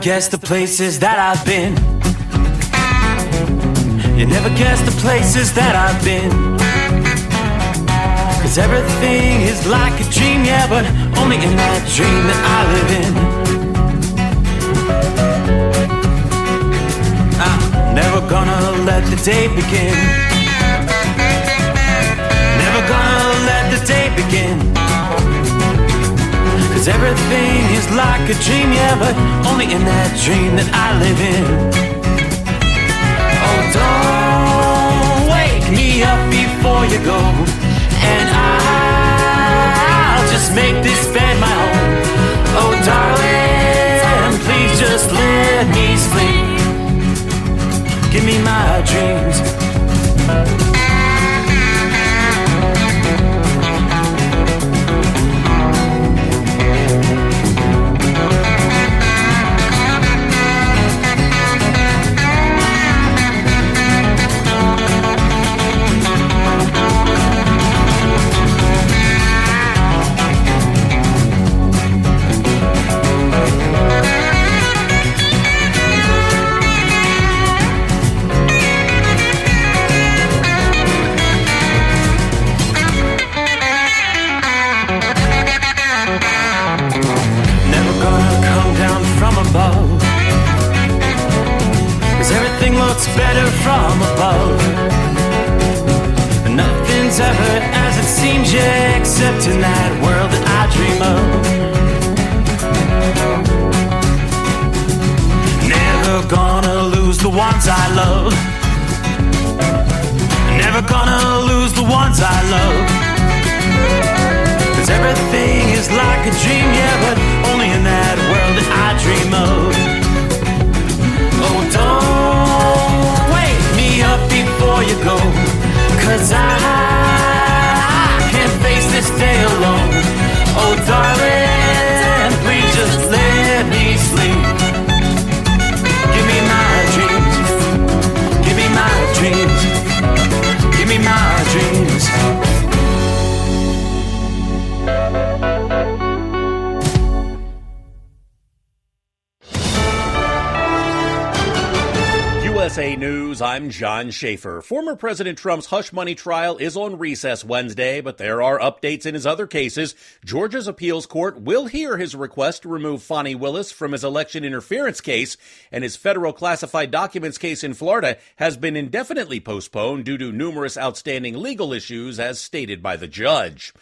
guess the places that I've been. You never guess the places that I've been. 'Cause everything is like a dream, yeah, but only in that dream that I live in. I'm never gonna let the day begin. Never gonna let the day begin. 'Cause everything is like a dream, yeah, but only in that dream that I live in. Oh, don't wake me up before you go, and I'll just make this bed my home. Oh, darling, please just let me sleep. Give me my dreams. Better from above. Nothing's ever as it seems, yeah, except in that world that I dream of. Never gonna lose the ones I love. Never gonna lose the ones I love. 'Cause everything is like a dream, yeah, but only in that world that I dream of. Oh, don't wake me up before you go, 'cause I can't face this day alone. Oh, darling, please just let me sleep. Give me my dreams. Give me my dreams. Give me my dreams. USA News, I'm John Schaefer. Former President Trump's hush money trial is on recess Wednesday, but there are updates in his other cases. Georgia's appeals court will hear his request to remove Fani Willis from his election interference case, and his federal classified documents case in Florida has been indefinitely postponed due to numerous outstanding legal issues, as stated by the judge.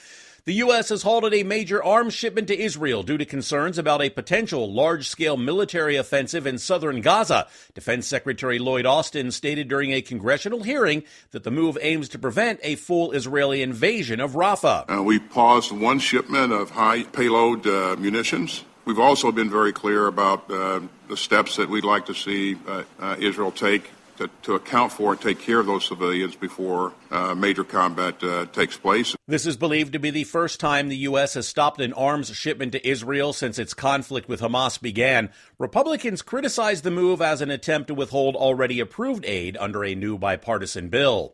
The U.S. has halted a major arms shipment to Israel due to concerns about a potential large-scale military offensive in southern Gaza. Defense Secretary Lloyd Austin stated during a congressional hearing that the move aims to prevent a full Israeli invasion of Rafah. We paused one shipment of high-payload munitions. We've also been very clear about the steps that we'd like to see Israel take to account for and take care of those civilians before major combat takes place. This is believed to be the first time the U.S. has stopped an arms shipment to Israel since its conflict with Hamas began. Republicans criticized the move as an attempt to withhold already approved aid under a new bipartisan bill.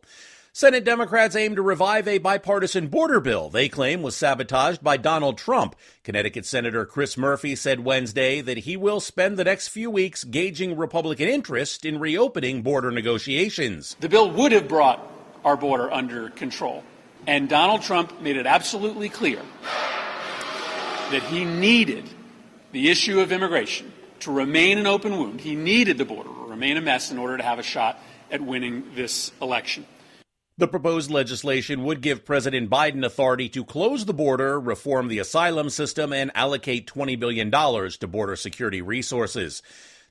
Senate Democrats aim to revive a bipartisan border bill they claim was sabotaged by Donald Trump. Connecticut Senator Chris Murphy said Wednesday that he will spend the next few weeks gauging Republican interest in reopening border negotiations. The bill would have brought our border under control, and Donald Trump made it absolutely clear that he needed the issue of immigration to remain an open wound. He needed the border to remain a mess in order to have a shot at winning this election. The proposed legislation would give President Biden authority to close the border, reform the asylum system, and allocate $20 billion to border security resources.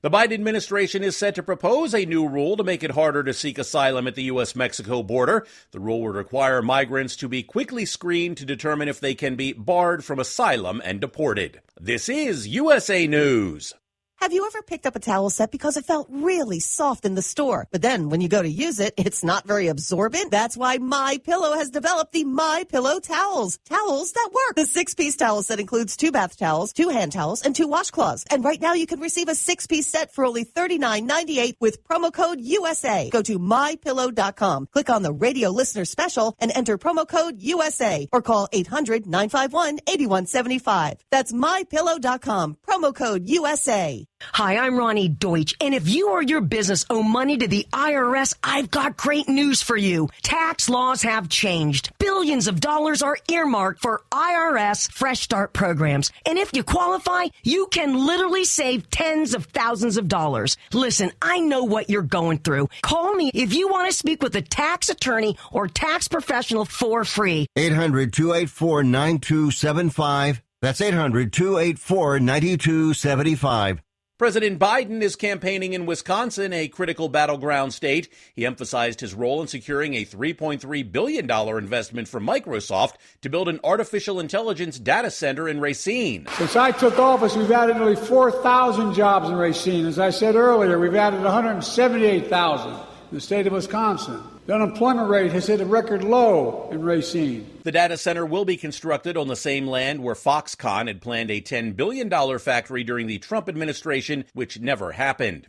The Biden administration is set to propose a new rule to make it harder to seek asylum at the U.S.-Mexico border. The rule would require migrants to be quickly screened to determine if they can be barred from asylum and deported. This is USA News. Have you ever picked up a towel set because it felt really soft in the store, but then when you go to use it, it's not very absorbent? That's why MyPillow has developed the MyPillow towels. Towels that work. The 6-piece towel set includes 2 bath towels, 2 hand towels, and 2 washcloths. And right now you can receive a 6-piece set for only $39.98 with promo code USA. Go to MyPillow.com, click on the radio listener special, and enter promo code USA, or call 800-951-8175. That's MyPillow.com, promo code USA. Hi, I'm Ronnie Deutsch, and if you or your business owe money to the IRS, I've got great news for you. Tax laws have changed. Billions of dollars are earmarked for IRS Fresh Start programs, and if you qualify, you can literally save tens of thousands of dollars. Listen, I know what you're going through. Call me if you want to speak with a tax attorney or tax professional for free. 800-284-9275. That's 800-284-9275. President Biden is campaigning in Wisconsin, a critical battleground state. He emphasized his role in securing a $3.3 billion investment from Microsoft to build an artificial intelligence data center in Racine. Since I took office, we've added nearly 4,000 jobs in Racine. As I said earlier, we've added 178,000 in the state of Wisconsin. The unemployment rate has hit a record low in Racine. The data center will be constructed on the same land where Foxconn had planned a $10 billion factory during the Trump administration, which never happened.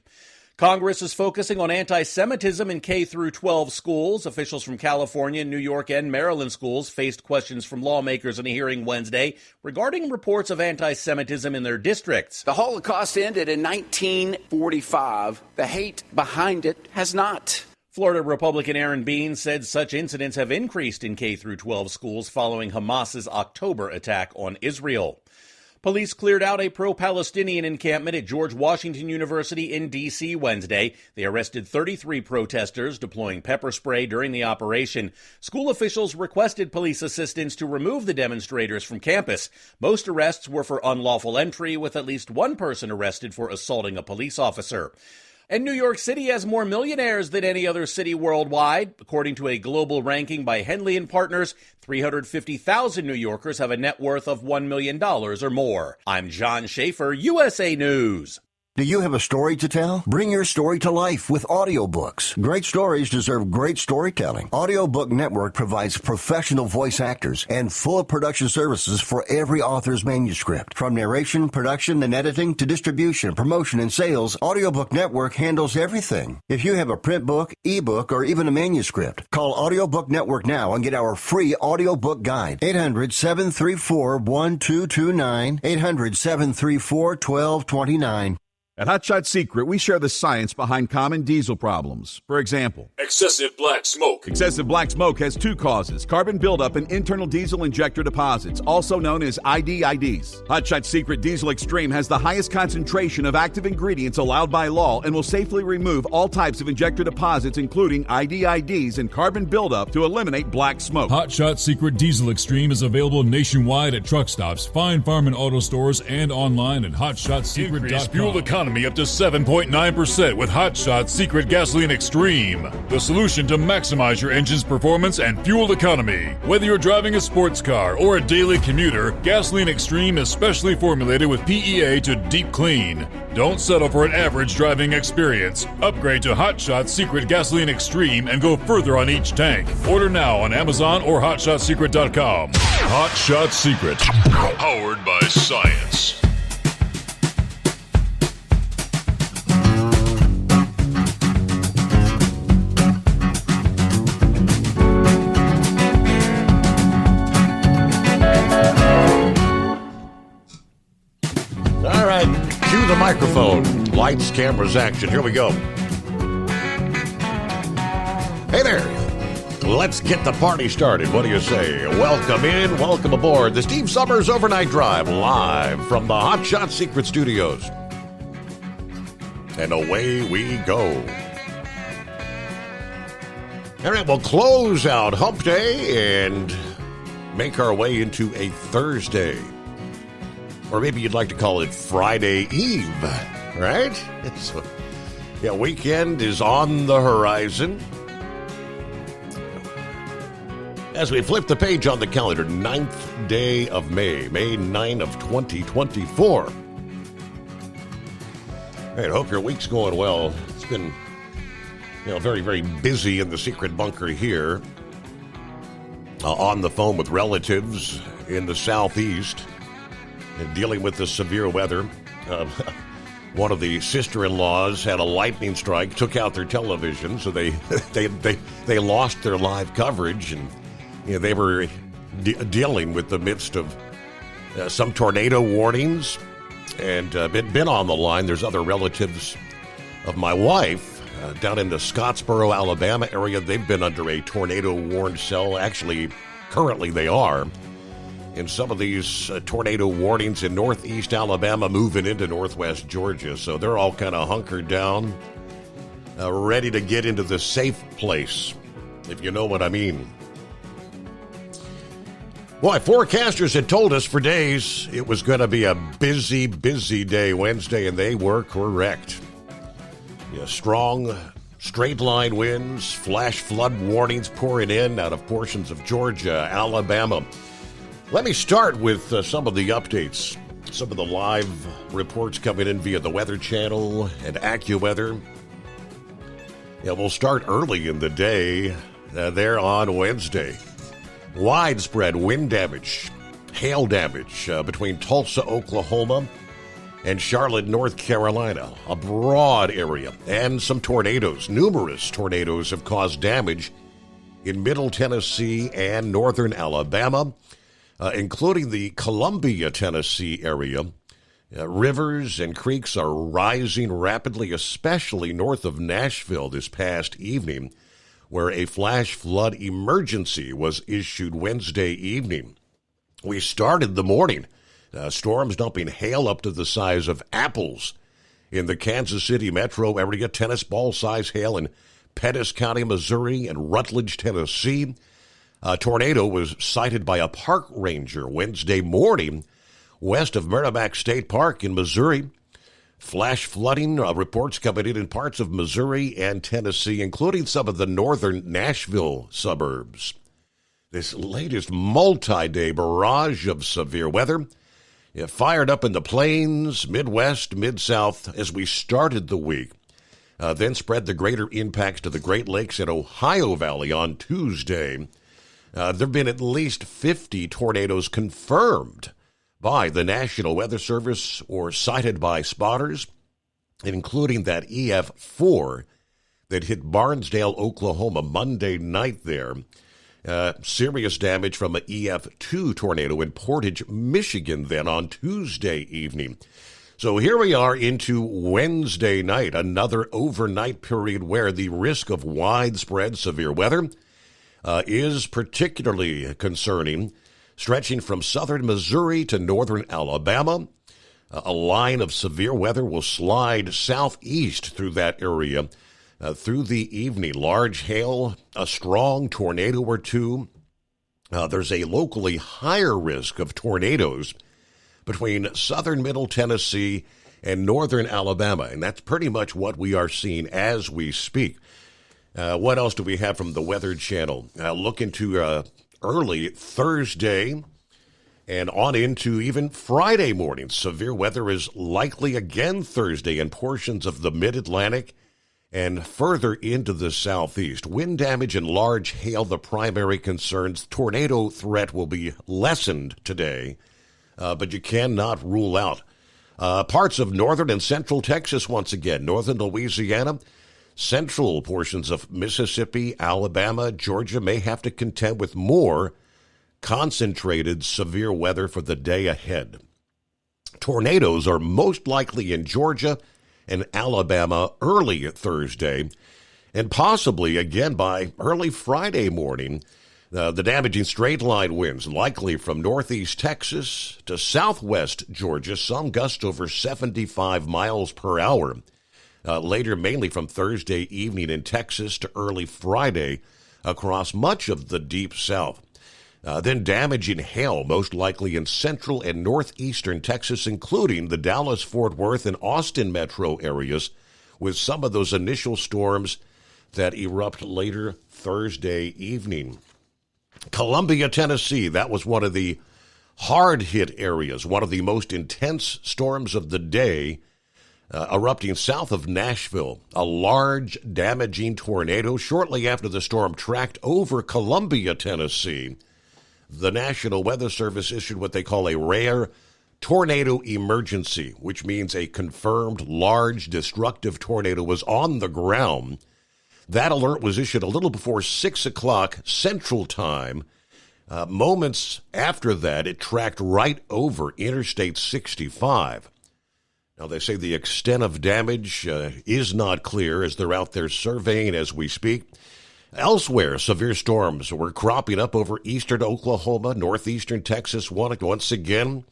Congress is focusing on anti-Semitism in K-12 schools. Officials from California, New York, and Maryland schools faced questions from lawmakers in a hearing Wednesday regarding reports of anti-Semitism in their districts. The Holocaust ended in 1945. The hate behind it has not. Florida Republican Aaron Bean said such incidents have increased in K-12 schools following Hamas's October attack on Israel. Police cleared out a pro-Palestinian encampment at George Washington University in D.C. Wednesday. They arrested 33 protesters, deploying pepper spray during the operation. School officials requested police assistance to remove the demonstrators from campus. Most arrests were for unlawful entry, with at least one person arrested for assaulting a police officer. And New York City has more millionaires than any other city worldwide. According to a global ranking by Henley & Partners, 350,000 New Yorkers have a net worth of $1 million or more. I'm John Schaefer, USA News. Do you have a story to tell? Bring your story to life with audiobooks. Great stories deserve great storytelling. Audiobook Network provides professional voice actors and full production services for every author's manuscript. From narration, production, and editing to distribution, promotion, and sales, Audiobook Network handles everything. If you have a print book, ebook, or even a manuscript, call Audiobook Network now and get our free audiobook guide. 800-734-1229. 800-734-1229. At Hot Shot Secret, we share the science behind common diesel problems. For example, excessive black smoke. Excessive black smoke has two causes: carbon buildup and internal diesel injector deposits, also known as IDIDs. Hot Shot Secret Diesel Extreme has the highest concentration of active ingredients allowed by law and will safely remove all types of injector deposits, including IDIDs and carbon buildup, to eliminate black smoke. Hot Shot Secret Diesel Extreme is available nationwide at truck stops, fine farm and auto stores, and online at hotshotsecret.com. Increase fuel economy up to 7.9% with Hot Shot Secret Gasoline Extreme, the solution to maximize your engine's performance and fuel economy. Whether you're driving a sports car or a daily commuter, Gasoline Extreme is specially formulated with PEA to deep clean. Don't settle for an average driving experience. Upgrade to Hot Shot Secret Gasoline Extreme and go further on each tank. Order now on Amazon or hotshotsecret.com. Hot Shot Secret, powered by science. Cue the microphone. Lights, cameras, action. Here we go. Hey there. Let's get the party started. What do you say? Welcome in, welcome aboard the Steve Summers Overnight Drive, live from the Hot Shot Secret Studios. And away we go. All right, we'll close out Hump Day and make our way into a Thursday. Or maybe you'd like to call it Friday Eve, right? So, yeah, weekend is on the horizon. As we flip the page on the calendar, 9th day of May, May 9 of 2024. All right, I hope your week's going well. It's been, very, very busy in the secret bunker here. On the phone with relatives in the southeast. And dealing with the severe weather. One of the sister-in-laws had a lightning strike, took out their television, so they lost their live coverage, and they were dealing with the midst of some tornado warnings and been on the line. There's other relatives of my wife down in the Scottsboro, Alabama area. They've been under a tornado-warned cell. Actually, currently they are. And some of these tornado warnings in northeast Alabama moving into northwest Georgia. So they're all kind of hunkered down, ready to get into the safe place, if you know what I mean. Boy, forecasters had told us for days it was going to be a busy, busy day Wednesday, and they were correct. Yeah, strong, straight-line winds, flash flood warnings pouring in out of portions of Georgia, Alabama. Let me start with some of the updates, some of the live reports coming in via the Weather Channel and AccuWeather. Yeah, we'll start early in the day there on Wednesday. Widespread wind damage, hail damage between Tulsa, Oklahoma, and Charlotte, North Carolina, a broad area, and some tornadoes. Numerous tornadoes have caused damage in Middle Tennessee and northern Alabama, including the Columbia, Tennessee area. Rivers and creeks are rising rapidly, especially north of Nashville this past evening, where a flash flood emergency was issued Wednesday evening. We started the morning, storms dumping hail up to the size of apples in the Kansas City metro area, tennis ball size hail in Pettis County, Missouri, and Rutledge, Tennessee. A tornado was sighted by a park ranger Wednesday morning west of Merrimack State Park in Missouri. Flash flooding reports coming in parts of Missouri and Tennessee, including some of the northern Nashville suburbs. This latest multi-day barrage of severe weather fired up in the plains, Midwest, Mid-South as we started the week, then spread the greater impacts to the Great Lakes and Ohio Valley on Tuesday. There have been at least 50 tornadoes confirmed by the National Weather Service or cited by spotters, including that EF4 that hit Barnesdale, Oklahoma Monday night there. Serious damage from an EF2 tornado in Portage, Michigan then on Tuesday evening. So here we are into Wednesday night, another overnight period where the risk of widespread severe weather is particularly concerning, stretching from southern Missouri to northern Alabama. A line of severe weather will slide southeast through that area through the evening. Large hail, a strong tornado or two. There's a locally higher risk of tornadoes between southern Middle Tennessee and northern Alabama, and that's pretty much what we are seeing as we speak. What else do we have from the Weather Channel? Look into early Thursday and on into even Friday morning. Severe weather is likely again Thursday in portions of the mid-Atlantic and further into the southeast. Wind damage and large hail, the primary concerns. Tornado threat will be lessened today, but you cannot rule out parts of northern and central Texas once again, northern Louisiana. Central portions of Mississippi, Alabama, Georgia may have to contend with more concentrated severe weather for the day ahead. Tornadoes are most likely in Georgia and Alabama early Thursday, and possibly again by early Friday morning. The damaging straight-line winds likely from northeast Texas to southwest Georgia, some gusts over 75 miles per hour. Later, mainly from Thursday evening in Texas to early Friday across much of the deep south. Then damaging hail, most likely in central and northeastern Texas, including the Dallas, Fort Worth, and Austin metro areas, with some of those initial storms that erupt later Thursday evening. Columbia, Tennessee, that was one of the hard-hit areas, one of the most intense storms of the day, erupting south of Nashville. A large, damaging tornado shortly after the storm tracked over Columbia, Tennessee. The National Weather Service issued what they call a rare tornado emergency, which means a confirmed large, destructive tornado was on the ground. That alert was issued a little before 6 o'clock Central Time. Moments after that, it tracked right over Interstate 65. Now, they say the extent of damage is not clear as they're out there surveying as we speak. Elsewhere, severe storms were cropping up over eastern Oklahoma, northeastern Texas once again.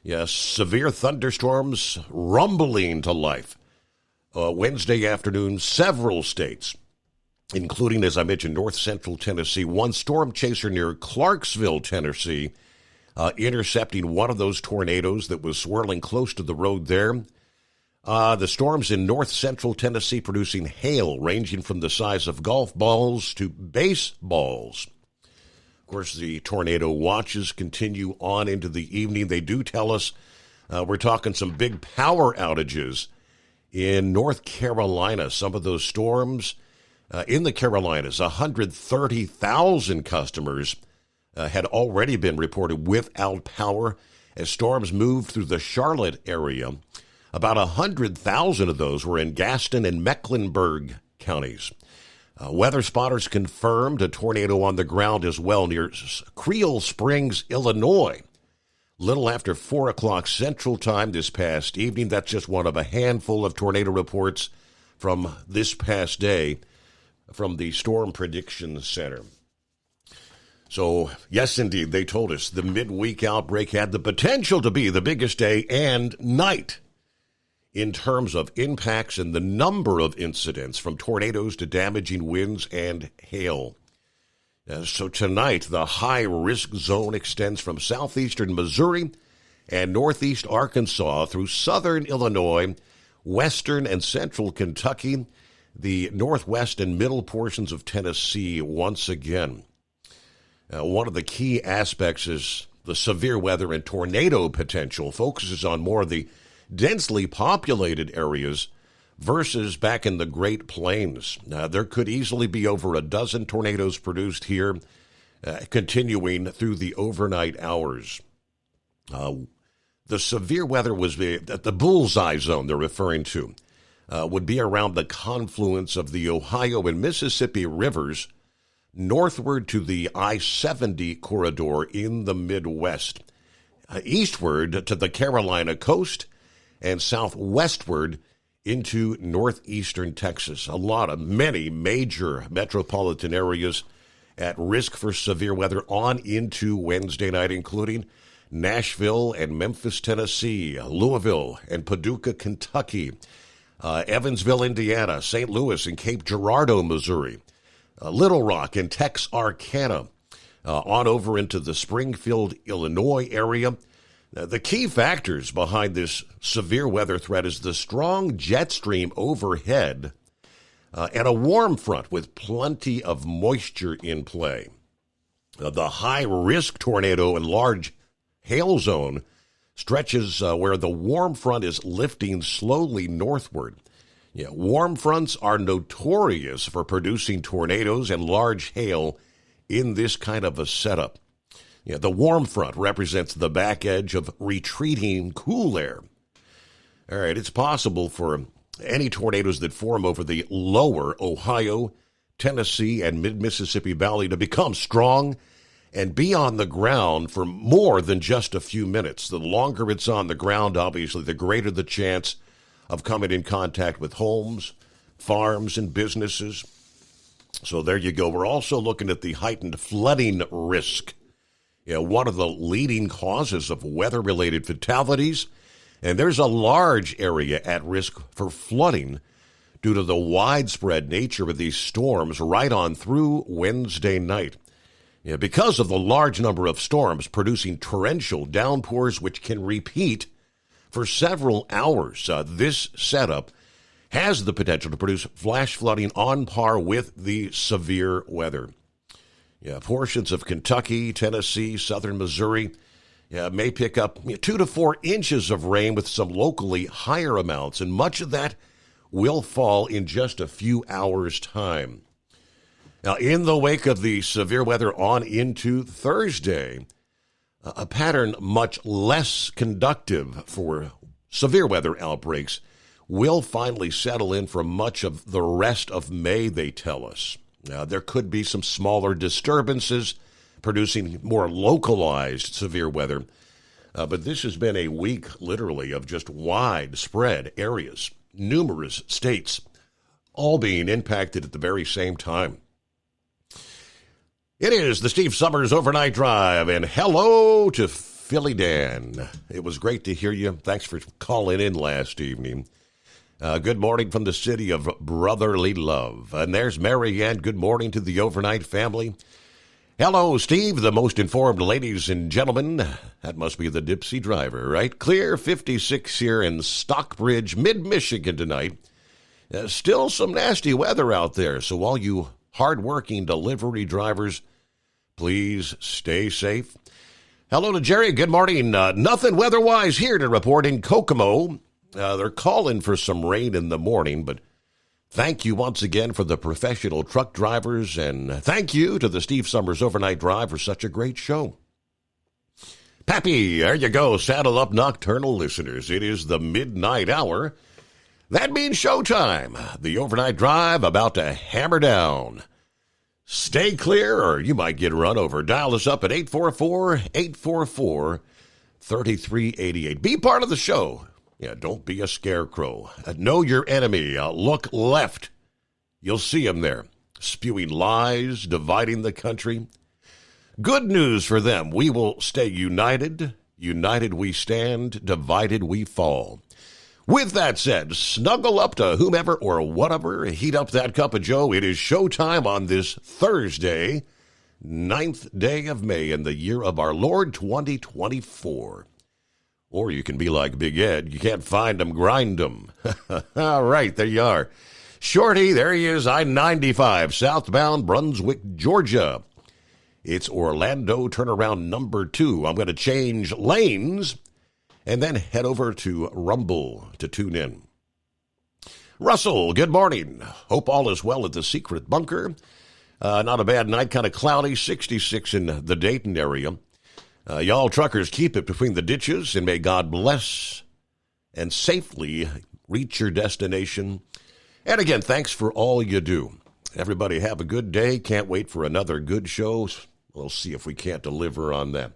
Yes, severe thunderstorms rumbling to life. Wednesday afternoon, several states, including, as I mentioned, north central Tennessee, one storm chaser near Clarksville, Tennessee, intercepting one of those tornadoes that was swirling close to the road there. The storms in north central Tennessee producing hail ranging from the size of golf balls to baseballs. Of course, the tornado watches continue on into the evening. They do tell us we're talking some big power outages in North Carolina. Some of those storms in the Carolinas, 130,000 customers had already been reported without power as storms moved through the Charlotte area. About 100,000 of those were in Gaston and Mecklenburg counties. Weather spotters confirmed a tornado on the ground as well near Creel Springs, Illinois. Little after 4 o'clock Central Time this past evening. That's just one of a handful of tornado reports from this past day from the Storm Prediction Center. So, yes, indeed, they told us the midweek outbreak had the potential to be the biggest day and night in terms of impacts and the number of incidents from tornadoes to damaging winds and hail. So tonight, the high-risk zone extends from southeastern Missouri and northeast Arkansas through southern Illinois, western and central Kentucky, the northwest and middle portions of Tennessee once again. One of the key aspects is the severe weather and tornado potential focuses on more of the densely populated areas versus back in the Great Plains. There could easily be over a dozen tornadoes produced here, continuing through the overnight hours. The severe weather was at the bullseye zone they're referring to, would be around the confluence of the Ohio and Mississippi rivers northward to the I-70 corridor in the Midwest, eastward to the Carolina coast, and southwestward into northeastern Texas. Many major metropolitan areas at risk for severe weather on into Wednesday night, including Nashville and Memphis, Tennessee, Louisville and Paducah, Kentucky, Evansville, Indiana, St. Louis and Cape Girardeau, Missouri, Little Rock and Texarkana, on over into the Springfield, Illinois area. The key factors behind this severe weather threat is the strong jet stream overhead and a warm front with plenty of moisture in play. The high-risk tornado and large hail zone stretches where the warm front is lifting slowly northward. Warm fronts are notorious for producing tornadoes and large hail in this kind of a setup. The warm front represents the back edge of retreating cool air. All right, it's possible for any tornadoes that form over the lower Ohio, Tennessee, and mid-Mississippi Valley to become strong and be on the ground for more than just a few minutes. The longer it's on the ground, obviously, the greater the chance of coming in contact with homes, farms, and businesses. So there you go. We're also looking at the heightened flooding risk. One of the leading causes of weather-related fatalities, and there's a large area at risk for flooding due to the widespread nature of these storms right on through Wednesday night. Because of the large number of storms producing torrential downpours which can repeat for several hours, this setup has the potential to produce flash flooding on par with the severe weather. Portions of Kentucky, Tennessee, southern Missouri may pick up 2 to 4 inches of rain with some locally higher amounts, and much of that will fall in just a few hours' time. Now, in the wake of the severe weather on into Thursday, a pattern much less conductive for severe weather outbreaks will finally settle in for much of the rest of May, they tell us. There could be some smaller disturbances producing more localized severe weather But this has been a week, literally, of just widespread areas, numerous states, all being impacted at the very same time. It is the Steve Summers Overnight Drive, and hello to Philly Dan. It was great to hear you. Thanks for calling in last evening. Good morning from the city of brotherly love. And there's Mary Ann. Good morning to the overnight family. Hello, Steve, the most informed ladies and gentlemen. That must be the Dipsy driver, right? Clear 56 here in Stockbridge, mid-Michigan tonight. Still some nasty weather out there, so all you hard-working delivery drivers, please stay safe. Hello to Jerry. Good morning. Nothing weather-wise here to report in Kokomo. They're calling for some rain in the morning, but thank you once again for the professional truck drivers, and thank you to the Steve Summers Overnight Drive for such a great show. Pappy, there you go. Saddle up, nocturnal listeners. It is the midnight hour. That means showtime. The Overnight Drive about to hammer down. Stay clear or you might get run over. Dial us up at 844-844-3388. Be part of the show. Yeah, don't be a scarecrow. Know your enemy. Look left. You'll see him there, spewing lies, dividing the country. Good news for them. We will stay united. United we stand. Divided we fall. With that said, snuggle up to whomever or whatever. Heat up that cup of joe. It is showtime on this Thursday, 9th day of May in the year of our Lord 2024. Or you can be like Big Ed. You can't find them, grind them. All right, there you are. Shorty, there he is, I-95, southbound Brunswick, Georgia. It's Orlando turnaround number 2. I'm going to change lanes and then head over to Rumble to tune in. Russell, good morning. Hope all is well at the secret bunker. Not a bad night, kind of cloudy, 66 in the Dayton area. Y'all truckers, keep it between the ditches, and may God bless and safely reach your destination. And again, thanks for all you do. Everybody have a good day. Can't wait for another good show. We'll see if we can't deliver on that.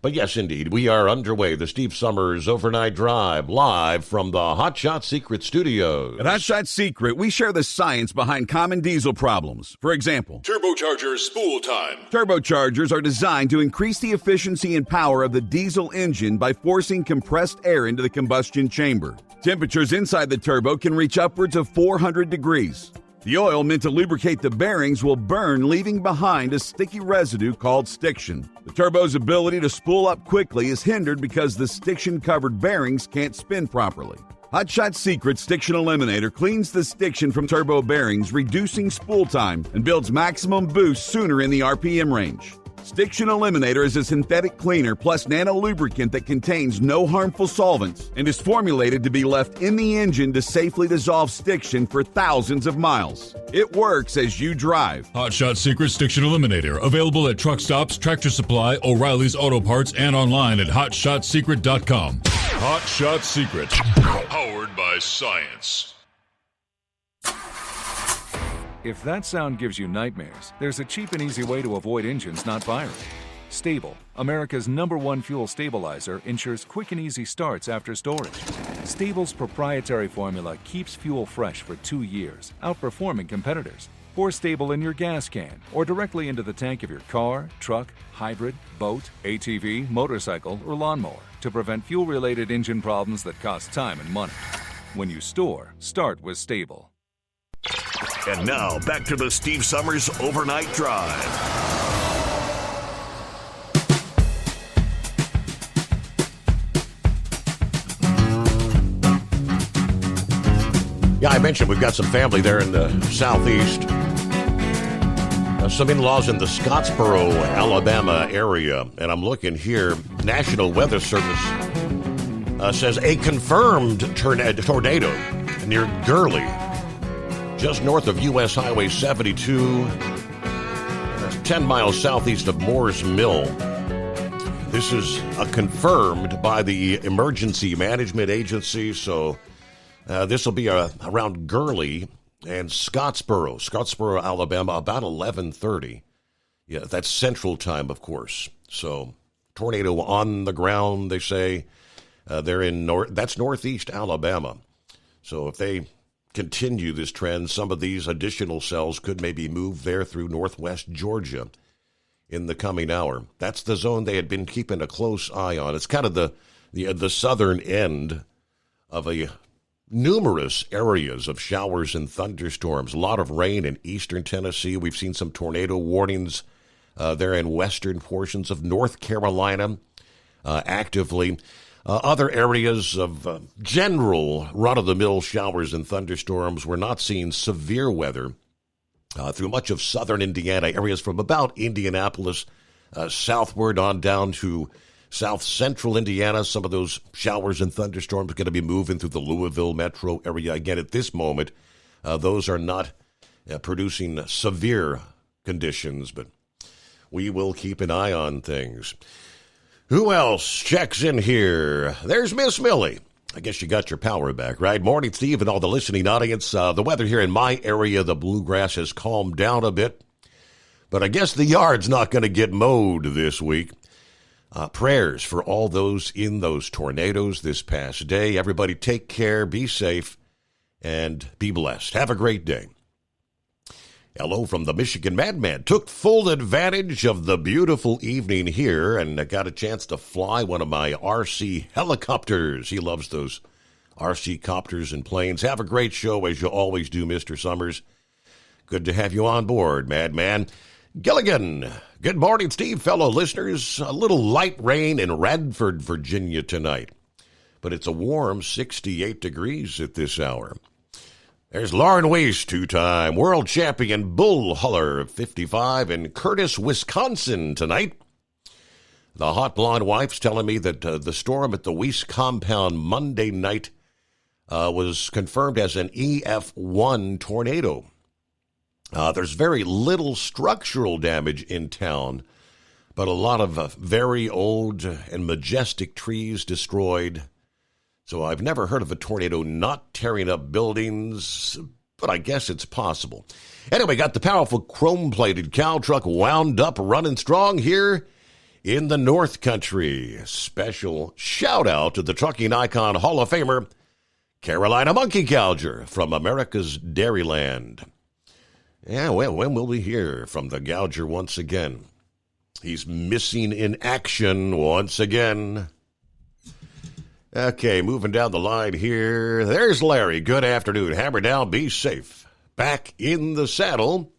But yes, indeed, we are underway. The Steve Summers Overnight Drive, live from the Hot Shot Secret Studios. At Hot Shot Secret, we share the science behind common diesel problems. For example, turbocharger spool time. Turbochargers are designed to increase the efficiency and power of the diesel engine by forcing compressed air into the combustion chamber. Temperatures inside the turbo can reach upwards of 400 degrees. The oil meant to lubricate the bearings will burn, leaving behind a sticky residue called stiction. The turbo's ability to spool up quickly is hindered because the stiction-covered bearings can't spin properly. Hot Shot Secret Stiction Eliminator cleans the stiction from turbo bearings, reducing spool time, and builds maximum boost sooner in the RPM range. Stiction Eliminator is a synthetic cleaner plus nano-lubricant that contains no harmful solvents and is formulated to be left in the engine to safely dissolve stiction for thousands of miles. It works as you drive. Hot Shot Secret Stiction Eliminator. Available at truck stops, Tractor Supply, O'Reilly's Auto Parts, and online at HotShotSecret.com. Hot Shot Secret. Powered by science. If that sound gives you nightmares, there's a cheap and easy way to avoid engines not firing. Stable, America's #1 fuel stabilizer, ensures quick and easy starts after storage. Stable's proprietary formula keeps fuel fresh for 2 years, outperforming competitors. Pour Stable in your gas can or directly into the tank of your car, truck, hybrid, boat, ATV, motorcycle, or lawnmower to prevent fuel-related engine problems that cost time and money. When you store, start with Stable. And now, back to the Steve Summers Overnight Drive. Yeah, I mentioned we've got some family there in the southeast. Some in-laws in the Scottsboro, Alabama area. And I'm looking here, National Weather Service says a confirmed tornado near Gurley, just north of U.S. Highway 72, 10 miles southeast of Moore's Mill. This is confirmed by the Emergency Management Agency, so this will be around Gurley and Scottsboro, Alabama, about 11:30. Yeah, that's Central Time, of course. So tornado on the ground, they say. They're in that's northeast Alabama. So if they continue this trend, some of these additional cells could maybe move there through northwest Georgia in the coming hour. That's the zone they had been keeping a close eye on. It's kind of the southern end of a numerous areas of showers and thunderstorms. A lot of rain in eastern Tennessee. We've seen some tornado warnings there in western portions of North Carolina actively. Other areas of general run-of-the-mill showers and thunderstorms. We're not seeing severe weather through much of southern Indiana, areas from about Indianapolis southward on down to south central Indiana. Some of those showers and thunderstorms are going to be moving through the Louisville metro area. Again, at this moment, those are not producing severe conditions, but we will keep an eye on things. Who else checks in here? There's Miss Millie. I guess you got your power back, right? Morning, Steve, and all the listening audience. The weather here in my area, the bluegrass, has calmed down a bit, but I guess the yard's not going to get mowed this week. Prayers for all those in those tornadoes this past day. Everybody take care, be safe, and be blessed. Have a great day. Hello from the Michigan Madman. Took full advantage of the beautiful evening here and got a chance to fly one of my RC helicopters. He loves those RC copters and planes. Have a great show, as you always do, Mr. Summers. Good to have you on board, Madman. Gilligan. Good morning, Steve, fellow listeners. A little light rain in Radford, Virginia tonight, but it's a warm 68 degrees at this hour. There's Lauren Weiss, two-time world champion bull huller, 55, in Curtis, Wisconsin tonight. The hot blonde wife's telling me that the storm at the Weiss compound Monday night was confirmed as an EF1 tornado. There's very little structural damage in town, but a lot of very old and majestic trees destroyed. So I've never heard of a tornado not tearing up buildings, but I guess it's possible. Anyway, got the powerful chrome-plated cow truck wound up, running strong here in the North Country. Special shout-out to the trucking icon Hall of Famer, Carolina Monkey Gouger from America's Dairyland. Yeah, well, when will we hear from the Gouger once again? He's missing in action once again. Okay, moving down the line here. There's Larry. Good afternoon. Hammer down. Be safe. Back in the saddle.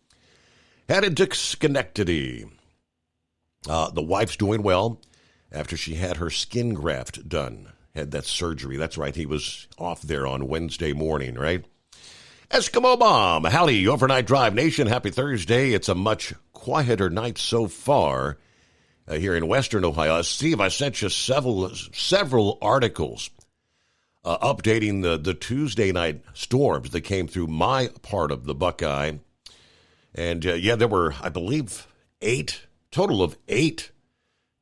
Headed to Schenectady. The wife's doing well after she had her skin graft done. Had that surgery. That's right. He was off there on Wednesday morning, right? Eskimo Bomb. Howdy, Overnight Drive Nation. Happy Thursday. It's a much quieter night so far. Here in Western Ohio. Steve, I sent you several articles updating the Tuesday night storms that came through my part of the Buckeye. And, there were, I believe, total of eight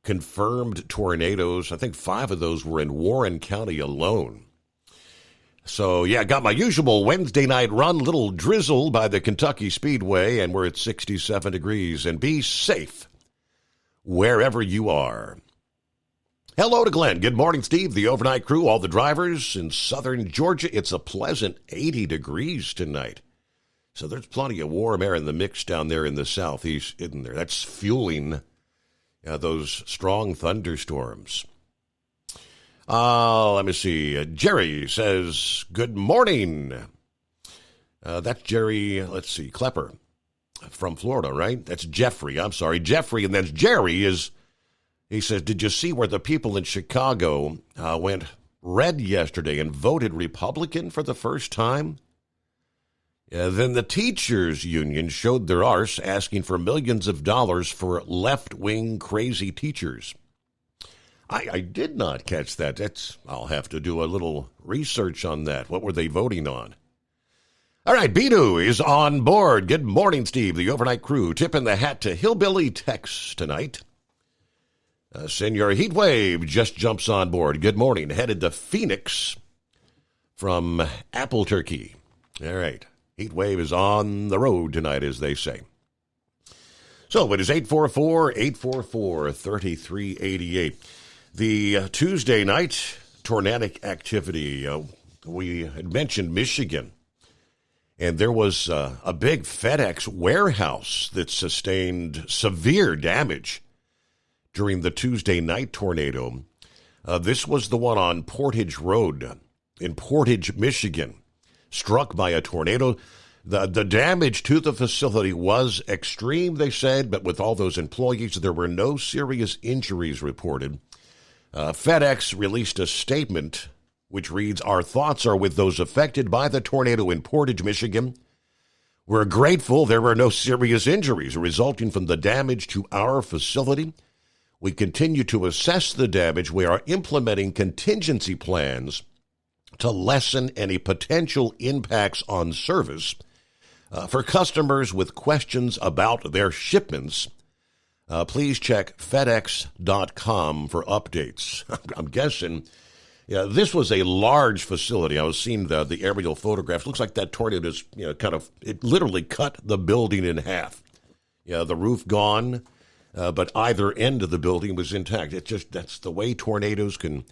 confirmed tornadoes. I think 5 of those were in Warren County alone. So, got my usual Wednesday night run, little drizzle by the Kentucky Speedway, and we're at 67 degrees. And be safe wherever you are. Hello to Glenn. Good morning, Steve, the overnight crew, all the drivers in southern Georgia. It's a pleasant 80 degrees tonight. So there's plenty of warm air in the mix down there in the southeast, isn't there? That's fueling those strong thunderstorms. Let me see. Jerry says, good morning. That's Jerry, let's see, Klepper. From Florida, right? That's Jeffrey. I'm sorry, Jeffrey. And then Jerry he says, did you see where the people in Chicago went red yesterday and voted Republican for the first time? Then the teachers union showed their arse asking for millions of dollars for left-wing crazy teachers. I did not catch that. I'll have to do a little research on that. What were they voting on? All right, Bidu is on board. Good morning, Steve, the overnight crew. Tipping the hat to Hillbilly Tex tonight. Senor Heatwave just jumps on board. Good morning. Headed to Phoenix from Apple Turkey. All right. Heatwave is on the road tonight, as they say. So it is 844-844-3388. The Tuesday night tornadic activity, we had mentioned Michigan, and there was a big FedEx warehouse that sustained severe damage during the Tuesday night tornado. This was the one on Portage Road in Portage, Michigan, struck by a tornado. The damage to the facility was extreme, they said, but with all those employees, there were no serious injuries reported. FedEx released a statement which reads, "Our thoughts are with those affected by the tornado in Portage, Michigan. We're grateful there were no serious injuries resulting from the damage to our facility. We continue to assess the damage. We are implementing contingency plans to lessen any potential impacts on service. For customers with questions about their shipments, please check FedEx.com for updates." I'm guessing this was a large facility. I was seeing the aerial photographs. Looks like that tornado just it literally cut the building in half. The roof gone, but either end of the building was intact. That's the way tornadoes can.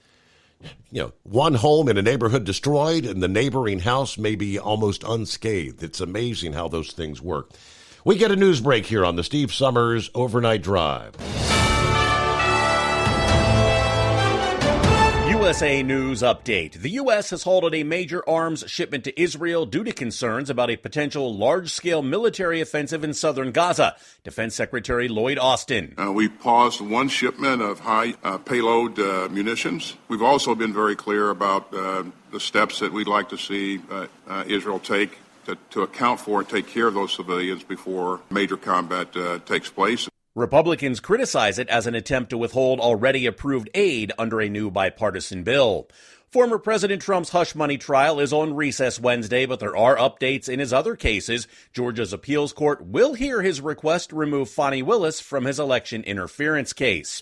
One home in a neighborhood destroyed and the neighboring house may be almost unscathed. It's amazing how those things work. We get a news break here on the Steve Summers Overnight Drive. USA News Update. The U.S. has halted a major arms shipment to Israel due to concerns about a potential large-scale military offensive in southern Gaza. Defense Secretary Lloyd Austin. We paused one shipment of high payload munitions. We've also been very clear about the steps that we'd like to see Israel take to account for and take care of those civilians before major combat takes place. Republicans criticize it as an attempt to withhold already approved aid under a new bipartisan bill. Former President Trump's hush money trial is on recess Wednesday, but there are updates in his other cases. Georgia's appeals court will hear his request to remove Fani Willis from his election interference case.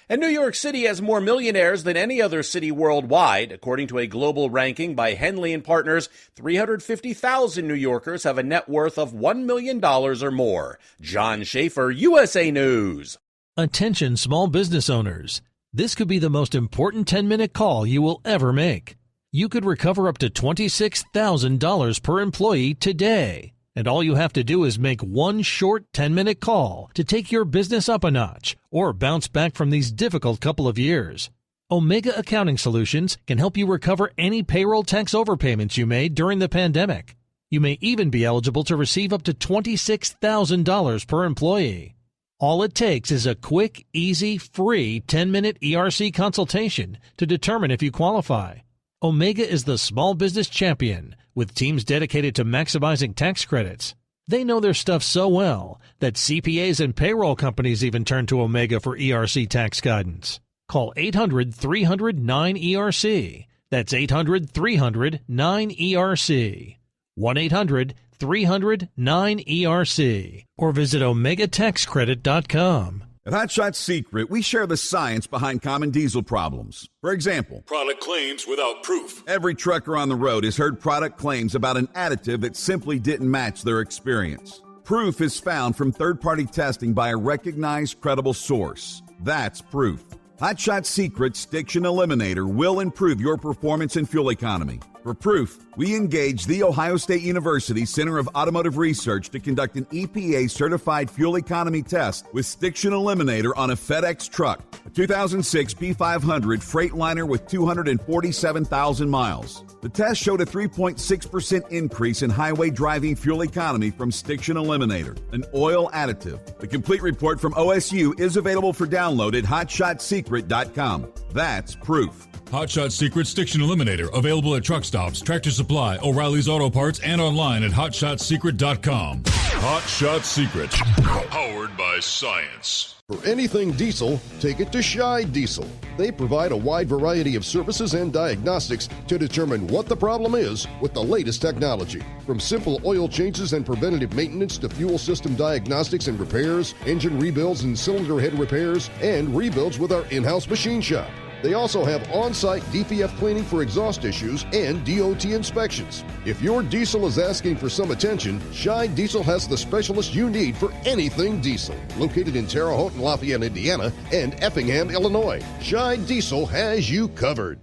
And New York City has more millionaires than any other city worldwide. According to a global ranking by Henley & Partners, 350,000 New Yorkers have a net worth of $1 million or more. John Schaefer, USA News. Attention small business owners. This could be the most important 10-minute call you will ever make. You could recover up to $26,000 per employee today. And all you have to do is make one short 10-minute call to take your business up a notch or bounce back from these difficult couple of years. Omega Accounting Solutions can help you recover any payroll tax overpayments you made during the pandemic. You may even be eligible to receive up to $26,000 per employee. All it takes is a quick, easy, free 10-minute ERC consultation to determine if you qualify. Omega is the small business champion with teams dedicated to maximizing tax credits. They know their stuff so well that CPAs and payroll companies even turn to Omega for ERC tax guidance. Call 800-300-9ERC. That's 800-300-9ERC. 1-800-300-9ERC. Or visit OmegaTaxCredit.com. At Hot Shot Secret, we share the science behind common diesel problems. For example, product claims without proof. Every trucker on the road has heard product claims about an additive that simply didn't match their experience. Proof is found from third-party testing by a recognized, credible source. That's proof. Hot Shot Secret Stiction Eliminator will improve your performance and fuel economy. For proof, we engaged The Ohio State University Center of Automotive Research to conduct an EPA-certified fuel economy test with Stiction Eliminator on a FedEx truck, a 2006 P500 Freightliner with 247,000 miles. The test showed a 3.6% increase in highway driving fuel economy from Stiction Eliminator, an oil additive. The complete report from OSU is available for download at HotShotSecret.com. That's proof. Hot Shot Secret Stiction Eliminator, available at truck stops, Tractor Supply, O'Reilly's Auto Parts, and online at HotShotSecret.com. Hot Shot Secret, powered by science. For anything diesel, take it to Scheid Diesel. They provide a wide variety of services and diagnostics to determine what the problem is with the latest technology. From simple oil changes and preventative maintenance to fuel system diagnostics and repairs, engine rebuilds and cylinder head repairs, and rebuilds with our in-house machine shop. They also have on-site DPF cleaning for exhaust issues and DOT inspections. If your diesel is asking for some attention, Shine Diesel has the specialist you need for anything diesel. Located in Terre Haute and Lafayette, Indiana, and Effingham, Illinois, Shine Diesel has you covered.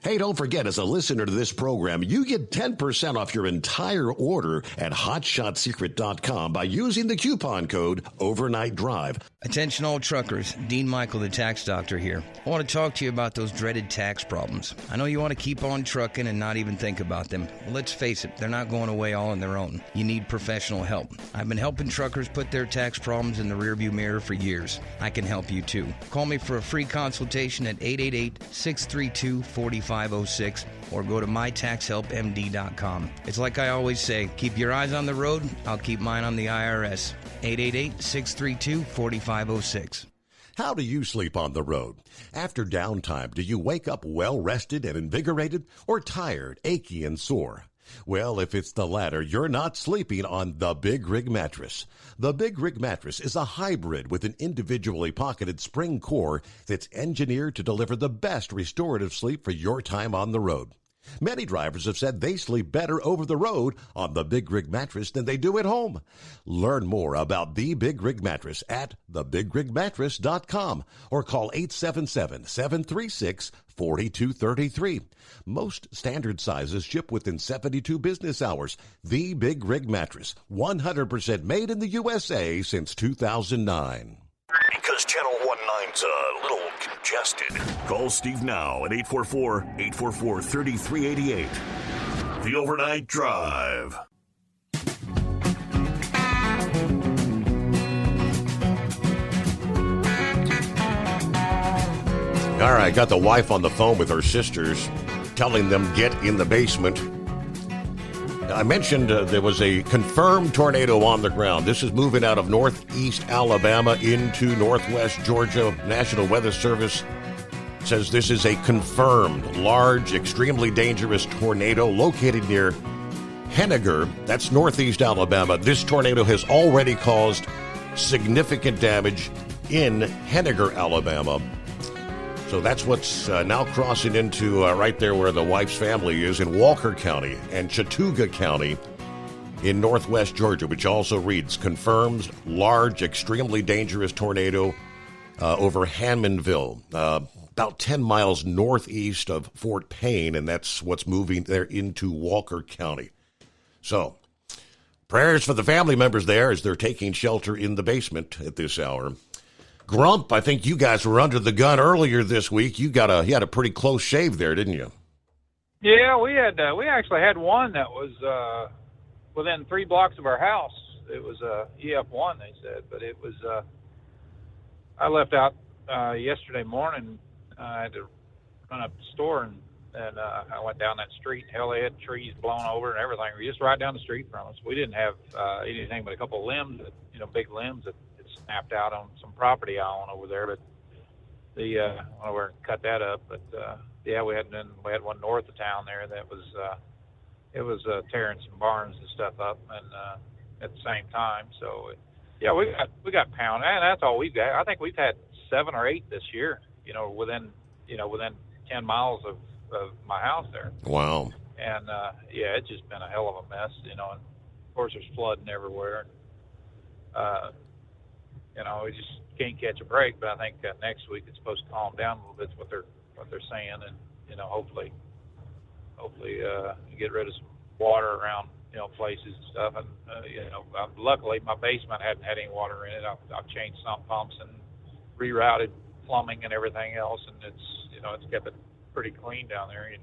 Hey, don't forget, as a listener to this program, you get 10% off your entire order at HotShotSecret.com by using the coupon code Overnight Drive. Attention all truckers, Dean Michael, the tax doctor here. I want to talk to you about those dreaded tax problems. I know you want to keep on trucking and not even think about them. Well, let's face it, they're not going away all on their own. You need professional help. I've been helping truckers put their tax problems in the rearview mirror for years. I can help you too. Call me for a free consultation at 888-632-4506 or go to mytaxhelpmd.com. It's like I always say, keep your eyes on the road, I'll keep mine on the IRS. 888-632-4506. How do you sleep on the road? After downtime, do you wake up well-rested and invigorated or tired, achy, and sore? Well, if it's the latter, you're not sleeping on the Big Rig Mattress. The Big Rig Mattress is a hybrid with an individually pocketed spring core that's engineered to deliver the best restorative sleep for your time on the road. Many drivers have said they sleep better over the road on the Big Rig Mattress than they do at home. Learn more about the Big Rig Mattress at thebigrigmattress.com or call 877-736-4233. Most standard sizes ship within 72 business hours. The Big Rig Mattress, 100% made in the USA since 2009. Because Channel 19's a little congested. Call Steve now at 844-844-3388. The Overnight Drive. All right, got the wife on the phone with her sisters, telling them get in the basement. I mentioned there was a confirmed tornado on the ground. This is moving out of northeast Alabama into northwest Georgia. National Weather Service says this is a confirmed, large, extremely dangerous tornado located near Henniger. That's northeast Alabama. This tornado has already caused significant damage in Henniger, Alabama. So that's what's now crossing into right there where the wife's family is in Walker County and Chattooga County in northwest Georgia, which also reads, confirms large, extremely dangerous tornado over Hammondville, about 10 miles northeast of Fort Payne, and that's what's moving there into Walker County. So prayers for the family members there as they're taking shelter in the basement at this hour. Grump, I think you guys were under the gun earlier this week. You had a pretty close shave there, didn't you? Yeah, we actually had one that was within 3 blocks of our house. It was EF1, they said, but it was. I left out yesterday morning. I had to run up the store and I went down that street. Hell, they had trees blown over and everything. We were just right down the street from us. We didn't have anything but a couple of limbs, big limbs that snapped out on some property I own over there, but I went over and cut that up. But yeah, we had one north of town there that was tearing some barns and stuff up, and at the same time. So yeah, we got pounded, and that's all we've got. I think we've had 7 or 8 this year. Within 10 miles of my house there. Wow. And yeah, it's just been a hell of a mess. And of course there's flooding everywhere. We just can't catch a break. But I think next week it's supposed to calm down a little bit. What they're saying, and hopefully get rid of some water around places and stuff. And luckily my basement hadn't had any water in it. I've changed sump pumps and rerouted plumbing and everything else, and it's kept it pretty clean down there.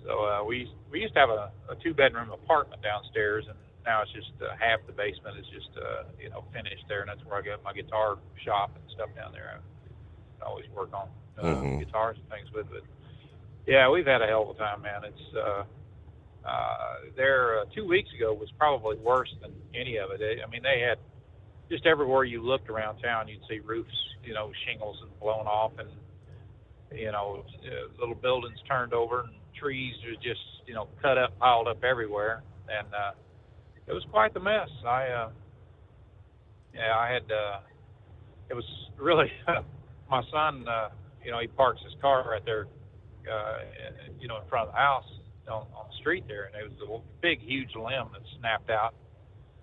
So we used to have a 2-bedroom apartment downstairs, and now it's just half the basement is just finished there, and that's where I got my guitar shop and stuff down there. I always work on guitars and things with it. Yeah, we've had a hell of a time, man. It's there 2 weeks ago was probably worse than any of it. They had just everywhere you looked around town, you'd see roofs, shingles and blown off, and little buildings turned over, and trees were just cut up, piled up everywhere, and it was quite the mess. I had it was really my son he parks his car right there, in front of the house on the street there, and it was a big, huge limb that snapped out,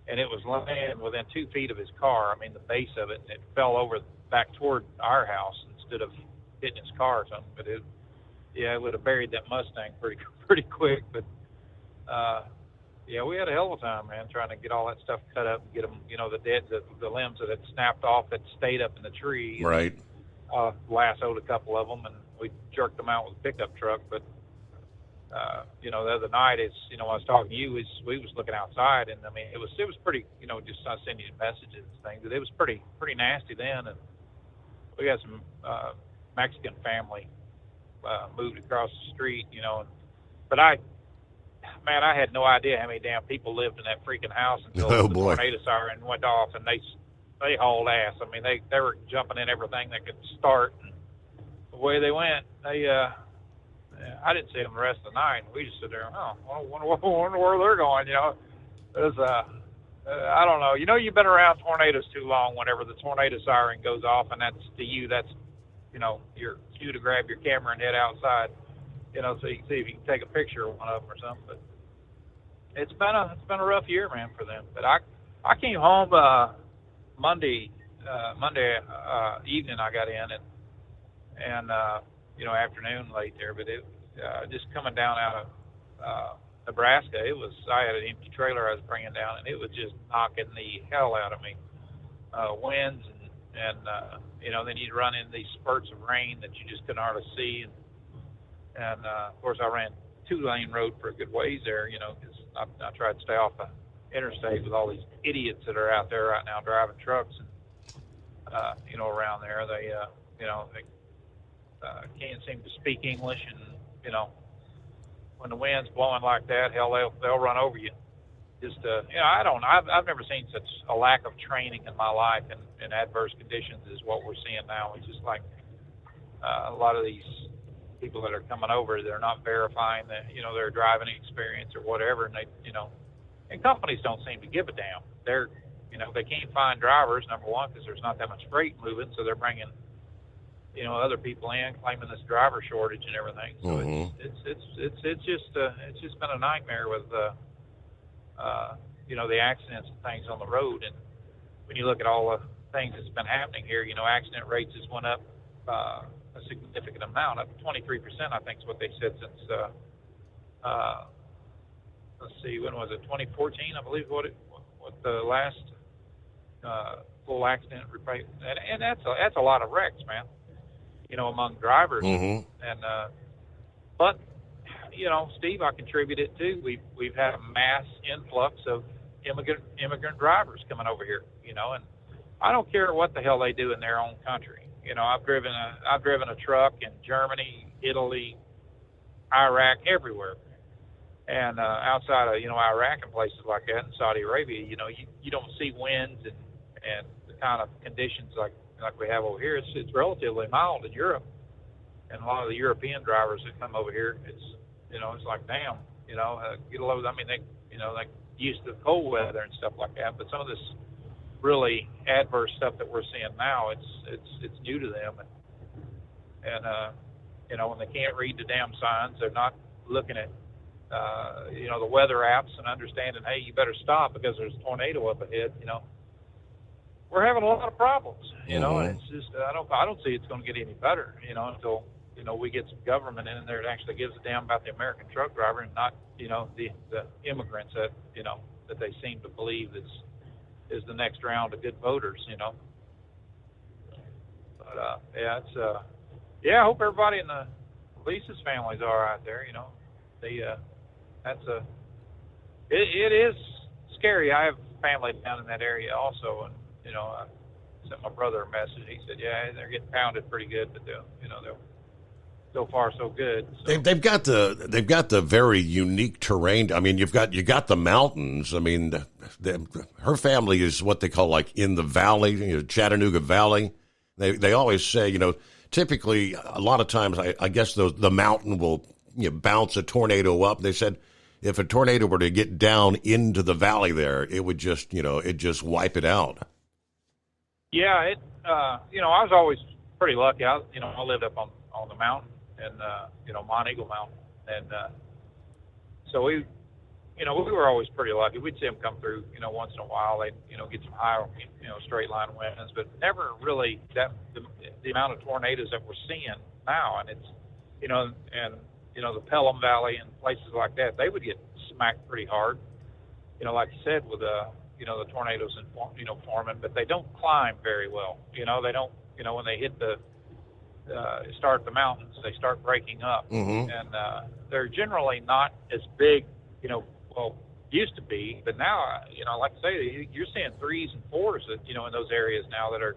and it was laying within 2 feet of his car. I mean, the base of it, and it fell over back toward our house instead of hitting his car or something. But it would have buried that Mustang pretty quick. But we had a hell of a time, man, trying to get all that stuff cut up and get them, the limbs that had snapped off that stayed up in the tree. Right. Lassoed a couple of them, and we jerked them out with a pickup truck. But the other night, I was talking to you, we was looking outside, and I mean, it was pretty, just I sending you messages and things, but it was pretty nasty then, and we got some Mexican family moved across the street, but I had no idea how many damn people lived in that freaking house until the tornado siren went off, and they hauled ass. I mean, they were jumping in everything that could start, and the way they went, I didn't see them the rest of the night. We just stood there, I wonder where they're going, It was, I don't know. You've been around tornadoes too long. Whenever the tornado siren goes off, and that's to you, that's, your cue to grab your camera and head outside, so you can see if you can take a picture of one of them or something. But it's been a rough year, man, for them. But I came home Monday evening. I got in and afternoon late there, but it just coming down out of Nebraska, I had an empty trailer I was bringing down, and it was just knocking the hell out of me. Winds and then you'd run into these spurts of rain that you just couldn't hardly see, and of course I ran 2-lane road for a good ways there, because I tried to stay off the interstate with all these idiots that are out there right now driving trucks and around there. They can't seem to speak English, and when the wind's blowing like that, hell, they'll run over you. Just I've never seen such a lack of training in my life in adverse conditions as what we're seeing now. It's just like a lot of these people that are coming over, they're not verifying that their driving experience or whatever, and and companies don't seem to give a damn. They're they can't find drivers, number one, because there's not that much freight moving, so they're bringing other people in, claiming this driver shortage and everything. So it's just been a nightmare with the accidents and things on the road. And when you look at all the things that's been happening here, accident rates has went up a significant amount, up 23%, I think is what they said since let's see, when was it? 2014, I believe. What the last full accident rate, and that's a lot of wrecks, man. Among drivers, and but Steve, I contribute it too. We've had a mass influx of immigrant drivers coming over here, and I don't care what the hell they do in their own country. I've driven a truck in Germany, Italy, Iraq, everywhere, and outside of Iraq and places like that, in Saudi Arabia, you don't see winds and the kind of conditions like we have over here. It's relatively mild in Europe, and a lot of the European drivers that come over here, it's like, damn, get a load. I mean, they used to cold weather and stuff like that, but some of this really adverse stuff that we're seeing now, it's new to them, and when they can't read the damn signs, they're not looking at the weather apps and understanding, hey, you better stop because there's a tornado up ahead. We're having a lot of problems, and it's just I don't see it's going to get any better, until we get some government in there that actually gives a damn about the American truck driver and not the immigrants that that they seem to believe is the next round of good voters, But I hope everybody in the Lisa's family's all right there. It is scary. I have family down in that area also, and I sent my brother a message. He said, yeah, they're getting pounded pretty good, but they're so far so good. So. They've got the very unique terrain. I mean, you got the mountains. I mean, her family is what they call like in the valley, Chattanooga Valley. They always say, typically a lot of times I guess the mountain will bounce a tornado up. They said if a tornado were to get down into the valley there, it would just wipe it out. Yeah, I was always pretty lucky. I lived up on the mountain, and Mount Eagle Mountain, and so we were always pretty lucky. We'd see them come through, once in a while. They'd, get some high, straight line winds, but never really the amount of tornadoes that we're seeing now. And it's, the Pelham Valley and places like that, they would get smacked pretty hard, like you said, with the tornadoes forming, but they don't climb very well. They don't, when they hit start the mountains, they start breaking up, Mm-hmm. and they're generally not as big, used to be, but now, like I say, you're seeing 3s and 4s that, in those areas now that are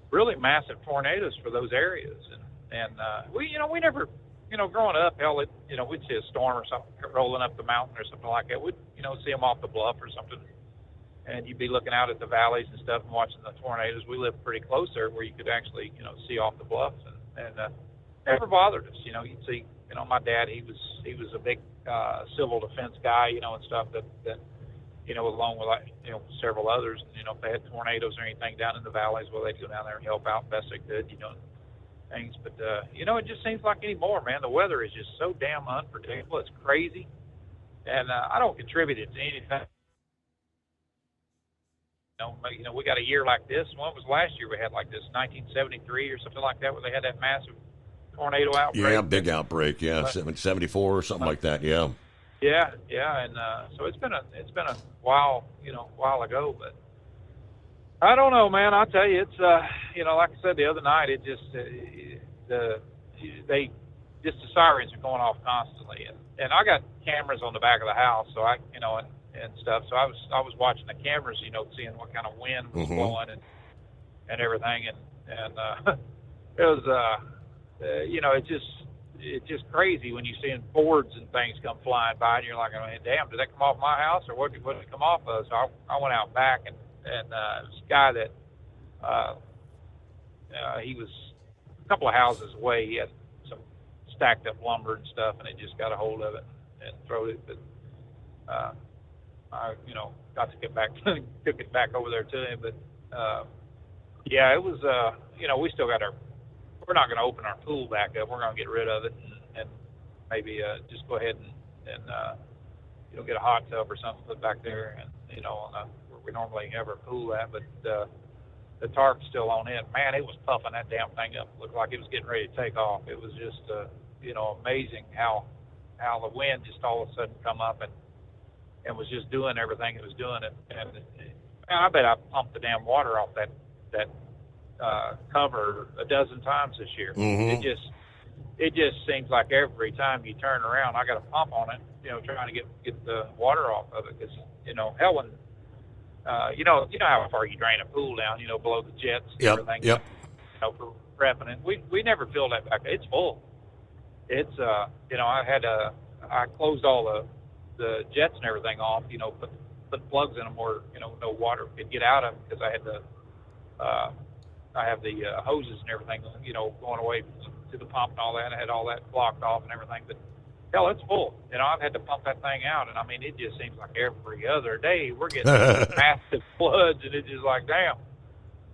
really massive tornadoes for those areas. And we never, growing up, hell, we'd see a storm or something rolling up the mountain or something like that. We'd, see them off the bluff or something, and you'd be looking out at the valleys and stuff and watching the tornadoes. We lived pretty close there where you could actually, see off the bluffs, and never bothered us. You'd see, my dad, he was a big civil defense guy, and stuff that along with several others, if they had tornadoes or anything down in the valleys, well, they'd go down there and help out best they could, things. But it just seems like anymore, man, the weather is just so damn unpredictable. It's crazy, and I don't contribute it to anything. We got a year like this. When was last year we had like this, 1973 or something like that, where they had that massive tornado outbreak? Yeah, big outbreak. Yeah, 74 or something like that. Yeah. Yeah, and so it's been a while, while ago, but I don't know, man. I'll tell you, it's like I said the other night, it just the sirens are going off constantly, and I got cameras on the back of the house, so I and stuff. So I was watching the cameras, seeing what kind of wind was blowing and everything, and it was it's just crazy when you're seeing boards and things come flying by, and you're like, damn, did that come off my house, or what did it come off of? So I went out back, and this guy that he was a couple of houses away. He had some stacked up lumber and stuff, and he just got a hold of it and threw it. But I got to get back, took it back over there to him. But yeah, it was we still got we're not going to open our pool back up. We're going to get rid of it and maybe just go ahead and get a hot tub or something put back there, and where we normally have our pool at. But the tarp's still on it. Man, it was puffing that damn thing up. Looked like it was getting ready to take off. It was just amazing how the wind just all of a sudden come up and was just doing everything it was doing. And I bet I pumped the damn water off that cover a dozen times this year. Mm-hmm. It just seems like every time you turn around, I got a pump on it, trying to get the water off of it. Because hell, when you know how far you drain a pool down, below the jets and everything. Yep. For prepping it, we never filled that back. It's full. It's I closed all the jets and everything off. Put plugs in them where no water could get out of them, because I had I have the hoses and everything, going away to the pump and all that. I had all that blocked off and everything, but hell, it's full. I've had to pump that thing out, and I mean, it just seems like every other day we're getting massive floods, and it's just like, damn.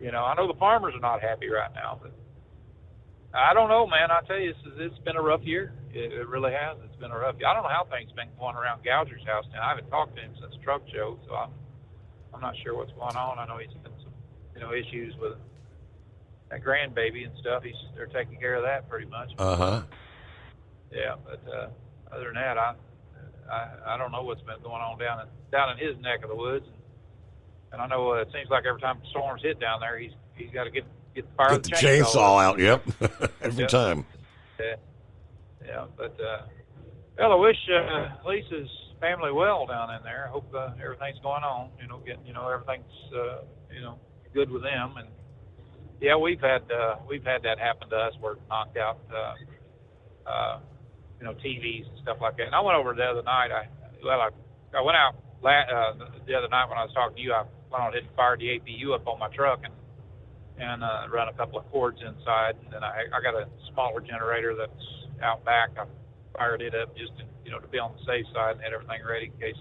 I know the farmers are not happy right now, but I don't know, man. I tell you, it's been a rough year. It really has. It's been a rough year. I don't know how things been going around Gouger's house now. I haven't talked to him since the truck show, so I'm not sure what's going on. I know he's had some, issues with that grandbaby and stuff. They're taking care of that pretty much. Yeah, but other than that, I don't know what's been going on down in his neck of the woods. And I know it seems like every time storms hit down there, he's got to get the chainsaw out. Yep, every time. Yeah, but well, I wish Lisa's family well down in there. I hope everything's going on. Everything's good with them. And yeah, we've had that happen to us where it knocked out TVs and stuff like that. And I went over the other night. I went out the other night when I was talking to you. I went on and fired the APU up on my truck and run a couple of cords inside. And then I got a smaller generator that's out back. I fired it up just to be on the safe side and had everything ready in case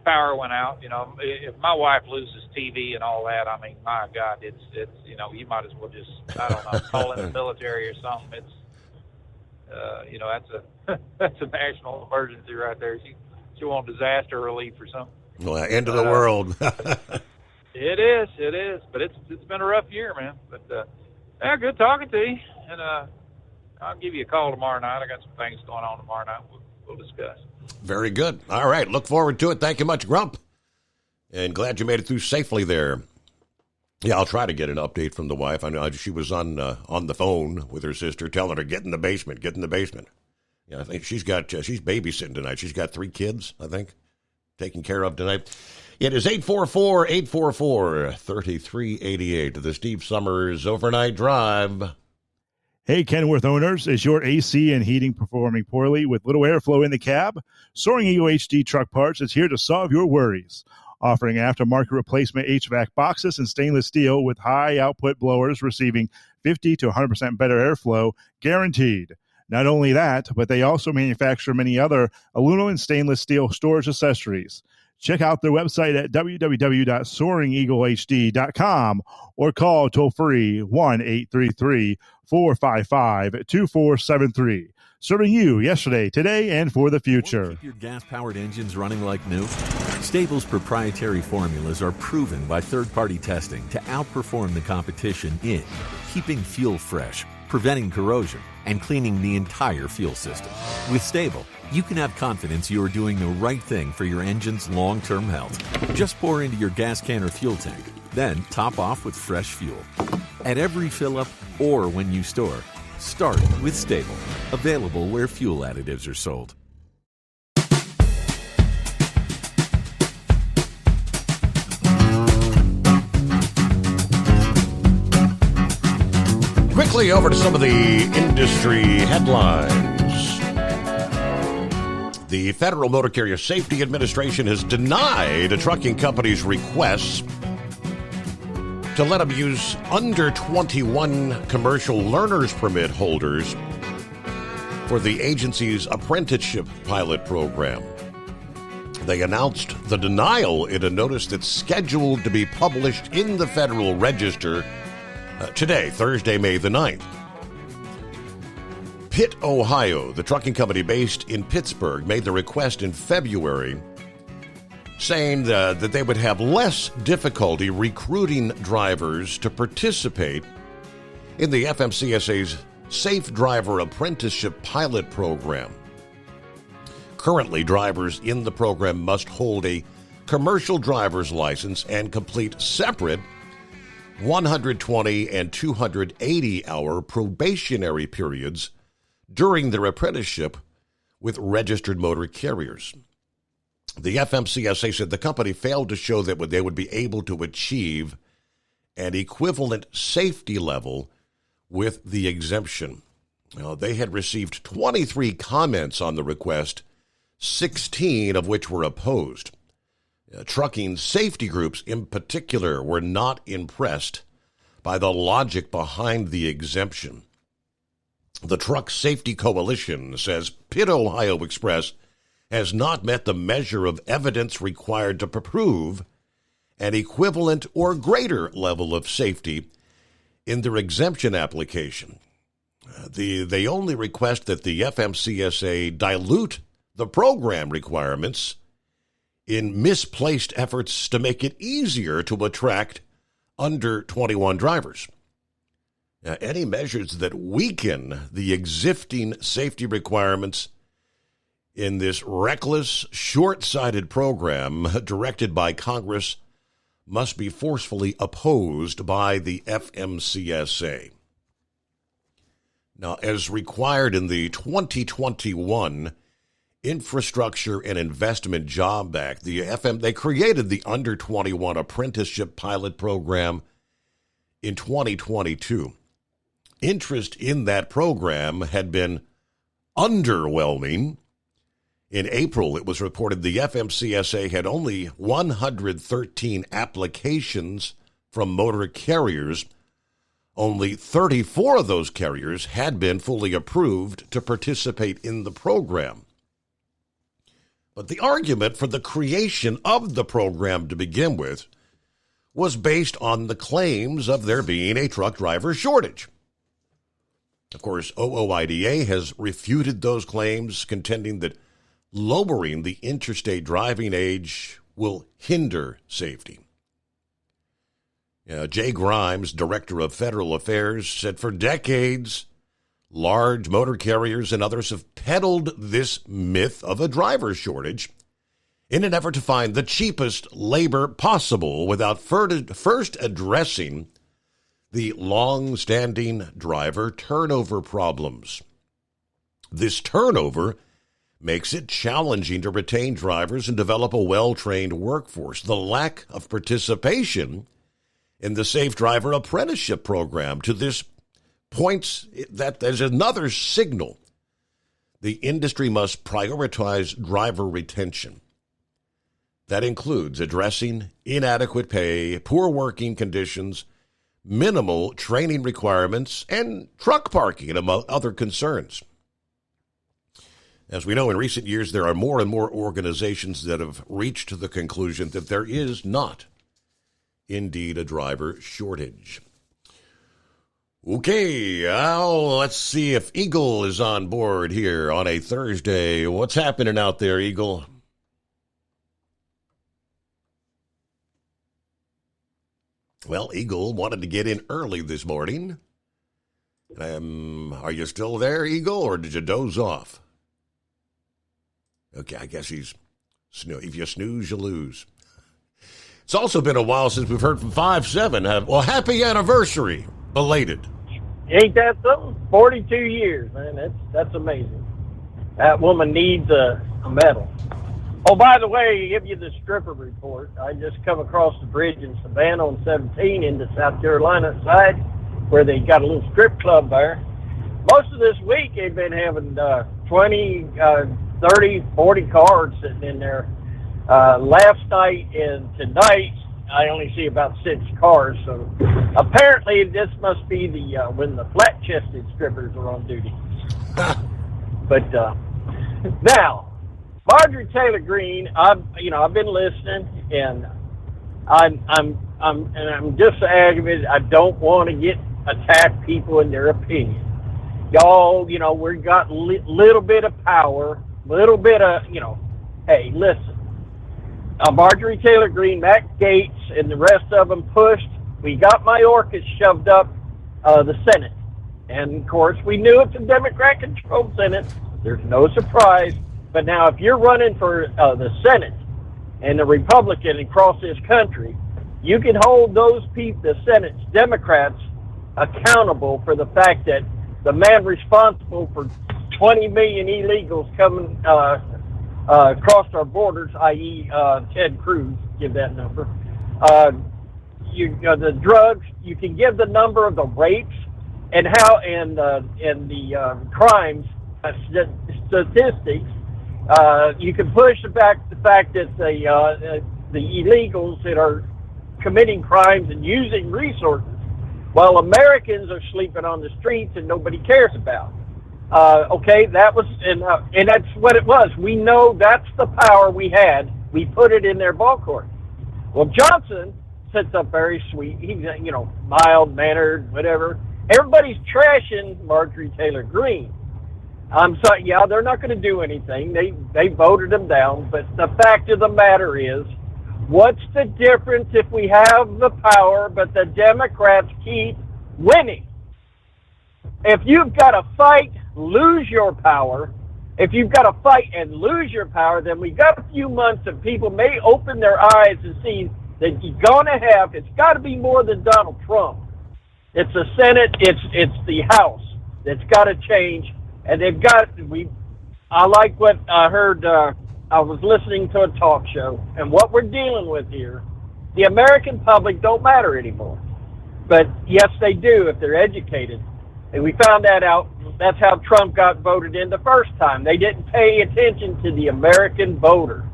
power went out. If my wife loses TV and all that. I mean, my God, it's you know, you might as well just, I don't know, call in the military or something. It's, you know, that's a national emergency right there. You want disaster relief or something. Well, end of the world. It is. But it's been a rough year, man. But yeah, good talking to you. And I'll give you a call tomorrow night. I got some things going on tomorrow night. We'll discuss. Very good. All right. Look forward to it. Thank you much, Grump. And glad you made it through safely there. Yeah, I'll try to get an update from the wife. I know she was on the phone with her sister, telling her, get in the basement. Yeah, I think she's babysitting tonight. She's got 3 kids, I think, taken care of tonight. It is 844-844-3388, the Steve Summers Overnight Drive. Hey, Kenworth owners, is your AC and heating performing poorly with little airflow in the cab? Soaring Eagle HD Truck Parts is here to solve your worries. Offering aftermarket replacement HVAC boxes and stainless steel with high output blowers receiving 50 to 100% better airflow, guaranteed. Not only that, but they also manufacture many other aluminum and stainless steel storage accessories. Check out their website at www.soaringeaglehd.com or call toll-free 1-833-455-2473. Serving you yesterday, today, and for the future. Keep your gas-powered engines running like new? Stable's proprietary formulas are proven by third-party testing to outperform the competition in keeping fuel fresh, preventing corrosion, and cleaning the entire fuel system. With Stable, you can have confidence you are doing the right thing for your engine's long-term health. Just pour into your gas can or fuel tank, then top off with fresh fuel. At every fill-up or when you store, start with Stable. Available where fuel additives are sold. Quickly over to some of the industry headlines. The Federal Motor Carrier Safety Administration has denied a trucking company's requests to let them use under 21 commercial learner's permit holders for the agency's apprenticeship pilot program. They announced the denial in a notice that's scheduled to be published in the Federal Register today, Thursday, May the 9th. Pitt, Ohio, the trucking company based in Pittsburgh, made the request in February, saying that they would have less difficulty recruiting drivers to participate in the FMCSA's Safe Driver Apprenticeship Pilot Program. Currently, drivers in the program must hold a commercial driver's license and complete separate 120 and 280-hour probationary periods during their apprenticeship with registered motor carriers. The FMCSA said the company failed to show that they would be able to achieve an equivalent safety level with the exemption. Now, they had received 23 comments on the request, 16 of which were opposed. Trucking safety groups in particular were not impressed by the logic behind the exemption. The Truck Safety Coalition says Pitt, Ohio Express has not met the measure of evidence required to prove an equivalent or greater level of safety in their exemption application. They only request that the FMCSA dilute the program requirements in misplaced efforts to make it easier to attract under 21 drivers. Now, any measures that weaken the existing safety requirements in this reckless, short-sighted program directed by Congress must be forcefully opposed by the FMCSA. Now, as required in the 2021 Infrastructure and Investment Job Act, they created the Under 21 Apprenticeship Pilot Program in 2022. Interest in that program had been underwhelming. In April, it was reported the FMCSA had only 113 applications from motor carriers. Only 34 of those carriers had been fully approved to participate in the program. But the argument for the creation of the program to begin with was based on the claims of there being a truck driver shortage. Of course, OOIDA has refuted those claims, contending that lowering the interstate driving age will hinder safety. Jay Grimes, Director of Federal Affairs, said for decades, large motor carriers and others have peddled this myth of a driver shortage in an effort to find the cheapest labor possible without first addressing the long-standing driver turnover problems. This turnover makes it challenging to retain drivers and develop a well-trained workforce. The lack of participation in the Safe Driver Apprenticeship Program to this points that there's another signal. The industry must prioritize driver retention. That includes addressing inadequate pay, poor working conditions, minimal training requirements, and truck parking, among other concerns. As we know, in recent years, there are more and more organizations that have reached the conclusion that there is not indeed a driver shortage. Okay, well, let's see if Eagle is on board here on a Thursday. What's happening out there, Eagle? Well, Eagle wanted to get in early this morning. Are you still there, Eagle, or did you doze off? Okay, I guess he's if you snooze, you lose. It's also been a while since we've heard from 5-7. Well, happy anniversary, belated. Ain't that something? 42 years, man. That's amazing. That woman needs a medal. Oh, by the way, to give you the stripper report, I just come across the bridge in Savannah on 17 into South Carolina side, where they got a little strip club there. Most of this week, they've been having 20, 30, 40 cars sitting in there. Last night and tonight, I only see about 6 cars. So apparently, this must be the when the flat-chested strippers are on duty. But now, Marjorie Taylor Greene, I've been listening, and I'm just aggravated. I don't want to attack people in their opinion. Y'all, we got little bit of power, little bit of, hey, listen. Marjorie Taylor Greene, Matt Gaetz, and the rest of them pushed. We got Mayorkas shoved up the Senate. And, of course, we knew it's a Democrat-controlled Senate. There's no surprise. But now if you're running for the Senate and the Republican across this country, you can hold those people, the Senate's Democrats, accountable for the fact that the man responsible for 20 million illegals coming across our borders, i.e. Ted Cruz, give that number. The drugs, you can give the number of the rapes and the crimes statistics. You can push back the fact that the illegals that are committing crimes and using resources, while Americans are sleeping on the streets and nobody cares about. Okay, that was, and that's what it was. We know that's the power we had. We put it in their ball court. Well, Johnson sits up very sweet. He's, mild-mannered, whatever. Everybody's trashing Marjorie Taylor Greene. I'm sorry, yeah, they're not going to do anything. They voted them down. But the fact of the matter is, what's the difference if we have the power but the Democrats keep winning? If you've got to fight, lose your power. If you've got to fight and lose your power, then we got a few months that people may open their eyes and see that you're going to have, it's got to be more than Donald Trump. It's the Senate, it's the House that's got to change. And I like what I heard, I was listening to a talk show, and what we're dealing with here, the American public don't matter anymore. But yes, they do if they're educated. And we found that out. That's how Trump got voted in the first time. They didn't pay attention to the American voter.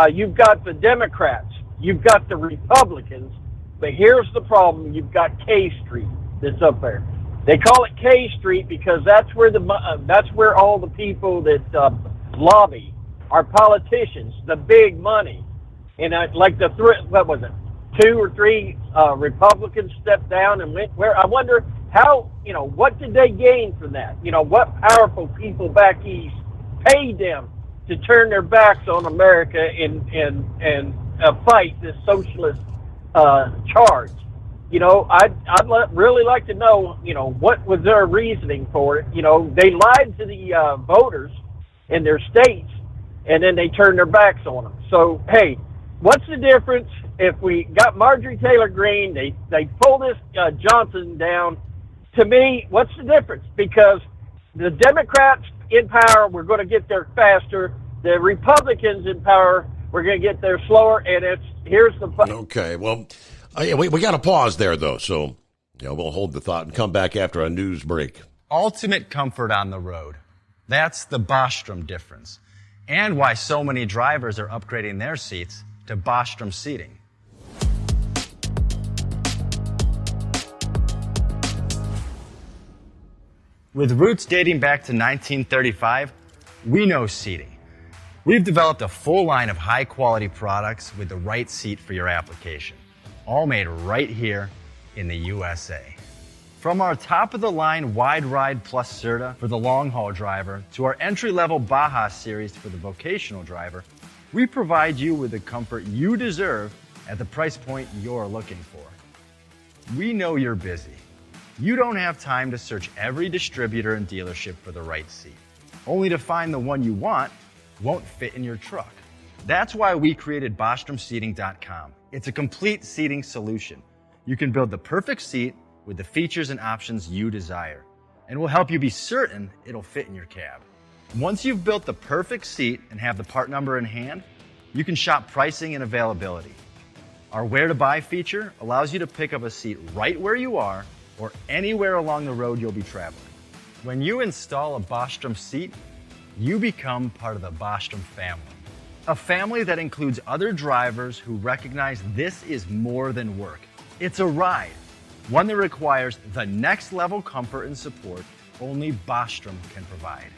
You've got the Democrats. You've got the Republicans. But here's the problem. You've got K Street that's up there. They call it K Street because that's where all the people that lobby are politicians, the big money. And like what was it? 2 or 3 Republicans stepped down and went where. I wonder how, what did they gain from that? What powerful people back east paid them to turn their backs on America and fight this socialist charge? I'd really like to know, what was their reasoning for it? They lied to the voters in their states, and then they turned their backs on them. So, hey, what's the difference if we got Marjorie Taylor Greene, they pull this Johnson down? To me, what's the difference? Because the Democrats in power, we're going to get there faster. The Republicans in power, we're going to get there slower. And here's the... Okay, well, we got to pause there, though. So, we'll hold the thought and come back after a news break. Ultimate comfort on the road. That's the Bostrom difference. And why so many drivers are upgrading their seats to Bostrom seating. With roots dating back to 1935, we know seating. We've developed a full line of high-quality products with the right seat for your application, all made right here in the USA. From our top-of-the-line Wide Ride Plus Certa for the long-haul driver to our entry-level Baja series for the vocational driver, we provide you with the comfort you deserve at the price point you're looking for. We know you're busy. You don't have time to search every distributor and dealership for the right seat, only to find the one you want won't fit in your truck. That's why we created BostromSeating.com. It's a complete seating solution. You can build the perfect seat with the features and options you desire, and we'll help you be certain it'll fit in your cab. Once you've built the perfect seat and have the part number in hand, you can shop pricing and availability. Our Where to Buy feature allows you to pick up a seat right where you are or anywhere along the road you'll be traveling. When you install a Bostrom seat, you become part of the Bostrom family. A family that includes other drivers who recognize this is more than work. It's a ride, one that requires the next level comfort and support only Bostrom can provide.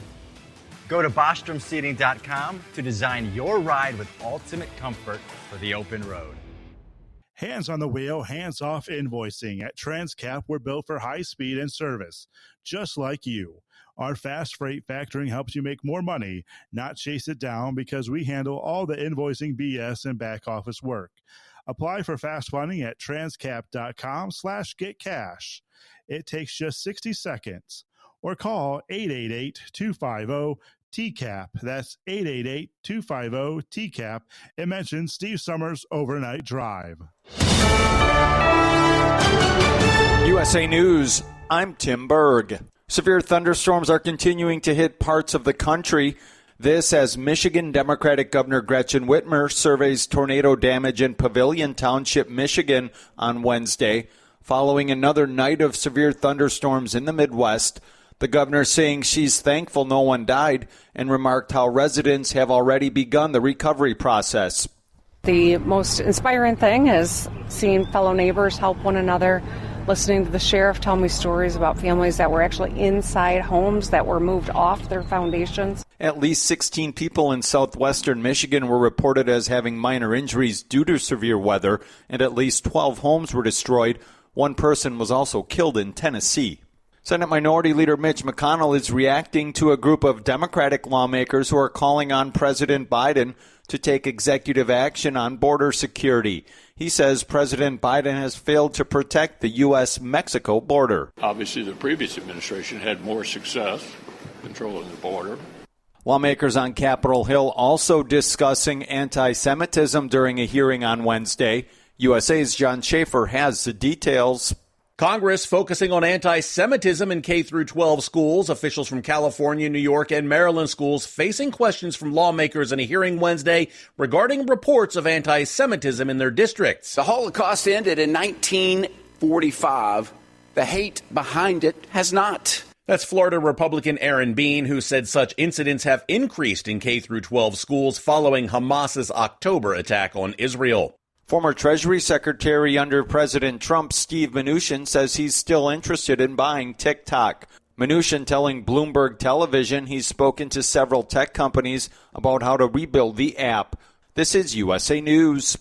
Go to BostromSeating.com to design your ride with ultimate comfort for the open road. Hands on the wheel, hands off invoicing. At Transcap, we're built for high speed and service, just like you. Our fast freight factoring helps you make more money, not chase it down, because we handle all the invoicing BS and back office work. Apply for fast funding at transcap.com/getcash. It takes just 60 seconds. Or call 888-250-TCAP. That's 888-250-TCAP. And mention Steve Summers Overnight Drive. USA News, I'm Tim Berg. Severe thunderstorms are continuing to hit parts of the country. This as Michigan Democratic Governor Gretchen Whitmer surveys tornado damage in Pavilion Township, Michigan on Wednesday, following another night of severe thunderstorms in the Midwest. The governor saying she's thankful no one died and remarked how residents have already begun the recovery process. The most inspiring thing is seeing fellow neighbors help one another, listening to the sheriff tell me stories about families that were actually inside homes that were moved off their foundations. At least 16 people in southwestern Michigan were reported as having minor injuries due to severe weather, and at least 12 homes were destroyed. One person was also killed in Tennessee. Senate Minority Leader Mitch McConnell is reacting to a group of Democratic lawmakers who are calling on President Biden to take executive action on border security. He says President Biden has failed to protect the U.S.-Mexico border. Obviously, the previous administration had more success controlling the border. Lawmakers on Capitol Hill also discussing anti-Semitism during a hearing on Wednesday. USA's John Schaefer has the details. Congress focusing on anti-Semitism in K-12 schools. Officials from California, New York, and Maryland schools facing questions from lawmakers in a hearing Wednesday regarding reports of anti-Semitism in their districts. The Holocaust ended in 1945. The hate behind it has not. That's Florida Republican Aaron Bean, who said such incidents have increased in K-12 schools following Hamas's October attack on Israel. Former Treasury Secretary under President Trump, Steve Mnuchin, says he's still interested in buying TikTok. Mnuchin telling Bloomberg Television he's spoken to several tech companies about how to rebuild the app. This is USA News.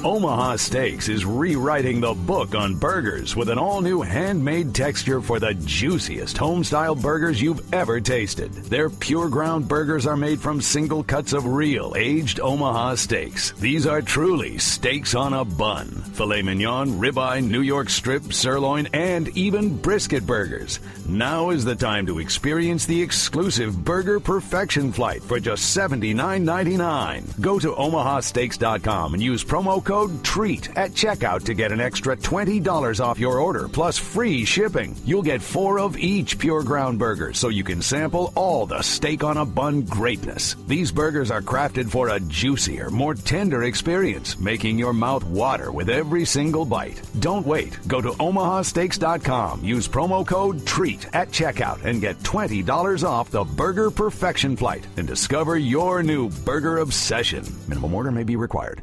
Omaha Steaks is rewriting the book on burgers with an all-new handmade texture for the juiciest home-style burgers you've ever tasted. Their pure ground burgers are made from single cuts of real aged Omaha steaks. These are truly steaks on a bun. Filet mignon, ribeye, New York strip, sirloin, and even brisket burgers. Now is the time to experience the exclusive Burger Perfection Flight for just $79.99. Go to omahasteaks.com and use promo code TREAT at checkout to get an extra $20 off your order, plus free shipping. You'll get 4 of each pure ground burger, so you can sample all the steak on a bun greatness. These burgers are crafted for a juicier, more tender experience, making your mouth water with every single bite. Don't wait. Go to omahasteaks.com, use promo code TREAT at checkout, and get $20 off the Burger Perfection Flight and discover your new burger obsession. Minimum order may be required.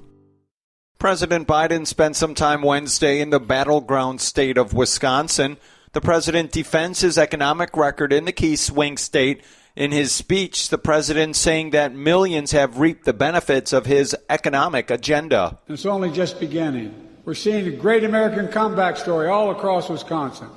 President Biden spent some time Wednesday in the battleground state of Wisconsin. The president defends his economic record in the key swing state. In his speech, the president saying that millions have reaped the benefits of his economic agenda. It's only just beginning. We're seeing a great American comeback story all across Wisconsin,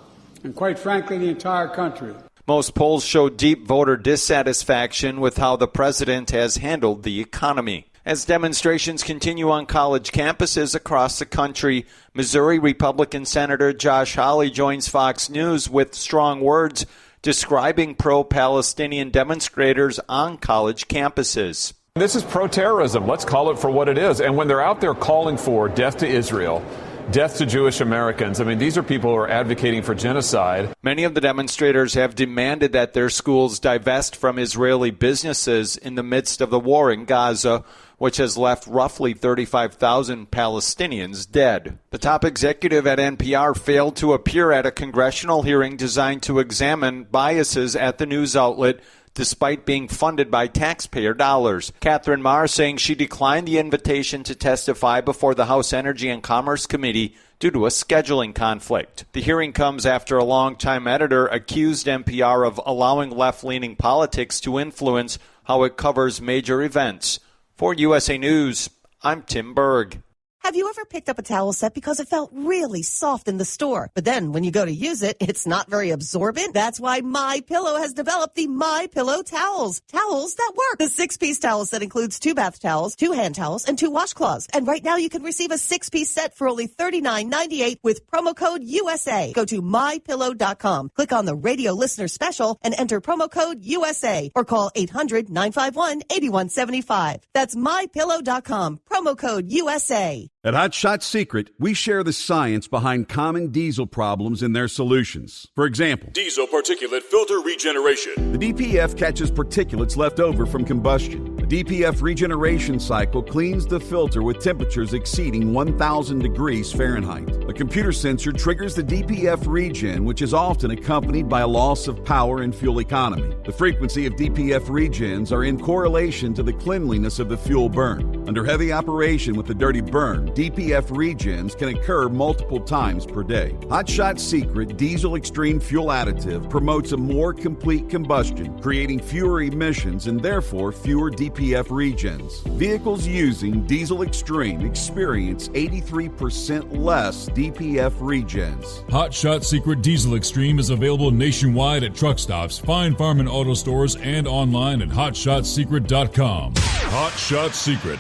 and quite frankly, the entire country. Most polls show deep voter dissatisfaction with how the president has handled the economy. As demonstrations continue on college campuses across the country, Missouri Republican Senator Josh Hawley joins Fox News with strong words describing pro-Palestinian demonstrators on college campuses. This is pro-terrorism. Let's call it for what it is. And when they're out there calling for death to Israel, death to Jewish Americans, I mean, these are people who are advocating for genocide. Many of the demonstrators have demanded that their schools divest from Israeli businesses in the midst of the war in Gaza, which has left roughly 35,000 Palestinians dead. The top executive at NPR failed to appear at a congressional hearing designed to examine biases at the news outlet, despite being funded by taxpayer dollars. Catherine Maher saying she declined the invitation to testify before the House Energy and Commerce Committee due to a scheduling conflict. The hearing comes after a longtime editor accused NPR of allowing left-leaning politics to influence how it covers major events. For USA News, I'm Tim Berg. Have you ever picked up a towel set because it felt really soft in the store, but then when you go to use it, it's not very absorbent? That's why MyPillow has developed the MyPillow towels. Towels that work. The 6-piece towel set includes 2 bath towels, 2 hand towels, and 2 washcloths. And right now you can receive a 6-piece set for only $39.98 with promo code USA. Go to MyPillow.com, click on the radio listener special, and enter promo code USA, or call 800-951-8175. That's MyPillow.com, promo code USA. At Hot Shot Secret, we share the science behind common diesel problems and their solutions. For example, diesel particulate filter regeneration. The DPF catches particulates left over from combustion. The DPF regeneration cycle cleans the filter with temperatures exceeding 1,000 degrees Fahrenheit. A computer sensor triggers the DPF regen, which is often accompanied by a loss of power and fuel economy. The frequency of DPF regens are in correlation to the cleanliness of the fuel burn. Under heavy operation with the dirty burn, DPF regens can occur multiple times per day. Hot Shot Secret Diesel Extreme Fuel Additive promotes a more complete combustion, creating fewer emissions and therefore fewer DPF regens. Vehicles using Diesel Extreme experience 83% less DPF regens. Hot Shot Secret Diesel Extreme is available nationwide at truck stops, Fine Farm and auto stores, and online at hotshotsecret.com. Hot Shot Secret,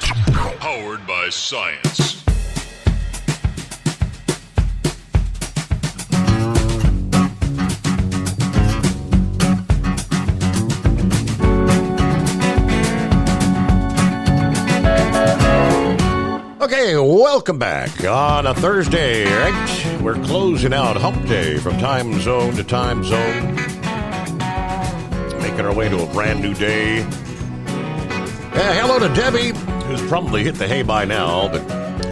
powered by science. Okay, welcome back on a Thursday, right? We're closing out Hump Day from time zone to time zone. Making our way to a brand new day. Hello to Debbie, who's probably hit the hay by now, but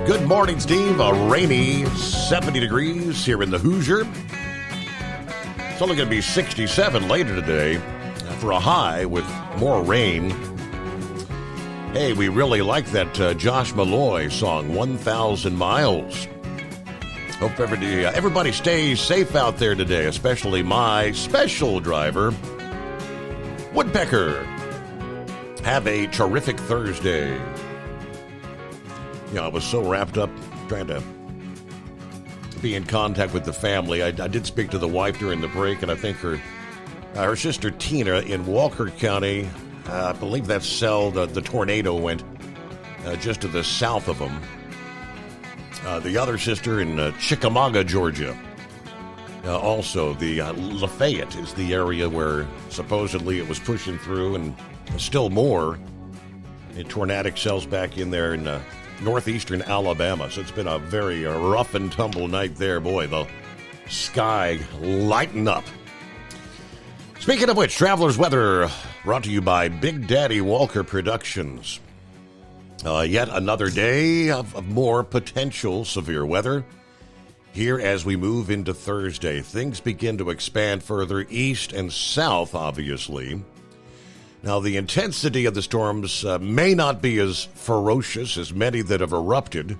good morning, Steve. A rainy 70 degrees here in the Hoosier. It's only going to be 67 later today for a high with more rain. Hey, we really like that Josh Malloy song, 1,000 Miles. Hope everybody stays safe out there today, especially my special driver, Woodpecker. Have a terrific Thursday. I was so wrapped up trying to be in contact with the family. I did speak to the wife during the break, and I think her sister Tina in Walker County, I believe that's cell, the tornado went just to the south of them. The other sister in Chickamauga, Georgia. Also, the Lafayette is the area where supposedly it was pushing through, and still more tornadic cells back in there in northeastern Alabama. So it's been a very rough and tumble night there. Boy, the sky lighting up. Speaking of which, Traveler's Weather brought to you by Big Daddy Walker Productions. Yet another day of more potential severe weather. Here as we move into Thursday, things begin to expand further east and south, obviously. Now, the intensity of the storms may not be as ferocious as many that have erupted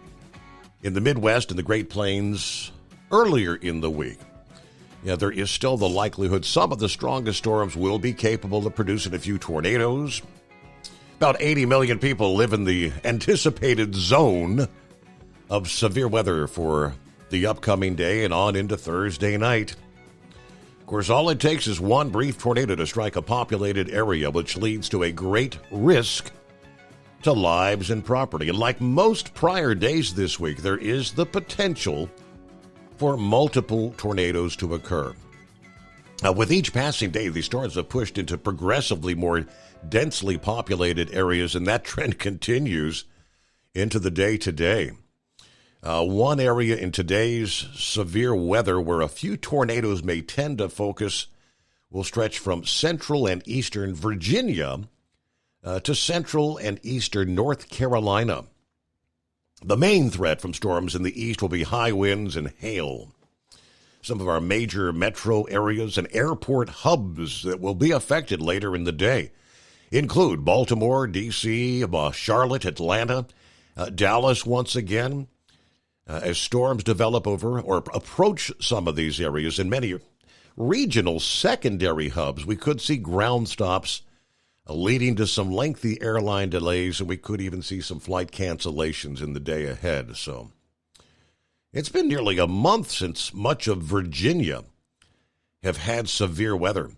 in the Midwest and the Great Plains earlier in the week. There is still the likelihood some of the strongest storms will be capable of producing a few tornadoes. About 80 million people live in the anticipated zone of severe weather for the upcoming day and on into Thursday night. Of course, all it takes is one brief tornado to strike a populated area, which leads to a great risk to lives and property. And like most prior days this week, there is the potential for multiple tornadoes to occur. With each passing day, these storms have pushed into progressively more densely populated areas, and that trend continues into the day today. One area in today's severe weather where a few tornadoes may tend to focus will stretch from central and eastern Virginia to central and eastern North Carolina. The main threat from storms in the east will be high winds and hail. Some of our major metro areas and airport hubs that will be affected later in the day include Baltimore, D.C., Charlotte, Atlanta, Dallas once again. As storms develop over or approach some of these areas in many regional secondary hubs, we could see ground stops leading to some lengthy airline delays, and we could even see some flight cancellations in the day ahead. So it's been nearly a month since much of Virginia have had severe weather.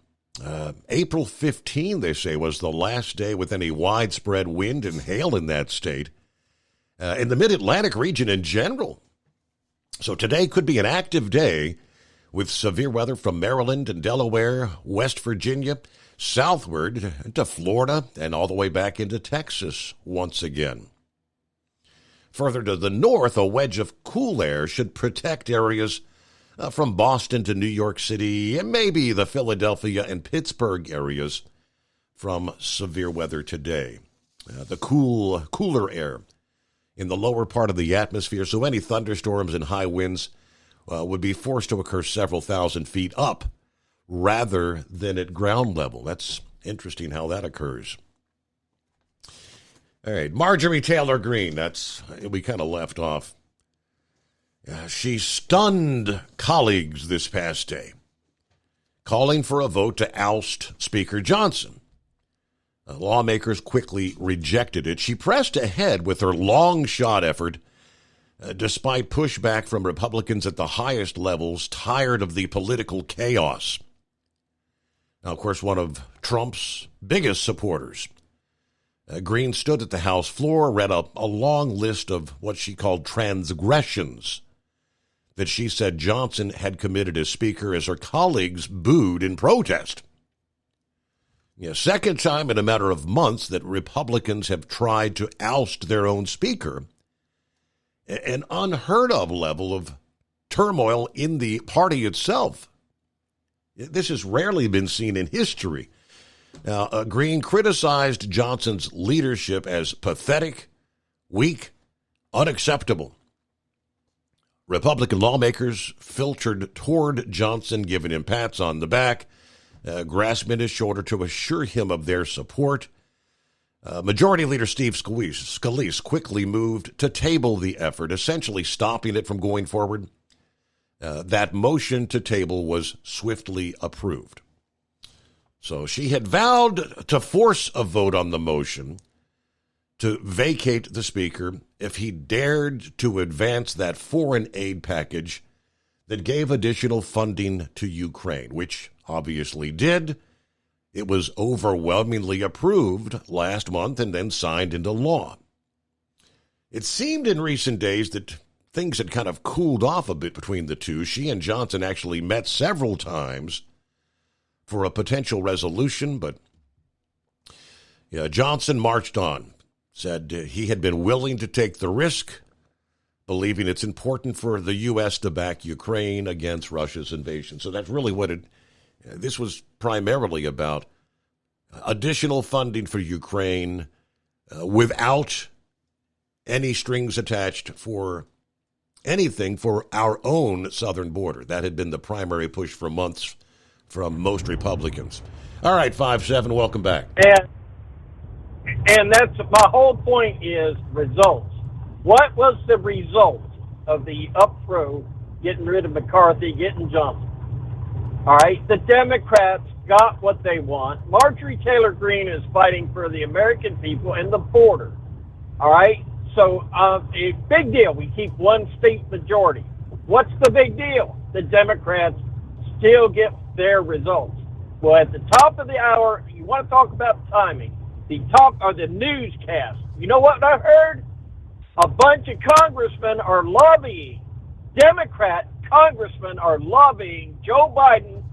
April 15, they say, was the last day with any widespread wind and hail in that state. In the mid-Atlantic region in general. So today could be an active day with severe weather from Maryland and Delaware, West Virginia, southward to Florida, and all the way back into Texas once again. Further to the north, a wedge of cool air should protect areas from Boston to New York City and maybe the Philadelphia and Pittsburgh areas from severe weather today. The cooler air in the lower part of the atmosphere, so any thunderstorms and high winds would be forced to occur several thousand feet up rather than at ground level. That's interesting how that occurs. All right, Marjorie Taylor Greene, we kind of left off. She stunned colleagues this past day, calling for a vote to oust Speaker Johnson. Lawmakers quickly rejected it. She pressed ahead with her long-shot effort, despite pushback from Republicans at the highest levels, tired of the political chaos. Now, of course, one of Trump's biggest supporters, Greene, stood at the House floor, read a long list of what she called transgressions that she said Johnson had committed as Speaker, as her colleagues booed in protest. Second time in a matter of months that Republicans have tried to oust their own Speaker. An unheard of level of turmoil in the party itself. This has rarely been seen in history. Now, Greene criticized Johnson's leadership as pathetic, weak, unacceptable. Republican lawmakers filtered toward Johnson, giving him pats on the back, grasping his shoulder to assure him of their support. Majority Leader Steve Scalise quickly moved to table the effort, essentially stopping it from going forward. That motion to table was swiftly approved. So she had vowed to force a vote on the motion, to vacate the speaker if he dared to advance that foreign aid package that gave additional funding to Ukraine, which obviously did. It was overwhelmingly approved last month and then signed into law. It seemed in recent days that things had kind of cooled off a bit between the two. She and Johnson actually met several times for a potential resolution, but Johnson marched on, said he had been willing to take the risk, believing it's important for the U.S. to back Ukraine against Russia's invasion. So that's really what this was primarily about, additional funding for Ukraine without any strings attached for anything for our own southern border. That had been the primary push for months from most Republicans. All right, 5-7, welcome back. And that's my whole point is results. What was the result of the upthrow, getting rid of McCarthy, getting Johnson? All right, the Democrats got what they want. Marjorie Taylor Greene is fighting for the American people and the border. All right, so a big deal. We keep one state majority. What's the big deal? The Democrats still get their results. Well, at the top of the hour, you want to talk about timing. The top are the newscast. You know what I heard? A bunch of congressmen are lobbying. Democrat congressmen are lobbying Joe Biden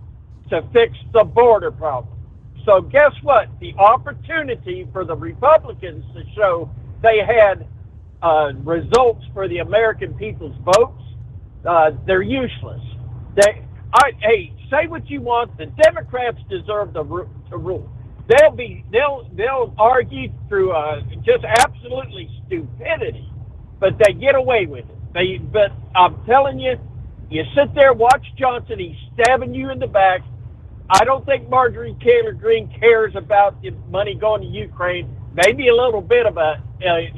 to fix the border problem. So guess what? The opportunity for the Republicans to show they had results for the American people's votes, they're useless. Hey, say what you want. The Democrats deserve to rule. They'll argue through just absolutely stupidity, but they get away with it. But I'm telling you, you sit there, watch Johnson. He's stabbing you in the back. I don't think Marjorie Taylor Greene cares about the money going to Ukraine. Maybe a little bit about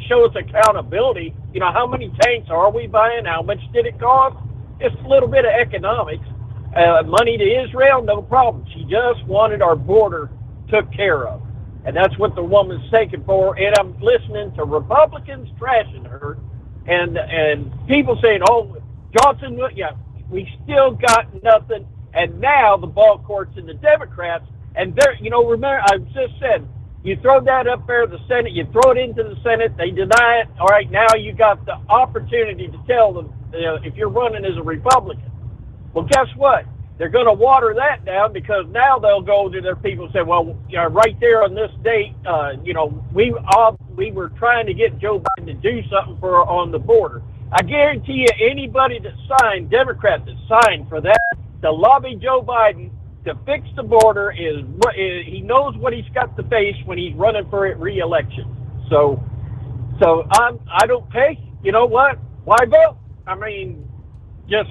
show us accountability. You know, how many tanks are we buying? How much did it cost? Just a little bit of economics. Money to Israel, no problem. She just wanted our border took care of. And that's what the woman's taking for. And I'm listening to Republicans trashing her and people saying, oh, Johnson, yeah, we still got nothing. And now the ball court's in the Democrats. And they're, remember, I just said, you throw that up there, the Senate, you throw it into the Senate, they deny it. All right, now you got the opportunity to tell them if you're running as a Republican. Well, guess what? They're going to water that down because now they'll go to their people and say, well, right there on this date, we were trying to get Joe Biden to do something on the border. I guarantee you anybody that signed, Democrat that signed for that, to lobby Joe Biden to fix the border he knows what he's got to face when he's running for re-election. So I don't pay. You know what? Why vote? I mean, just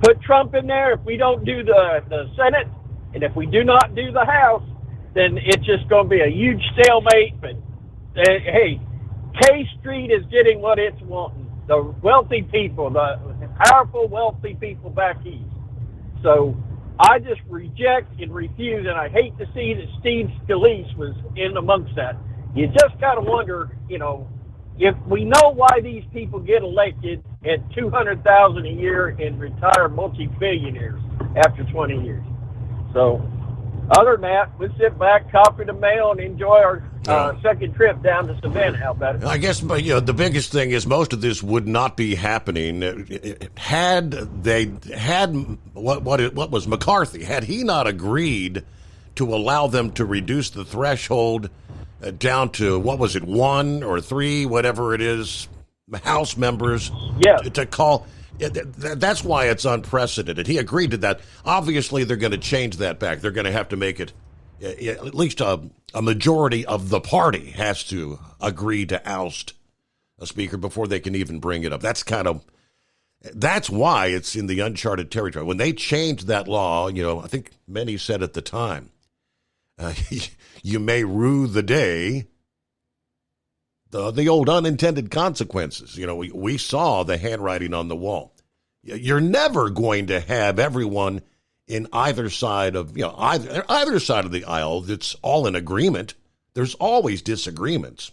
put Trump in there. If we don't do the Senate, and if we do not do the House, then it's just going to be a huge stalemate. But hey, K Street is getting what it's wanting. The wealthy people, the powerful, wealthy people back east. So I just reject and refuse, and I hate to see that Steve Scalise was in amongst that. You just got to wonder, if we know why these people get elected at $200,000 a year and retire multi-billionaires after 20 years. So other than that, we sit back, copy the mail, and enjoy our second trip down to Savannah. How about it? I guess, but the biggest thing is most of this would not be happening had they had what was McCarthy. Had he not agreed to allow them to reduce the threshold down to, 1 or 3, whatever it is, House members to call. That's why it's unprecedented. He agreed to that. Obviously, they're going to change that back. They're going to have to make it at least a majority of the party has to agree to oust a speaker before they can even bring it up. That's why it's in the uncharted territory. When they changed that law, I think many said at the time, you may rue the day, the old unintended consequences. We saw the handwriting on the wall. You're never going to have everyone in either side of either side of the aisle that's all in agreement There's always disagreements.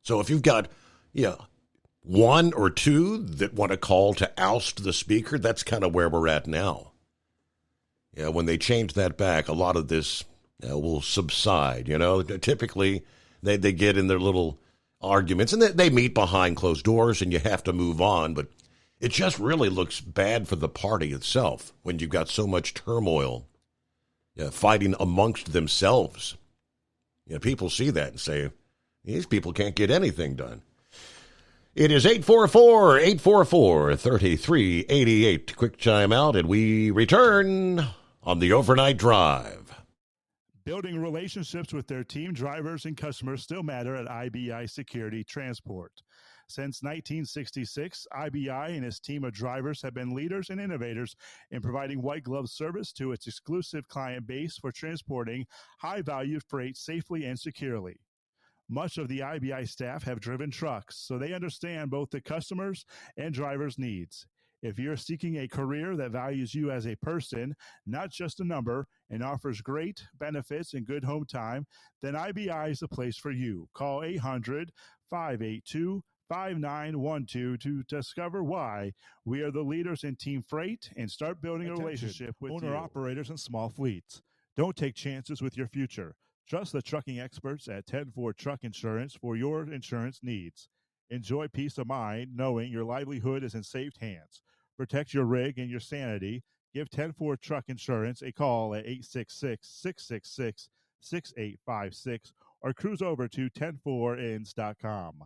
So if you've got, one or two that want to call to oust the speaker, that's kind of where we're at now. Yeah, when they change that back, a lot of this will subside. Typically they get in their little arguments and they meet behind closed doors and you have to move on. But it just really looks bad for the party itself when you've got so much turmoil fighting amongst themselves. People see that and say, these people can't get anything done. It is 844-844-3388. Quick time out, and we return on the Overnight Drive. Building relationships with their team drivers and customers still matter at IBI Security Transport. Since 1966, IBI and its team of drivers have been leaders and innovators in providing white glove service to its exclusive client base for transporting high-value freight safely and securely. Much of the IBI staff have driven trucks, so they understand both the customers' and drivers' needs. If you're seeking a career that values you as a person, not just a number, and offers great benefits and good home time, then IBI is the place for you. Call 800-582-5912 to discover why we are the leaders in team freight and start building a relationship with owner-operators and small fleets. Don't take chances with your future. Trust the trucking experts at 10-4 Truck Insurance for your insurance needs. Enjoy peace of mind knowing your livelihood is in safe hands. Protect your rig and your sanity. Give 10-4 Truck Insurance a call at 866-666-6856 or cruise over to 104ins.com.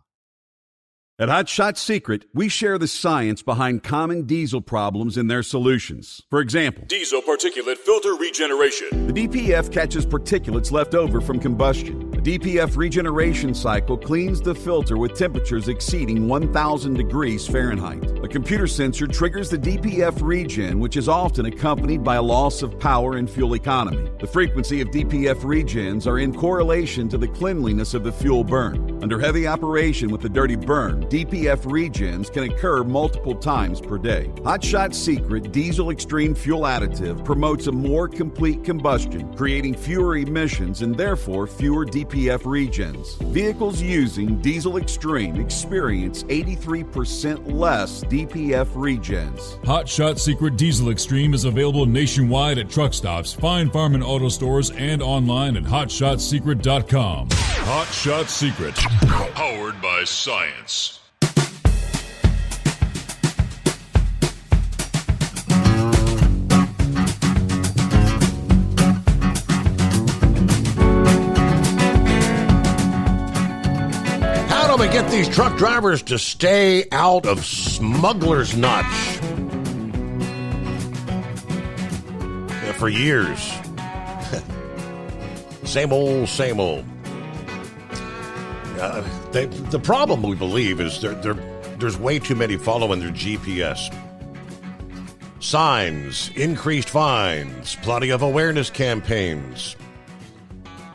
At Hot Shot Secret, we share the science behind common diesel problems and their solutions. For example, diesel particulate filter regeneration. The DPF catches particulates left over from combustion. The DPF regeneration cycle cleans the filter with temperatures exceeding 1,000 degrees Fahrenheit. A computer sensor triggers the DPF regen, which is often accompanied by a loss of power and fuel economy. The frequency of DPF regens are in correlation to the cleanliness of the fuel burn. Under heavy operation with the dirty burn, DPF regens can occur multiple times per day. Hot Shot Secret Diesel Extreme Fuel Additive promotes a more complete combustion, creating fewer emissions and therefore fewer DPF regens. Vehicles using Diesel Extreme experience 83% less DPF regens. Hot Shot Secret Diesel Extreme is available nationwide at truck stops, Fine Farm and auto stores, and online at hotshotsecret.com. Hot Shot Secret, powered by science. How do we get these truck drivers to stay out of Smuggler's Notch? For years. Same old, same old. The problem, we believe, is there's way too many following their GPS. Signs, increased fines, plenty of awareness campaigns.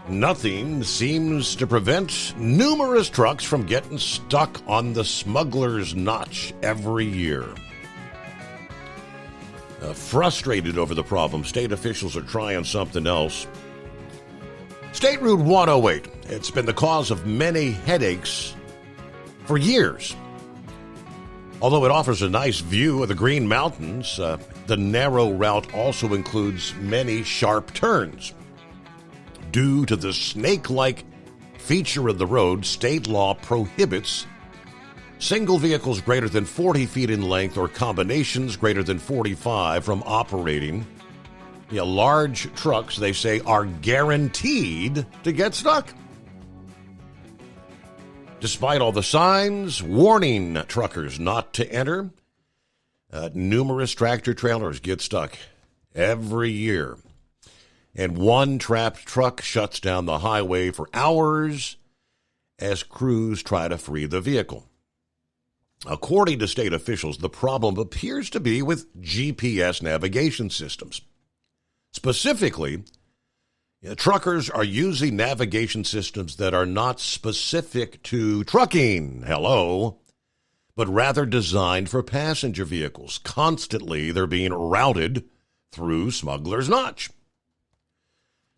Nothing seems to prevent numerous trucks from getting stuck on the Smuggler's Notch every year. Frustrated over the problem, state officials are trying something else. State Route 108, it's been the cause of many headaches for years. Although it offers a nice view of the Green Mountains, the narrow route also includes many sharp turns. Due to the snake-like feature of the road, state law prohibits single vehicles greater than 40 feet in length or combinations greater than 45 from operating. Large trucks, they say, are guaranteed to get stuck. Despite all the signs warning truckers not to enter, numerous tractor trailers get stuck every year. And one trapped truck shuts down the highway for hours as crews try to free the vehicle. According to state officials, the problem appears to be with GPS navigation systems. Specifically, truckers are using navigation systems that are not specific to trucking, but rather designed for passenger vehicles. Constantly, they're being routed through Smuggler's Notch.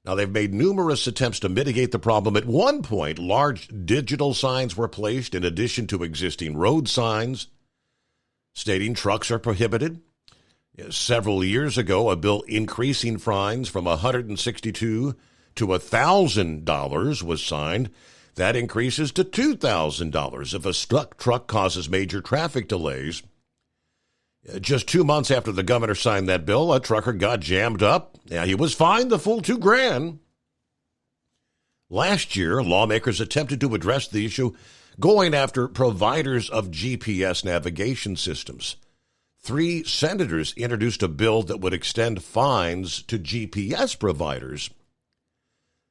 Now, they've made numerous attempts to mitigate the problem. At one point, large digital signs were placed in addition to existing road signs stating trucks are prohibited. Several years ago, a bill increasing fines from $162 to $1,000 was signed. That increases to $2,000 if a stuck truck causes major traffic delays. Just 2 months after the governor signed that bill, a trucker got jammed up. Yeah, he was fined the full $2,000. Last year, lawmakers attempted to address the issue, going after providers of GPS navigation systems. 3 senators introduced a bill that would extend fines to GPS providers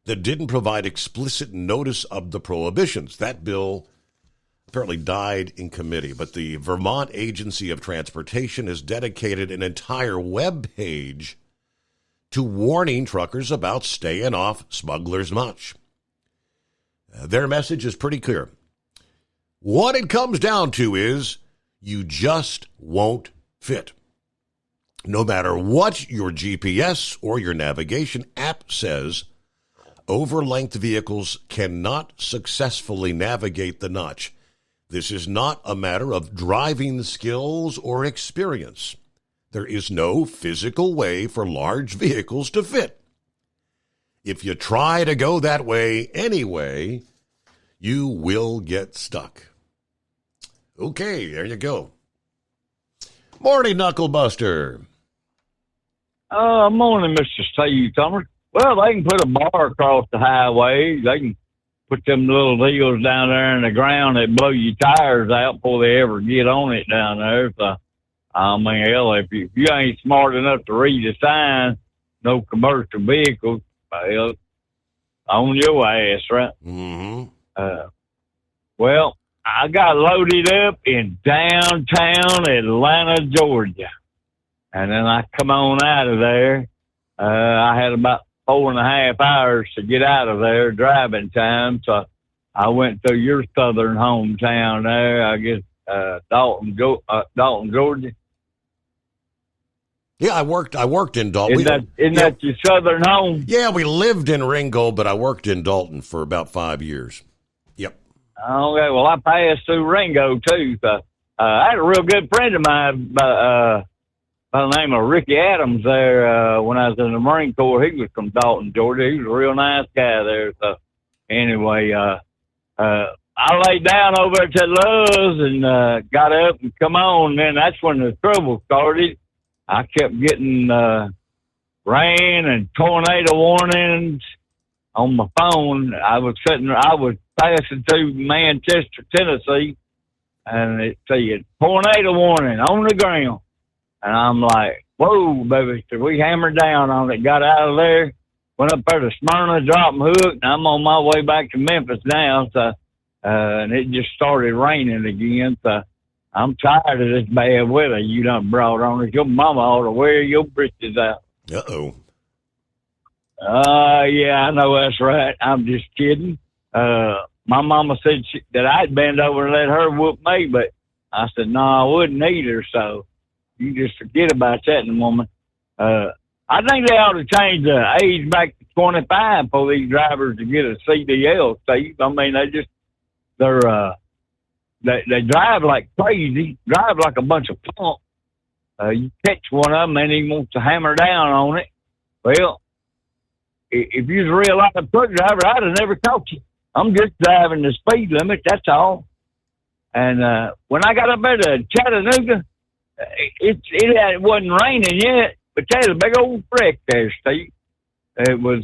that didn't provide explicit notice of the prohibitions. That bill apparently died in committee, but the Vermont Agency of Transportation has dedicated an entire web page to warning truckers about staying off Smuggler's Munch. Their message is pretty clear. What it comes down to is you just won't fit. No matter what your GPS or your navigation app says, over-length vehicles cannot successfully navigate the notch. This is not a matter of driving skills or experience. There is no physical way for large vehicles to fit. If you try to go that way anyway, you will get stuck. Okay, there you go. Morning, Knucklebuster. Morning, Mr. Steve Summers. Well, they can put a bar across the highway. They can put them little deals down there in the ground that blow your tires out before they ever get on it down there. So, I mean, hell, if you ain't smart enough to read the sign, no commercial vehicles, well, on your ass, right? Mm-hmm. Well, I got loaded up in downtown Atlanta, Georgia. And then I come on out of there. I had about 4.5 hours to get out of there driving time. So I went through your southern hometown there, I guess, Dalton, Georgia. Yeah, I worked in Dalton. Isn't that your southern home? Yeah, we lived in Ringgold, but I worked in Dalton for about 5 years. Yep. Okay, well, I passed through Ringgold, too. So, I had a real good friend of mine by the name of Ricky Adams there when I was in the Marine Corps. He was from Dalton, Georgia. He was a real nice guy there. So, anyway, I laid down over at Love's and got up and come on. And that's when the trouble started. I kept getting rain and tornado warnings on my phone. I was passing through Manchester, Tennessee, and it said tornado warning on the ground. And I'm like, whoa, baby. So we hammered down on it, got out of there, went up there to Smyrna, dropped my hook, and I'm on my way back to Memphis now. So, and it just started raining again. So I'm tired of this bad weather you done brought on us. Your mama ought to wear your britches out. Uh-oh. Yeah, I know that's right. I'm just kidding. My mama said that I'd bend over and let her whoop me, but I said, no, I wouldn't either. So you just forget about that in a moment. I think they ought to change the age back to 25 for these drivers to get a CDL, Steve. I mean, they drive like crazy, drive like a bunch of punks. You catch one of them and he wants to hammer down on it. Well, if you was a real life truck driver, I'd have never caught you. I'm just driving the speed limit, that's all. And when I got up there to Chattanooga, it wasn't raining yet, but they had a big old wreck there, Steve. It was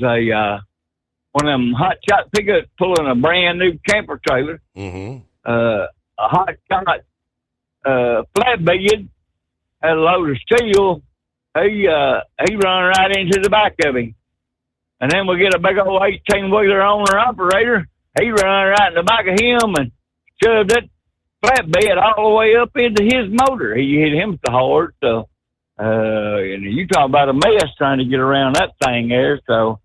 one of them hot shot pickups pulling a brand new camper trailer. Mm-hmm. A hot shot flatbed had a load of steel. He run right into the back of him. And then we get a big old 18-wheeler owner operator. He run right in the back of him and shoved that flatbed all the way up into his motor. He hit him so hard. So, and you talk about a mess trying to get around that thing there. So,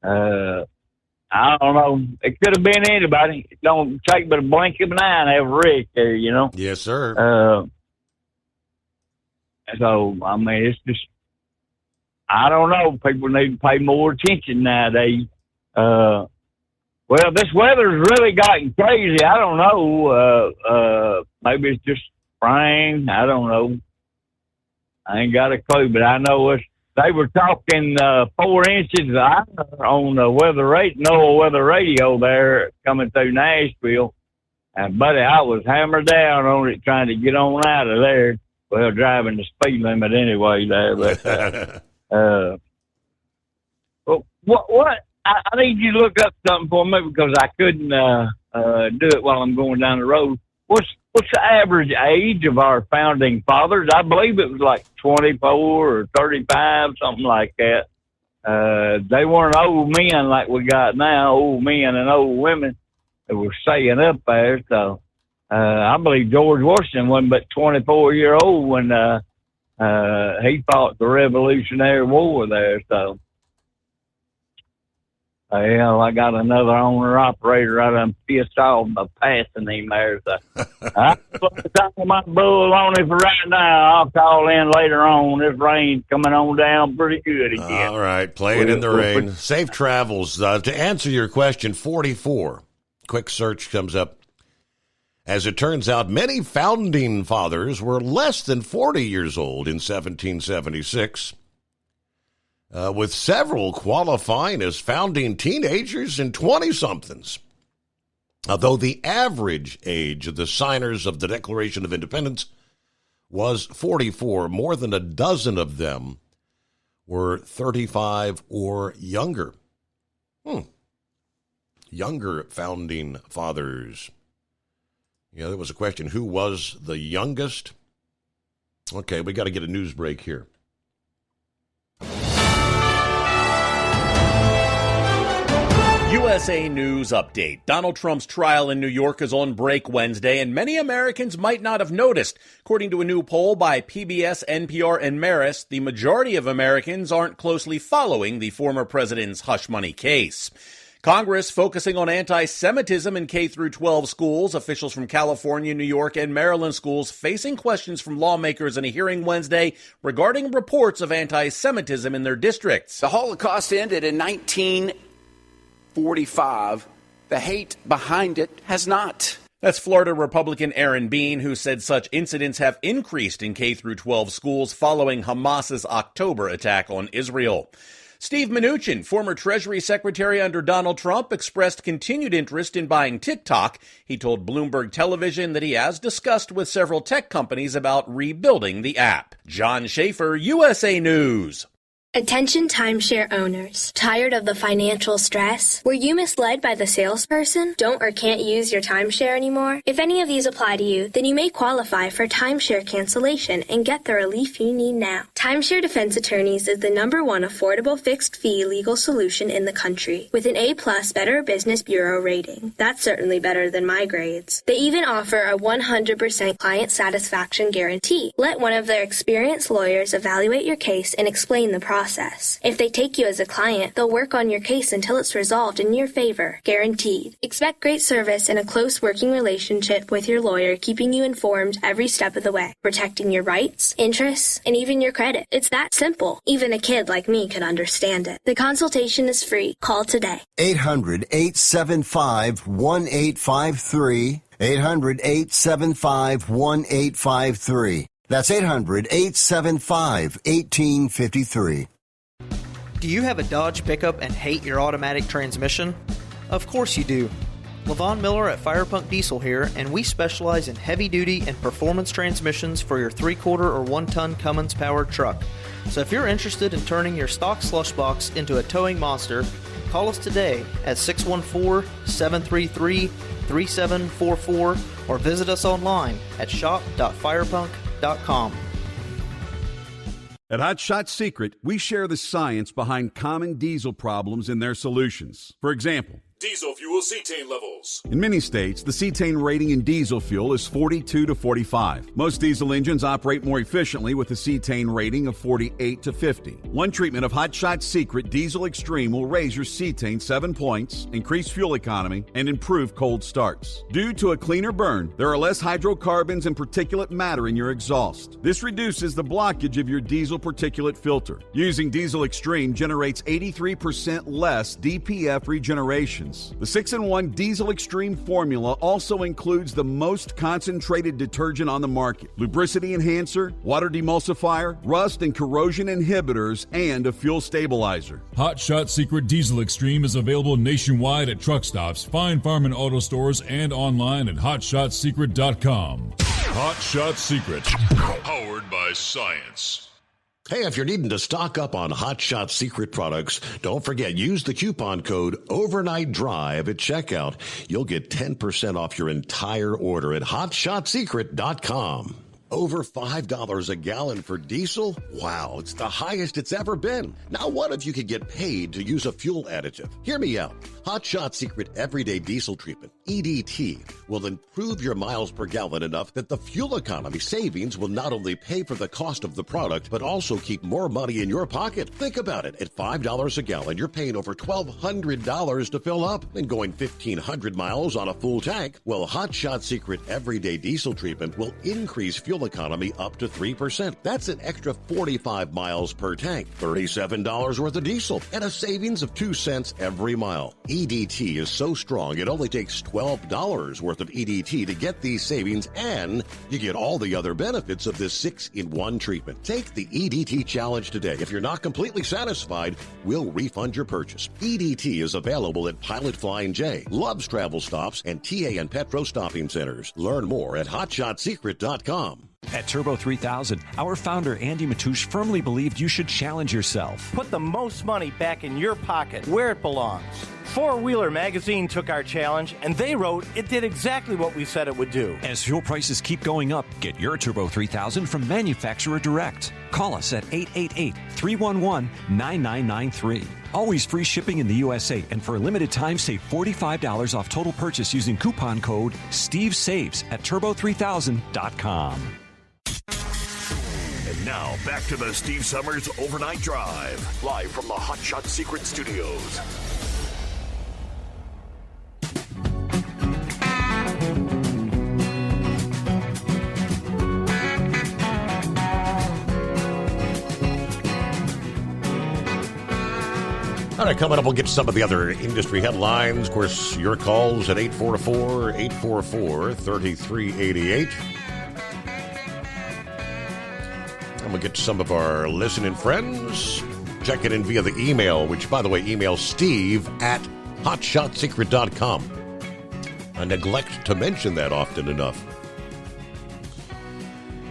I don't know. It could have been anybody. It don't take but a blink of an eye to have a wreck there, you know? Yes, sir. So, I mean, it's just, I don't know. People need to pay more attention nowadays. Well, this weather's really gotten crazy. I don't know. Maybe it's just spring. I don't know. I ain't got a clue, but I know they were talking 4 inches on the NOAA weather radio there coming through Nashville. And, buddy, I was hammered down on it trying to get on out of there. Well, driving the speed limit anyway there. But, what? I need you to look up something for me because I couldn't do it while I'm going down the road. What's the average age of our founding fathers? I believe it was like 24 or 35, something like that. They weren't old men like we got now, old men and old women that were staying up there. So I believe George Washington wasn't but 24-year-old when he fought the Revolutionary War there. So, I got another owner-operator right on pissed off by passing him there. So I'm talking my bull on it for right now. I'll call in later on. This rain's coming on down pretty good again. All right, play it in the rain. Safe travels. To answer your question, 44. Quick search comes up. As it turns out, many founding fathers were less than 40 years old in 1776. With several qualifying as founding teenagers and 20-somethings. Although the average age of the signers of the Declaration of Independence was 44, more than a dozen of them were 35 or younger. Younger founding fathers. Yeah, there was a question, who was the youngest? Okay, we got to get a news break here. USA News Update. Donald Trump's trial in New York is on break Wednesday, and many Americans might not have noticed. According to a new poll by PBS, NPR, and Marist, the majority of Americans aren't closely following the former president's hush money case. Congress focusing on anti-Semitism in K-12 schools. Officials from California, New York, and Maryland schools facing questions from lawmakers in a hearing Wednesday regarding reports of anti-Semitism in their districts. The Holocaust ended in 1945. The hate behind it has not. That's Florida Republican Aaron Bean, who said such incidents have increased in K-12 schools following Hamas's October attack on Israel. Steve Mnuchin, former Treasury Secretary under Donald Trump, expressed continued interest in buying TikTok. He told Bloomberg Television that he has discussed with several tech companies about rebuilding the app. John Schaefer, USA News. Attention timeshare owners. Tired of the financial stress? Were you misled by the salesperson? Don't or can't use your timeshare anymore? If any of these apply to you, then you may qualify for timeshare cancellation and get the relief you need now. Timeshare Defense Attorneys is the #1 affordable fixed-fee legal solution in the country, with an A+ Better Business Bureau rating. That's certainly better than my grades. They even offer a 100% client satisfaction guarantee. Let one of their experienced lawyers evaluate your case and explain the process. If they take you as a client, they'll work on your case until it's resolved in your favor, guaranteed. Expect great service and a close working relationship with your lawyer, keeping you informed every step of the way, protecting your rights, interests, and even your credit. It's that simple. Even a kid like me could understand it. The consultation is free. Call today. 800-875-1853. 800-875-1853. That's 800-875-1853. Do you have a Dodge pickup and hate your automatic transmission? Of course you do. LaVon Miller at Firepunk Diesel here, and we specialize in heavy-duty and performance transmissions for your 3-quarter or 1-ton Cummins-powered truck. So if you're interested in turning your stock slush box into a towing monster, call us today at 614-733-3744 or visit us online at shop.firepunk.com. At Hot Shot Secret, we share the science behind common diesel problems and their solutions. For example, Diesel fuel cetane levels. In many states, the cetane rating in diesel fuel is 42 to 45. Most diesel engines operate more efficiently with a cetane rating of 48 to 50. One treatment of Hot Shot Secret Diesel Extreme will raise your cetane 7 points, increase fuel economy, and improve cold starts. Due to a cleaner burn, there are less hydrocarbons and particulate matter in your exhaust. This reduces the blockage of your diesel particulate filter. Using Diesel Extreme generates 83% less DPF regenerations. The 6-in-1 Diesel Extreme formula also includes the most concentrated detergent on the market, lubricity enhancer, water demulsifier, rust and corrosion inhibitors, and a fuel stabilizer. Hot Shot Secret Diesel Extreme is available nationwide at truck stops, Fine Farm and auto stores, and online at hotshotsecret.com. Hot Shot Secret, powered by science. Hey, if you're needing to stock up on Hot Shot Secret products, don't forget, use the coupon code OVERNIGHTDRIVE at checkout. You'll get 10% off your entire order at hotshotsecret.com. Over $5 a gallon for diesel? Wow, it's the highest it's ever been. Now, what if you could get paid to use a fuel additive? Hear me out. Hot Shot Secret Everyday Diesel Treatment, EDT, will improve your miles per gallon enough that the fuel economy savings will not only pay for the cost of the product, but also keep more money in your pocket. Think about it. At $5 a gallon, you're paying over $1,200 to fill up and going 1,500 miles on a full tank. Well, Hot Shot Secret Everyday Diesel Treatment will increase fuel economy up to 3%. That's an extra 45 miles per tank, $37 worth of diesel, and a savings of 2 cents every mile. EDT is so strong, it only takes $12 worth of EDT to get these savings, and you get all the other benefits of this 6-in-1 treatment. Take the EDT challenge today. If you're not completely satisfied, we'll refund your purchase. EDT is available at Pilot Flying J, Love's Travel Stops, and TA and Petro Stopping Centers. Learn more at hotshotsecret.com. At Turbo 3000, our founder Andy Matouche firmly believed you should challenge yourself. Put the most money back in your pocket, where it belongs. Four Wheeler Magazine took our challenge, and they wrote it did exactly what we said it would do. As fuel prices keep going up, get your Turbo 3000 from manufacturer direct. Call us at 888-311-9993. Always free shipping in the USA, and for a limited time, save $45 off total purchase using coupon code STEVESAVES at turbo3000.com. And now, back to the Steve Summers Overnight Drive, live from the Hot Shot Secret Studios. All right, coming up, we'll get some of the other industry headlines. Of course, your calls at 844-844-3388. And we'll get to some of our listening friends. Check it in via the email, which, by the way, email Steve at hotshotsecret.com. I neglect to mention that often enough.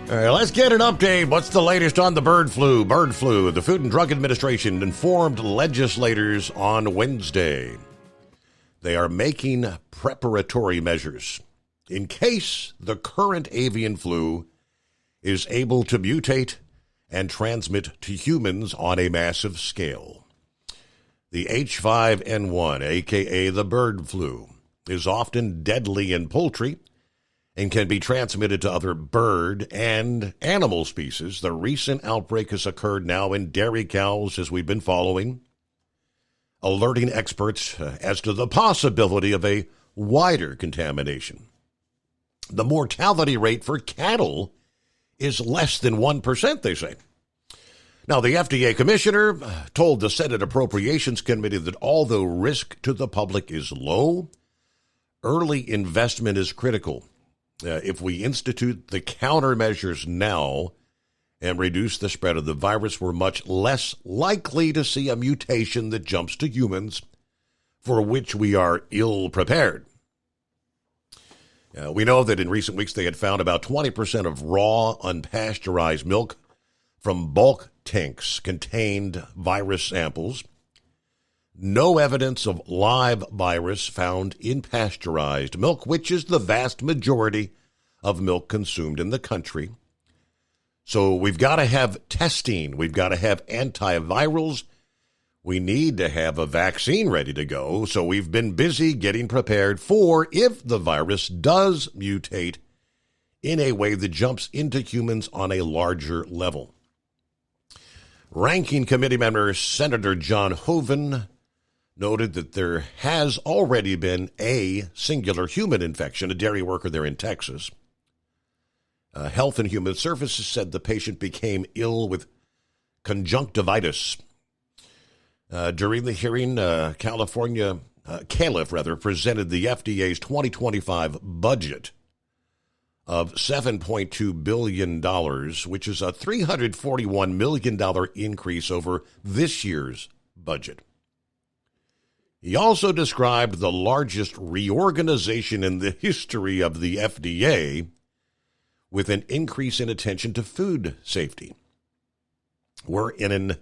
All right, let's get an update. What's the latest on the bird flu? Bird flu. The Food and Drug Administration informed legislators on Wednesday. They are making preparatory measures in case the current avian flu is able to mutate and transmit to humans on a massive scale. The H5N1, aka the bird flu, is often deadly in poultry and can be transmitted to other bird and animal species. The recent outbreak has occurred now in dairy cows, as we've been following, alerting experts as to the possibility of a wider contamination. The mortality rate for cattle is less than 1%, they say. Now, the FDA commissioner told the Senate Appropriations Committee that although risk to the public is low, early investment is critical. If we institute the countermeasures now and reduce the spread of the virus, we're much less likely to see a mutation that jumps to humans, for which we are ill prepared. We know that in recent weeks they had found about 20% of raw, unpasteurized milk from bulk tanks contained virus samples. No evidence of live virus found in pasteurized milk, which is the vast majority of milk consumed in the country. So we've got to have testing. We've got to have antivirals. We need to have a vaccine ready to go, so we've been busy getting prepared for if the virus does mutate in a way that jumps into humans on a larger level. Ranking Committee member Senator John Hoeven noted that there has already been a singular human infection, a dairy worker there in Texas. Health and Human Services said the patient became ill with conjunctivitis. During the hearing, Califf presented the FDA's 2025 budget of $7.2 billion, which is a $341 million increase over this year's budget. He also described the largest reorganization in the history of the FDA, with an increase in attention to food safety. We're in an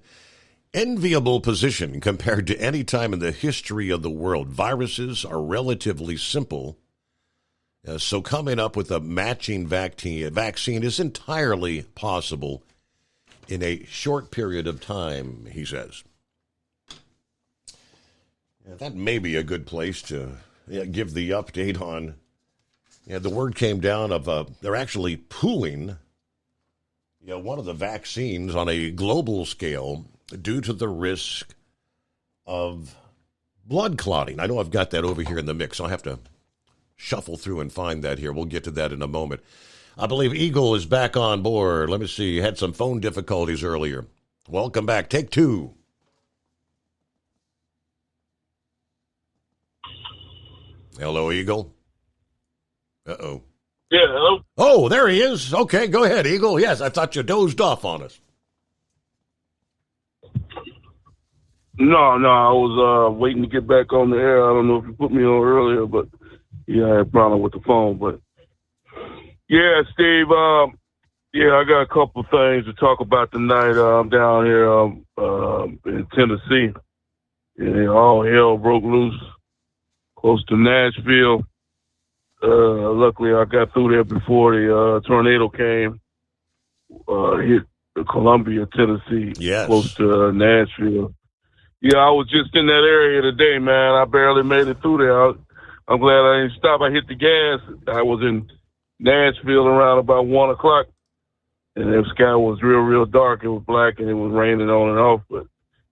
enviable position compared to any time in the history of the world. Viruses are relatively simple, so coming up with a matching vaccine is entirely possible in a short period of time, he says. That may be a good place to give the update on. The word came down of they're actually pooling one of the vaccines on a global scale due to the risk of blood clotting. I know I've got that over here in the mix. I'll have to shuffle through and find that here. We'll get to that in a moment. I believe Eagle is back on board. Let me see. Had some phone difficulties earlier. Welcome back. Take two. Hello, Eagle. Uh-oh. Yeah, hello? Oh, there he is. Okay, go ahead, Eagle. Yes, I thought you dozed off on us. No, I was waiting to get back on the air. I don't know if you put me on earlier, but yeah, I had a problem with the phone. But yeah, Steve, I got a couple things to talk about tonight. I'm down here in Tennessee, and all hell broke loose close to Nashville. Luckily, I got through there before the tornado came, hit Columbia, Tennessee, close to Nashville. Yeah, I was just in that area today, man. I barely made it through there. I'm glad I didn't stop. I hit the gas. I was in Nashville around about 1 o'clock, and the sky was real dark. It was black, and it was raining on and off. But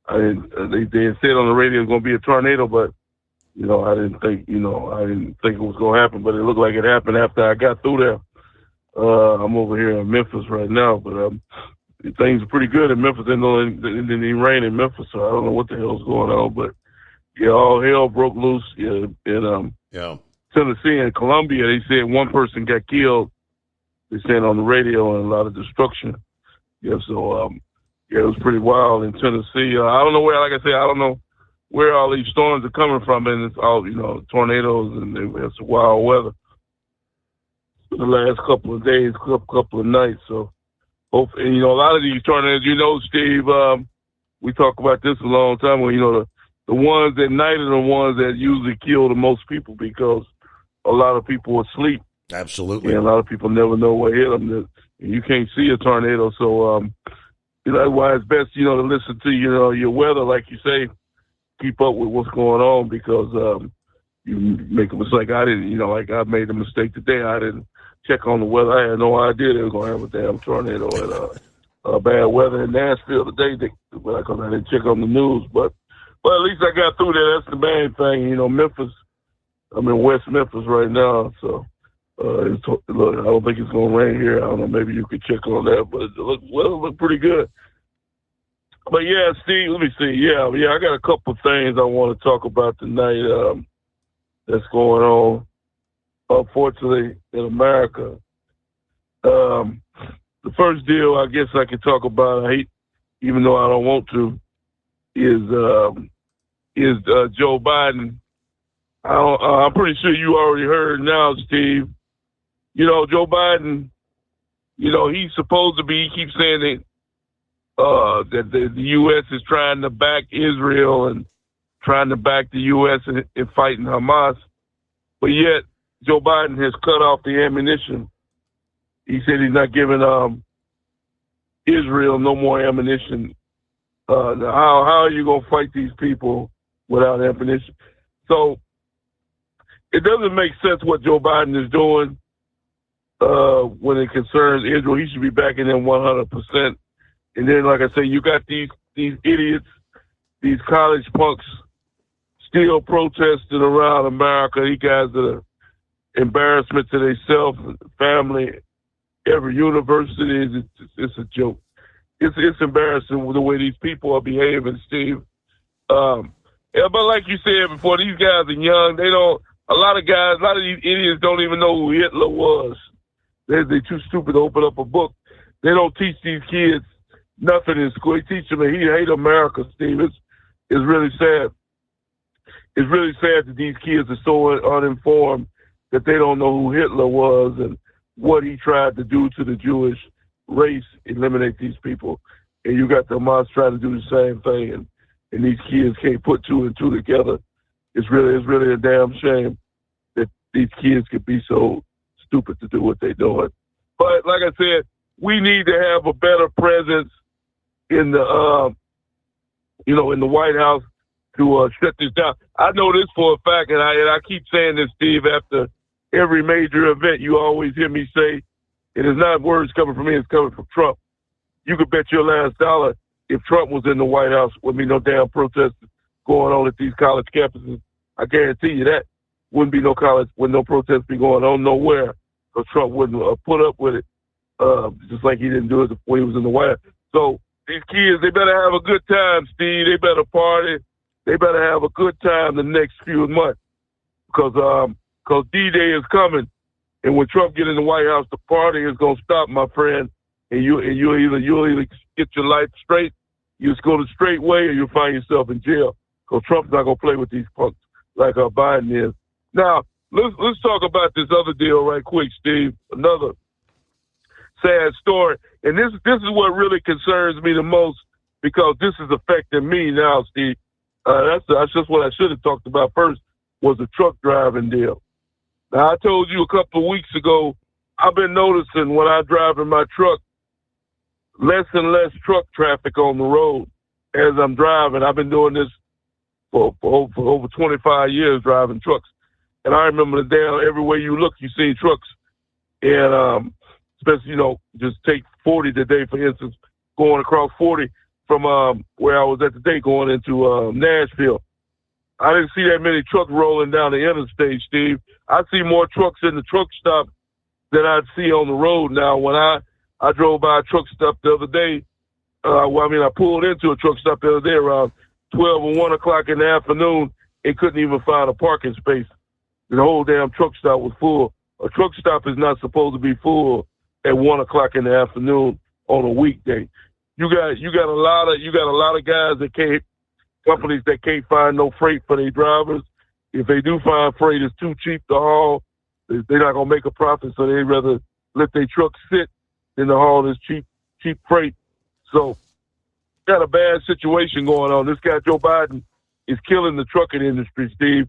I didn't. They said on the radio it was going to be a tornado, but I didn't think it was going to happen, but it looked like it happened after I got through there. I'm over here in Memphis right now, but things are pretty good in Memphis. It didn't even rain in Memphis, so I don't know what the hell's going on. But yeah, all hell broke loose in Tennessee and Columbia. They said one person got killed. They said on the radio, and a lot of destruction. Yeah, so it was pretty wild in Tennessee. I don't know where, like I said, I don't know where all these storms are coming from, and it's all, tornadoes, and it's wild weather for the last couple of days, couple of nights. So, hopefully, a lot of these tornadoes, Steve, we talk about this a long time ago, the ones at night are the ones that usually kill the most people because a lot of people are asleep. Absolutely. And a lot of people never know what hit them. You can't see a tornado, so, that's why it's best, to listen to, your weather, like you say, keep up with what's going on, because you make a mistake. I didn't, like I made a mistake today. I didn't check on the weather. I had no idea they were going to have a damn tornado and bad weather in Nashville today because I didn't check on the news. But at least I got through there. That's the main thing. Memphis, I'm in West Memphis right now, so look, I don't think it's going to rain here. I don't know. Maybe you could check on that, but it looked pretty good. But yeah, Steve, let me see. Yeah, I got a couple of things I want to talk about tonight that's going on, unfortunately, in America. The first deal I guess I can talk about, even though I don't want to, is Joe Biden. I'm pretty sure you already heard now, Steve. Joe Biden, he's supposed to be, he keeps saying that the U.S. is trying to back Israel and trying to back the U.S. in fighting Hamas. But yet, Joe Biden has cut off the ammunition. He said he's not giving Israel no more ammunition How are you going to fight these people without ammunition? So it doesn't make sense what Joe Biden is doing when it concerns Israel. He should be backing them 100%. And then, like I say, you got these idiots, these college punks still protesting around America. These guys that are embarrassment to themselves, family, every university. It's a joke. It's embarrassing the way these people are behaving, Steve. Yeah, but like you said before, these guys are young. A lot of these idiots don't even know who Hitler was. They're too stupid to open up a book. They don't teach these kids nothing in school. They teach them that he hate America, Steve. It's really sad. It's really sad that these kids are so uninformed that they don't know who Hitler was and what he tried to do to the Jewish race, eliminate these people. And you got the Hamas trying to do the same thing, and these kids can't put two and two together. It's really a damn shame that these kids could be so stupid to do what they're doing. But like I said, we need to have a better presence in the in the White House to shut this down. I know this for a fact, and I keep saying this, Steve, after every major event, you always hear me say, it is not words coming from me, it's coming from Trump. You could bet your last dollar if Trump was in the White House, wouldn't be no damn protests going on at these college campuses. I guarantee you that. Wouldn't be no protests be going on nowhere, because Trump wouldn't put up with it, just like he didn't do it when he was in the White House. So these kids, they better have a good time, Steve. They better party. They better have a good time the next few months, because D-Day is coming, and when Trump get in the White House, the party is gonna stop, my friend. And you'll either get your life straight, you just go the straight way, or you'll find yourself in jail. Because Trump's not gonna play with these punks like Biden is. Now let's talk about this other deal right quick, Steve. Another sad story, and this is what really concerns me the most, because this is affecting me now, Steve. That's just what I should have talked about first, was the truck driving deal. Now, I told you a couple of weeks ago, I've been noticing when I drive in my truck, less and less truck traffic on the road as I'm driving. I've been doing this for over 25 years, driving trucks. And I remember the day, everywhere you look, you see trucks. And especially, just take 40 today, for instance, going across 40 from where I was at today, going into Nashville. I didn't see that many trucks rolling down the interstate, Steve. I see more trucks in the truck stop than I'd see on the road now. When I drove by a truck stop the other day, I pulled into a truck stop the other day around 12 or 1 o'clock in the afternoon and couldn't even find a parking space. The whole damn truck stop was full. A truck stop is not supposed to be full at 1 o'clock in the afternoon on a weekday. You got a lot of guys companies that can't find no freight for their drivers. If they do find freight, it's too cheap to haul. They're not gonna make a profit, so they'd rather let their trucks sit than to haul this cheap freight. So, got a bad situation going on. This guy Joe Biden is killing the trucking industry, Steve.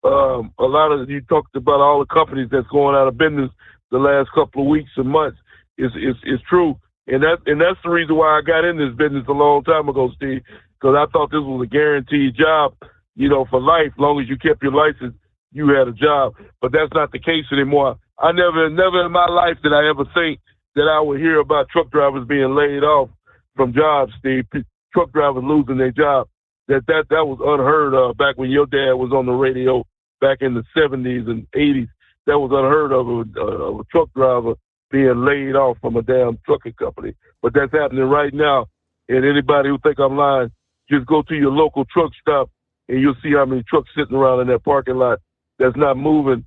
You talked about all the companies that's going out of business the last couple of weeks and months. It's true, and that's the reason why I got in this business a long time ago, Steve. Because I thought this was a guaranteed job, for life. As long as you kept your license, you had a job. But that's not the case anymore. I never in my life did I ever think that I would hear about truck drivers being laid off from jobs, Steve. Truck drivers losing their job. That was unheard of back when your dad was on the radio back in the 70s and 80s. That was unheard of a truck driver being laid off from a damn trucking company. But that's happening right now. And anybody who think I'm lying, just go to your local truck stop and you'll see how many trucks sitting around in that parking lot that's not moving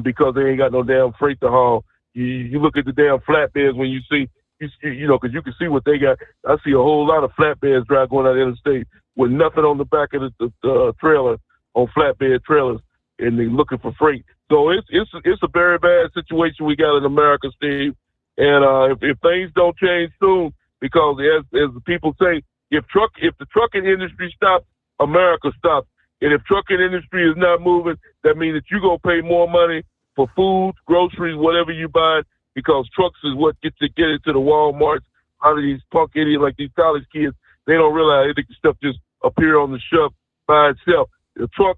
because they ain't got no damn freight to haul. You look at the damn flatbeds when you see, because you can see what they got. I see a whole lot of flatbeds going out the interstate with nothing on the back of the trailer, on flatbed trailers, and they looking for freight. So it's a very bad situation we got in America, Steve. And if things don't change soon, because as the people say, if the trucking industry stops, America stops. And if trucking industry is not moving, that means that you're going to pay more money for food, groceries, whatever you buy, because trucks is what gets to get into the Walmarts. Out of these punk idiots like these college kids they don't realize that stuff just appear on the shelf by itself. A truck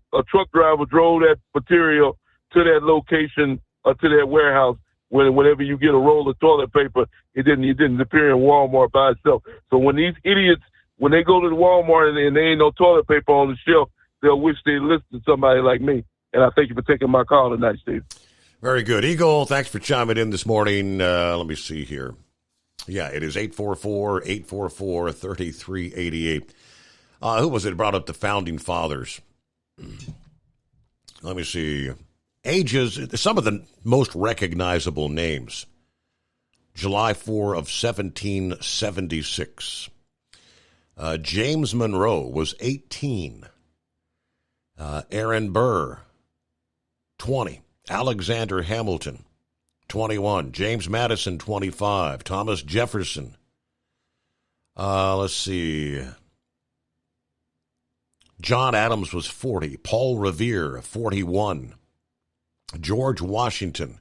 driver drove that material to that location or to that warehouse. Whenever you get a roll of toilet paper, it didn't appear in Walmart by itself. So when these idiots, when they go to the Walmart and there ain't no toilet paper on the shelf, they'll wish they listened to somebody like me. And I thank you for taking my call tonight, Steve. Very good. Eagle, thanks for chiming in this morning. Let me see here. Yeah, it is 844-844-3388. Who was it brought up the Founding Fathers? Let me see. Ages, some of the most recognizable names. July 4 of 1776. James Monroe was 18. Aaron Burr, 20. Alexander Hamilton, 21. James Madison, 25. Thomas Jefferson. Let's see. John Adams was 40. Paul Revere, 41. George Washington,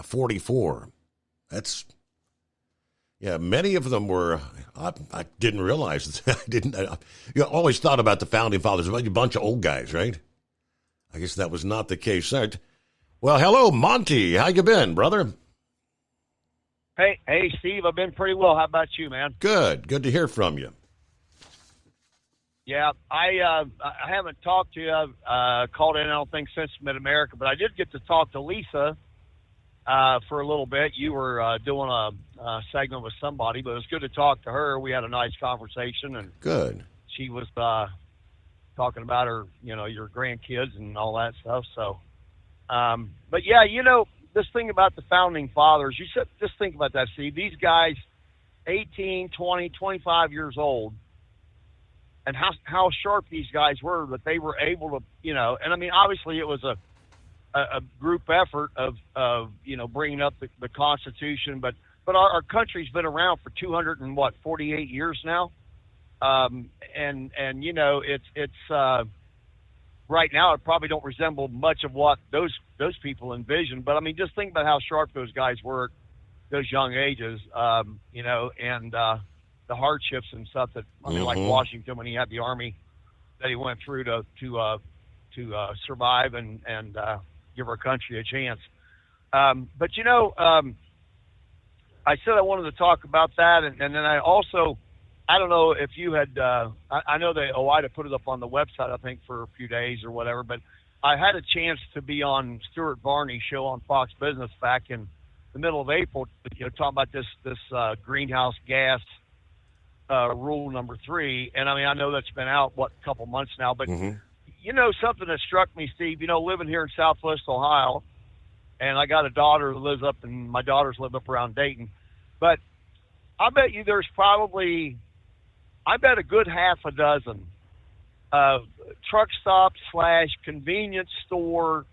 44. Many of them were, I didn't realize, always thought about the Founding Fathers, a bunch of old guys, right? I guess that was not the case. Well, hello, Monty. How you been, brother? Hey, Steve, I've been pretty well. How about you, man? Good to hear from you. Yeah, I haven't talked to you. I've called in, I don't think, since Mid-America, but I did get to talk to Lisa for a little bit. You were doing a segment with somebody, but it was good to talk to her. We had a nice conversation. And good. She was talking about her, your grandkids and all that stuff. So, but yeah, this thing about the Founding Fathers, you said, just think about that, Steve. These guys, 18, 20, 25 years old, and how sharp these guys were, that they were able to, and I mean, obviously it was a group effort of bringing up the Constitution, but our country's been around for 48 years now. And it's right now it probably don't resemble much of what those people envisioned, but I mean, just think about how sharp those guys were at those young ages, and the hardships and stuff that, I mean, like Washington, when he had the army that he went through to survive and give our country a chance. But I said I wanted to talk about that, and then I also, I don't know if you had, I know that OIDA put it up on the website, I think, for a few days or whatever, but I had a chance to be on Stuart Varney's show on Fox Business back in the middle of April, talking about this greenhouse gas rule number 3. And I mean, I know that's been out, a couple months now, but something that struck me, Steve, living here in Southwest Ohio, and I got a daughter who lives up, and my daughters live up around Dayton, but I bet you there's probably, a good half a dozen truck stop / convenience store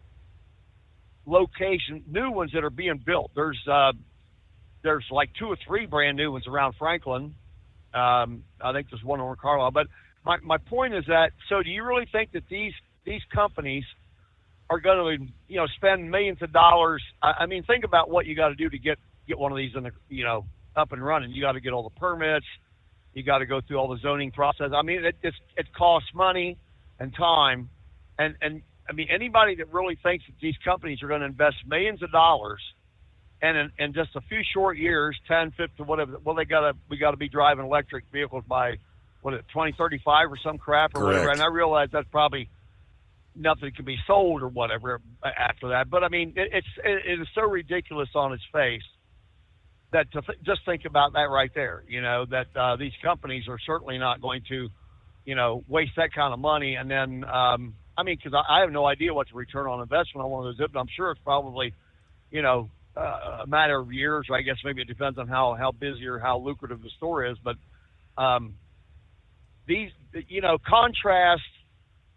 location, new ones that are being built. There's like 2 or 3 brand new ones around Franklin. I think there's one over Carlisle. But my point is that, so do you really think that these companies are going to, spend millions of dollars? I mean, think about what you got to do to get one of these in the, up and running. You got to get all the permits. You got to go through all the zoning process. I mean, it costs money and time. And I mean, anybody that really thinks that these companies are going to invest millions of dollars and in just a few short years, 10, 15, whatever, well, we got to be driving electric vehicles by, 2035 or some crap or Correct. Whatever. And I realize that's probably nothing can be sold or whatever after that. But I mean, it is so ridiculous on its face that just think about that right there, that these companies are certainly not going to, waste that kind of money. And then, I mean, because I have no idea what the return on investment on one of those, but I'm sure it's probably, a matter of years, or I guess maybe it depends on how busy or how lucrative the store is. But these, contrast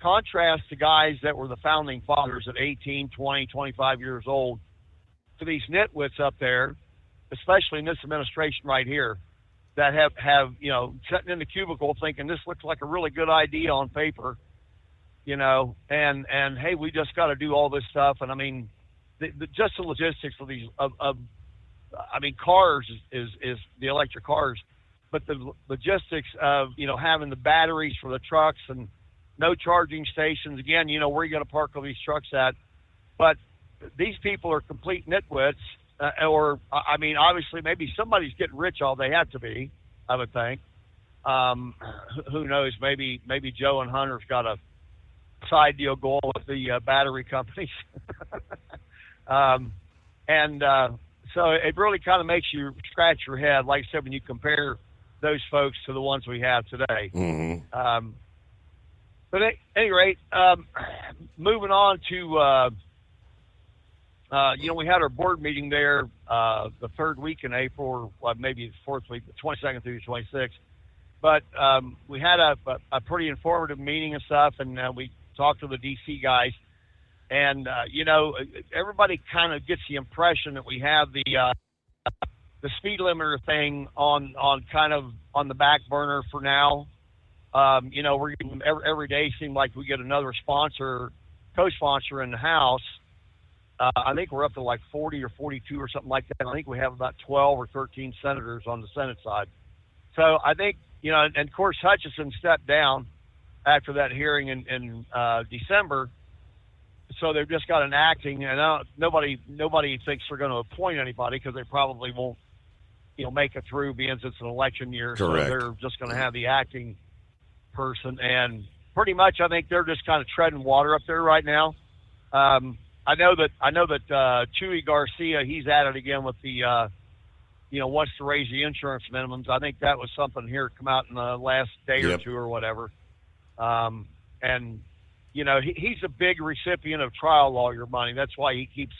to guys that were the Founding Fathers at 18, 20, 25 years old to these nitwits up there, especially in this administration right here, that have sitting in the cubicle thinking this looks like a really good idea on paper, and hey, we just got to do all this stuff. And I mean, just the logistics of these, I mean, cars is the electric cars. but the logistics of, having the batteries for the trucks and no charging stations, again, where are you going to park all these trucks at? But these people are complete nitwits, obviously maybe somebody's getting rich all they have to be, I would think. Who knows? Maybe Joe and Hunter's got a side deal going with the battery companies. So it really kind of makes you scratch your head, like I said, when you compare those folks to the ones we have today. Mm-hmm. But at any rate, moving on to, we had our board meeting there the third week in April, or maybe the fourth week, the 22nd through the 26th. But we had a pretty informative meeting and stuff, and we talked to the D.C. guys. And, everybody kind of gets the impression that we have the speed limiter thing on the back burner for now. We're getting, every day seem like we get another co-sponsor in the House. I think we're up to like 40 or 42 or something like that. I think we have about 12 or 13 senators on the Senate side. So I think, and of course Hutchison stepped down after that hearing in December. So they've just got an acting, and nobody thinks they're going to appoint anybody because they probably won't, make it through, being it's an election year. Correct. So they're just going to have the acting person, and pretty much I think they're just kind of treading water up there right now. I know that Chuy Garcia, he's at it again with the wants to raise the insurance minimums. I think that was something here come out in the last day or two or whatever. And he's a big recipient of trial lawyer money. That's why he keeps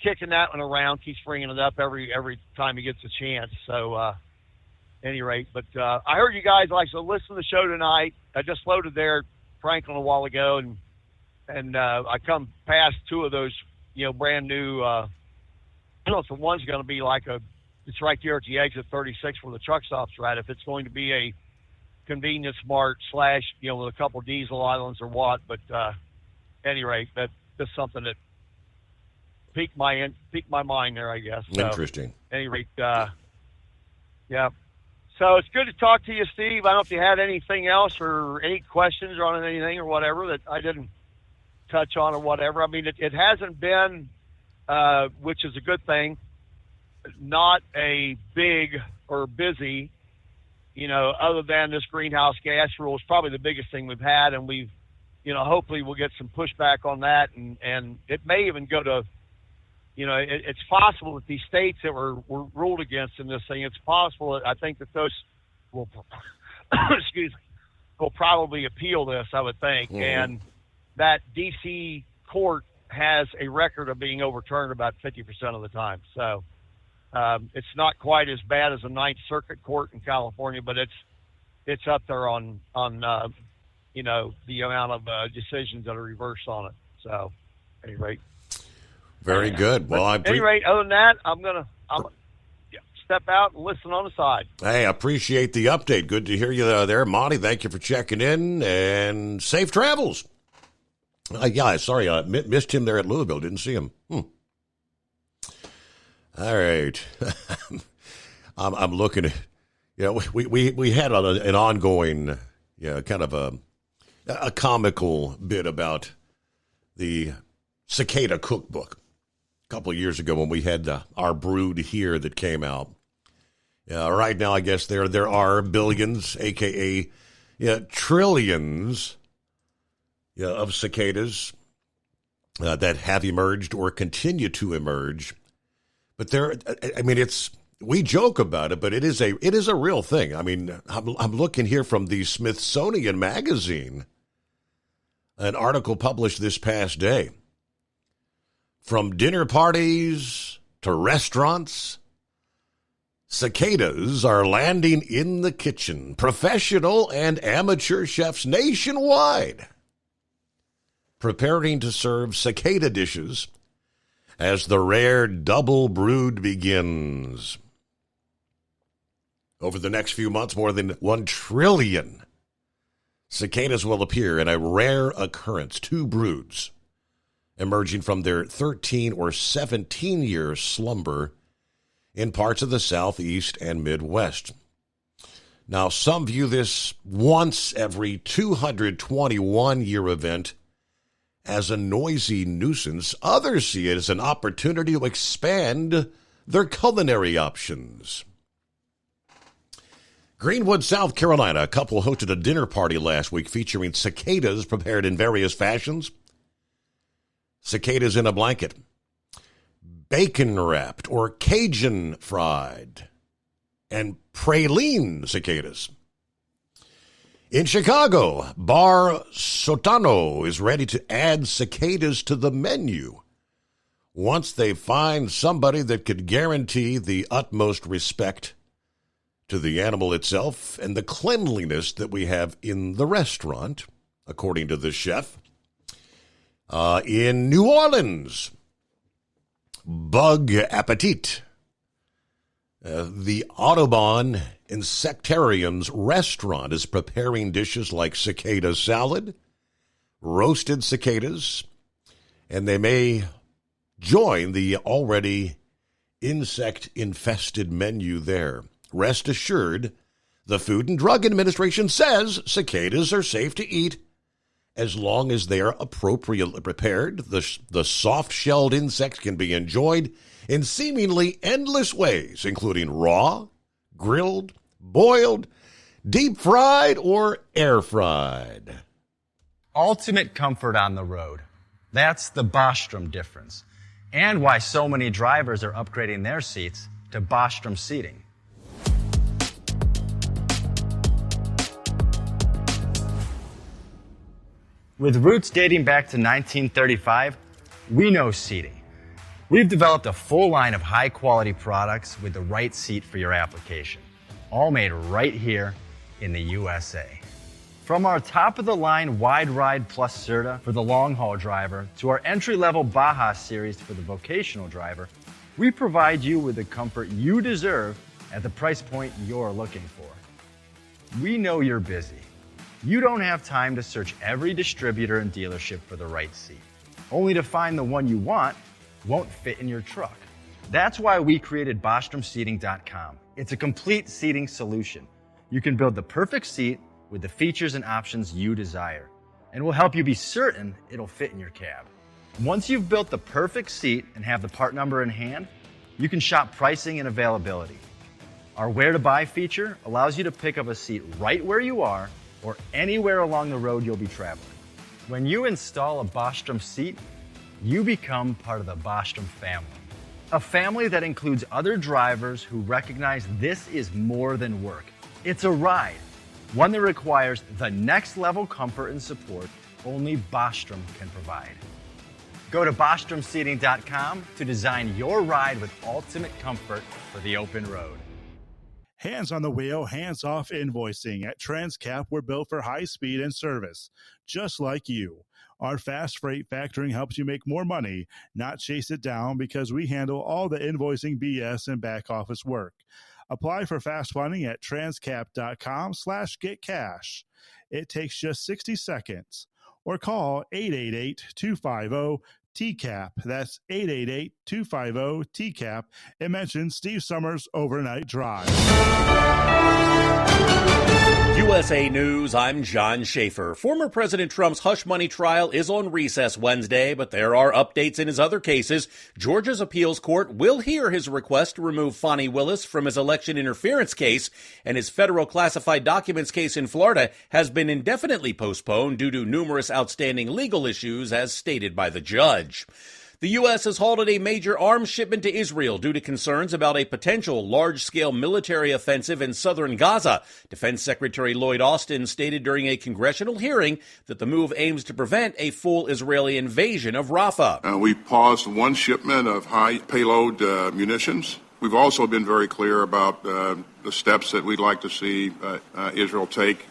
kicking that one around, keeps bringing it up every time he gets a chance. So, any rate, but I heard you guys listen to the show tonight. I just loaded there at Franklin a while ago, and I come past two of those, brand new. I don't know if the one's going to be it's right there at the exit 36 where the truck stops are at. If it's going to be a convenience mart / with a couple of diesel islands or what, but any rate, that's just something that piqued my mind there, I guess. So, interesting. Any rate, yeah. So it's good to talk to you, Steve. I don't know if you had anything else or any questions on anything or whatever that I didn't touch on or whatever. I mean, it hasn't been, which is a good thing, not a big or busy, other than this greenhouse gas rule is probably the biggest thing we've had. And we've, hopefully we'll get some pushback on that. And it may even go to, it's possible that these states that were ruled against in this thing, it's possible that I think that those will, will probably appeal this, I would think. Mm-hmm. And that D.C. court has a record of being overturned about 50% of the time. So it's not quite as bad as the Ninth Circuit Court in California, but it's up there on the amount of decisions that are reversed on it. So, at any rate. Very good. Well, at any rate, other than that, I'm gonna step out and listen on the side. Hey, I appreciate the update. Good to hear you there, Monty. Thank you for checking in, and safe travels. Sorry, I missed him there at Louisville. Didn't see him. All right. I'm looking at, we had an ongoing, kind of a comical bit about the cicada cookbook a couple of years ago when we had our brood here that came out. Right now, I guess there are billions, a.k.a. trillions of cicadas that have emerged or continue to emerge. But we joke about it, but it is a real thing. I mean, I'm looking here from the Smithsonian Magazine, an article published this past day. From dinner parties to restaurants, cicadas are landing in the kitchen. Professional and amateur chefs nationwide preparing to serve cicada dishes as the rare double brood begins. Over the next few months, more than 1 trillion cicadas will appear in a rare occurrence, 2 broods, emerging from their 13 or 17-year slumber in parts of the Southeast and Midwest. Now, some view this once every 221-year event as a noisy nuisance. Others see it as an opportunity to expand their culinary options. Greenwood, South Carolina, a couple hosted a dinner party last week featuring cicadas prepared in various fashions. Cicadas in a blanket, bacon wrapped or Cajun fried, and praline cicadas. In Chicago, Bar Sotano is ready to add cicadas to the menu once they find somebody that could guarantee the utmost respect to the animal itself and the cleanliness that we have in the restaurant, according to the chef. In New Orleans, Bug Appetit, the Audubon Insectarium's restaurant is preparing dishes like cicada salad, roasted cicadas, and they may join the already insect-infested menu there. Rest assured, the Food and Drug Administration says cicadas are safe to eat as long as they are appropriately prepared. The soft-shelled insects can be enjoyed in seemingly endless ways, including raw, grilled, boiled, deep-fried, or air-fried. Ultimate comfort on the road. That's the Bostrom difference, and why so many drivers are upgrading their seats to Bostrom seating. With roots dating back to 1935, we know seating. We've developed a full line of high-quality products with the right seat for your application, all made right here in the USA. From our top-of-the-line Wide Ride Plus Certa for the long-haul driver to our entry-level Baja series for the vocational driver, we provide you with the comfort you deserve at the price point you're looking for. We know you're busy. You don't have time to search every distributor and dealership for the right seat, only to find the one you want won't fit in your truck. That's why we created BostromSeating.com. It's a complete seating solution. You can build the perfect seat with the features and options you desire, and we'll help you be certain it'll fit in your cab. Once you've built the perfect seat and have the part number in hand, you can shop pricing and availability. Our Where to Buy feature allows you to pick up a seat right where you are or anywhere along the road you'll be traveling. When you install a Bostrom seat, you become part of the Bostrom family. A family that includes other drivers who recognize this is more than work. It's a ride, one that requires the next level comfort and support only Bostrom can provide. Go to BostromSeating.com to design your ride with ultimate comfort for the open road. Hands on the wheel, hands off invoicing. At Transcap, we're built for high speed and service, just like you. Our fast freight factoring helps you make more money, not chase it down, because we handle all the invoicing BS and back office work. Apply for fast funding at transcap.com/getcash. It takes just 60 seconds. Or call 888-250-TCAP. That's 888-250-TCAP. And mention Steve Summers Overnight Drive. USA News, I'm John Schaefer. Former President Trump's hush money trial is on recess Wednesday, but there are updates in his other cases. Georgia's appeals court will hear his request to remove Fani Willis from his election interference case, and his federal classified documents case in Florida has been indefinitely postponed due to numerous outstanding legal issues, as stated by the judge. The U.S. has halted a major arms shipment to Israel due to concerns about a potential large-scale military offensive in southern Gaza. Defense Secretary Lloyd Austin stated during a congressional hearing that the move aims to prevent a full Israeli invasion of Rafah. We paused one shipment of high-payload munitions. We've also been very clear about the steps that we'd like to see Israel take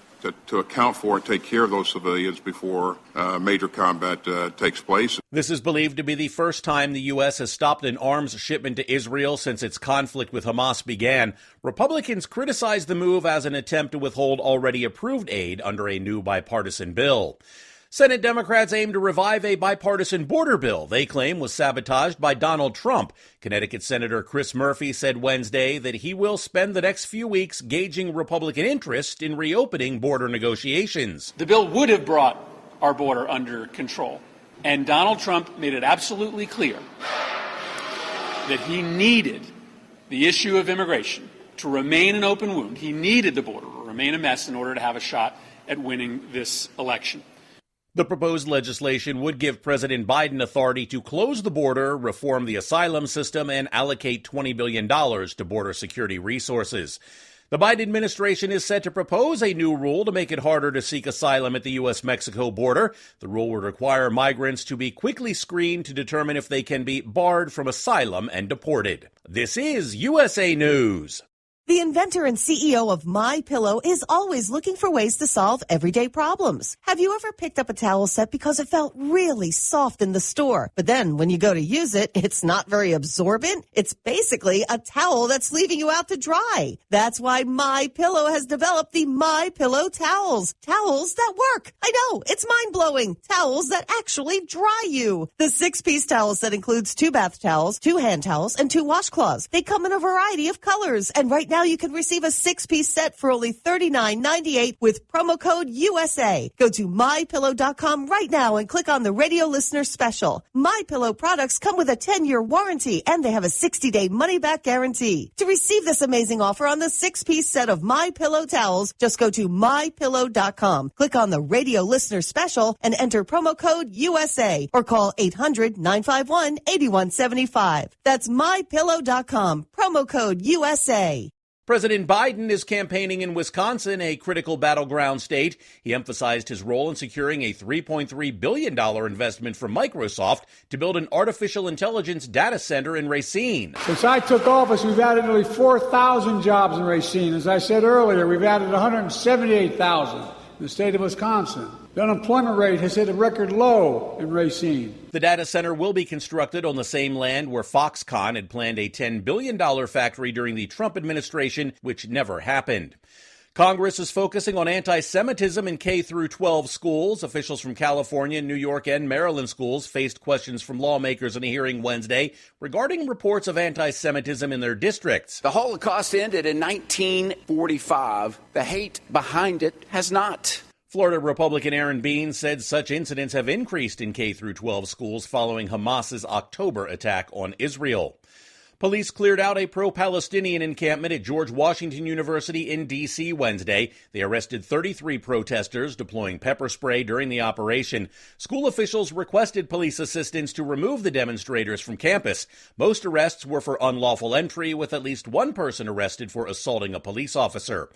to account for and take care of those civilians before major combat takes place. This is believed to be the first time the U.S. has stopped an arms shipment to Israel since its conflict with Hamas began. Republicans criticized the move as an attempt to withhold already approved aid under a new bipartisan bill. Senate Democrats aim to revive a bipartisan border bill they claim was sabotaged by Donald Trump. Connecticut Senator Chris Murphy said Wednesday that he will spend the next few weeks gauging Republican interest in reopening border negotiations. The bill would have brought our border under control, and Donald Trump made it absolutely clear that he needed the issue of immigration to remain an open wound. He needed the border to remain a mess in order to have a shot at winning this election. The proposed legislation would give President Biden authority to close the border, reform the asylum system, and allocate $20 billion to border security resources. The Biden administration is set to propose a new rule to make it harder to seek asylum at the U.S.-Mexico border. The rule would require migrants to be quickly screened to determine if they can be barred from asylum and deported. This is USA News. The inventor and CEO of MyPillow is always looking for ways to solve everyday problems. Have you ever picked up a towel set because it felt really soft in the store, but then when you go to use it, it's not very absorbent? It's basically a towel that's leaving you out to dry. That's why MyPillow has developed the MyPillow towels. Towels that work. I know, it's mind-blowing. Towels that actually dry you. The 6-piece towel set includes 2 bath towels, 2 hand towels, and 2 washcloths. They come in a variety of colors, and right now you can receive a 6-piece set for only $39.98 with promo code USA. Go to MyPillow.com right now and click on the radio listener special. MyPillow products come with a 10-year warranty and they have a 60-day money-back guarantee. To receive this amazing offer on the 6-piece set of MyPillow towels, just go to MyPillow.com. Click on the radio listener special and enter promo code USA or call 800-951-8175. That's MyPillow.com. Promo code USA. President Biden is campaigning in Wisconsin, a critical battleground state. He emphasized his role in securing a $3.3 billion investment from Microsoft to build an artificial intelligence data center in Racine. Since I took office, we've added nearly 4,000 jobs in Racine. As I said earlier, we've added 178,000 in the state of Wisconsin. The unemployment rate has hit a record low in Racine. The data center will be constructed on the same land where Foxconn had planned a $10 billion factory during the Trump administration, which never happened. Congress is focusing on anti-Semitism in K-12 schools. Officials from California, New York, and Maryland schools faced questions from lawmakers in a hearing Wednesday regarding reports of anti-Semitism in their districts. The Holocaust ended in 1945. The hate behind it has not. Florida Republican Aaron Bean said such incidents have increased in K-12 schools following Hamas's October attack on Israel. Police cleared out a pro-Palestinian encampment at George Washington University in D.C. Wednesday. They arrested 33 protesters, deploying pepper spray during the operation. School officials requested police assistance to remove the demonstrators from campus. Most arrests were for unlawful entry, with at least one person arrested for assaulting a police officer.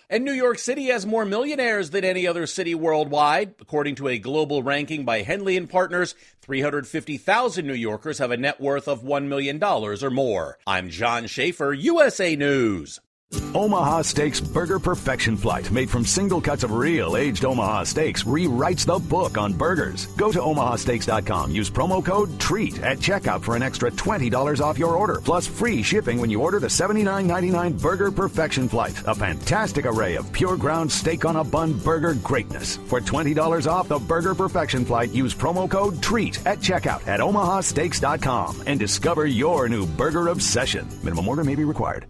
And New York City has more millionaires than any other city worldwide. According to a global ranking by Henley & Partners, 350,000 New Yorkers have a net worth of $1 million or more. I'm John Schaefer, USA News. Omaha Steaks Burger Perfection Flight, made from single cuts of real aged Omaha steaks, rewrites the book on burgers. Go to omahasteaks.com. Use promo code TREAT at checkout for an extra $20 off your order, plus free shipping when you order the $79.99 Burger Perfection Flight, a fantastic array of pure ground steak on a bun burger greatness. For $20 off the Burger Perfection Flight, use promo code TREAT at checkout at omahasteaks.com and discover your new burger obsession. Minimum order may be required.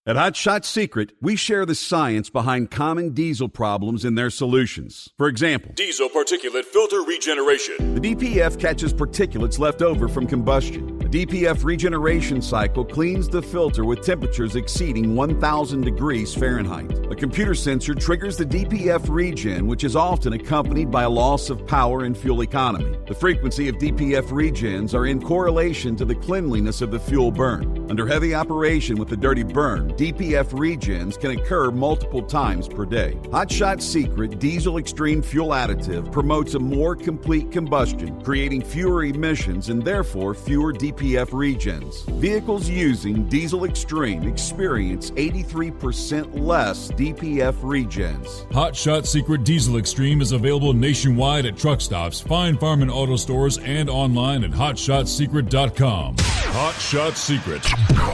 At Hot Shot Secret, we share the science behind common diesel problems and their solutions. For example, diesel particulate filter regeneration. The DPF catches particulates left over from combustion. The DPF regeneration cycle cleans the filter with temperatures exceeding 1,000 degrees Fahrenheit. A computer sensor triggers the DPF regen, which is often accompanied by a loss of power and fuel economy. The frequency of DPF regens are in correlation to the cleanliness of the fuel burn. Under heavy operation with the dirty burn, DPF regens can occur multiple times per day. Hot Shot Secret Diesel Extreme Fuel Additive promotes a more complete combustion, creating fewer emissions and therefore fewer DPF regens. Vehicles using Diesel Extreme experience 83% less DPF regens. Hot Shot Secret Diesel Extreme is available nationwide at truck stops, Fine Farm and auto stores, and online at hotshotsecret.com. Hot Shot Secret,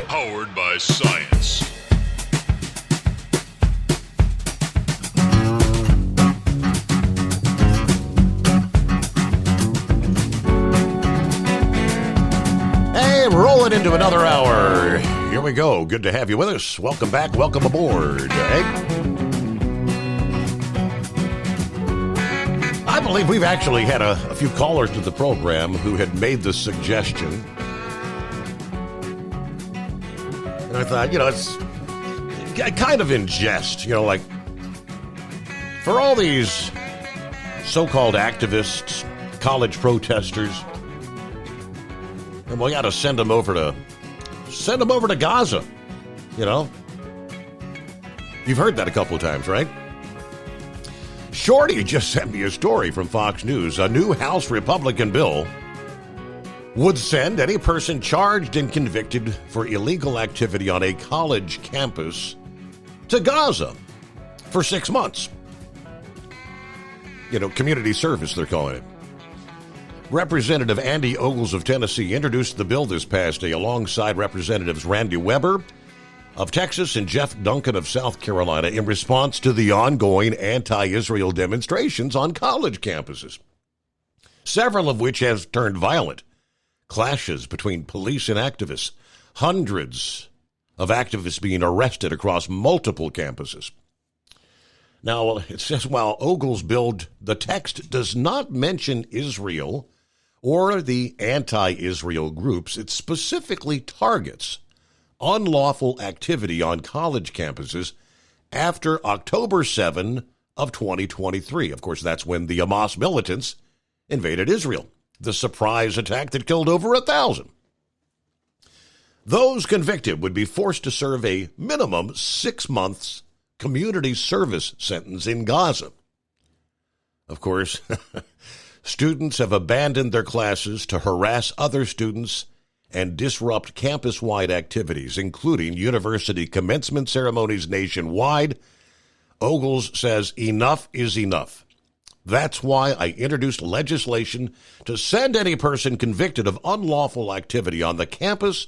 powered by science. rolling into another hour. Here we go. Good to have you with us. Welcome back. Welcome aboard. I believe we've actually had a few callers to the program who had made the suggestion. And I thought, it's kind of in jest, like for all these so-called activists, college protesters, and we got to send them over to Gaza, You've heard that a couple of times, right? Shorty just sent me a story from Fox News. A new House Republican bill would send any person charged and convicted for illegal activity on a college campus to Gaza for 6 months. Community service, they're calling it. Representative Andy Ogles of Tennessee introduced the bill this past day alongside Representatives Randy Weber of Texas and Jeff Duncan of South Carolina in response to the ongoing anti-Israel demonstrations on college campuses, several of which have turned violent. Clashes between police and activists, hundreds of activists being arrested across multiple campuses. Now, it says while Ogles' bill, the text does not mention Israel or the anti-Israel groups, it specifically targets unlawful activity on college campuses after October 7 of 2023. Of course, that's when the Hamas militants invaded Israel, the surprise attack that killed over 1,000. Those convicted would be forced to serve a minimum 6 months community service sentence in Gaza. Of course, students have abandoned their classes to harass other students and disrupt campus-wide activities, including university commencement ceremonies nationwide. Ogles says enough is enough. That's why I introduced legislation to send any person convicted of unlawful activity on the campus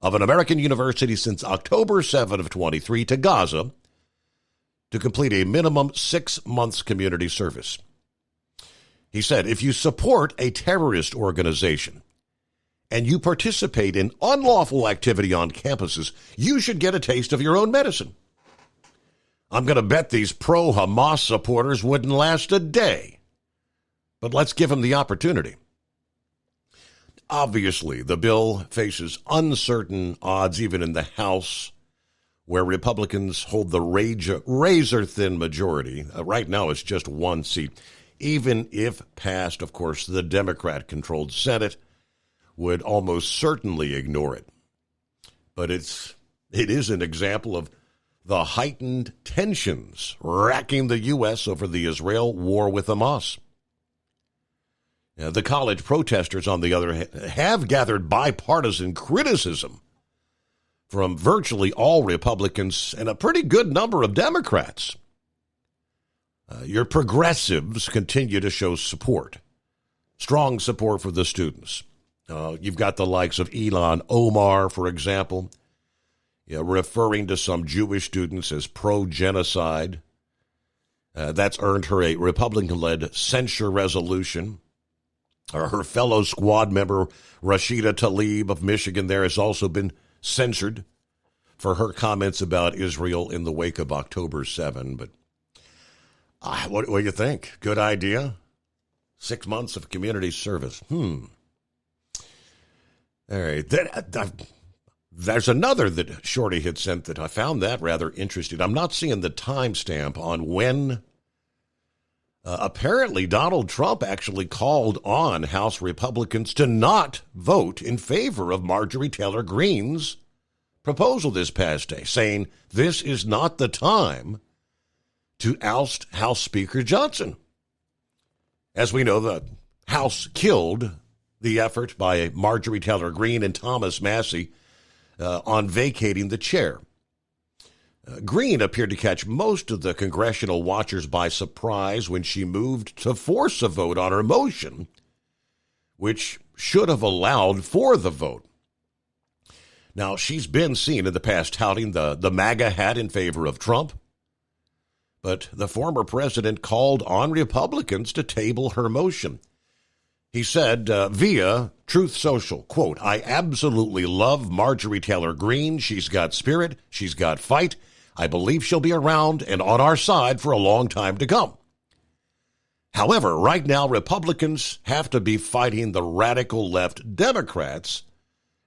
of an American university since October 7 of 23 to Gaza to complete a minimum 6 months community service. He said, if you support a terrorist organization and you participate in unlawful activity on campuses, you should get a taste of your own medicine. I'm going to bet these pro-Hamas supporters wouldn't last a day. But let's give them the opportunity. Obviously, the bill faces uncertain odds even in the House, where Republicans hold the razor-thin majority. Right now, it's just one seat. Even if passed, of course, the Democrat-controlled Senate would almost certainly ignore it. But it is an example of the heightened tensions racking the U.S. over the Israel war with Hamas. The college protesters, on the other hand, have gathered bipartisan criticism from virtually all Republicans and a pretty good number of Democrats. Your progressives continue to show support, strong support for the students. You've got the likes of Ilhan Omar, for example, referring to some Jewish students as pro-genocide. That's earned her a Republican-led censure resolution. Her fellow squad member, Rashida Tlaib of Michigan, there has also been censured for her comments about Israel in the wake of October 7. But what do you think? Good idea? 6 months of community service. All right. There's another that Shorty had sent that I found that rather interesting. I'm not seeing the timestamp on when. Apparently, Donald Trump actually called on House Republicans to not vote in favor of Marjorie Taylor Greene's proposal this past day, saying this is not the time to oust House Speaker Johnson. As we know, the House killed the effort by Marjorie Taylor Greene and Thomas Massie on vacating the chair. Greene appeared to catch most of the congressional watchers by surprise when she moved to force a vote on her motion, which should have allowed for the vote. Now, she's been seen in the past touting the MAGA hat in favor of Trump, but the former president called on Republicans to table her motion. He said via Truth Social, quote, "I absolutely love Marjorie Taylor Greene. She's got spirit. She's got fight. I believe she'll be around and on our side for a long time to come. However, right now, Republicans have to be fighting the radical left Democrats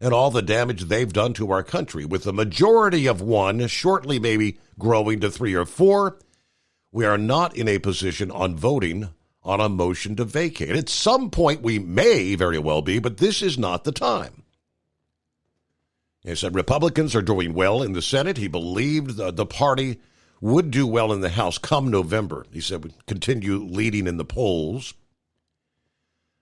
and all the damage they've done to our country. With the majority of one, shortly maybe growing to 3 or 4, we are not in a position on voting on a motion to vacate. At some point, we may very well be, but this is not the time." He said Republicans are doing well in the Senate. He believed the party would do well in the House come November. He said would continue leading in the polls.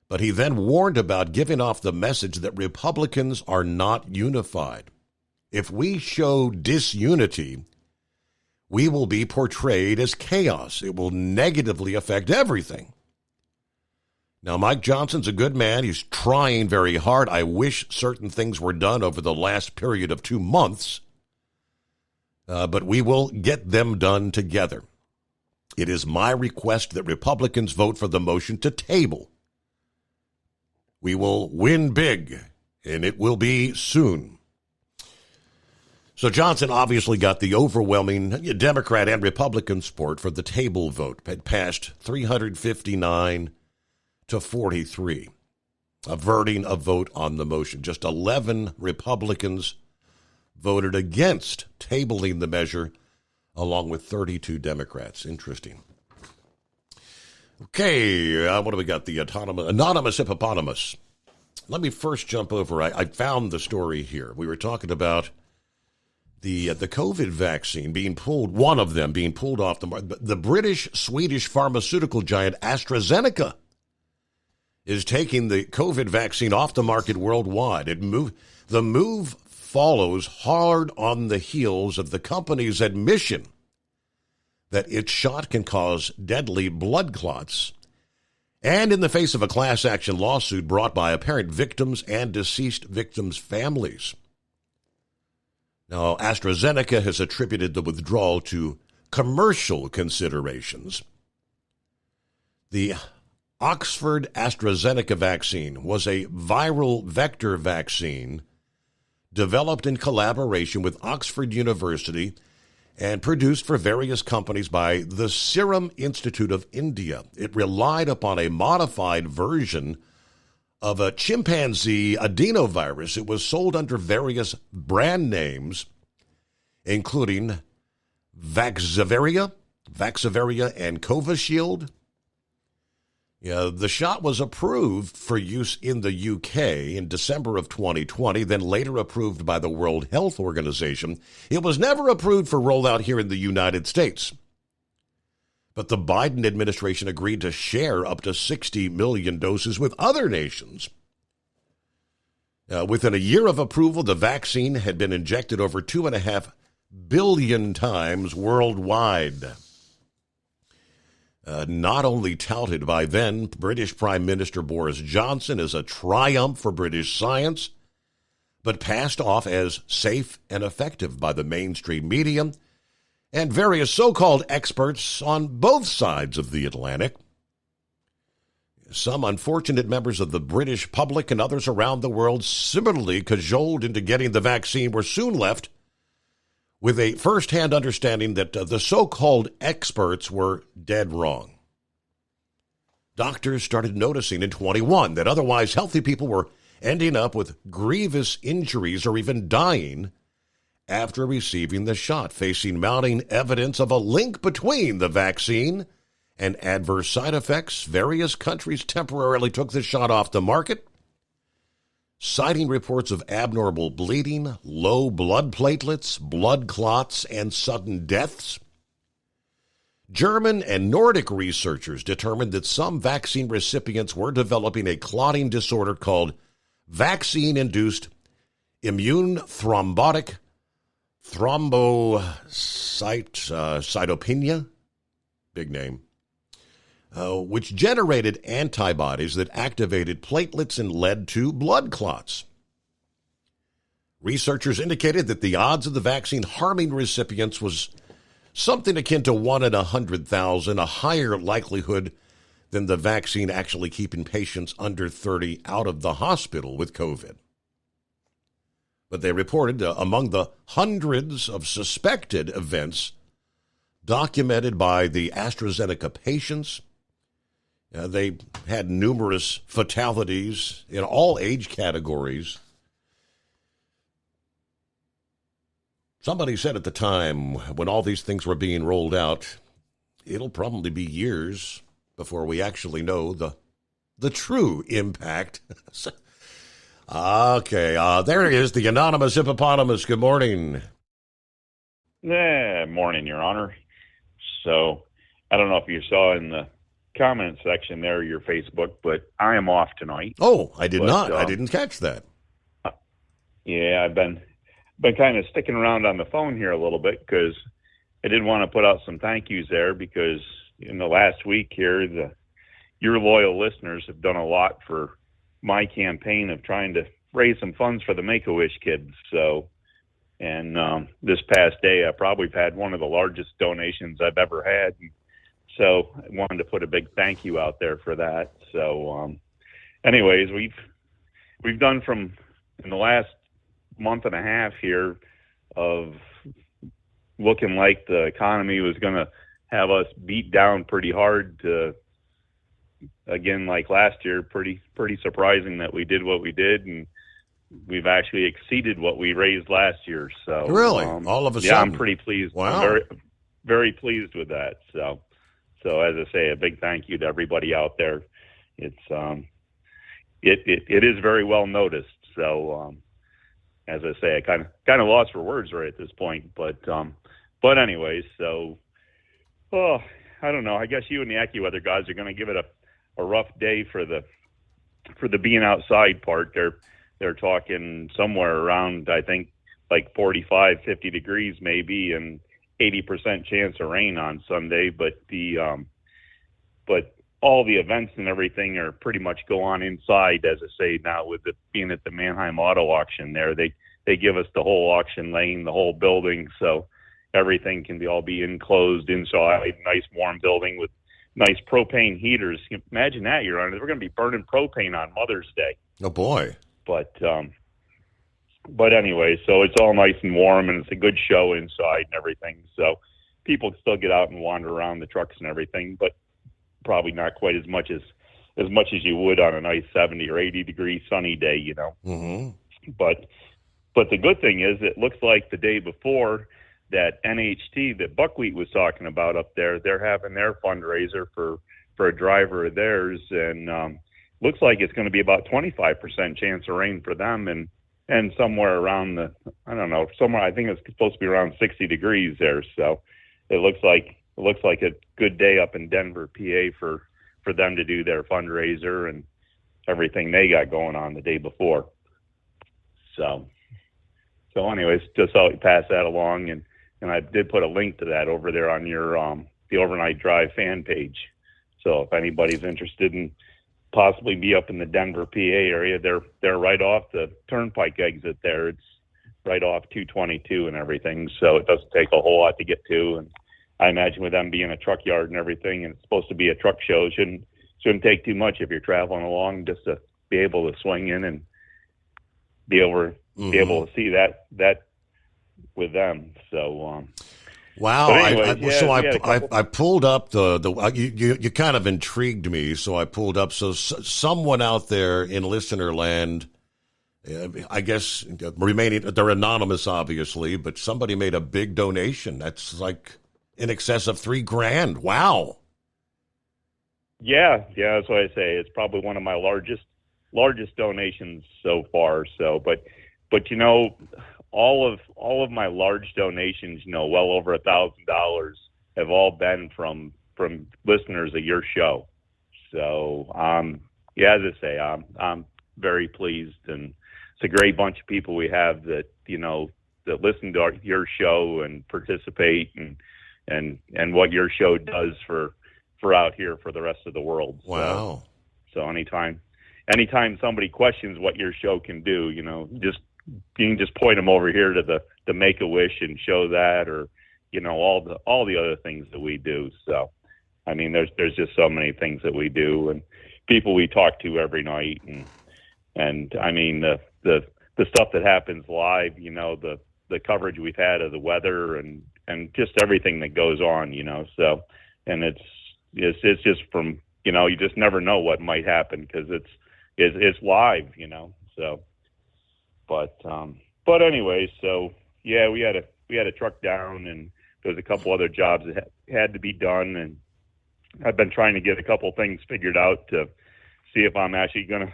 But he then warned about giving off the message that Republicans are not unified. If we show disunity, we will be portrayed as chaos. It will negatively affect everything. Now, Mike Johnson's a good man. He's trying very hard. I wish certain things were done over the last period of 2 months, but we will get them done together. It is my request that Republicans vote for the motion to table. We will win big, and it will be soon. So Johnson obviously got the overwhelming Democrat and Republican support for the table vote. It passed 359 to 43, averting a vote on the motion. Just 11 Republicans voted against tabling the measure, along with 32 Democrats. Interesting. Okay, what do we got? The anonymous hippopotamus. Let me first jump over. I found the story here. We were talking about the COVID vaccine being pulled, one of them being pulled off the market. The British-Swedish pharmaceutical giant AstraZeneca is taking the COVID vaccine off the market worldwide. The move follows hard on the heels of the company's admission that its shot can cause deadly blood clots, and in the face of a class action lawsuit brought by apparent victims and deceased victims' families. Now, AstraZeneca has attributed the withdrawal to commercial considerations. The Oxford AstraZeneca vaccine was a viral vector vaccine developed in collaboration with Oxford University and produced for various companies by the Serum Institute of India. It relied upon a modified version of a chimpanzee adenovirus. It was sold under various brand names, including Vaxzevria, and Covishield. Yeah, the shot was approved for use in the UK in December of 2020, then later approved by the World Health Organization. It was never approved for rollout here in the United States. But the Biden administration agreed to share up to 60 million doses with other nations. Within a year of approval, the vaccine had been injected over 2.5 billion times worldwide. Not only touted by then British Prime Minister Boris Johnson as a triumph for British science, but passed off as safe and effective by the mainstream media and various so-called experts on both sides of the Atlantic. Some unfortunate members of the British public and others around the world similarly cajoled into getting the vaccine were soon left with a first-hand understanding that the so-called experts were dead wrong. Doctors started noticing in 21 that otherwise healthy people were ending up with grievous injuries or even dying after receiving the shot, facing mounting evidence of a link between the vaccine and adverse side effects. Various countries temporarily took the shot off the market, citing reports of abnormal bleeding, low blood platelets, blood clots, and sudden deaths. German and Nordic researchers determined that some vaccine recipients were developing a clotting disorder called vaccine-induced immune thrombotic thrombocytopenia, big name, which generated antibodies that activated platelets and led to blood clots. Researchers indicated that the odds of the vaccine harming recipients was something akin to 1 in 100,000, a higher likelihood than the vaccine actually keeping patients under 30 out of the hospital with COVID. But they reported among the hundreds of suspected events documented by the AstraZeneca patients, they had numerous fatalities in all age categories. Somebody said at the time when all these things were being rolled out, it'll probably be years before we actually know the true impact. Okay, there is the anonymous hippopotamus. Good morning. Morning, Your Honor. So, I don't know if you saw in the comment section there, your Facebook, but I am off tonight. Oh, I did not. I didn't catch that. Yeah, I've been kind of sticking around on the phone here a little bit because I did want to put out some thank yous there because in the last week here, your loyal listeners have done a lot for my campaign of trying to raise some funds for the Make-A-Wish kids. So, and this past day, I probably had one of the largest donations I've ever had. So I wanted to put a big thank you out there for that. So, anyways, we've done from in the last month and a half here of looking like the economy was going to have us beat down pretty hard to, again, like last year, pretty surprising that we did what we did, and we've actually exceeded what we raised last year. So really, all of a sudden, yeah, I'm pretty pleased. Wow. I'm very, very pleased with that. So as I say, a big thank you to everybody out there. It's it is very well noticed. So as I say, I kind of lost for words right at this point, but anyways, so I don't know. I guess you and the AccuWeather guys are going to give it a rough day for the being outside part. They're talking somewhere around, I think, like 45, 50 degrees maybe, and 80% chance of rain on Sunday. But but all the events and everything are pretty much go on inside, as I say now, with it being at the Manheim Auto Auction there. They give us the whole auction lane, the whole building, so everything can all be enclosed inside, nice warm building with nice propane heaters. Imagine that, Your Honor. We're going to be burning propane on Mother's Day. Oh, boy. But anyway, so it's all nice and warm, and it's a good show inside and everything. So people can still get out and wander around the trucks and everything, but probably not quite as much as you would on a nice 70 or 80 degree sunny day, you know. Mm-hmm. But the good thing is it looks like the day before that NHT that Buckwheat was talking about up there, they're having their fundraiser for a driver of theirs, and looks like it's going to be about 25% chance of rain for them, and somewhere around I think it's supposed to be around 60 degrees there. So it looks like a good day up in Denver, PA for them to do their fundraiser and everything they got going on the day before. So anyways, just thought we'd pass that along, and I did put a link to that over there on your the Overnight Drive fan page. So if anybody's interested in possibly be up in the Denver, PA area, they're right off the Turnpike exit there. It's right off 222 and everything, so it doesn't take a whole lot to get to. And I imagine with them being a truck yard and everything, and it's supposed to be a truck show, shouldn't take too much if you're traveling along, just to be able to swing in and be able to see that with them. So wow. Anyways, I pulled up you kind of intrigued me, so I pulled up. So someone out there in listener land, I guess they're anonymous, obviously, but somebody made a big donation. That's like in excess of $3,000. Wow. Yeah, that's what I say. It's probably one of my largest donations so far. So, but you know, all of my large donations, you know, well over $1,000, have all been from listeners of your show. So, as I say, I'm very pleased, and it's a great bunch of people we have that, you know, that listen to your show and participate, and what your show does for out here for the rest of the world. Wow. So anytime somebody questions what your show can do, you know, you can just point them over here to the Make-A-Wish and show that, or, you know, all the other things that we do. So I mean, there's just so many things that we do and people we talk to every night, and I mean the stuff that happens live, you know, the coverage we've had of the weather and just everything that goes on, you know. So, and it's just from, you know, you just never know what might happen because it's live, you know. So, but anyway, so yeah, we had a truck down, and there was a couple other jobs that had to be done, and I've been trying to get a couple things figured out to see if I'm actually gonna.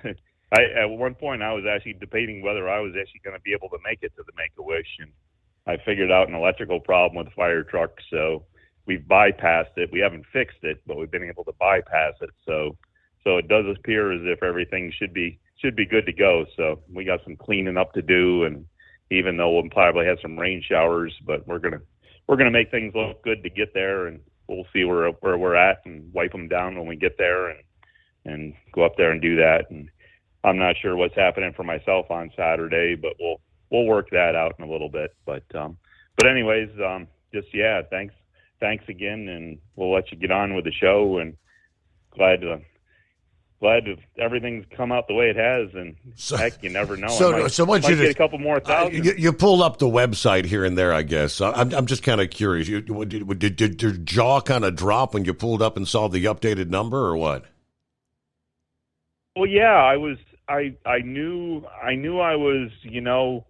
At one point, I was actually debating whether I was actually going to be able to make it to the Make-A-Wish, and I figured out an electrical problem with the fire truck, so we've bypassed it. We haven't fixed it, but we've been able to bypass it. So it does appear as if everything should be good to go. So we got some cleaning up to do, and even though we'll probably have some rain showers, but we're gonna make things look good to get there, and we'll see where we're at and wipe them down when we get there, and go up there and do that. And I'm not sure what's happening for myself on Saturday, but we'll work that out in a little bit. But anyways, just yeah, thanks again, and we'll let you get on with the show. And glad everything's come out the way it has. And heck, you never know. So once you get a couple more thousand. You pulled up the website here and there, I guess. I'm just kind of curious. Did your jaw kind of drop when you pulled up and saw the updated number, or what? Well, yeah, I knew I was, you know,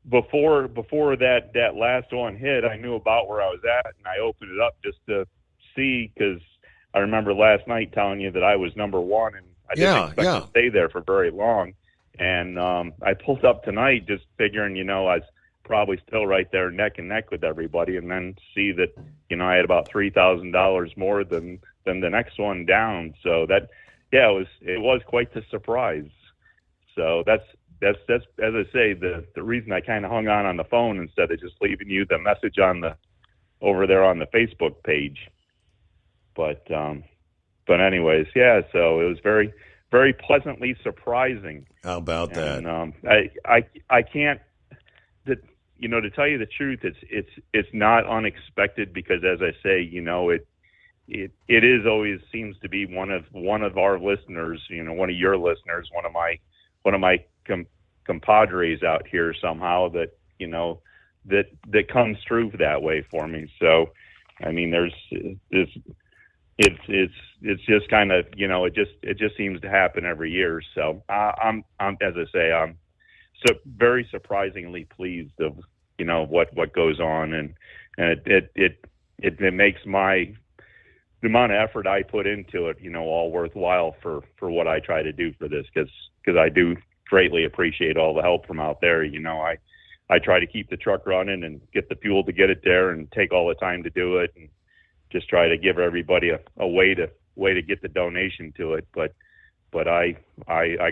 before that last one hit, I knew about where I was at, and I opened it up just to see, because I remember last night telling you that I was number one, and I didn't expect to stay there for very long. And I pulled up tonight just figuring, you know, I was probably still right there neck and neck with everybody, and then see that, you know, I had about $3,000 more than the next one down. So that, yeah, it was quite the surprise. So that's as I say, the reason I kind of hung on the phone instead of just leaving you the message over there on the Facebook page. But anyways, yeah. So it was very, very pleasantly surprising. How about that? And I can't, you know, to tell you the truth, it's not unexpected, because as I say, you know, it is always seems to be one of our listeners, you know, one of your listeners, one of my compadres out here somehow that, you know, that comes through that way for me. So, I mean, there's this, it's just kind of, you know, it just seems to happen every year. So I'm as I say, I'm so very surprisingly pleased of, you know, what goes on, and it makes the amount of effort I put into it, you know, all worthwhile for what I try to do for this, because I do greatly appreciate all the help from out there. You know, I try to keep the truck running and get the fuel to get it there, and take all the time to do it, and just try to give everybody a way to get the donation to it. But I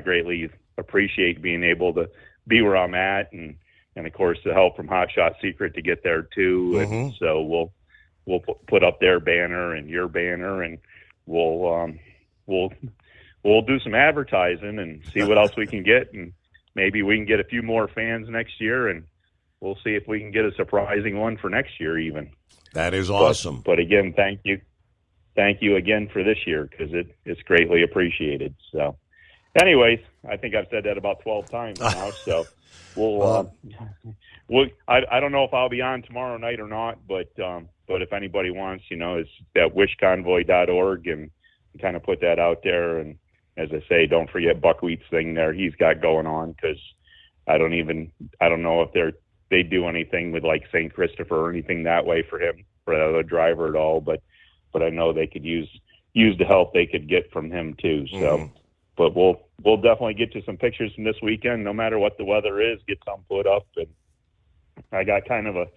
greatly appreciate being able to be where I'm at, and of course the help from Hot Shot Secret to get there too. Mm-hmm. And so we'll put up their banner and your banner, and we'll do some advertising and see what else we can get, and maybe we can get a few more fans next year, and we'll see if we can get a surprising one for next year even. That is awesome. But again, thank you again for this year, because it's greatly appreciated. So anyways, I think I've said that about 12 times now. So I don't know if I'll be on tomorrow night or not, but if anybody wants, you know, it's at wishconvoy.org, and kind of put that out there. And as I say, don't forget Buckwheat's thing there he's got going on, because I don't know if they do anything with like St. Christopher or anything that way for him, for the other driver at all, but I know they could use the help they could get from him too. So, but we'll definitely get you some pictures from this weekend, no matter what the weather is, get some put up. And I got kind of a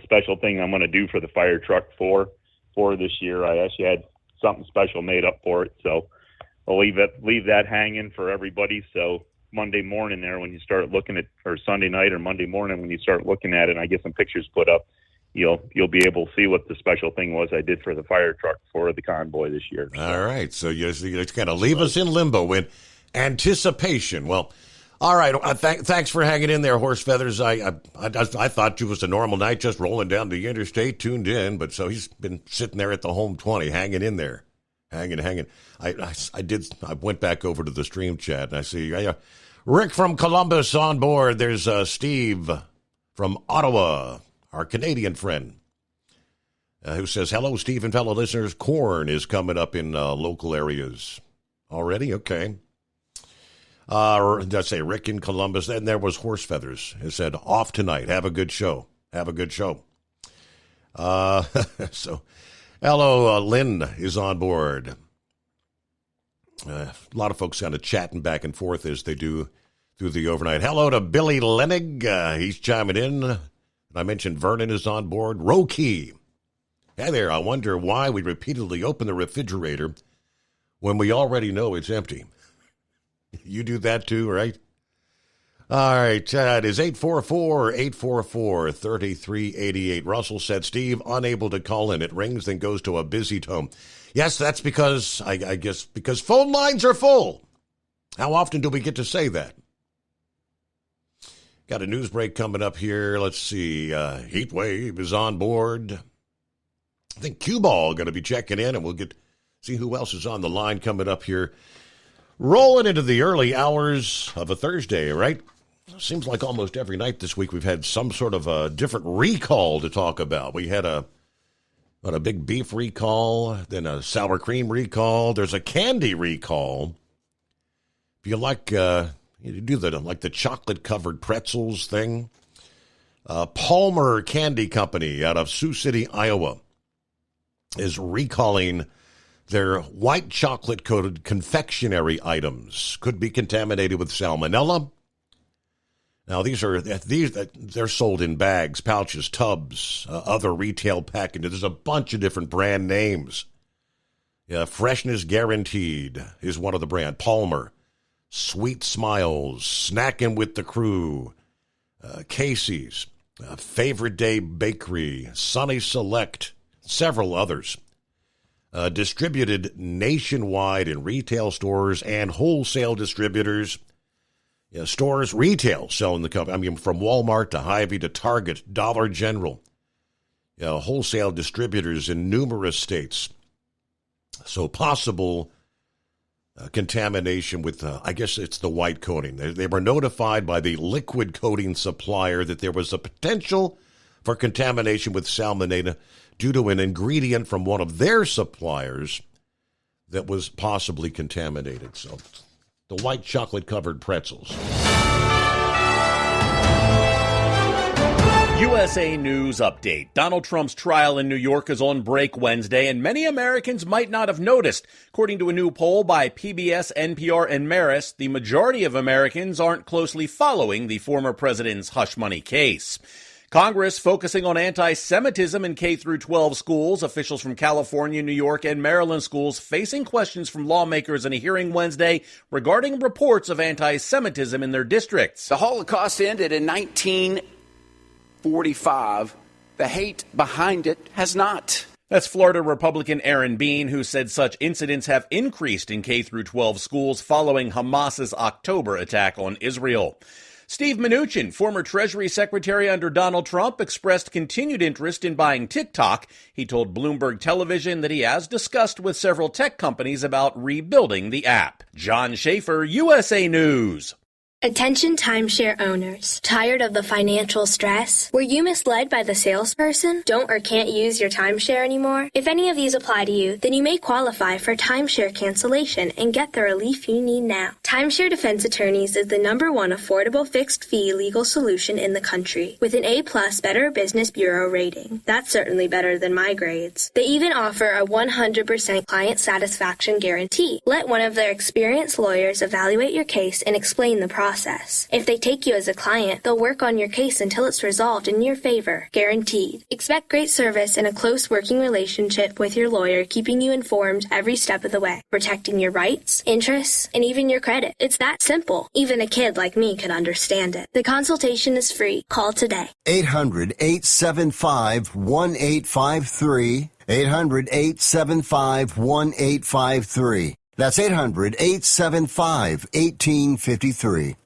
special thing I'm going to do for the fire truck for this year. I actually had something special made up for it, so I'll leave that hanging for everybody. So Monday morning there, when you start looking at, or Sunday night or Monday morning when you start looking at it and I get some pictures put up, you'll be able to see what the special thing was I did for the fire truck for the convoy this year. All right, so you kind of leave us in limbo in anticipation. Well, All right. Thanks for hanging in there, Horse Feathers. I thought it was a normal night, just rolling down the interstate, tuned in. But so he's been sitting there at the home 20, hanging in there, hanging. I went back over to the stream chat, and I see Rick from Columbus on board. There's Steve from Ottawa, our Canadian friend, who says, hello, Steve and fellow listeners. Corn is coming up in local areas already. Okay. Let's say Rick in Columbus. Then there was Horse Feathers. It said, off tonight. Have a good show. So, hello, Lynn is on board. A lot of folks kind of chatting back and forth as they do through the overnight. Hello to Billy Lenig. He's chiming in. I mentioned Vernon is on board. Roki. Hey there. I wonder why we repeatedly open the refrigerator when we already know it's empty. You do that too, right? All right, it is 844-844-3388. Russell said, Steve, unable to call in. It rings, then goes to a busy tone. Yes, that's because, I guess, because phone lines are full. How often do we get to say that? Got a news break coming up here. Let's see. Heat Wave is on board. I think Cue Ball going to be checking in, and we'll see who else is on the line coming up here. Rolling into the early hours of a Thursday, right? Seems like almost every night this week we've had some sort of a different recall to talk about. We had a big beef recall, then a sour cream recall. There's a candy recall. If you like, you do the chocolate-covered pretzels thing. Palmer Candy Company out of Sioux City, Iowa, is recalling their white chocolate-coated confectionery items. Could be contaminated with salmonella. Now, they're sold in bags, pouches, tubs, other retail packages. There's a bunch of different brand names. Freshness Guaranteed is one of the brand. Palmer, Sweet Smiles, Snackin' with the Crew, Casey's, Favorite Day Bakery, Sunny Select, several others. Distributed nationwide in retail stores and wholesale distributors. Stores, retail selling the company. I mean, from Walmart to Hy-Vee to Target, Dollar General. Wholesale distributors in numerous states. So possible contamination with, I guess it's the white coating. They were notified by the liquid coating supplier that there was a potential for contamination with salmonella due to an ingredient from one of their suppliers that was possibly contaminated. So the white chocolate-covered pretzels. USA News Update. Donald Trump's trial in New York is on break Wednesday, and many Americans might not have noticed. According to a new poll by PBS, NPR, and Marist, the majority of Americans aren't closely following the former president's hush money case. Congress focusing on anti-Semitism in K-12 schools. Officials from California, New York, and Maryland schools facing questions from lawmakers in a hearing Wednesday regarding reports of anti-Semitism in their districts. The Holocaust ended in 1945. The hate behind it has not. That's Florida Republican Aaron Bean, who said such incidents have increased in K-12 schools following Hamas's October attack on Israel. Steve Mnuchin, former Treasury Secretary under Donald Trump, expressed continued interest in buying TikTok. He told Bloomberg Television that he has discussed with several tech companies about rebuilding the app. John Schaefer, USA News. Attention timeshare owners. Tired of the financial stress? Were you misled by the salesperson? Don't or can't use your timeshare anymore? If any of these apply to you, then you may qualify for timeshare cancellation and get the relief you need now. Timeshare Defense Attorneys is the #1 affordable fixed-fee legal solution in the country, with an A+ Better Business Bureau rating. That's certainly better than my grades. They even offer a 100% client satisfaction guarantee. Let one of their experienced lawyers evaluate your case and explain the process. If they take you as a client, they'll work on your case until it's resolved in your favor, guaranteed. Expect great service and a close working relationship with your lawyer, keeping you informed every step of the way, protecting your rights, interests, and even your credit. It's that simple. Even a kid like me could understand it. The consultation is free. Call today. 800-875-1853. 800-875-1853. That's 800-875-1853.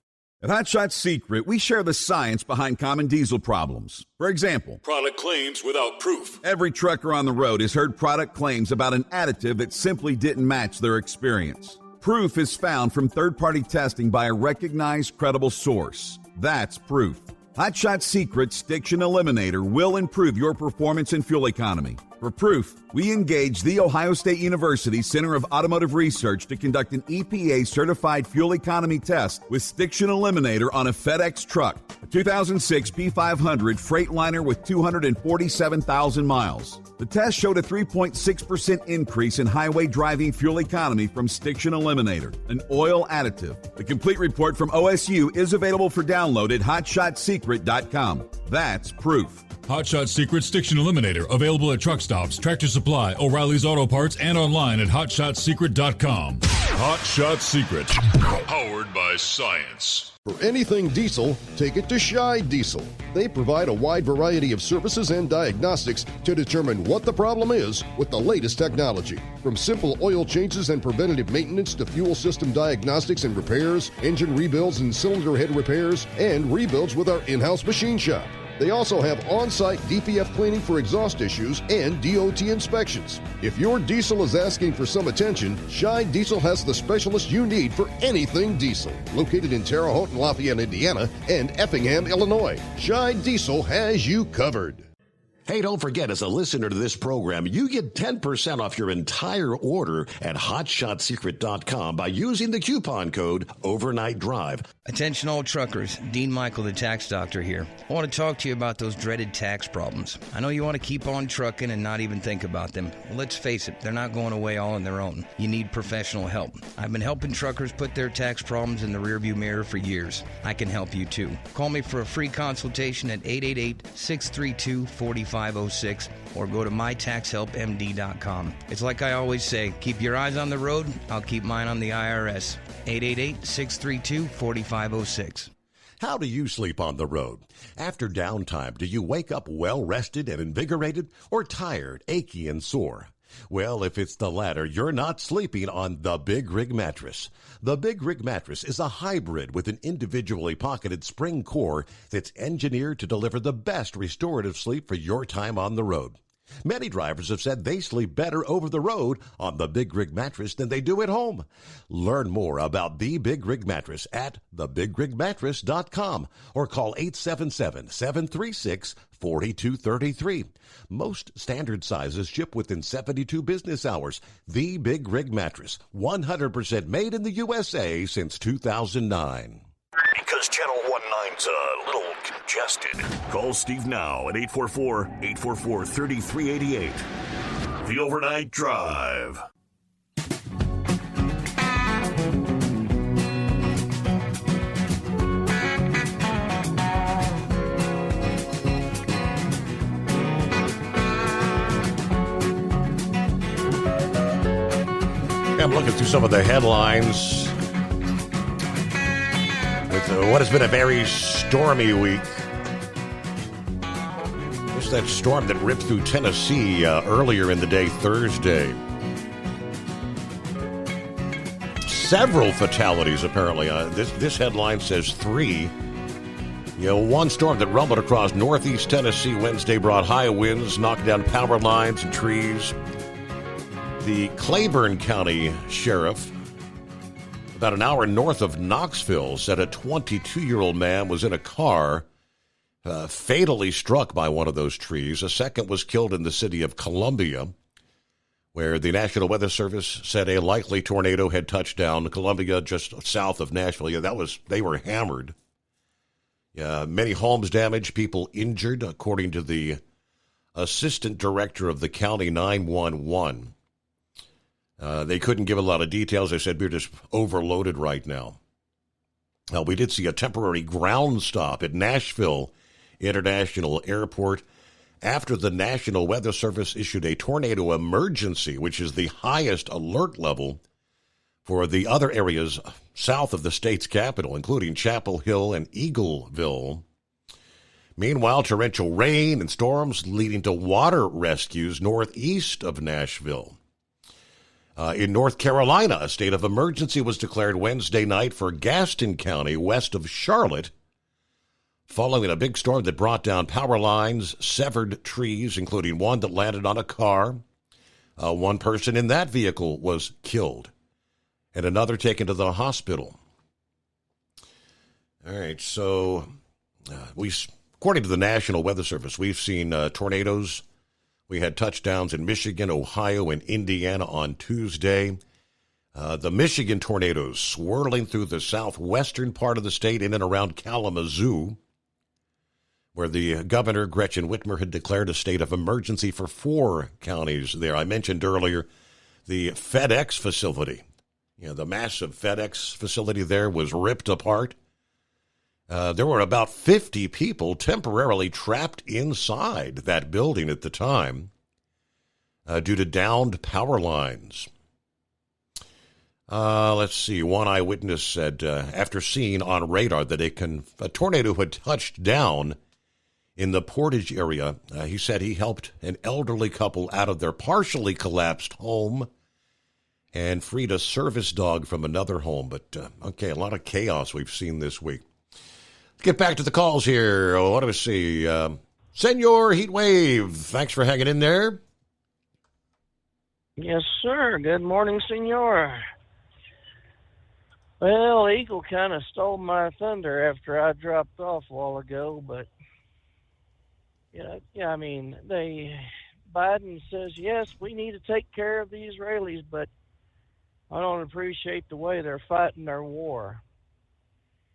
At Hot Shot Secret, we share the science behind common diesel problems. For example, product claims without proof. Every trucker on the road has heard product claims about an additive that simply didn't match their experience. Proof is found from third-party testing by a recognized, credible source. That's proof. Hot Shot Secret's Stiction Eliminator will improve your performance and fuel economy. For proof, we engaged the Ohio State University Center of Automotive Research to conduct an EPA-certified fuel economy test with Stiction Eliminator on a FedEx truck, a 2006 P500 Freightliner with 247,000 miles. The test showed a 3.6% increase in highway driving fuel economy from Stiction Eliminator, an oil additive. The complete report from OSU is available for download at hotshotsecret.com. That's proof. Hot Shot Secret Stiction Eliminator, available at truck stops, Tractor Supply, O'Reilly's Auto Parts, and online at hotshotsecret.com. Hot Shot Secret, powered by science. For anything diesel, take it to Scheid Diesel. They provide a wide variety of services and diagnostics to determine what the problem is with the latest technology. From simple oil changes and preventative maintenance to fuel system diagnostics and repairs, engine rebuilds and cylinder head repairs, and rebuilds with our in-house machine shop. They also have on-site DPF cleaning for exhaust issues and DOT inspections. If your diesel is asking for some attention, Scheid Diesel has the specialist you need for anything diesel. Located in Terre Haute and Lafayette, Indiana, and Effingham, Illinois, Scheid Diesel has you covered. Hey, don't forget, as a listener to this program, you get 10% off your entire order at hotshotsecret.com by using the coupon code Overnight Drive. Attention all truckers, Dean Michael, the tax doctor here. I want to talk to you about those dreaded tax problems. I know you want to keep on trucking and not even think about them. Well, let's face it, they're not going away all on their own. You need professional help. I've been helping truckers put their tax problems in the rearview mirror for years. I can help you too. Call me for a free consultation at 888-632-4506 or go to mytaxhelpmd.com. It's like I always say, keep your eyes on the road, I'll keep mine on the IRS. 888-632-4506. How do you sleep on the road? After downtime, do you wake up well-rested and invigorated or tired, achy, and sore? Well, if it's the latter, you're not sleeping on the Big Rig Mattress. The Big Rig Mattress is a hybrid with an individually pocketed spring core that's engineered to deliver the best restorative sleep for your time on the road. Many drivers have said they sleep better over the road on the Big Rig Mattress than they do at home. Learn more about the Big Rig Mattress at thebigrigmattress.com or call 877-736-4233. Most standard sizes ship within 72 business hours. The Big Rig Mattress, 100% made in the USA since 2009. Because Channel 19's a little congested. Call Steve now at 844-844-3388. The Overnight Drive. I'm looking through some of the headlines with what has been a very stormy week. Just that storm that ripped through Tennessee earlier in the day, Thursday. Several fatalities, apparently. This headline says 3. One storm that rumbled across northeast Tennessee Wednesday brought high winds, knocked down power lines and trees. The Claiborne County Sheriff, about an hour north of Knoxville, said a 22-year-old man was in a car fatally struck by one of those trees. A second was killed in the city of Columbia, where the National Weather Service said a likely tornado had touched down. Columbia, just south of Nashville. They were hammered. Many homes damaged, people injured, according to the assistant director of the county 911. They couldn't give a lot of details. They said, we're just overloaded right now. We did see a temporary ground stop at Nashville International Airport after the National Weather Service issued a tornado emergency, which is the highest alert level for the other areas south of the state's capital, including Chapel Hill and Eagleville. Meanwhile, torrential rain and storms leading to water rescues northeast of Nashville. In North Carolina, a state of emergency was declared Wednesday night for Gaston County, west of Charlotte, following a big storm that brought down power lines, severed trees, including one that landed on a car. One person in that vehicle was killed, and another taken to the hospital. All right, so according to the National Weather Service, we've seen tornadoes. We had touchdowns in Michigan, Ohio, and Indiana on Tuesday. The Michigan tornadoes swirling through the southwestern part of the state in and around Kalamazoo, where the governor, Gretchen Whitmer, had declared a state of emergency for 4 counties there. I mentioned earlier the FedEx facility. The massive FedEx facility there was ripped apart. There were about 50 people temporarily trapped inside that building at the time due to downed power lines. Let's see. One eyewitness said after seeing on radar that a tornado had touched down in the Portage area, he said he helped an elderly couple out of their partially collapsed home and freed a service dog from another home. But, okay, a lot of chaos we've seen this week. Get back to the calls here. What do we see? Senor Heatwave, thanks for hanging in there. Yes, sir. Good morning, senor. Well, Eagle kind of stole my thunder after I dropped off a while ago, but I mean, Biden says, yes, we need to take care of the Israelis, but I don't appreciate the way they're fighting their war.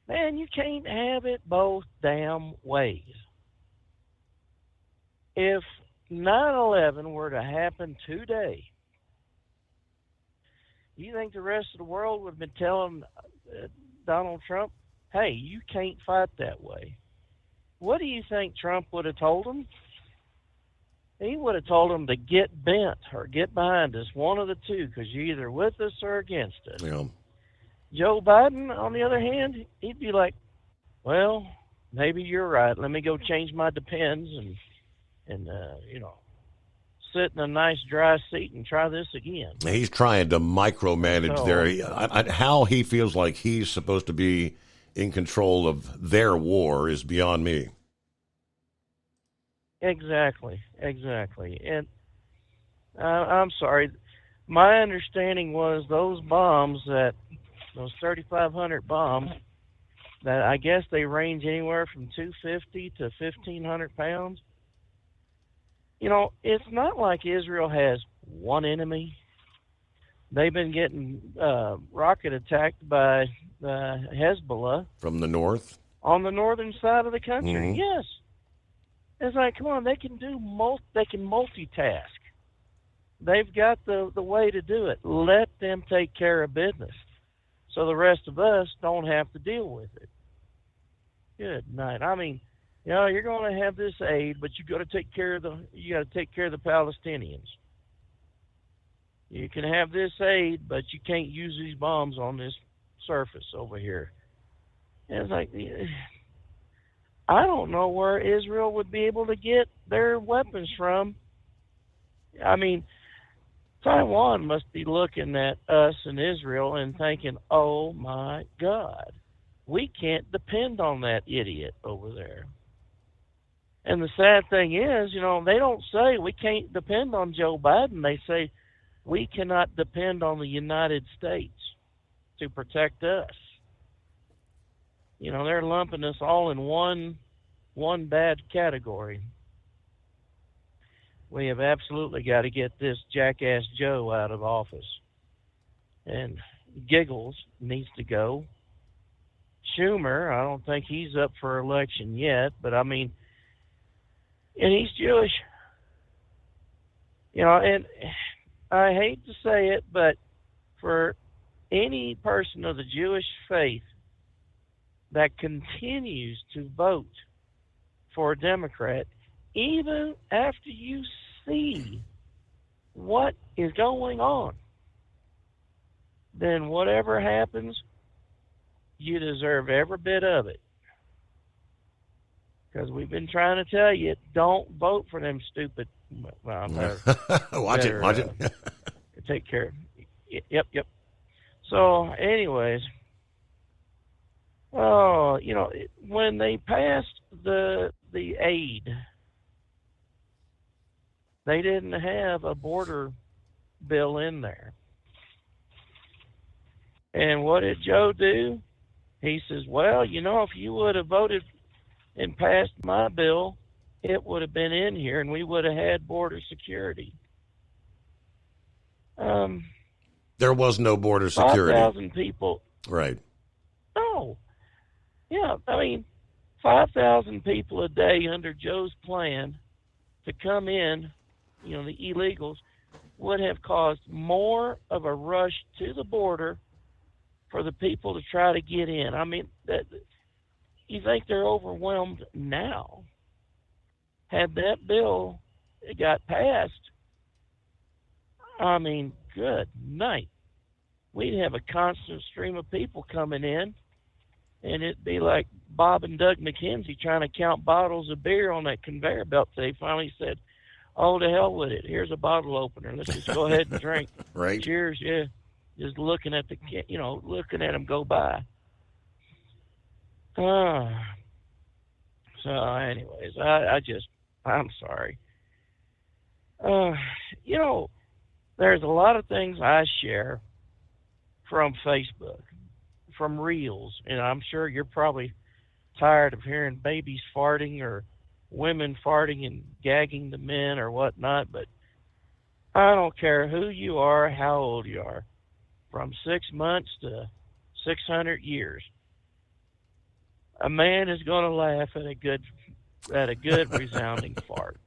Man, you can't have it both damn ways. If 9/11 were to happen today, you think the rest of the world would have been telling Donald Trump, hey, you can't fight that way? What do you think Trump would have told him? He would have told him to get bent or get behind us, one of the two, because you're either with us or against us. Yeah. Joe Biden, on the other hand, he'd be like, well, maybe you're right. Let me go change my Depends and sit in a nice dry seat and try this again. He's trying to micromanage there. How he feels like he's supposed to be in control of their war is beyond me. Exactly. And I'm sorry. My understanding was those 3,500 bombs, that I guess they range anywhere from 250 to 1,500 pounds. It's not like Israel has one enemy. They've been getting rocket attacked by Hezbollah. From the north? On the northern side of the country, mm-hmm. Yes. It's like, come on, they can multitask. They've got the way to do it. Let them take care of business, so the rest of us don't have to deal with it. Good night. I mean, you're going to have this aid, but you got to take care of the Palestinians. You can have this aid, but you can't use these bombs on this surface over here. And it's like, I don't know where Israel would be able to get their weapons from. I mean, Taiwan must be looking at us and Israel and thinking, oh my God, we can't depend on that idiot over there. And the sad thing is, they don't say we can't depend on Joe Biden. They say we cannot depend on the United States to protect us. They're lumping us all in one bad category. We have absolutely got to get this jackass Joe out of office. And Giggles needs to go. Schumer, I don't think he's up for election yet, but I mean, and he's Jewish. And I hate to say it, but for any person of the Jewish faith that continues to vote for a Democrat, even after you see what is going on, then whatever happens, you deserve every bit of it. Because we've been trying to tell you, don't vote for them stupid. Well, watch it. Take care. Yep. So, anyways, when they passed the aid, they didn't have a border bill in there. And what did Joe do? He says, well, if you would have voted and passed my bill, it would have been in here and we would have had border security. There was no border security. 5,000 people. Right. No. Yeah, 5,000 people a day under Joe's plan to come in, the illegals, would have caused more of a rush to the border for the people to try to get in. You think they're overwhelmed now? Had that bill got passed, good night. We'd have a constant stream of people coming in, and it'd be like Bob and Doug McKenzie trying to count bottles of beer on that conveyor belt. They finally said, oh, to hell with it. Here's a bottle opener. Let's just go ahead and drink. Right. Cheers, yeah. Just looking at looking at them go by. So anyways, I'm sorry. There's a lot of things I share from Facebook, from Reels, and I'm sure you're probably tired of hearing babies farting or women farting and gagging the men or whatnot, but I don't care who you are, how old you are, from 6 months to 600 years. A man is going to laugh at a good resounding fart.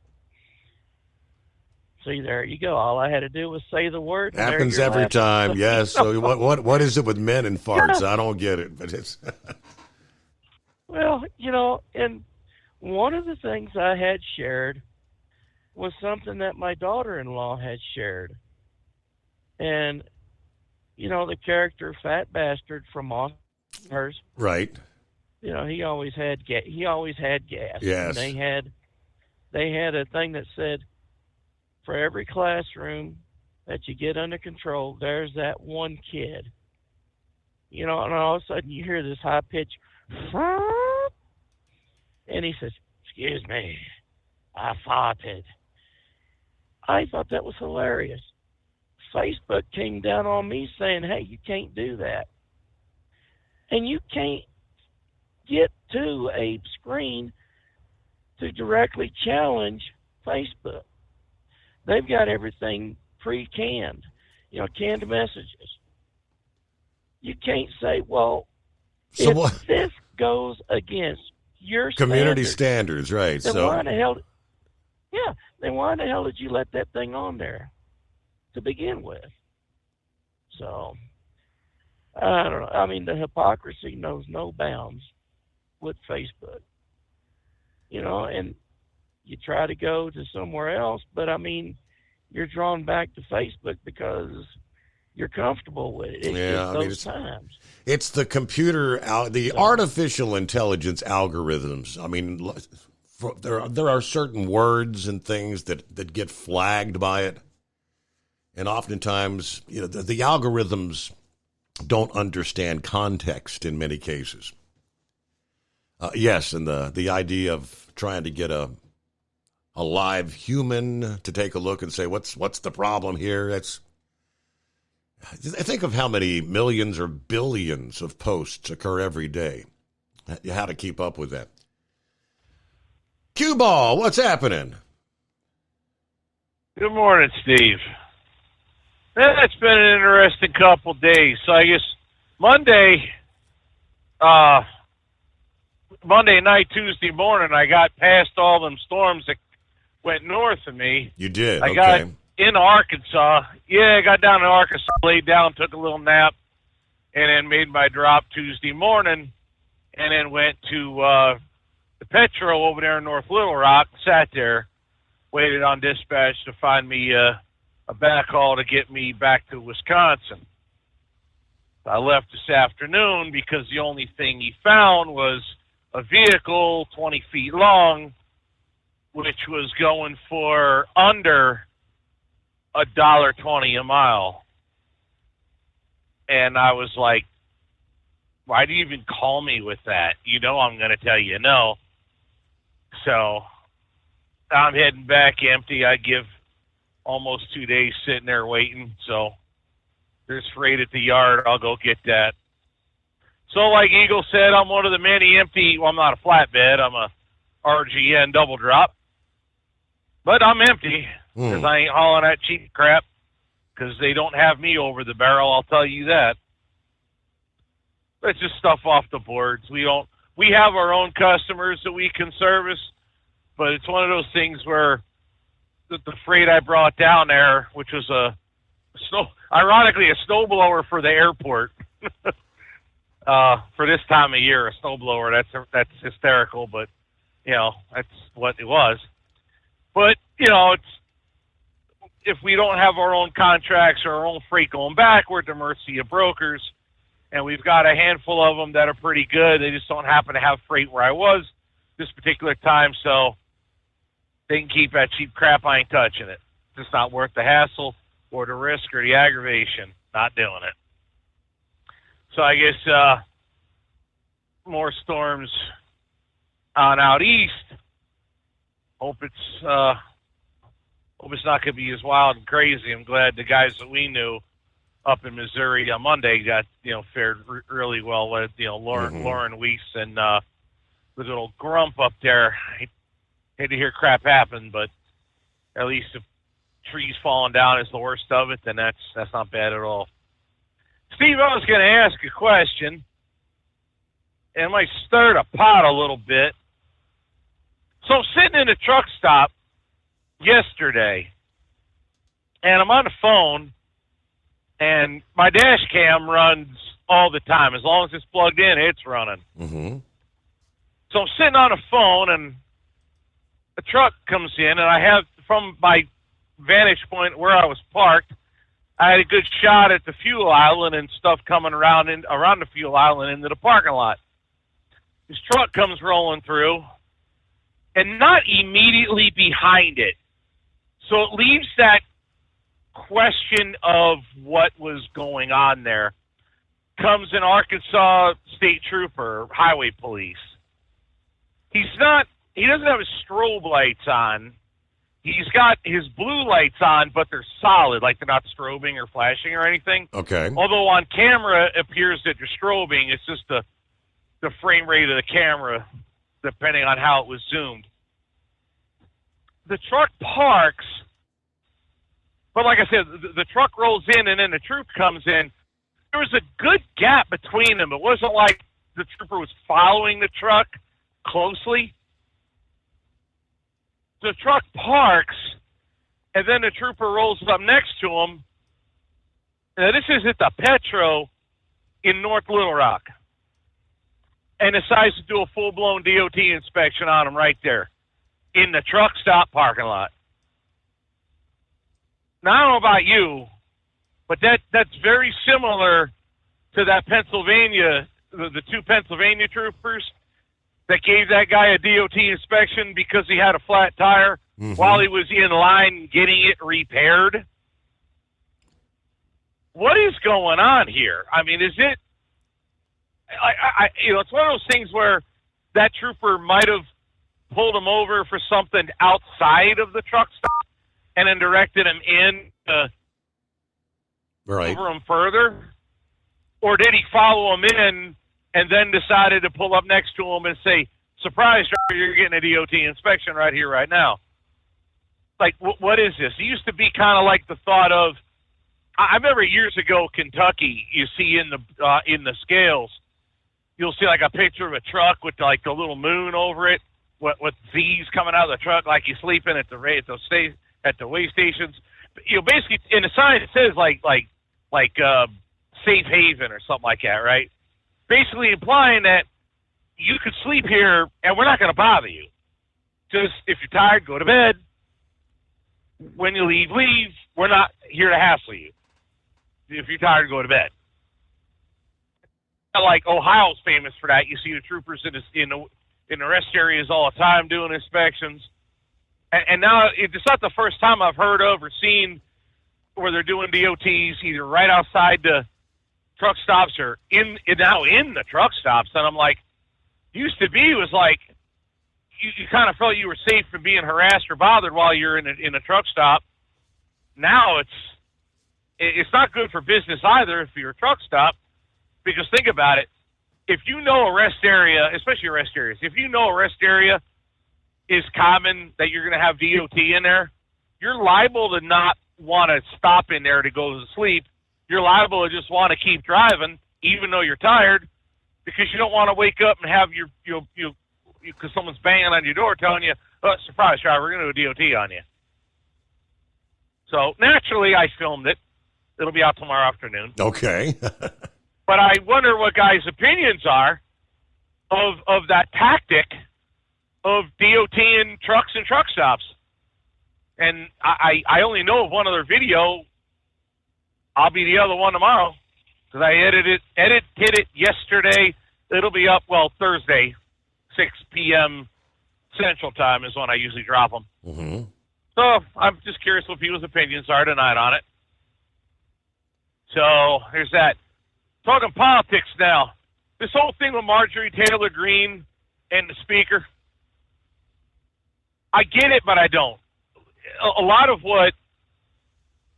See, there you go. All I had to do was say the word. Happens every time, yes. So what is it with men and farts? I don't get it, but it's... Well, and one of the things I had shared was something that my daughter-in-law had shared. And, the character Fat Bastard from Austin Powers. Right. He always had gas. Yes. And they had a thing that said, for every classroom that you get under control, there's that one kid. And all of a sudden you hear this high pitch, and he says, excuse me, I farted. I thought that was hilarious. Facebook came down on me saying, hey, you can't do that. And you can't get to a screen to directly challenge Facebook. They've got everything pre-canned, canned messages. You can't say, well, if this goes against your community standards, right? Then why the hell? Yeah, then why the hell did you let that thing on there to begin with? So I don't know. The hypocrisy knows no bounds with Facebook. And you try to go to somewhere else, but you're drawn back to Facebook because you're comfortable with it. It's just those times. It's the computer, the artificial intelligence algorithms. There are certain words and things that get flagged by it, and oftentimes, the algorithms don't understand context in many cases. Yes, and the idea of trying to get a live human to take a look and say, what's the problem here? I think of how many millions or billions of posts occur every day. How to keep up with that. Cue Ball, what's happening? Good morning, Steve. It's been an interesting couple days. So I guess Monday night, Tuesday morning, I got past all them storms that went north of me. You did? I got in Arkansas. Yeah, I got down in Arkansas, laid down, took a little nap, and then made my drop Tuesday morning, and then went to the Petro over there in North Little Rock, sat there, waited on dispatch to find me a backhaul to get me back to Wisconsin. I left this afternoon because the only thing he found was a vehicle 20 feet long, which was going for under $1.20 a mile. And I was like, why do you even call me with that? You know I'm going to tell you no. So I'm heading back empty. I give almost 2 days sitting there waiting. So there's freight at the yard. I'll go get that. So like Eagle said, I'm one of the many empty, well, I'm not a flatbed. I'm a RGN double drop. But I'm empty because I ain't hauling that cheap crap because they don't have me over the barrel, I'll tell you that. It's just stuff off the boards. We have our own customers that we can service, but it's one of those things where the freight I brought down there, which was ironically a snowblower for the airport for this time of year, a snowblower, that's hysterical, but that's what it was. But if we don't have our own contracts or our own freight going back, we're at the mercy of brokers. And we've got a handful of them that are pretty good. They just don't happen to have freight where I was this particular time, so they can keep that cheap crap. I ain't touching it. It's just not worth the hassle or the risk or the aggravation. Not doing it. So I guess more storms on out east. Hope it's not going to be as wild and crazy. I'm glad the guys that we knew up in Missouri on Monday got, fared really well with, Lauren Weiss and the little grump up there. I hate to hear crap happen, but at least if trees falling down is the worst of it, then that's not bad at all. Steve, I was going to ask a question, and it might stir the pot a little bit. So I'm sitting in a truck stop yesterday, and I'm on the phone, and my dash cam runs all the time. As long as it's plugged in, it's running. Mm-hmm. So I'm sitting on a phone, and a truck comes in, and I have, from my vantage point where I was parked, I had a good shot at the fuel island and stuff coming around the fuel island into the parking lot. This truck comes rolling through, and not immediately behind it. So it leaves that question of what was going on there. Comes an Arkansas state trooper, highway police. He doesn't have his strobe lights on. He's got his blue lights on, but they're solid, like they're not strobing or flashing or anything. Okay. Although on camera it appears that they're strobing. It's just the frame rate of the camera, depending on how it was zoomed. The truck parks, but like I said, the truck rolls in and then the troop comes in. There was a good gap between them. It wasn't like the trooper was following the truck closely. The truck parks, and then the trooper rolls up next to him. Now, this is at the Petro in North Little Rock, and decides to do a full-blown DOT inspection on him right there in the truck stop parking lot. Now, I don't know about you, but that's very similar to that Pennsylvania, the two Pennsylvania troopers that gave that guy a DOT inspection because he had a flat tire while he was in line getting it repaired. What is going on here? I mean, is it, it's one of those things where that trooper might have pulled him over for something outside of the truck stop and then directed him in to cover him further? Or did he follow him in and then decided to pull up next to him and say, surprise, driver, you're getting a DOT inspection right here, right now? Like, what is this? It used to be kind of like the thought of, I remember years ago, Kentucky, you see in the scales, you'll see like a picture of a truck with like a little moon over it, with Z's coming out of the truck, like you're sleeping at the way stations. Basically, in the sign it says like safe haven or something like that, right? Basically implying that you could sleep here and we're not going to bother you. Just if you're tired, go to bed. When you leave. We're not here to hassle you. If you're tired, go to bed. Like Ohio's famous for that. You see the troopers in the rest areas all the time doing inspections. And now it's not the first time I've heard of or seen where they're doing DOTs either right outside the truck stops are now in the truck stops, and I'm like, used to be was like you kind of felt you were safe from being harassed or bothered while you're in a truck stop. Now it's not good for business either if you're a truck stop, because think about it. If you know a rest area, especially rest areas, if you know a rest area is common that you're going to have DOT in there, you're liable to not want to stop in there to go to sleep. You're liable to just want to keep driving, even though you're tired, because you don't want to wake up and have because someone's banging on your door telling you, "Oh, surprise, driver, we're going to do a DOT on you." So naturally, I filmed it. It'll be out tomorrow afternoon. Okay. But I wonder what guys' opinions are of that tactic of DOT in trucks and truck stops. And I only know of one other video. I'll be the other one tomorrow because I edited it yesterday. It'll be up, Thursday, 6 p.m. Central Time is when I usually drop them. Mm-hmm. So I'm just curious what people's opinions are tonight on it. So there's that. Talking politics now. This whole thing with Marjorie Taylor Greene and the speaker, I get it, but I don't. A lot of what,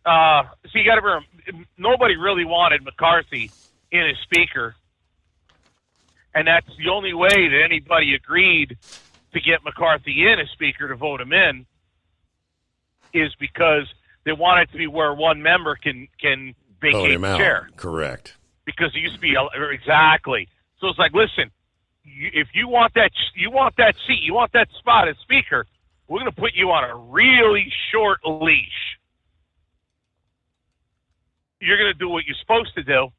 you got to remember, nobody really wanted McCarthy in as speaker, and that's the only way that anybody agreed to get McCarthy in as speaker to vote him in, is because they want it to be where one member can vacate the chair. Correct. Because it used to be exactly. So it's like, listen, if you want that seat, you want that spot as speaker, we're going to put you on a really short leash. You're going to do what you're supposed to do.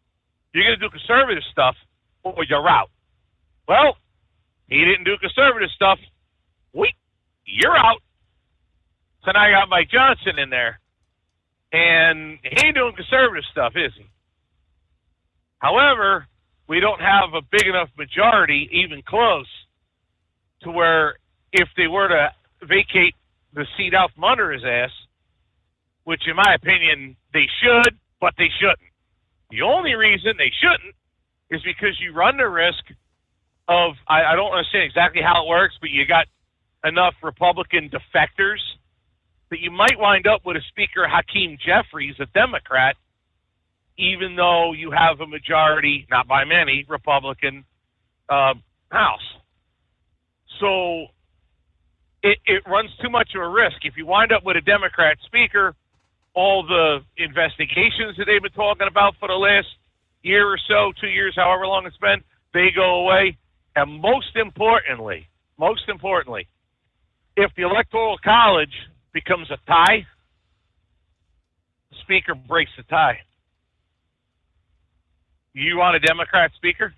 You're going to do conservative stuff, or you're out. Well, he didn't do conservative stuff. You're out. So now I got Mike Johnson in there, and he ain't doing conservative stuff, is he? However, we don't have a big enough majority, even close, to where if they were to vacate the seat out from under his ass, which in my opinion they should, but they shouldn't. The only reason they shouldn't is because you run the risk of, I don't understand exactly how it works, but you got enough Republican defectors that you might wind up with a Speaker Hakeem Jeffries, a Democrat, even though you have a majority, not by many, Republican House. So it runs too much of a risk. If you wind up with a Democrat Speaker, all the investigations that they've been talking about for the last year or so, 2 years, however long it's been, they go away. And most importantly, if the Electoral College becomes a tie, the Speaker breaks the tie. You want a Democrat Speaker?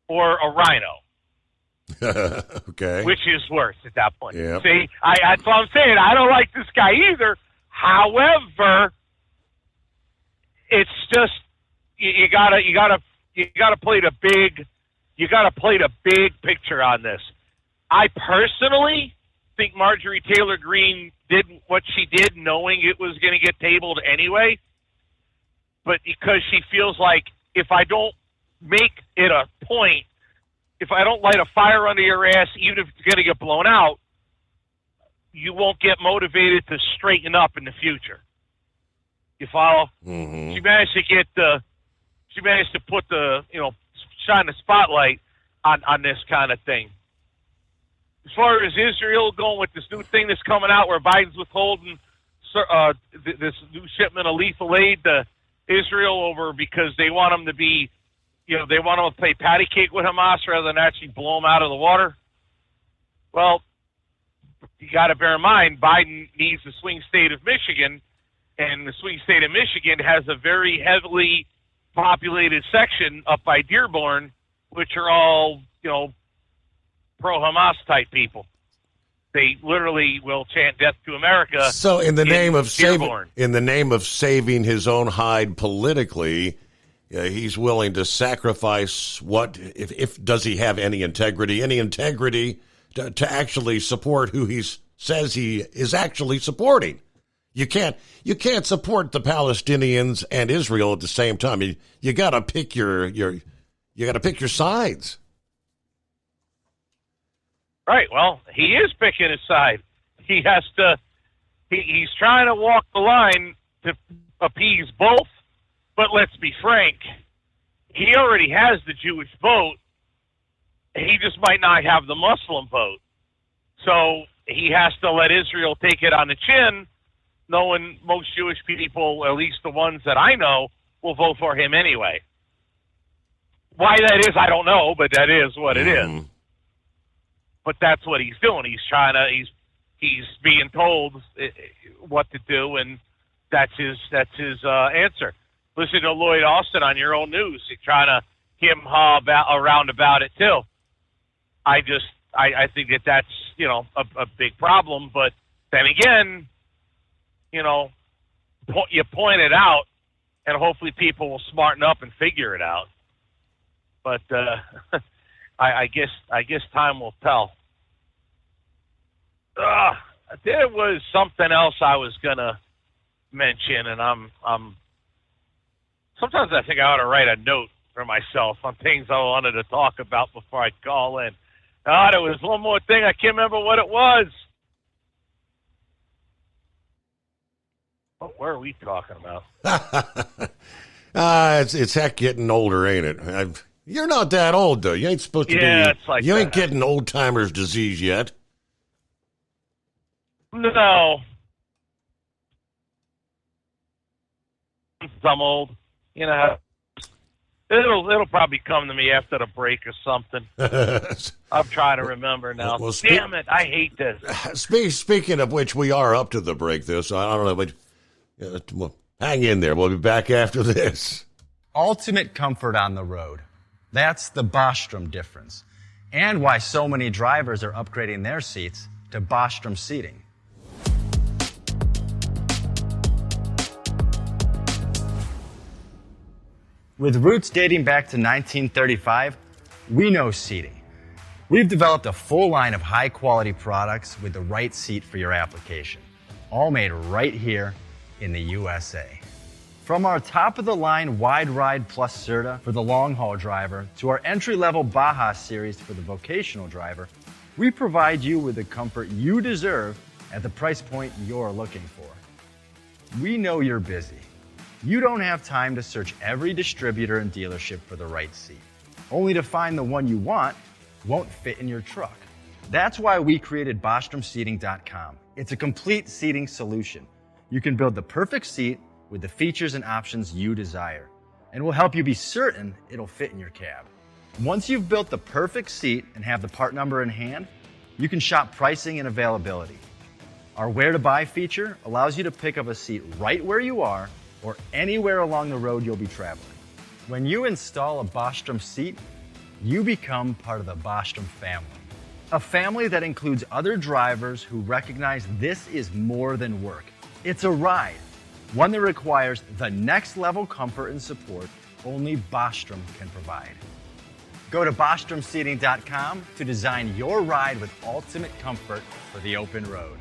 Or a rhino? Okay. Which is worse at that point? Yep. See, that's what I'm saying. I don't like this guy either. However, it's just you gotta play the big picture on this. I personally think Marjorie Taylor Greene did what she did, knowing it was going to get tabled anyway. But because she feels like if I don't make it a point, if I don't light a fire under your ass, even if it's going to get blown out, you won't get motivated to straighten up in the future. You follow? Mm-hmm. She managed to put shine the spotlight on this kind of thing. As far as Israel going with this new thing that's coming out where Biden's withholding this new shipment of lethal aid to Israel over because they want them to be, they want them to play patty cake with Hamas rather than actually blow them out of the water. Well, you got to bear in mind, Biden needs the swing state of Michigan, and the swing state of Michigan has a very heavily populated section up by Dearborn, which are all, pro-Hamas type people. They literally will chant "Death to America." So, in the name of saving his own hide politically, he's willing to sacrifice what? If does he have any integrity? Any integrity to actually support who he says he is actually supporting? You can't support the Palestinians and Israel at the same time. You got to pick your sides. Right. Well, he is picking his side. He has to. He's trying to walk the line to appease both. But let's be frank. He already has the Jewish vote. He just might not have the Muslim vote. So he has to let Israel take it on the chin, knowing most Jewish people, at least the ones that I know, will vote for him anyway. Why that is, I don't know, but that is what it is. But that's what he's doing. He's being told what to do, and that's his answer. Listen to Lloyd Austin on your own news. He's trying to hem-haw around about it too. I think that's a big problem. But then again, you point it out, and hopefully people will smarten up and figure it out. But I guess time will tell. There was something else I was gonna mention, and I'm sometimes I think I ought to write a note for myself on things I wanted to talk about before I call in. There was one more thing. I can't remember what it was. What were we talking about? It's heck getting older, ain't it? You're not that old, though. You ain't supposed to be. It's like you ain't getting old-timer's disease yet. No. I'm old. It'll probably come to me after the break or something. I'm trying to remember now. Well, damn it, I hate this. Speaking of which, we are up to the break, though, so I don't know, but well, hang in there. We'll be back after this. Ultimate comfort on the road. That's the Bostrom difference, and why so many drivers are upgrading their seats to Bostrom seating. With roots dating back to 1935, we know seating. We've developed a full line of high-quality products with the right seat for your application, all made right here in the USA. From our top-of-the-line Wide Ride Plus Certa for the long-haul driver to our entry-level Baja series for the vocational driver, we provide you with the comfort you deserve at the price point you're looking for. We know you're busy. You don't have time to search every distributor and dealership for the right seat, only to find the one you want won't fit in your truck. That's why we created BostromSeating.com. It's a complete seating solution. You can build the perfect seat with the features and options you desire, and we'll help you be certain it'll fit in your cab. Once you've built the perfect seat and have the part number in hand, you can shop pricing and availability. Our Where to Buy feature allows you to pick up a seat right where you are or anywhere along the road you'll be traveling. When you install a Bostrom seat, you become part of the Bostrom family. A family that includes other drivers who recognize this is more than work. It's a ride, one that requires the next level comfort and support only Bostrom can provide. Go to BostromSeating.com to design your ride with ultimate comfort for the open road.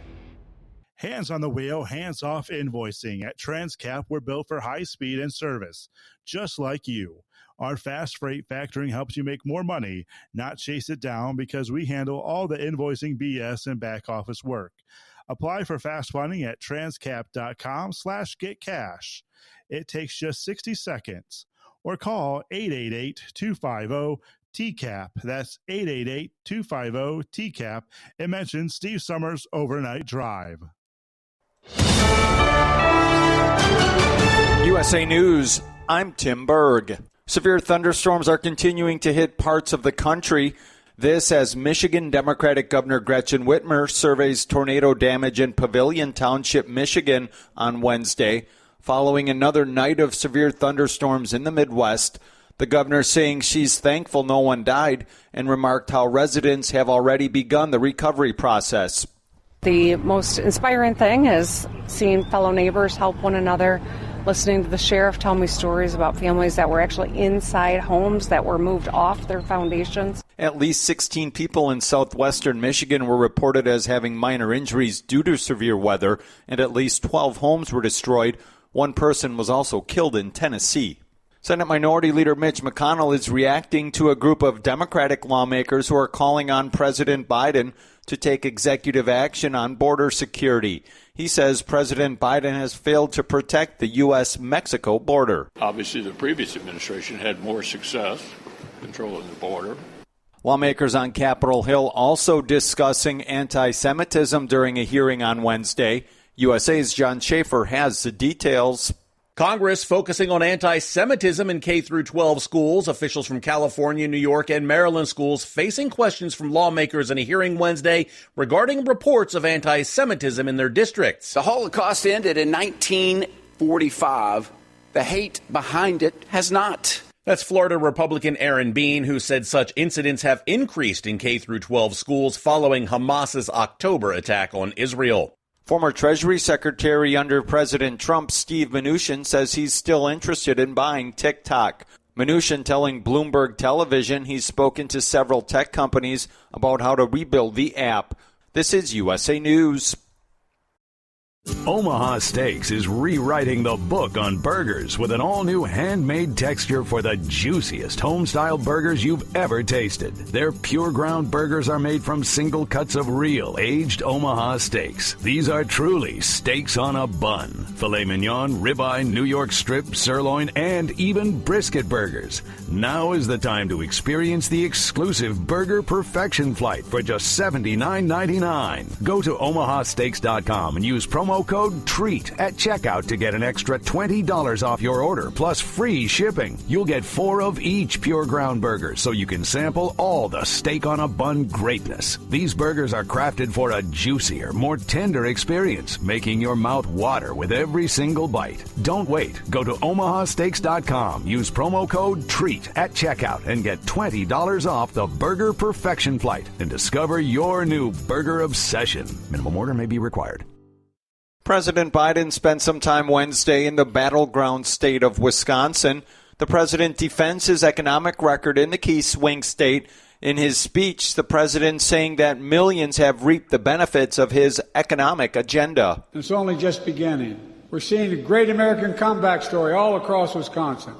Hands on the wheel, hands off invoicing. At Transcap, we're built for high speed and service, just like you. Our fast freight factoring helps you make more money, not chase it down, because we handle all the invoicing BS and back office work. Apply for fast funding at transcap.com/getcash. It takes just 60 seconds. Or call 888-250-TCAP. That's 888-250-TCAP. And mention Steve Summers Overnight Drive. USA News, I'm Tim Berg. Severe thunderstorms are continuing to hit parts of the country. This as Michigan Democratic Governor Gretchen Whitmer surveys tornado damage in Pavilion Township, Michigan on Wednesday. Following another night of severe thunderstorms in the Midwest, the governor saying she's thankful no one died and remarked how residents have already begun the recovery process. The most inspiring thing is seeing fellow neighbors help one another, listening to the sheriff tell me stories about families that were actually inside homes that were moved off their foundations. At least 16 people in southwestern Michigan were reported as having minor injuries due to severe weather, and at least 12 homes were destroyed. One person was also killed in Tennessee. Senate Minority Leader Mitch McConnell is reacting to a group of Democratic lawmakers who are calling on President Biden to take executive action on border security. He says President Biden has failed to protect the U.S.-Mexico border. Obviously, the previous administration had more success controlling the border. Lawmakers on Capitol Hill also discussing anti-Semitism during a hearing on Wednesday. USA's John Schaefer has the details. Congress focusing on anti-Semitism in K-12 schools. Officials from California, New York, and Maryland schools facing questions from lawmakers in a hearing Wednesday regarding reports of anti-Semitism in their districts. The Holocaust ended in 1945. The hate behind it has not. That's Florida Republican Aaron Bean, who said such incidents have increased in K-12 schools following Hamas's October attack on Israel. Former Treasury Secretary under President Trump, Steve Mnuchin, says he's still interested in buying TikTok. Mnuchin telling Bloomberg Television he's spoken to several tech companies about how to rebuild the app. This is USA News. Omaha Steaks is rewriting the book on burgers with an all-new handmade texture for the juiciest home-style burgers you've ever tasted. Their pure ground burgers are made from single cuts of real aged Omaha steaks. These are truly steaks on a bun. Filet mignon, ribeye, New York strip, sirloin, and even brisket burgers. Now is the time to experience the exclusive Burger Perfection Flight for just $79.99. Go to omahasteaks.com and use promo code TREAT at checkout to get an extra $20 off your order plus free shipping. You'll get 4 of each pure ground burger so you can sample all the steak on a bun greatness. These burgers are crafted for a juicier, more tender experience, making your mouth water with every single bite. Don't wait. Go to omahasteaks.com. Use promo code TREAT at checkout and get $20 off the Burger Perfection Flight and discover your new burger obsession. Minimum order may be required. President Biden spent some time Wednesday in the battleground state of Wisconsin. The president defends his economic record in the key swing state. In his speech, the president saying that millions have reaped the benefits of his economic agenda. It's only just beginning. We're seeing a great American comeback story all across Wisconsin,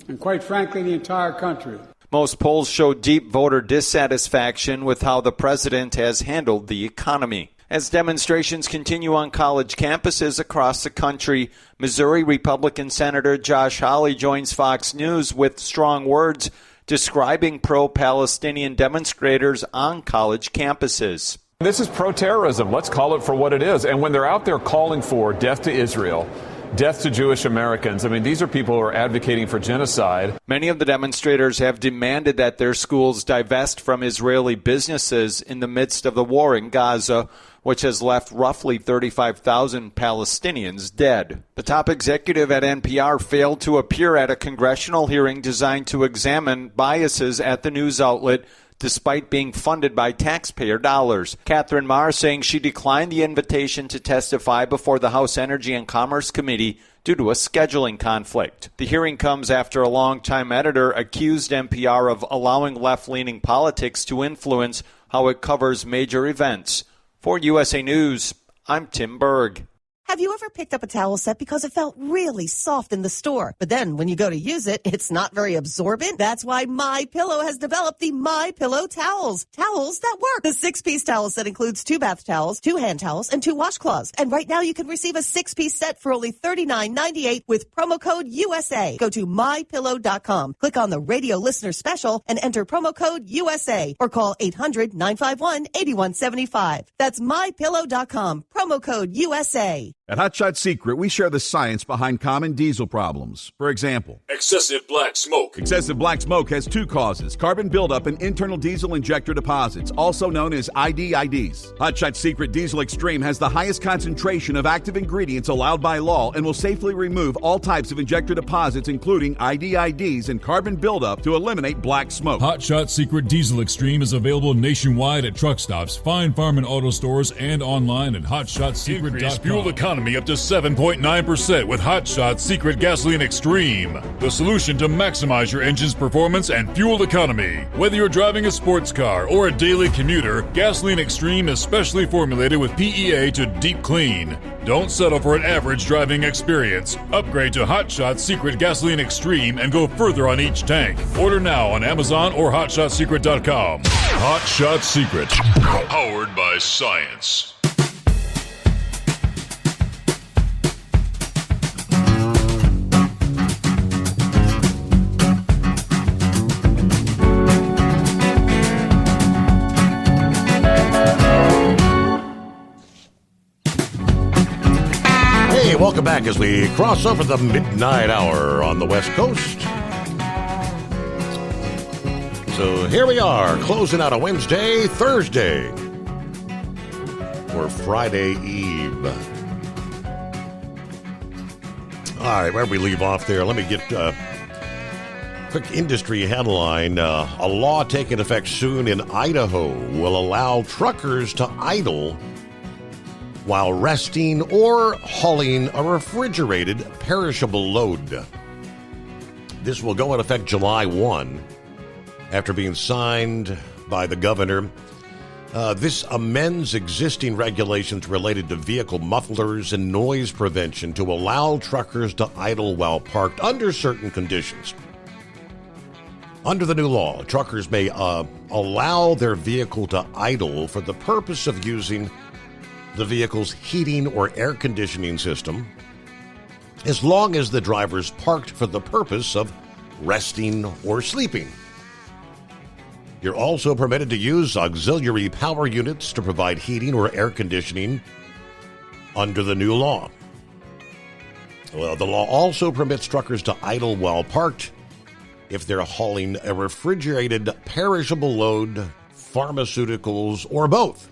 and quite frankly, the entire country. Most polls show deep voter dissatisfaction with how the president has handled the economy. As demonstrations continue on college campuses across the country, Missouri Republican Senator Josh Hawley joins Fox News with strong words describing pro-Palestinian demonstrators on college campuses. This is pro-terrorism. Let's call it for what it is. And when they're out there calling for death to Israel, death to Jewish Americans, I mean, these are people who are advocating for genocide. Many of the demonstrators have demanded that their schools divest from Israeli businesses in the midst of the war in Gaza, which has left roughly 35,000 Palestinians dead. The top executive at NPR failed to appear at a congressional hearing designed to examine biases at the news outlet, despite being funded by taxpayer dollars. Catherine Maher saying she declined the invitation to testify before the House Energy and Commerce Committee due to a scheduling conflict. The hearing comes after a longtime editor accused NPR of allowing left-leaning politics to influence how it covers major events. For USA News, I'm Tim Berg. Have you ever picked up a towel set because it felt really soft in the store, but then when you go to use it, it's not very absorbent? That's why MyPillow has developed the MyPillow towels. Towels that work. The 6-piece towel set includes 2 bath towels, 2 hand towels, and 2 washcloths. And right now you can receive a 6-piece set for only $39.98 with promo code USA. Go to MyPillow.com, click on the radio listener special, and enter promo code USA, or call 800-951-8175. That's MyPillow.com, promo code USA. At Hot Shot Secret, we share the science behind common diesel problems. For example, excessive black smoke. Excessive black smoke has 2 causes: carbon buildup and internal diesel injector deposits, also known as IDIDs. Hot Shot Secret Diesel Extreme has the highest concentration of active ingredients allowed by law and will safely remove all types of injector deposits, including IDIDs and carbon buildup, to eliminate black smoke. Hot Shot Secret Diesel Extreme is available nationwide at truck stops, fine farm and auto stores, and online at hotshotsecret.com. Increase fuel economy economy up to 7.9% with Hot Shots Secret Gasoline Extreme, the solution to maximize your engine's performance and fuel economy. Whether you're driving a sports car or a daily commuter, Gasoline Extreme is specially formulated with PEA to deep clean. Don't settle for an average driving experience. Upgrade to Hot Shots Secret Gasoline Extreme and go further on each tank. Order now on Amazon or HotShotSecret.com. Hot Shot Secret, powered by science. Hey, welcome back as we cross over the midnight hour on the West Coast. So here we are, closing out a Thursday, or Friday Eve. All right, where we leave off there, let me get a quick industry headline. A law taking effect soon in Idaho will allow truckers to idle while resting or hauling a refrigerated perishable load. This will go into effect July 1. After being signed by the governor. This amends existing regulations related to vehicle mufflers and noise prevention to allow truckers to idle while parked under certain conditions. Under the new law, truckers may allow their vehicle to idle for the purpose of using the vehicle's heating or air conditioning system, as long as the driver's parked for the purpose of resting or sleeping. You're also permitted to use auxiliary power units to provide heating or air conditioning under the new law. Well, the law also permits truckers to idle while parked if they're hauling a refrigerated perishable load, pharmaceuticals, or both.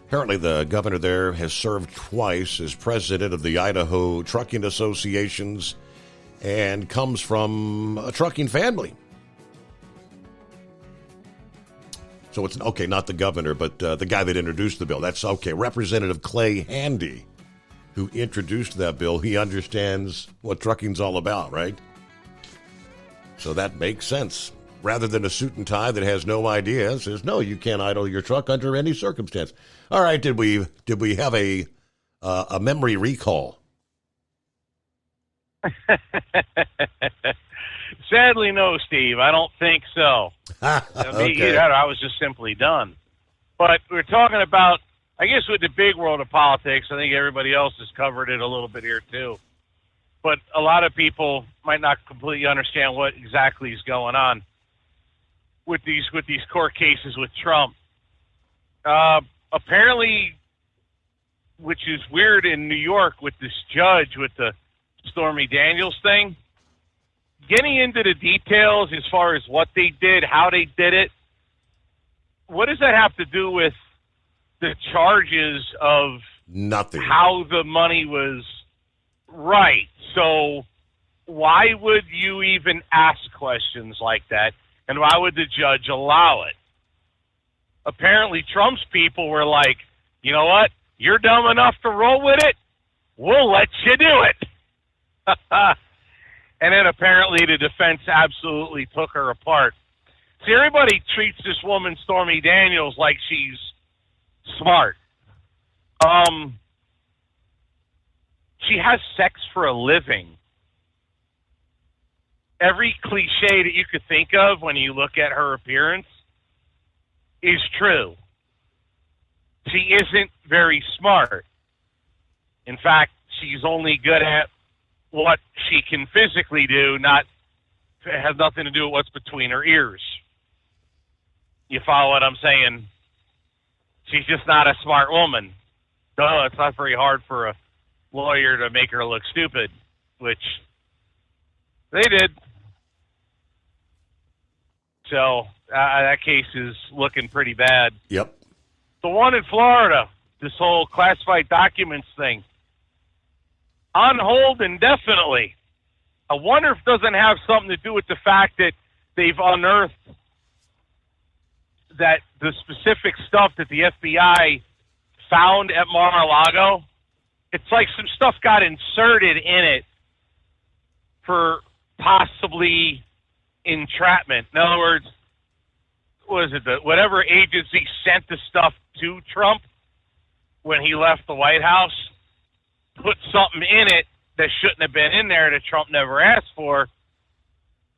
Apparently, the governor there has served twice as president of the Idaho Trucking Associations and comes from a trucking family. So it's, okay, not the governor, but the guy that introduced the bill. That's okay. Representative Clay Handy, who introduced that bill, he understands what trucking's all about, right? So that makes sense. Rather than a suit and tie that has no idea, says, no, you can't idle your truck under any circumstance. All right, did we have a memory recall? Sadly, no, Steve. I don't think so. Okay. I was just simply done. But we're talking about, I guess, with the big world of politics, I think everybody else has covered it a little bit here, too. But a lot of people might not completely understand what exactly is going on with these court cases with Trump. Apparently, which is weird in New York with this judge with the Stormy Daniels thing, getting into the details as far as what they did, how they did it, what does that have to do with the charges of nothing? How the money was right. So why would you even ask questions like that? And why would the judge allow it? Apparently, Trump's people were like, you know what? You're dumb enough to roll with it? We'll let you do it. And then apparently the defense absolutely took her apart. See, everybody treats this woman, Stormy Daniels, like she's smart. She has sex for a living. Every cliche that you could think of when you look at her appearance is true. She isn't very smart. In fact, she's only good at what she can physically do, it has nothing to do with what's between her ears. You follow what I'm saying? She's just not a smart woman. No, it's not very hard for a lawyer to make her look stupid, which they did. So that case is looking pretty bad. Yep. The one in Florida, this whole classified documents thing, on hold indefinitely. I wonder if it doesn't have something to do with the fact that they've unearthed that the specific stuff that the FBI found at Mar-a-Lago, it's like some stuff got inserted in it for possibly entrapment. In other words, whatever agency sent the stuff to Trump when he left the White House put something in it that shouldn't have been in there that Trump never asked for.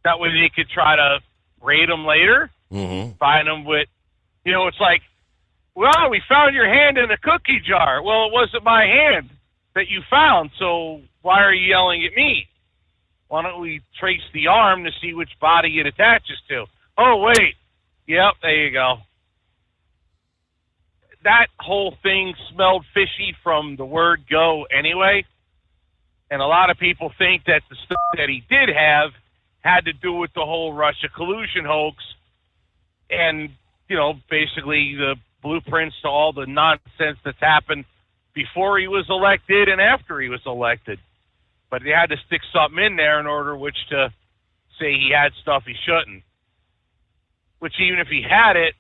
That way they could try to raid him later, find him with, it's like, well, we found your hand in a cookie jar. Well, it wasn't my hand that you found, so why are you yelling at me? Why don't we trace the arm to see which body it attaches to? Oh, wait. Yep, there you go. That whole thing smelled fishy from the word go anyway. And a lot of people think that the stuff that he did have had to do with the whole Russia collusion hoax and, basically the blueprints to all the nonsense that's happened before he was elected and after he was elected. But they had to stick something in there in order which to say he had stuff he shouldn't. Which even if he had it,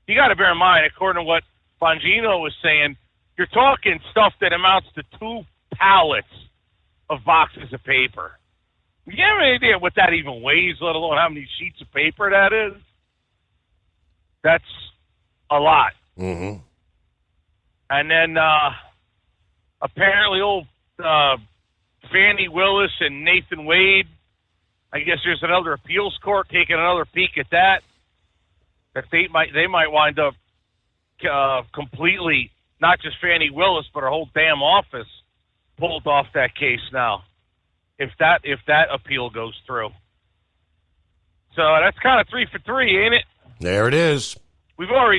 you got to bear in mind, according to what Bongino was saying, you're talking stuff that amounts to 2 pallets of boxes of paper. You have any idea what that even weighs, let alone how many sheets of paper that is? That's a lot. Mm-hmm. And then apparently old Fannie Willis and Nathan Wade, I guess there's another appeals court taking another peek at that. That they might wind up completely, not just Fannie Willis, but her whole damn office pulled off that case now. If that appeal goes through. So that's kind of 3 for 3, ain't it? There it is. We've all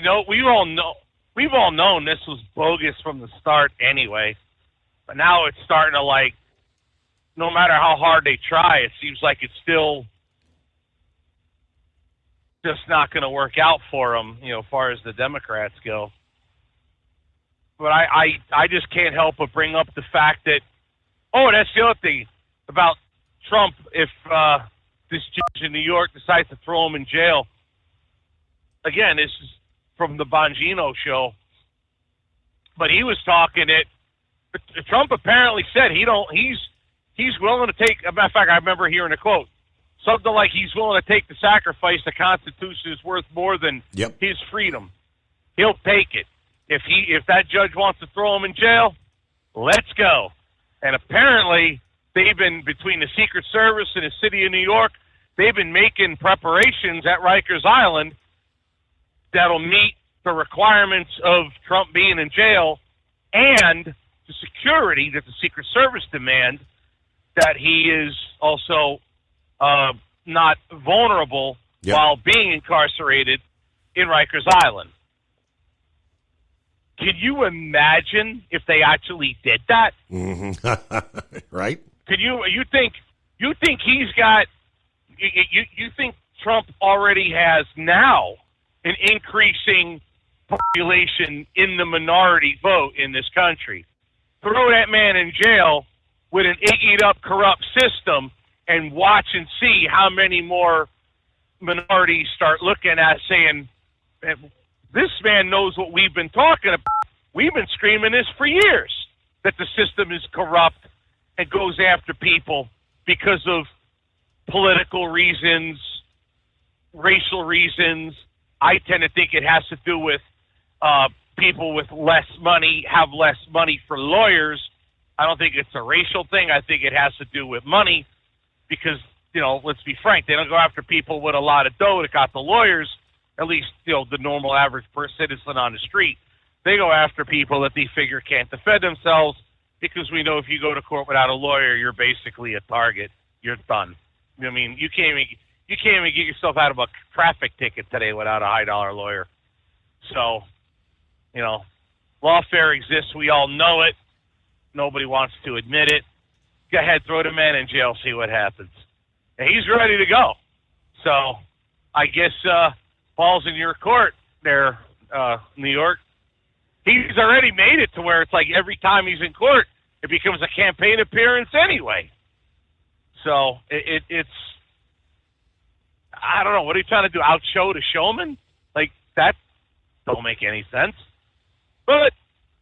known this was bogus from the start anyway. But now it's starting to no matter how hard they try, it seems like it's still just not going to work out for them, as far as the Democrats go. But I just can't help but bring up the fact that, that's the other thing about Trump. If this judge in New York decides to throw him in jail, again, this is from the Bongino show, but he was talking that Trump apparently said he's willing to take, as a matter of fact, I remember hearing a quote, something like he's willing to take the sacrifice. The Constitution is worth more than his freedom. He'll take it. If that judge wants to throw him in jail, let's go. And apparently, they've been, between the Secret Service and the city of New York, they've been making preparations at Rikers Island that'll meet the requirements of Trump being in jail and the security that the Secret Service demand, that he is also not vulnerable while being incarcerated in Rikers Island. Can you imagine if they actually did that? Mm-hmm. Right? Could you think he's got, you think Trump already has now an increasing population in the minority vote in this country? Throw that man in jail with an iggyed up corrupt system and watch and see how many more minorities start looking at saying, this man knows what we've been talking about. We've been screaming this for years, that the system is corrupt and goes after people because of political reasons, racial reasons. I tend to think it has to do with people with less money have less money for lawyers. I don't think it's a racial thing. I think it has to do with money because, let's be frank, they don't go after people with a lot of dough that got the lawyers, at least, the normal average citizen on the street. They go after people that they figure can't defend themselves because we know if you go to court without a lawyer, you're basically a target. You're done. I mean, you can't even get yourself out of a traffic ticket today without a high-dollar lawyer. So, lawfare exists. We all know it. Nobody wants to admit it. Go ahead, throw the man in jail, see what happens. And he's ready to go. So, I guess ball's in your court there, New York. He's already made it to where it's like every time he's in court, it becomes a campaign appearance anyway. So it's, I don't know, what are you trying to do? Outshow the showman? Like, that don't make any sense. But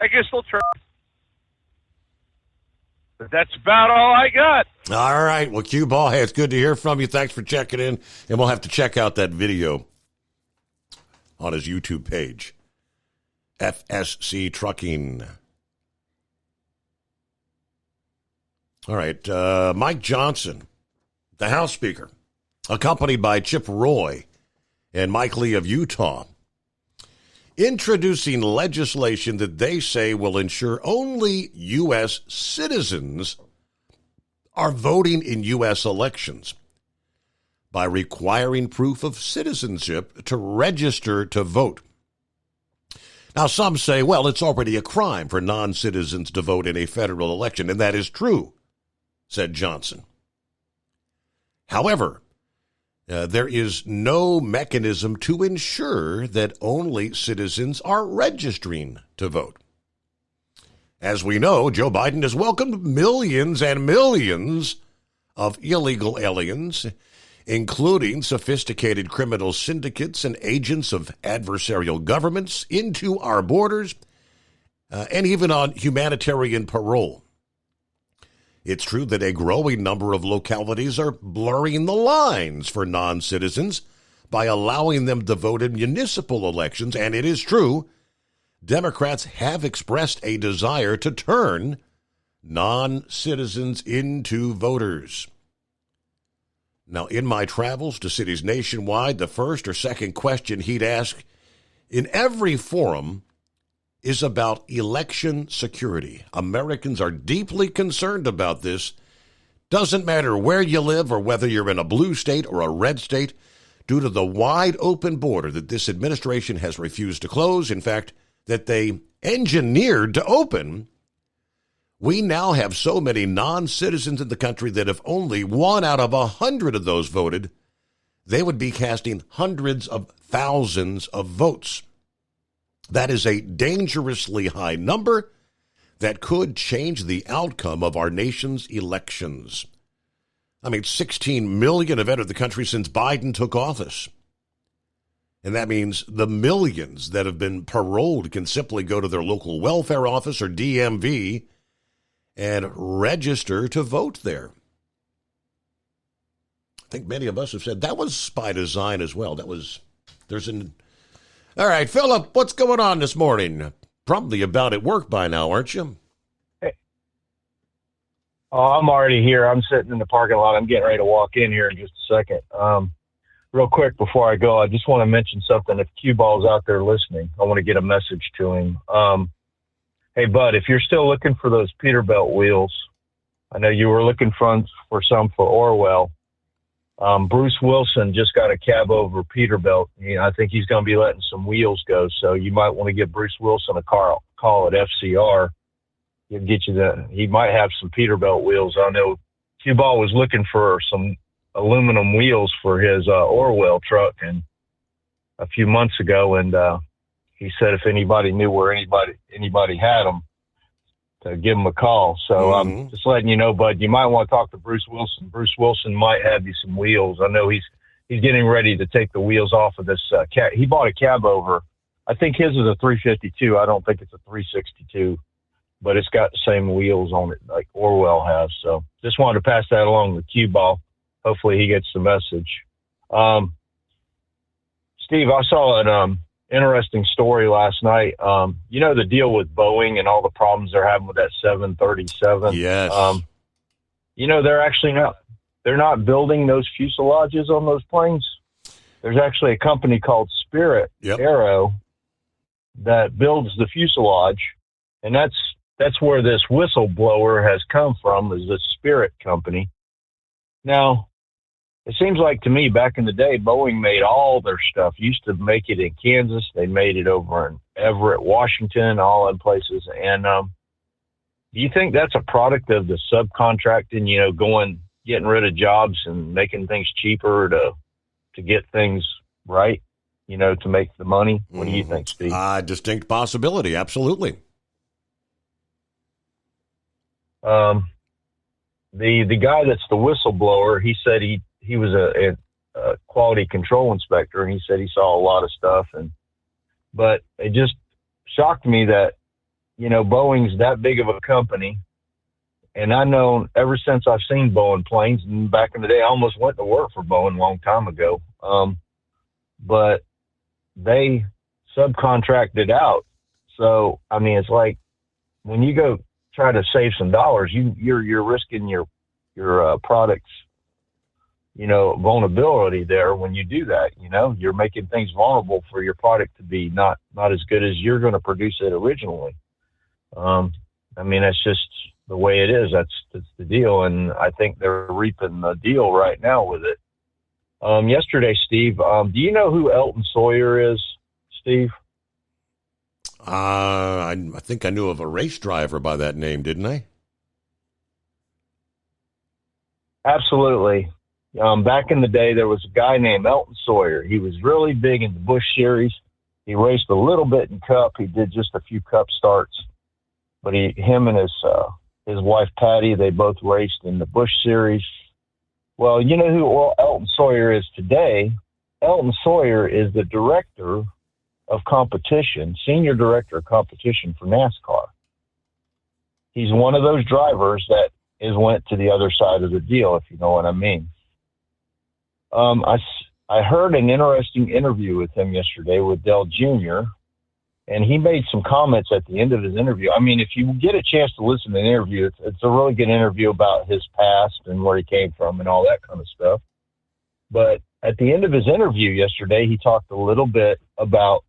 I guess they'll try. But that's about all I got. All right. Well, Cue Ball, hey, it's good to hear from you. Thanks for checking in. And we'll have to check out that video on his YouTube page. FSC Trucking. All right. Mike Johnson, the House Speaker, accompanied by Chip Roy and Mike Lee of Utah, introducing legislation that they say will ensure only U.S. citizens are voting in U.S. elections by requiring proof of citizenship to register to vote. Now, some say, well, it's already a crime for non-citizens to vote in a federal election, and that is true, said Johnson. However, there is no mechanism to ensure that only citizens are registering to vote. As we know, Joe Biden has welcomed millions and millions of illegal aliens, including sophisticated criminal syndicates and agents of adversarial governments, into our borders, and even on humanitarian parole. It's true that a growing number of localities are blurring the lines for non-citizens by allowing them to vote in municipal elections, and it is true, Democrats have expressed a desire to turn non-citizens into voters. Now, in my travels to cities nationwide, the first or second question he'd ask in every forum is about election security. Americans are deeply concerned about this. Doesn't matter where you live or whether you're in a blue state or a red state, due to the wide open border that this administration has refused to close, in fact, that they engineered to open, we now have so many non-citizens in the country that if only 1 out of 100 of those voted, they would be casting hundreds of thousands of votes. That is a dangerously high number that could change the outcome of our nation's elections. I mean, 16 million have entered the country since Biden took office. And that means the millions that have been paroled can simply go to their local welfare office or DMV and register to vote there. I think many of us have said that was by design as well. All right, Philip, what's going on this morning? Probably about at work by now, aren't you? Hey. Oh, I'm already here. I'm sitting in the parking lot. I'm getting ready to walk in here in just a second. Real quick before I go, I just want to mention something. If Cue Ball's out there listening, I want to get a message to him. Hey, bud, if you're still looking for those Peterbilt wheels, I know you were looking for some for Orwell. Bruce Wilson just got a cab over Peterbilt. I think he's going to be letting some wheels go. So you might want to give Bruce Wilson a call at FCR. He'll get you he might have some Peterbilt wheels. I know Cue Ball was looking for some aluminum wheels for his Orwell truck and a few months ago. And, he said if anybody knew where anybody had them, to give him a call. So I'm just letting you know, bud, you might want to talk to Bruce Wilson. Bruce Wilson might have you some wheels. I know he's getting ready to take the wheels off of this cab. He bought a cab over. I think his is a 352. I don't think it's a 362, but it's got the same wheels on it like Orwell has. So just wanted to pass that along to Cue Ball. Hopefully he gets the message. Steve, I saw an interesting story last night. You know the deal with Boeing and all the problems they're having with that 737? Yes. They're not building those fuselages on those planes. There's actually a company called Spirit Aero that builds the fuselage, and that's where this whistleblower has come from, is the Spirit company. Now, it seems like to me back in the day, Boeing made all their stuff. Used to make it in Kansas. They made it over in Everett, Washington, all in places. And do you think that's a product of the subcontracting, getting rid of jobs and making things cheaper to get things right, to make the money? What do you think, Steve? Distinct possibility. Absolutely. The guy that's the whistleblower, he said he was a quality control inspector, and he said he saw a lot of stuff. But it just shocked me that Boeing's that big of a company. And I know ever since I've seen Boeing planes, and back in the day, I almost went to work for Boeing a long time ago. But they subcontracted out. So, I mean, it's like when you go try to save some dollars, you're risking your product's, vulnerability there when you do that. You're making things vulnerable for your product to be not as good as you're going to produce it originally. I mean, that's just the way it is. That's the deal. And I think they're reaping the deal right now with it. Yesterday, Steve, do you know who Elton Sawyer is, Steve? I think I knew of a race driver by that name, didn't I? Absolutely. Back in the day, there was a guy named Elton Sawyer. He was really big in the Busch Series. He raced a little bit in Cup. He did just a few Cup starts. But him and his wife, Patty, they both raced in the Busch Series. Well, you know who Elton Sawyer is today? Elton Sawyer is the director of competition, senior director of competition for NASCAR. He's one of those drivers that went to the other side of the deal, if you know what I mean. I heard an interesting interview with him yesterday with Dale Jr., and he made some comments at the end of his interview. I mean, if you get a chance to listen to the interview, it's a really good interview about his past and where he came from and all that kind of stuff. But at the end of his interview yesterday, he talked a little bit about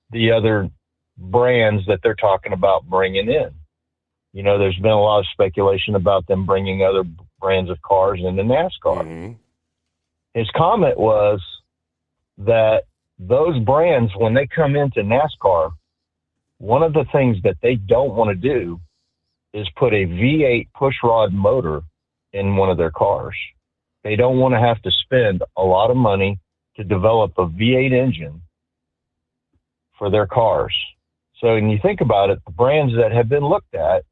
the other brands that they're talking about bringing in. There's been a lot of speculation about them bringing other brands of cars into NASCAR. Mm-hmm. His comment was that those brands, when they come into NASCAR, one of the things that they don't want to do is put a V8 pushrod motor in one of their cars. They don't want to have to spend a lot of money to develop a V8 engine for their cars. So when you think about it, the brands that have been looked at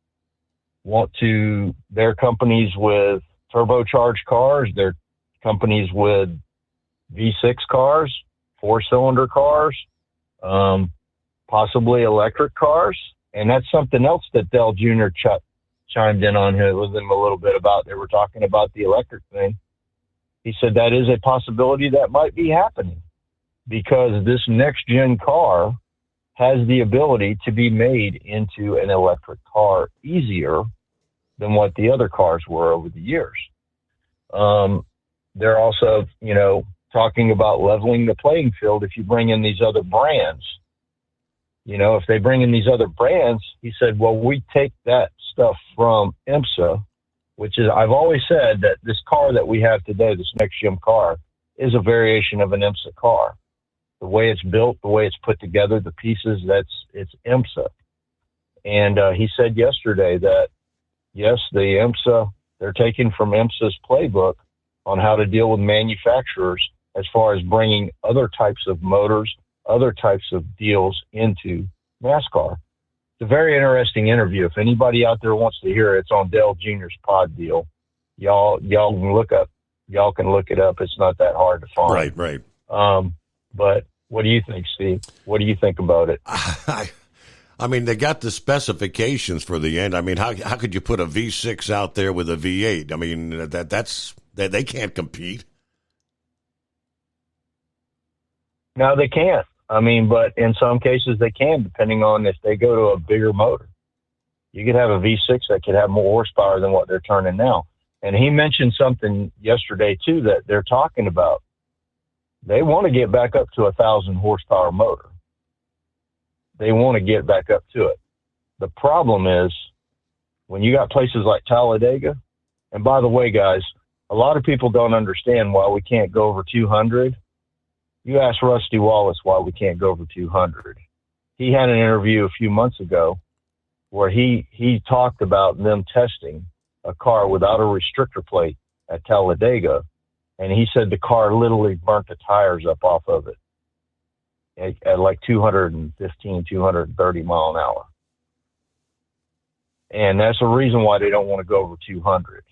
they're companies with turbocharged cars, they're companies with V6 cars, 4-cylinder cars, possibly electric cars. And that's something else that Dale Jr. chimed in on here with him a little bit about. They were talking about the electric thing. He said that is a possibility that might be happening because this next-gen car has the ability to be made into an electric car easier than what the other cars were over the years. They're also, talking about leveling the playing field if you bring in these other brands. If they bring in these other brands, he said, well, we take that stuff from IMSA, which is, I've always said that this car that we have today, this next-gen car, is a variation of an IMSA car. The way it's built, the way it's put together, the pieces, it's IMSA. And he said yesterday that, yes, the IMSA, they're taking from IMSA's playbook on how to deal with manufacturers as far as bringing other types of motors, other types of deals into NASCAR. It's a very interesting interview. If anybody out there wants to hear it, it's on Dale Jr.'s pod deal. Y'all can look it up. It's not that hard to find. Right. But what do you think, Steve? What do you think about it? I mean, they got the specifications for the end. I mean, how could you put a V6 out there with a V8? I mean, that's they can't compete. No, they can't. I mean, but in some cases they can, depending on if they go to a bigger motor. You could have a V6 that could have more horsepower than what they're turning now. And he mentioned something yesterday, too, that they're talking about. They want to get back up to 1,000 horsepower motor. They want to get back up to it. The problem is when you got places like Talladega, and by the way, guys, a lot of people don't understand why we can't go over 200. You ask Rusty Wallace why we can't go over 200. He had an interview a few months ago where he talked about them testing a car without a restrictor plate at Talladega, and he said the car literally burnt the tires up off of it at like 215, 230 mile an hour. And that's the reason why they don't want to go over 200.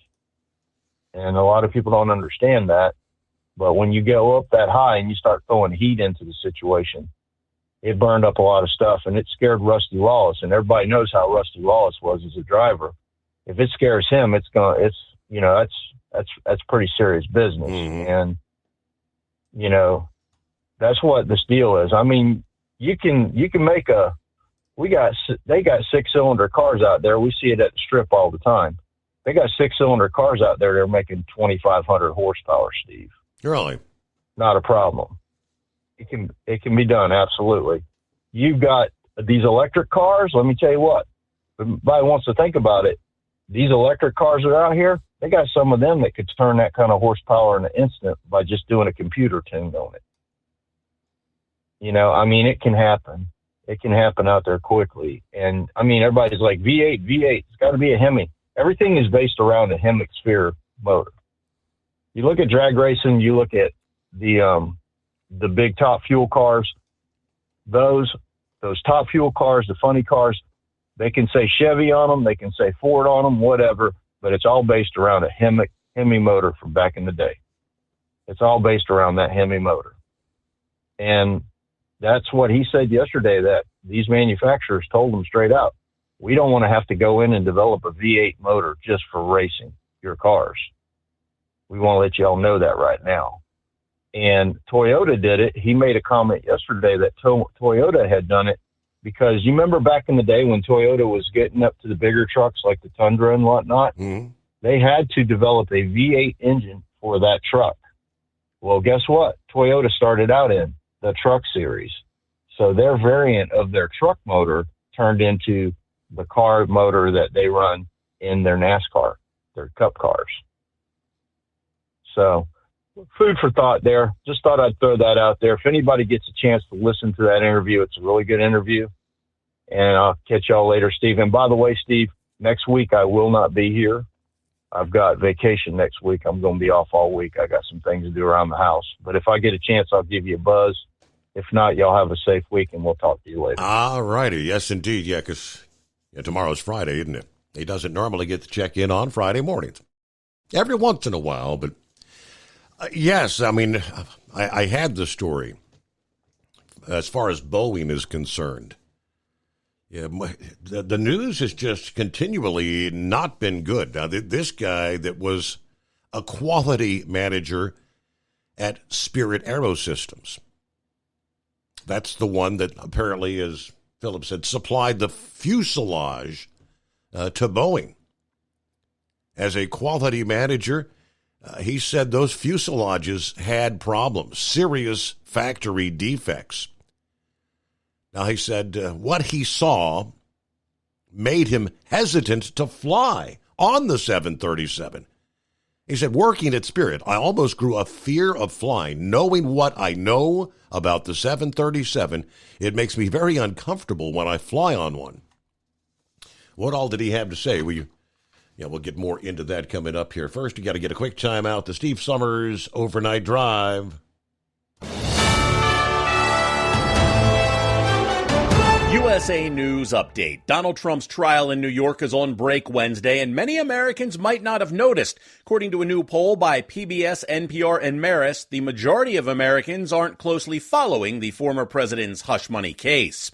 And a lot of people don't understand that. But when you go up that high and you start throwing heat into the situation, it burned up a lot of stuff, and it scared Rusty Wallace. And everybody knows how Rusty Wallace was as a driver. If it scares him, that's pretty serious business. And that's what this deal is. I mean, you can make they got 6-cylinder cars out there. We see it at the strip all the time. They got 6-cylinder cars out there. They're making 2,500 horsepower, Steve. Really? Not a problem. It can be done. Absolutely. You've got these electric cars. Let me tell you what, if anybody wants to think about it. These electric cars that are out here, they got some of them that could turn that kind of horsepower in an instant by just doing a computer tune on it. It can happen. It can happen out there quickly. And everybody's like V8. It's got to be a Hemi. Everything is based around a hemisphere motor. You look at drag racing, you look at the big top fuel cars, those top fuel cars, the funny cars, they can say Chevy on them, they can say Ford on them, whatever, but it's all based around a Hemi motor from back in the day. It's all based around that Hemi motor. And that's what he said yesterday, that these manufacturers told them straight out, we don't want to have to go in and develop a V8 motor just for racing your cars. We want to let you all know that right now. And Toyota did it. He made a comment yesterday that Toyota had done it because you remember back in the day when Toyota was getting up to the bigger trucks like the Tundra and whatnot, they had to develop a V8 engine for that truck. Well, guess what? Toyota started out in the truck series. So their variant of their truck motor turned into the car motor that they run in their NASCAR, their Cup cars. So food for thought there. Just thought I'd throw that out there. If anybody gets a chance to listen to that interview, it's a really good interview. And I'll catch y'all later, Steve. And by the way, Steve, next week I will not be here. I've got vacation next week. I'm going to be off all week. I got some things to do around the house. But if I get a chance, I'll give you a buzz. If not, y'all have a safe week, and we'll talk to you later. All righty. Yes, indeed. Yeah, because tomorrow's Friday, isn't it? He doesn't normally get to check in on Friday mornings. Every once in a while, but yes, I had the story as far as Boeing is concerned. Yeah, the news has just continually not been good. Now, this guy that was a quality manager at Spirit Aerosystems, that's the one that apparently, as Philip said, supplied the fuselage to Boeing. As a quality manager, he said those fuselages had problems, serious factory defects. Now, he said what he saw made him hesitant to fly on the 737. He said, working at Spirit, I almost grew a fear of flying. Knowing what I know about the 737, it makes me very uncomfortable when I fly on one. What all did he have to say? We'll get more into that coming up here. First, you got to get a quick time out. The Steve Summers Overnight Drive. USA News Update. Donald Trump's trial in New York is on break Wednesday, and many Americans might not have noticed. According to a new poll by PBS, NPR, and Marist, the majority of Americans aren't closely following the former president's hush money case.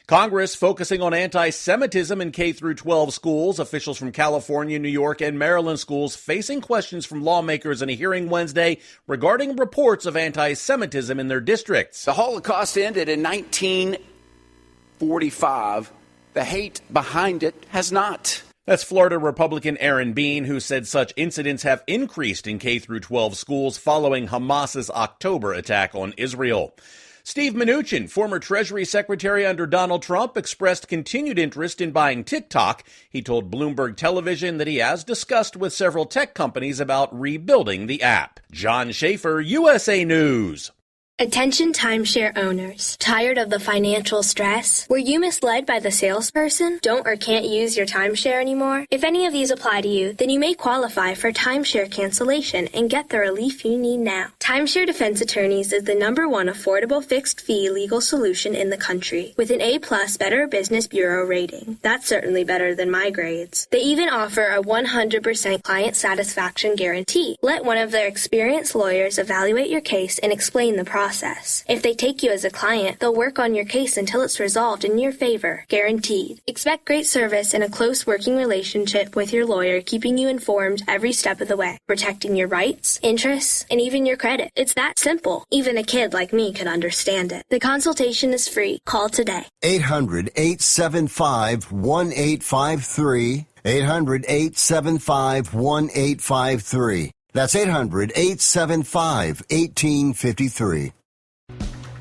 Congress focusing on anti-Semitism in K-12 schools. Officials from California, New York, and Maryland schools facing questions from lawmakers in a hearing Wednesday regarding reports of anti-Semitism in their districts. The Holocaust ended in 1945. The hate behind it has not. That's Florida Republican Aaron Bean, who said such incidents have increased in K-12 schools following Hamas's October attack on Israel. Steve Mnuchin, former Treasury Secretary under Donald Trump, expressed continued interest in buying TikTok. He told Bloomberg Television that he has discussed with several tech companies about rebuilding the app. John Schaefer, USA News. Attention timeshare owners. Tired of the financial stress? Were you misled by the salesperson? Don't or can't use your timeshare anymore? If any of these apply to you, then you may qualify for timeshare cancellation and get the relief you need now. Timeshare Defense Attorneys is the #1 affordable fixed-fee legal solution in the country, with an A+ Better Business Bureau rating. That's certainly better than my grades. They even offer a 100% client satisfaction guarantee. Let one of their experienced lawyers evaluate your case and explain the process. If they take you as a client, they'll work on your case until it's resolved in your favor, guaranteed. Expect great service and a close working relationship with your lawyer, keeping you informed every step of the way, protecting your rights, interests, and even your credit. It's that simple. Even a kid like me could understand it. The consultation is free. Call today. 800-875-1853. 800-875-1853. That's 800-875-1853.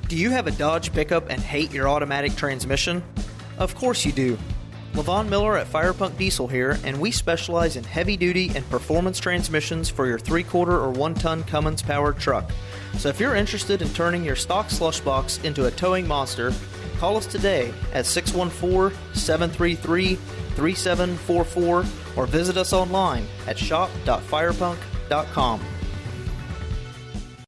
Do you have a Dodge pickup and hate your automatic transmission? Of course you do. LaVon Miller at Firepunk Diesel here, and we specialize in heavy-duty and performance transmissions for your 3-quarter or 1-ton Cummins-powered truck. So if you're interested in turning your stock slush box into a towing monster, call us today at 614-733-3744 or visit us online at shop.firepunk.com.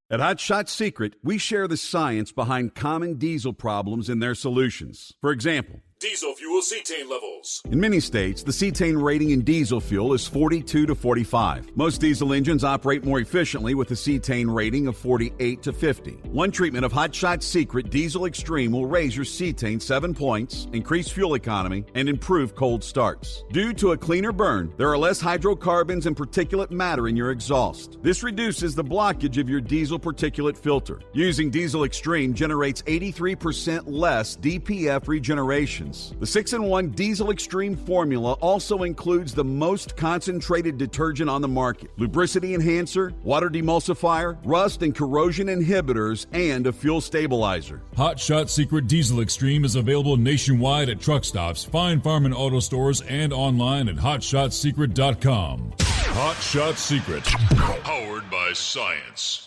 At Hot Shot Secret, we share the science behind common diesel problems and their solutions. For example, diesel fuel cetane levels. in many states, the cetane rating in diesel fuel is 42 to 45. Most diesel engines operate more efficiently with a cetane rating of 48 to 50. One treatment of Hot Shot Secret Diesel Extreme will raise your cetane 7 points, increase fuel economy, and improve cold starts. Due to a cleaner burn, there are less hydrocarbons and particulate matter in your exhaust. This reduces the blockage of your diesel particulate filter. Using Diesel Extreme generates 83% less DPF regeneration. The 6-in-1 Diesel Extreme formula also includes the most concentrated detergent on the market, lubricity enhancer, water demulsifier, rust and corrosion inhibitors, and a fuel stabilizer. Hot Shot Secret Diesel Extreme is available nationwide at truck stops, Fine Farm and auto stores, and online at hotshotsecret.com. Hot Shot Secret, powered by science.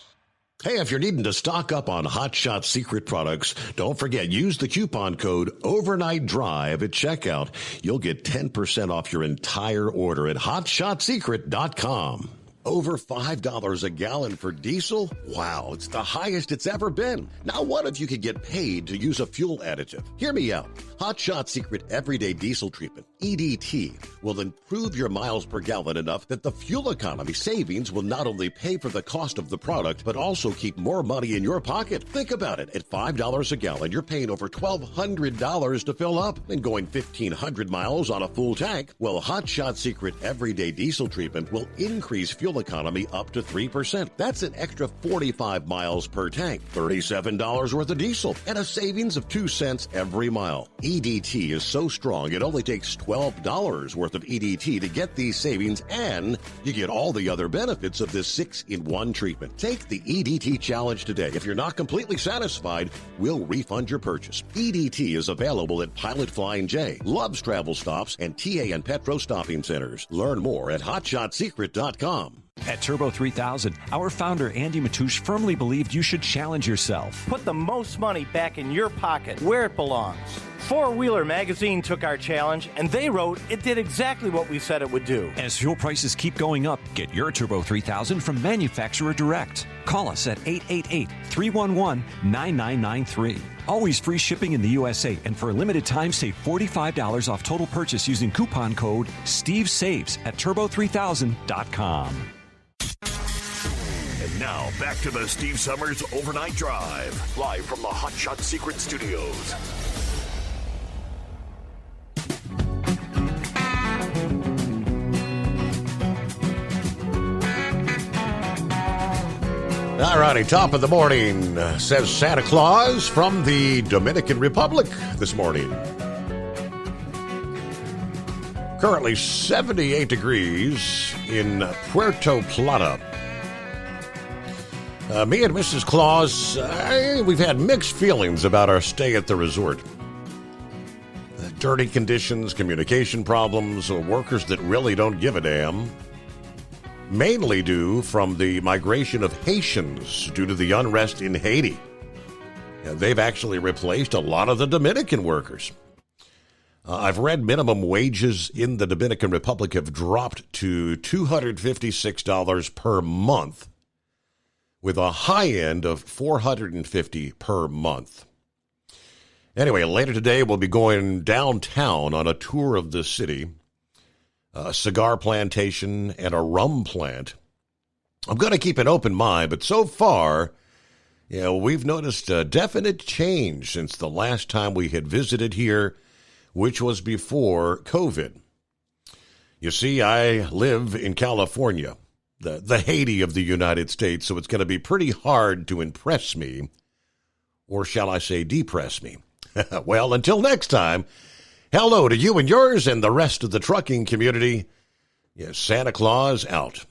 Hey, if you're needing to stock up on Hot Shot Secret products, don't forget, use the coupon code Overnight Drive at checkout. You'll get 10% off your entire order at hotshotsecret.com. Over $5 a gallon for diesel? Wow, it's the highest it's ever been. Now what if you could get paid to use a fuel additive? Hear me out. Hot Shot Secret Everyday Diesel Treatment, EDT, will improve your miles per gallon enough that the fuel economy savings will not only pay for the cost of the product, but also keep more money in your pocket. Think about it. At $5 a gallon, you're paying over $1,200 to fill up and going 1,500 miles on a full tank. Well, Hot Shot Secret Everyday Diesel Treatment will increase fuel economy up to 3%. That's an extra 45 miles per tank, $37 worth of diesel, and a savings of 2 cents every mile. EDT is so strong, it only takes $12 worth of EDT to get these savings, and you get all the other benefits of this 6-in-1 treatment. Take the EDT challenge today. If you're not completely satisfied, we'll refund your purchase. EDT is available at Pilot Flying J, Love's Travel Stops, and TA and Petro Stopping Centers. Learn more at hotshotsecret.com. At Turbo 3000, our founder Andy Matouche firmly believed you should challenge yourself. Put the most money back in your pocket, where it belongs. Four Wheeler magazine took our challenge, and they wrote it did exactly what we said it would do. As fuel prices keep going up, get your Turbo 3000 from manufacturer direct. Call us at 888-311-9993. Always free shipping in the USA, and for a limited time, save $45 off total purchase using coupon code SteveSaves at turbo3000.com. And now, back to the Steve Summers Overnight Drive, live from the Hot Shot Secret Studios. All righty, top of the morning, says Santa Claus from the Dominican Republic this morning. Currently 78 degrees in Puerto Plata. Me and Mrs. Claus, we've had mixed feelings about our stay at the resort. Dirty conditions, communication problems, workers that really don't give a damn. Mainly due from the migration of Haitians due to the unrest in Haiti. They've actually replaced a lot of the Dominican workers. I've read minimum wages in the Dominican Republic have dropped to $256 per month, with a high end of $450 per month. Anyway, later today we'll be going downtown on a tour of the city, a cigar plantation and a rum plant. I'm going to keep an open mind, but so far, we've noticed a definite change since the last time we had visited here, which was before COVID. You see, I live in California, the Haiti of the United States, so it's going to be pretty hard to impress me, or shall I say depress me. Well, until next time, hello to you and yours and the rest of the trucking community. Yes, Santa Claus out.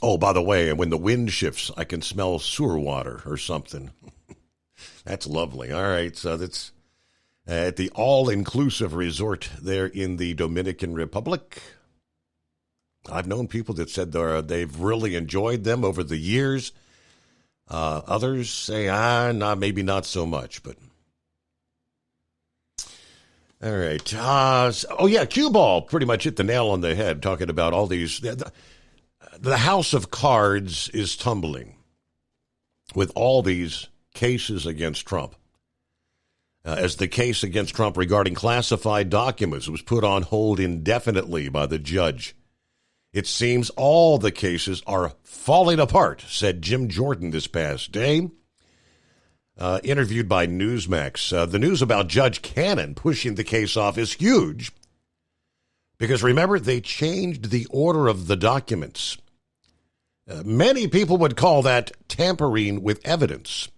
Oh, by the way, when the wind shifts, I can smell sewer water or something. That's lovely. All right, so that's at the all-inclusive resort there in the Dominican Republic. I've known people that said they've really enjoyed them over the years. Others say, maybe not so much, but. All right. Cue Ball pretty much hit the nail on the head, talking about all these. The house of cards is tumbling with all these cases against Trump. As the case against Trump regarding classified documents was put on hold indefinitely by the judge. It seems all the cases are falling apart, said Jim Jordan this past day. Interviewed by Newsmax. The news about Judge Cannon pushing the case off is huge because, remember, they changed the order of the documents. Many people would call that tampering with evidence.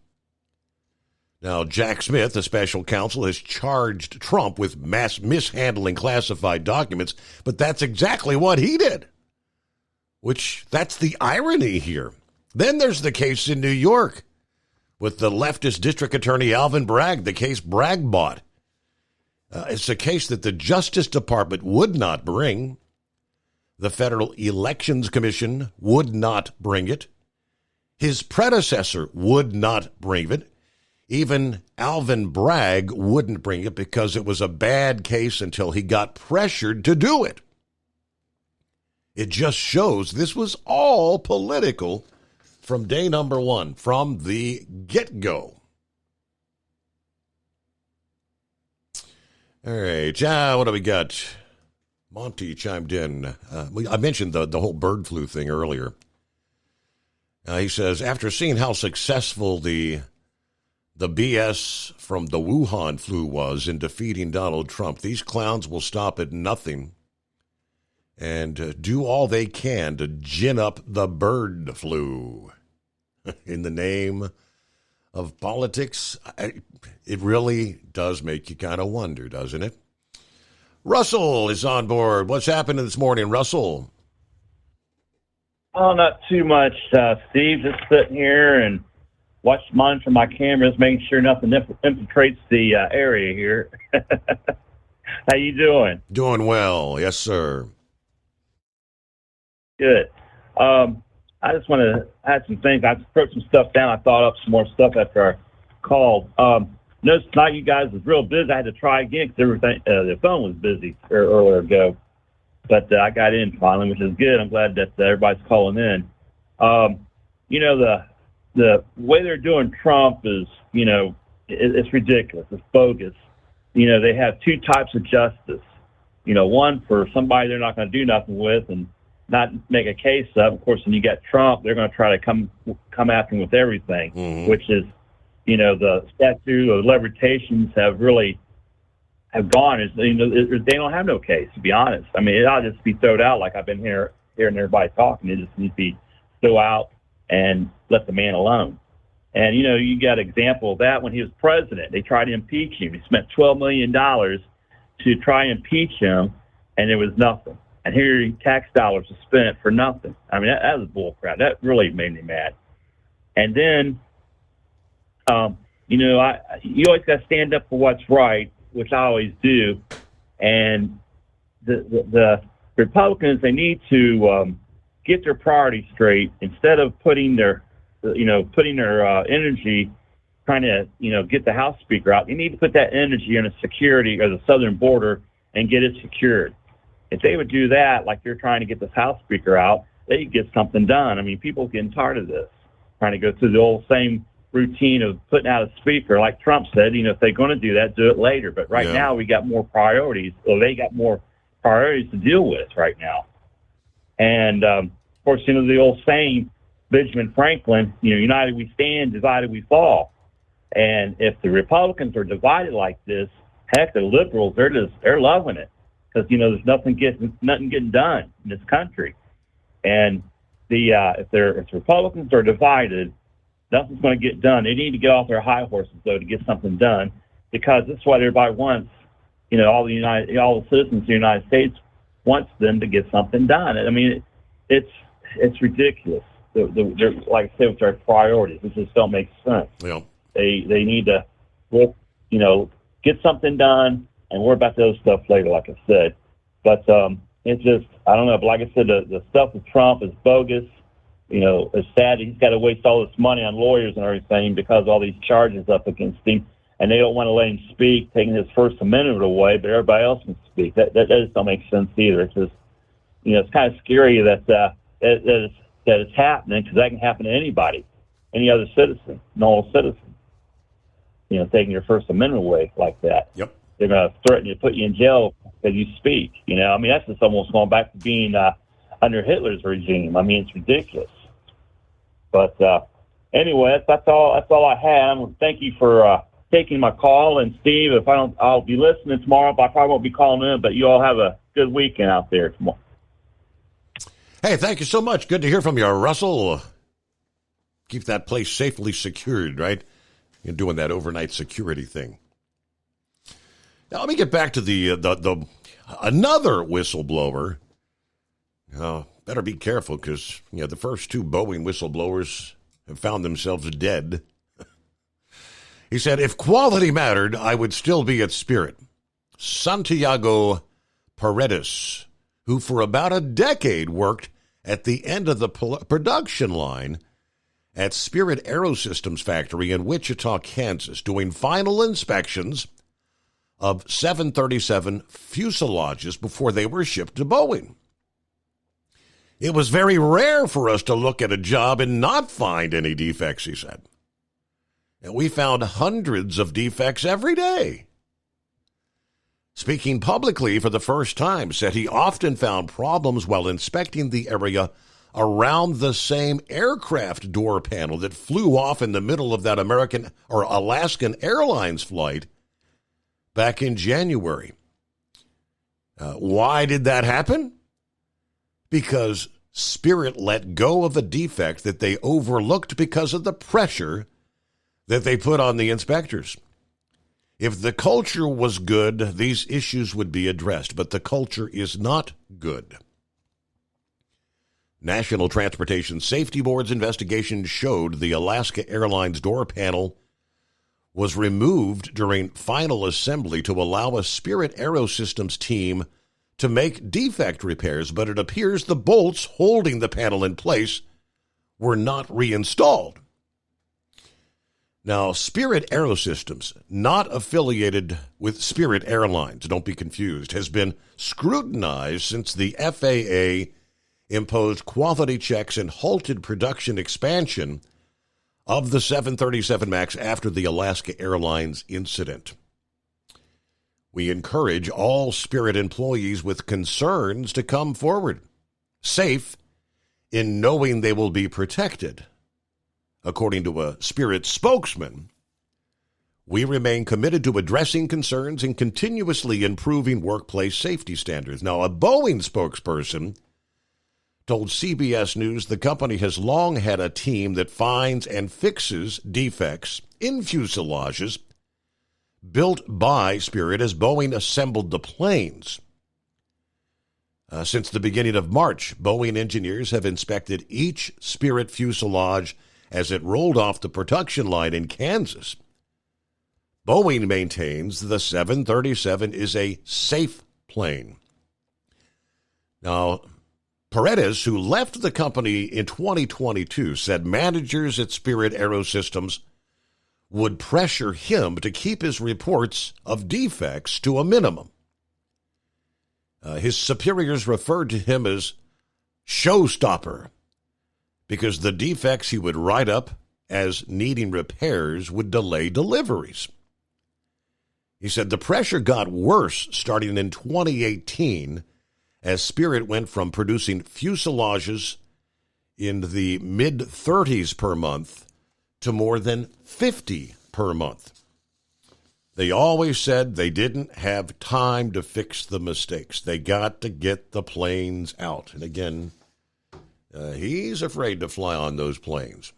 Now, Jack Smith, the special counsel, has charged Trump with mishandling classified documents, but that's exactly what he did. That's the irony here. Then there's the case in New York with the leftist district attorney Alvin Bragg, the case Bragg bought. It's a case that the Justice Department would not bring. The Federal Elections Commission would not bring it. His predecessor would not bring it. Even Alvin Bragg wouldn't bring it because it was a bad case until he got pressured to do it. It just shows this was all political from day number one, from the get-go. All right, what do we got? Monty chimed in. I mentioned the whole bird flu thing earlier. He says, after seeing how successful the BS from the Wuhan flu was in defeating Donald Trump, these clowns will stop at nothing and do all they can to gin up the bird flu. In the name of politics, it really does make you kind of wonder, doesn't it? Russell is on board. What's happening this morning, Russell? Oh, not too much, Steve. Just sitting here and monitor my cameras, making sure nothing infiltrates the area here. How you doing? Doing well, yes, sir. Good. I just want to add some things. I wrote some stuff down. I thought up some more stuff after I called. Noticed tonight you guys was real busy. I had to try again because the phone was busy earlier ago. But I got in finally, which is good. I'm glad that everybody's calling in. The way they're doing Trump is, it's ridiculous. It's bogus. They have two types of justice. One for somebody they're not going to do nothing with and not make a case of. Of course, when you get Trump, they're going to try to come after him with everything, which is, the statute of limitations have gone. They don't have no case, to be honest. I mean, it ought to just be thrown out like I've been hearing everybody talking. It just needs to be thrown out and let the man alone. And, you got an example of that when he was president. They tried to impeach him. He spent $12 million to try and impeach him, and there was nothing. And here tax dollars are spent for nothing. I mean, that was bull crap. That really made me mad. And then, you always got to stand up for what's right, which I always do. And the Republicans, they need to get their priorities straight instead of putting their energy trying to, get the House Speaker out. They need to put that energy in the security of the southern border and get it secured. If they would do that, like they're trying to get the House Speaker out, they could get something done. I mean, people are getting tired of this, trying to go through the old same routine of putting out a speaker. Like Trump said, if they're going to do that, do it later. But right now we got more priorities. Well, they got more priorities to deal with right now. And, of course, the old saying, Benjamin Franklin, united we stand, divided we fall. And if the Republicans are divided like this, heck, the liberals, they're loving it because, there's nothing getting done in this country. And if the Republicans are divided, nothing's going to get done. They need to get off their high horses, though, to get something done because that's what everybody wants. All the citizens of the United States wants them to get something done. I mean, it's ridiculous. They're, like I said, with their priorities, it just don't make sense. Yeah. They need to, get something done and worry about the other stuff later, like I said. But it's just, I don't know. But like I said, the stuff with Trump is bogus. It's sad that he's got to waste all this money on lawyers and everything because of all these charges up against him, and they don't want to let him speak, taking his First Amendment away, but everybody else can speak. That just don't make sense either. It's just, it's kind of scary that it's happening because that can happen to anybody, any other citizen, normal citizen. Taking your First Amendment away like that. Yep. They're going to threaten to put you in jail because you speak. I mean, that's just almost going back to being under Hitler's regime. I mean, it's ridiculous. But anyway, that's all I had. Thank you for taking my call. And Steve, I'll be listening tomorrow, but I probably won't be calling in. But you all have a good weekend out there tomorrow. Hey, thank you so much. Good to hear from you, Russell. Keep that place safely secured, right? You're doing that overnight security thing. Now, let me get back to the another whistleblower. Better be careful because the first two Boeing whistleblowers have found themselves dead. He said, if quality mattered, I would still be at Spirit. Santiago Paredes, who for about a decade worked at the end of the production line at Spirit Aerosystems factory in Wichita, Kansas, doing final inspections of 737 fuselages before they were shipped to Boeing. It was very rare for us to look at a job and not find any defects, he said. And we found hundreds of defects every day. Speaking publicly for the first time, said he often found problems while inspecting the area around the same aircraft door panel that flew off in the middle of that American or Alaskan Airlines flight back in January. Why did that happen? Because Spirit let go of a defect that they overlooked because of the pressure that they put on the inspectors. If the culture was good, these issues would be addressed, but the culture is not good. National Transportation Safety Board's investigation showed the Alaska Airlines door panel was removed during final assembly to allow a Spirit Aerosystems team to make defect repairs, but it appears the bolts holding the panel in place were not reinstalled. Now, Spirit Aerosystems, not affiliated with Spirit Airlines, don't be confused, has been scrutinized since the FAA imposed quality checks and halted production expansion of the 737 MAX after the Alaska Airlines incident. We encourage all Spirit employees with concerns to come forward, safe in knowing they will be protected. According to a Spirit spokesman, we remain committed to addressing concerns and continuously improving workplace safety standards. Now, a Boeing spokesperson told CBS News the company has long had a team that finds and fixes defects in fuselages built by Spirit as Boeing assembled the planes. Since the beginning of March, Boeing engineers have inspected each Spirit fuselage as it rolled off the production line in Kansas. Boeing maintains the 737 is a safe plane. Now, Paredes, who left the company in 2022, said managers at Spirit Aerosystems would pressure him to keep his reports of defects to a minimum. His superiors referred to him as showstopper because the defects he would write up as needing repairs would delay deliveries. He said the pressure got worse starting in 2018 as Spirit went from producing fuselages in the mid-30s per month to more than 50 per month. They always said they didn't have time to fix the mistakes. They got to get the planes out. And again, he's afraid to fly on those planes.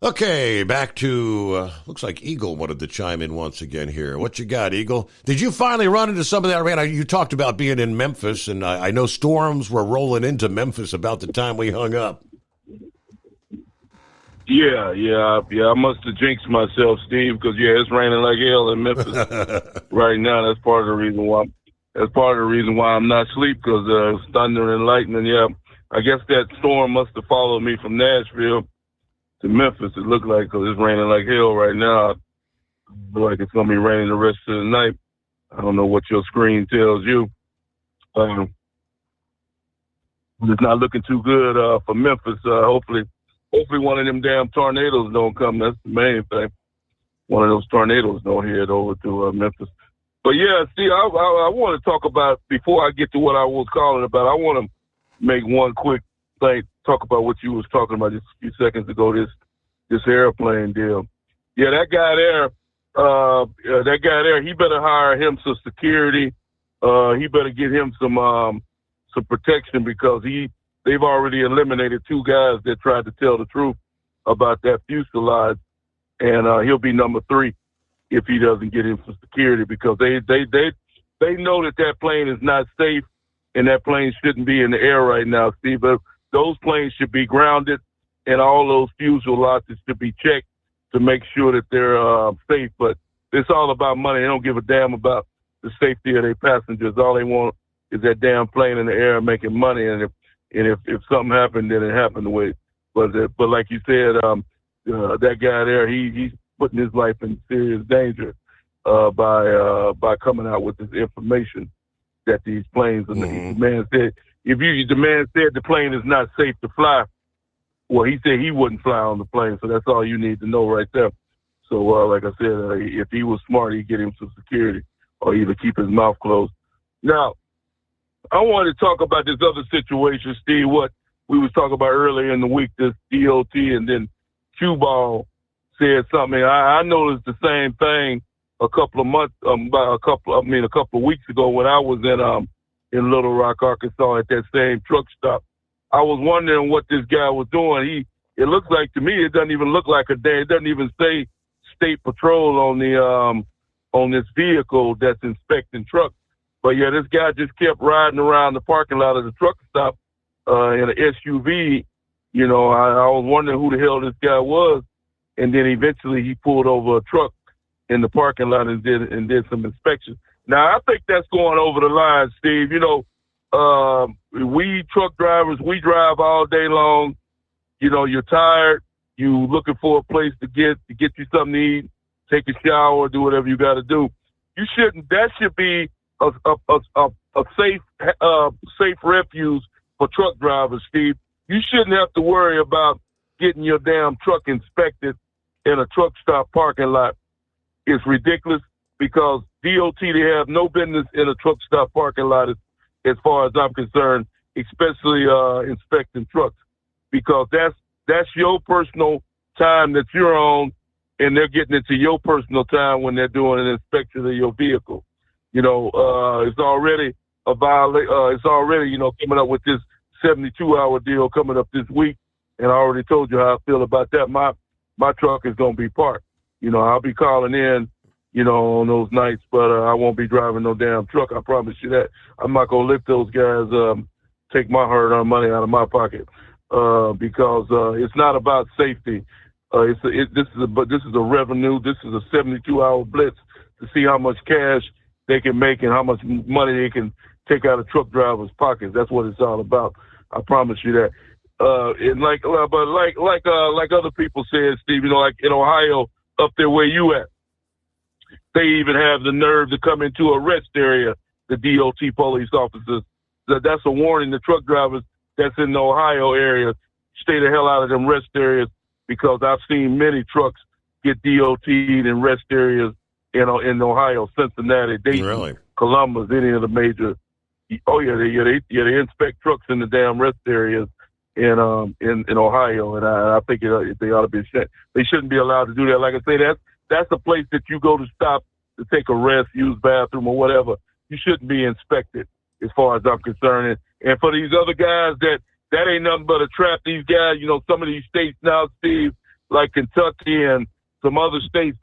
Okay, back to, looks like Eagle wanted to chime in once again here. What you got, Eagle? Did you finally run into some of that rain? You talked about being in Memphis, and I know storms were rolling into Memphis about the time we hung up. Yeah. I must have jinxed myself, Steve, because, it's raining like hell in Memphis right now. That's part of the reason why. I'm not asleep, because it's thunder and lightning. Yeah, I guess that storm must have followed me from Nashville to Memphis. It looked like, because it's raining like hell right now. It looks like it's going to be raining the rest of the night. I don't know what your screen tells you. It's not looking too good for Memphis. Hopefully one of them damn tornadoes don't come. That's the main thing. One of those tornadoes don't head over to Memphis. But yeah, see, I want to talk about, before I get to what I was calling about, I want to make one quick thing, talk about what you was talking about just a few seconds ago, this airplane deal. Yeah, that guy there, he better hire him some security. He better get him some protection, because they've already eliminated 2 guys that tried to tell the truth about that fuselage, and he'll be number 3 if he doesn't get him some security, because they know that plane is not safe, and that plane shouldn't be in the air right now, Steve. But those planes should be grounded, and all those fuselages should be checked to make sure that they're safe. But it's all about money. They don't give a damn about the safety of their passengers. All they want is that damn plane in the air making money, and if something happened, then it happened the way. But like you said, that guy there, he's putting his life in serious danger by coming out with this information that these planes are. The man said the plane is not safe to fly. Well, he said he wouldn't fly on the plane, so that's all you need to know right there. So, like I said, if he was smart, he'd get him some security, or either keep his mouth closed. Now, I wanted to talk about this other situation, Steve, what we was talking about earlier in the week, this DOT, and then Cue Ball said something. I noticed the same thing a couple of weeks ago when I was in Little Rock, Arkansas, at that same truck stop. I was wondering what this guy was doing. It looks like, to me, it doesn't even look like a day. It doesn't even say State Patrol on this vehicle that's inspecting trucks. But yeah, this guy just kept riding around the parking lot of the truck stop in an SUV. You know, I was wondering who the hell this guy was, and then eventually he pulled over a truck in the parking lot and did some inspection. Now I think that's going over the line, Steve. You know, we truck drivers, we drive all day long. You know, you're tired, you looking for a place to get you something to eat, take a shower, do whatever you got to do. That should be a safe refuge for truck drivers, Steve. You shouldn't have to worry about getting your damn truck inspected in a truck stop parking lot. It's ridiculous, because DOT, they have no business in a truck stop parking lot as far as I'm concerned, especially inspecting trucks, because that's your personal time that you're on, and they're getting into your personal time when they're doing an inspection of your vehicle. You know, it's already a violation. It's already, you know, coming up with this 72-hour deal coming up this week, and I already told you how I feel about that. My truck is going to be parked. You know, I'll be calling in, you know, on those nights, but I won't be driving no damn truck. I promise you that. I'm not going to let those guys take my hard-earned money out of my pocket, because it's not about safety. This is a revenue. This is a 72-hour blitz to see how much cash they can make and how much money they can take out of truck drivers' pockets. That's what it's all about. I promise you that. And like other people said, Steve, you know, like in Ohio, up there where you at, they even have the nerve to come into a rest area, the DOT police officers, that's a warning to truck drivers that's in the Ohio area. Stay the hell out of them rest areas, because I've seen many trucks get DOT'd in rest areas, in Ohio, Cincinnati, Dayton, Columbus, any of the major. Oh yeah, they inspect trucks in the damn rest areas in Ohio, and I think they ought to be ashamed. They shouldn't be allowed to do that. Like I say, that's a place that you go to stop to take a rest, use bathroom or whatever. You shouldn't be inspected, as far as I'm concerned. And for these other guys, that ain't nothing but a trap. These guys, some of these states now, Steve, like Kentucky and some other states,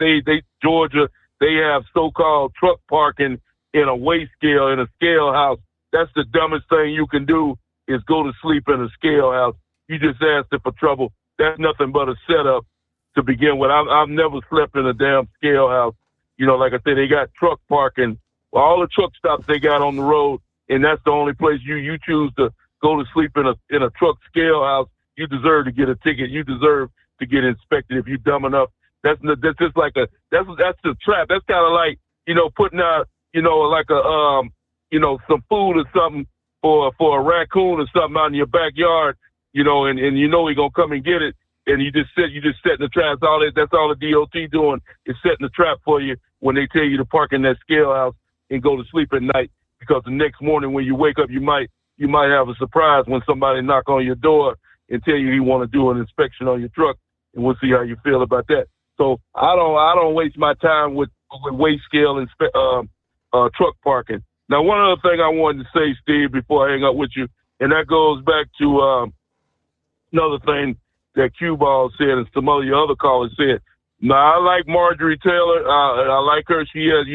Georgia, they have so-called truck parking in a weigh scale, in a scale house. That's the dumbest thing you can do, is go to sleep in a scale house. You just asked it for trouble. That's nothing but a setup to begin with. I've never slept in a damn scale house. Like I said, they got truck parking, all the truck stops they got on the road, and that's the only place you choose to go to sleep in a truck scale house. You deserve to get a ticket. You deserve to get inspected if you're dumb enough. That's just like that's a trap. That's kind of like, putting out, like some food or something for a raccoon or something out in your backyard, and he gonna come and get it, and you just setting the trap. That's all the DOT doing, is setting the trap for you when they tell you to park in that scale house and go to sleep at night, because the next morning when you wake up, you might have a surprise when somebody knock on your door and tell you he want to do an inspection on your truck, and we'll see how you feel about that. So I don't waste my time with weigh scale and truck parking. Now, one other thing I wanted to say, Steve, before I hang up with you, and that goes back to another thing that Q-Ball said and some of your other callers said. Now, I like Marjorie Taylor. I like her. She has,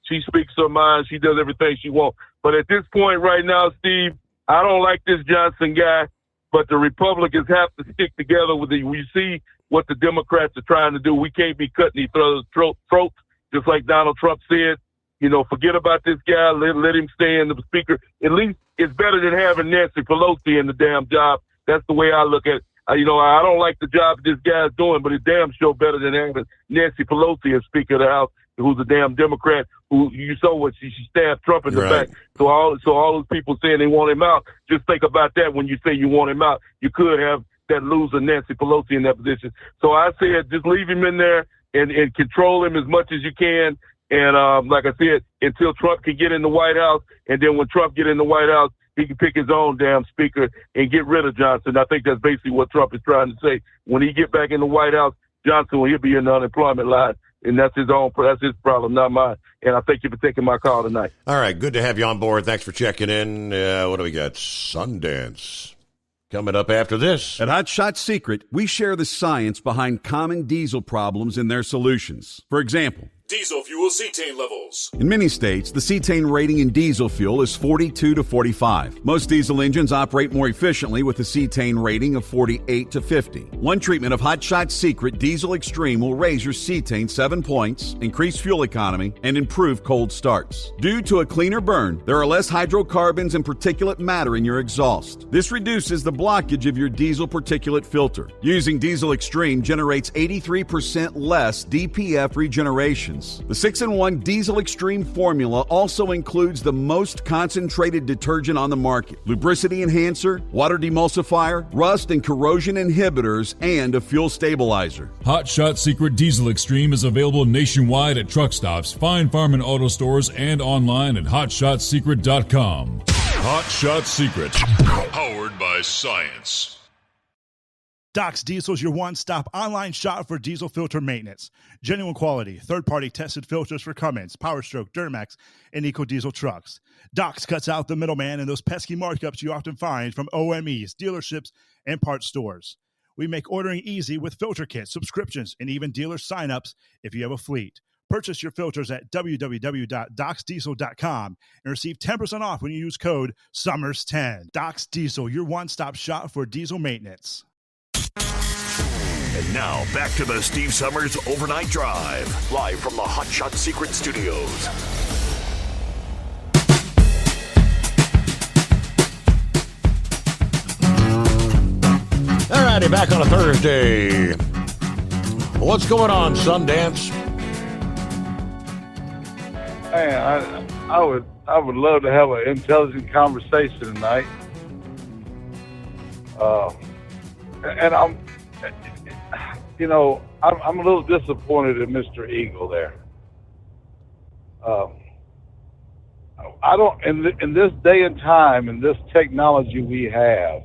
she speaks her mind. She does everything she wants. But at this point right now, Steve, I don't like this Johnson guy, but the Republicans have to stick together with it. We see what the Democrats are trying to do. We can't be cutting each other's throats, just like Donald Trump said. Forget about this guy. Let him stay in the speaker. At least it's better than having Nancy Pelosi in the damn job. That's the way I look at it. I don't like the job this guy's doing, but it's damn sure better than having Nancy Pelosi as Speaker of the House, who's a damn Democrat, who you saw what she stabbed Trump in the back. So all those people saying they want him out, just think about that when you say you want him out. You could have that loser Nancy Pelosi in that position. So I said just leave him in there and control him as much as you can. And like I said, until Trump can get in the White House, and then when Trump get in the White House, he can pick his own damn speaker and get rid of Johnson. I think that's basically what Trump is trying to say. When he get back in the White House, Johnson, he'll be in the unemployment line, and that's his problem, not mine. And I thank you for taking my call tonight. All right, good to have you on board. Thanks for checking in. What do we got? Sundance coming up after this. At Hot Shot Secret, we share the science behind common diesel problems and their solutions. For example, diesel fuel cetane levels. In many states, the cetane rating in diesel fuel is 42 to 45. Most diesel engines operate more efficiently with a cetane rating of 48 to 50. One treatment of Hot Shot Secret Diesel Extreme will raise your cetane 7 points, increase fuel economy, and improve cold starts. Due to a cleaner burn, there are less hydrocarbons and particulate matter in your exhaust. This reduces the blockage of your diesel particulate filter. Using Diesel Extreme generates 83% less DPF regeneration. The 6-in-1 Diesel Extreme formula also includes the most concentrated detergent on the market, lubricity enhancer, water demulsifier, rust and corrosion inhibitors, and a fuel stabilizer. Hot Shot Secret Diesel Extreme is available nationwide at truck stops, Fine Farm and auto stores, and online at hotshotsecret.com. Hot Shot Secret, powered by science. Doc's Diesel is your one-stop online shop for diesel filter maintenance. Genuine quality, third-party tested filters for Cummins, Powerstroke, Duramax, and EcoDiesel trucks. Doc's cuts out the middleman and those pesky markups you often find from OMEs, dealerships, and parts stores. We make ordering easy with filter kits, subscriptions, and even dealer sign-ups if you have a fleet. Purchase your filters at www.docsdiesel.com and receive 10% off when you use code SUMMERS10. Doc's Diesel, your one-stop shop for diesel maintenance. And now, back to the Steve Summers Overnight Drive, live from the Hot Shot Secret Studios. All righty, back on a Thursday. What's going on, Sundance? Hey, I was I would love to have an intelligent conversation tonight. And I'm a little disappointed in Mr. Eagle there. I don't, in this day and time, in this technology we have,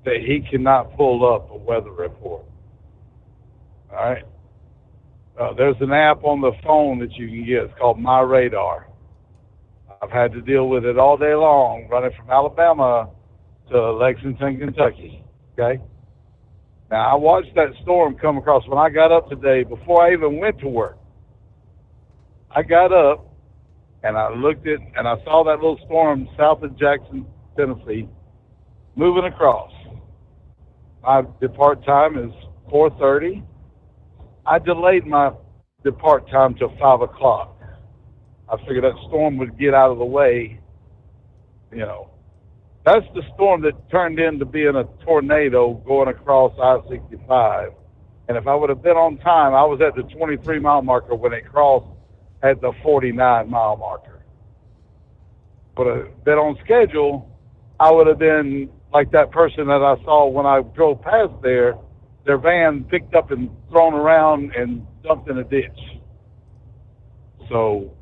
that he cannot pull up a weather report. All right? There's an app on the phone that you can get. It's called My Radar. I've had to deal with it all day long, running from Alabama to Lexington, Kentucky. Okay? Now, I watched that storm come across when I got up today, before I even went to work. I got up, and I looked at, and I saw that little storm south of Jackson, Tennessee, moving across. My depart time is 4:30. I delayed my depart time till 5 o'clock. I figured that storm would get out of the way. That's the storm that turned into being a tornado going across I-65. And if I would have been on time, I was at the 23-mile marker when it crossed at the 49-mile marker. Would have been on schedule, I would have been like that person that I saw when I drove past there, their van picked up and thrown around and dumped in a ditch. So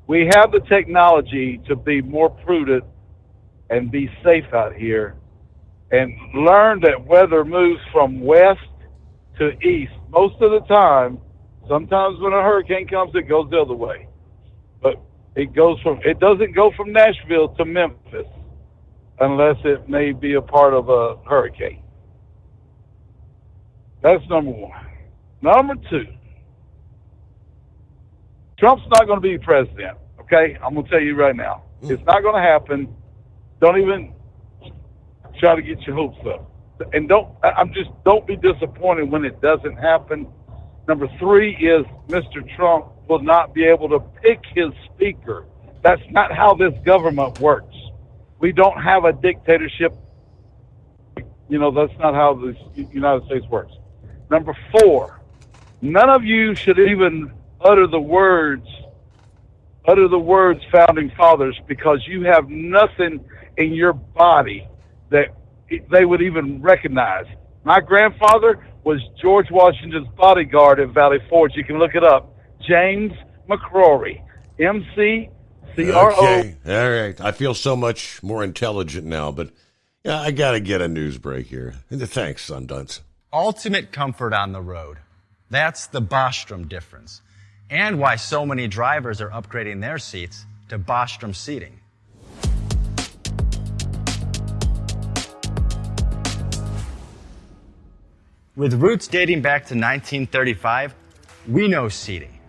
we have the technology to be more prudent and be safe out here, and learn that weather moves from west to east most of the time. Sometimes when a hurricane comes, it goes the other way. But it doesn't go from Nashville to Memphis unless it may be a part of a hurricane. That's number one. Number two, Trump's not going to be president, okay? I'm going to tell you right now. It's not going to happen. Don't even try to get your hopes up. And don't be disappointed when it doesn't happen. Number three is Mr. Trump will not be able to pick his speaker. That's not how this government works. We don't have a dictatorship. That's not how the United States works. Number four, none of you should even utter the words founding fathers, because you have nothing in your body that they would even recognize. My grandfather was George Washington's bodyguard at Valley Forge. You can look it up. James McCrory, M-C-C-R-O. Okay, all right. I feel so much more intelligent now, but I got to get a news break here. Thanks, Son Dunce. Ultimate comfort on the road. That's the Bostrom difference. And why so many drivers are upgrading their seats to Bostrom seating. With roots dating back to 1935, we know seating.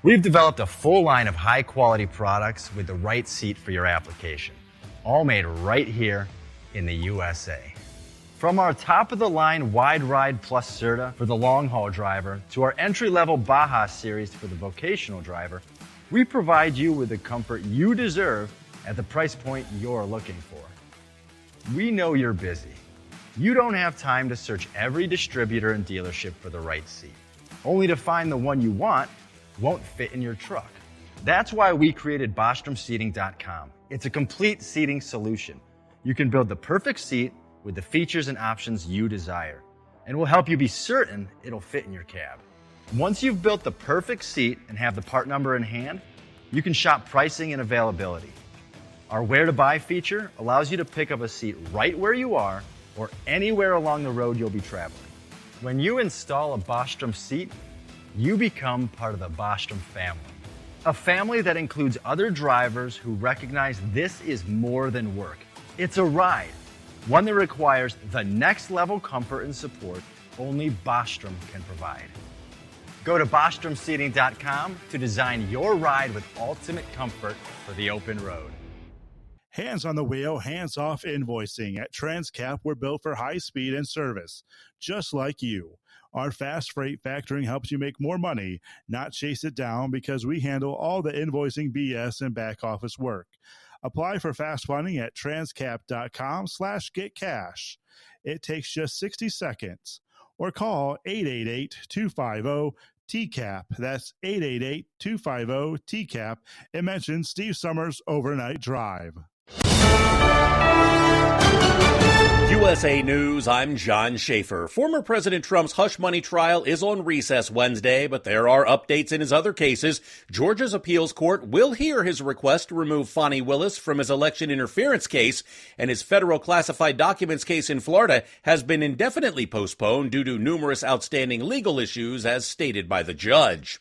We've developed a full line of high-quality products with the right seat for your application, all made right here in the USA. From our top-of-the-line Wide Ride Plus Certa for the long-haul driver to our entry-level Baja series for the vocational driver, we provide you with the comfort you deserve at the price point you're looking for. We know you're busy. You don't have time to search every distributor and dealership for the right seat, only to find the one you want won't fit in your truck. That's why we created BostromSeating.com. It's a complete seating solution. You can build the perfect seat with the features and options you desire, and we'll help you be certain it'll fit in your cab. Once you've built the perfect seat and have the part number in hand, you can shop pricing and availability. Our Where to Buy feature allows you to pick up a seat right where you are or anywhere along the road you'll be traveling. When you install a Bostrom seat, you become part of the Bostrom family. A family that includes other drivers who recognize this is more than work. It's a ride, one that requires the next level comfort and support only Bostrom can provide. Go to BostromSeating.com to design your ride with ultimate comfort for the open road. Hands on the wheel, hands off invoicing. At Transcap, we're built for high speed and service, just like you. Our fast freight factoring helps you make more money, not chase it down, because we handle all the invoicing BS and back office work. Apply for fast funding at transcap.com/getcash. It takes just 60 seconds. Or call TCAP. That's 888-250-TCAP. And mention Steve Summers Overnight Drive. USA News, I'm John Schaefer. Former President Trump's hush money trial is on recess Wednesday, but there are updates in his other cases. Georgia's appeals court will hear his request to remove Fani Willis from his election interference case, and his federal classified documents case in Florida has been indefinitely postponed due to numerous outstanding legal issues, as stated by the judge.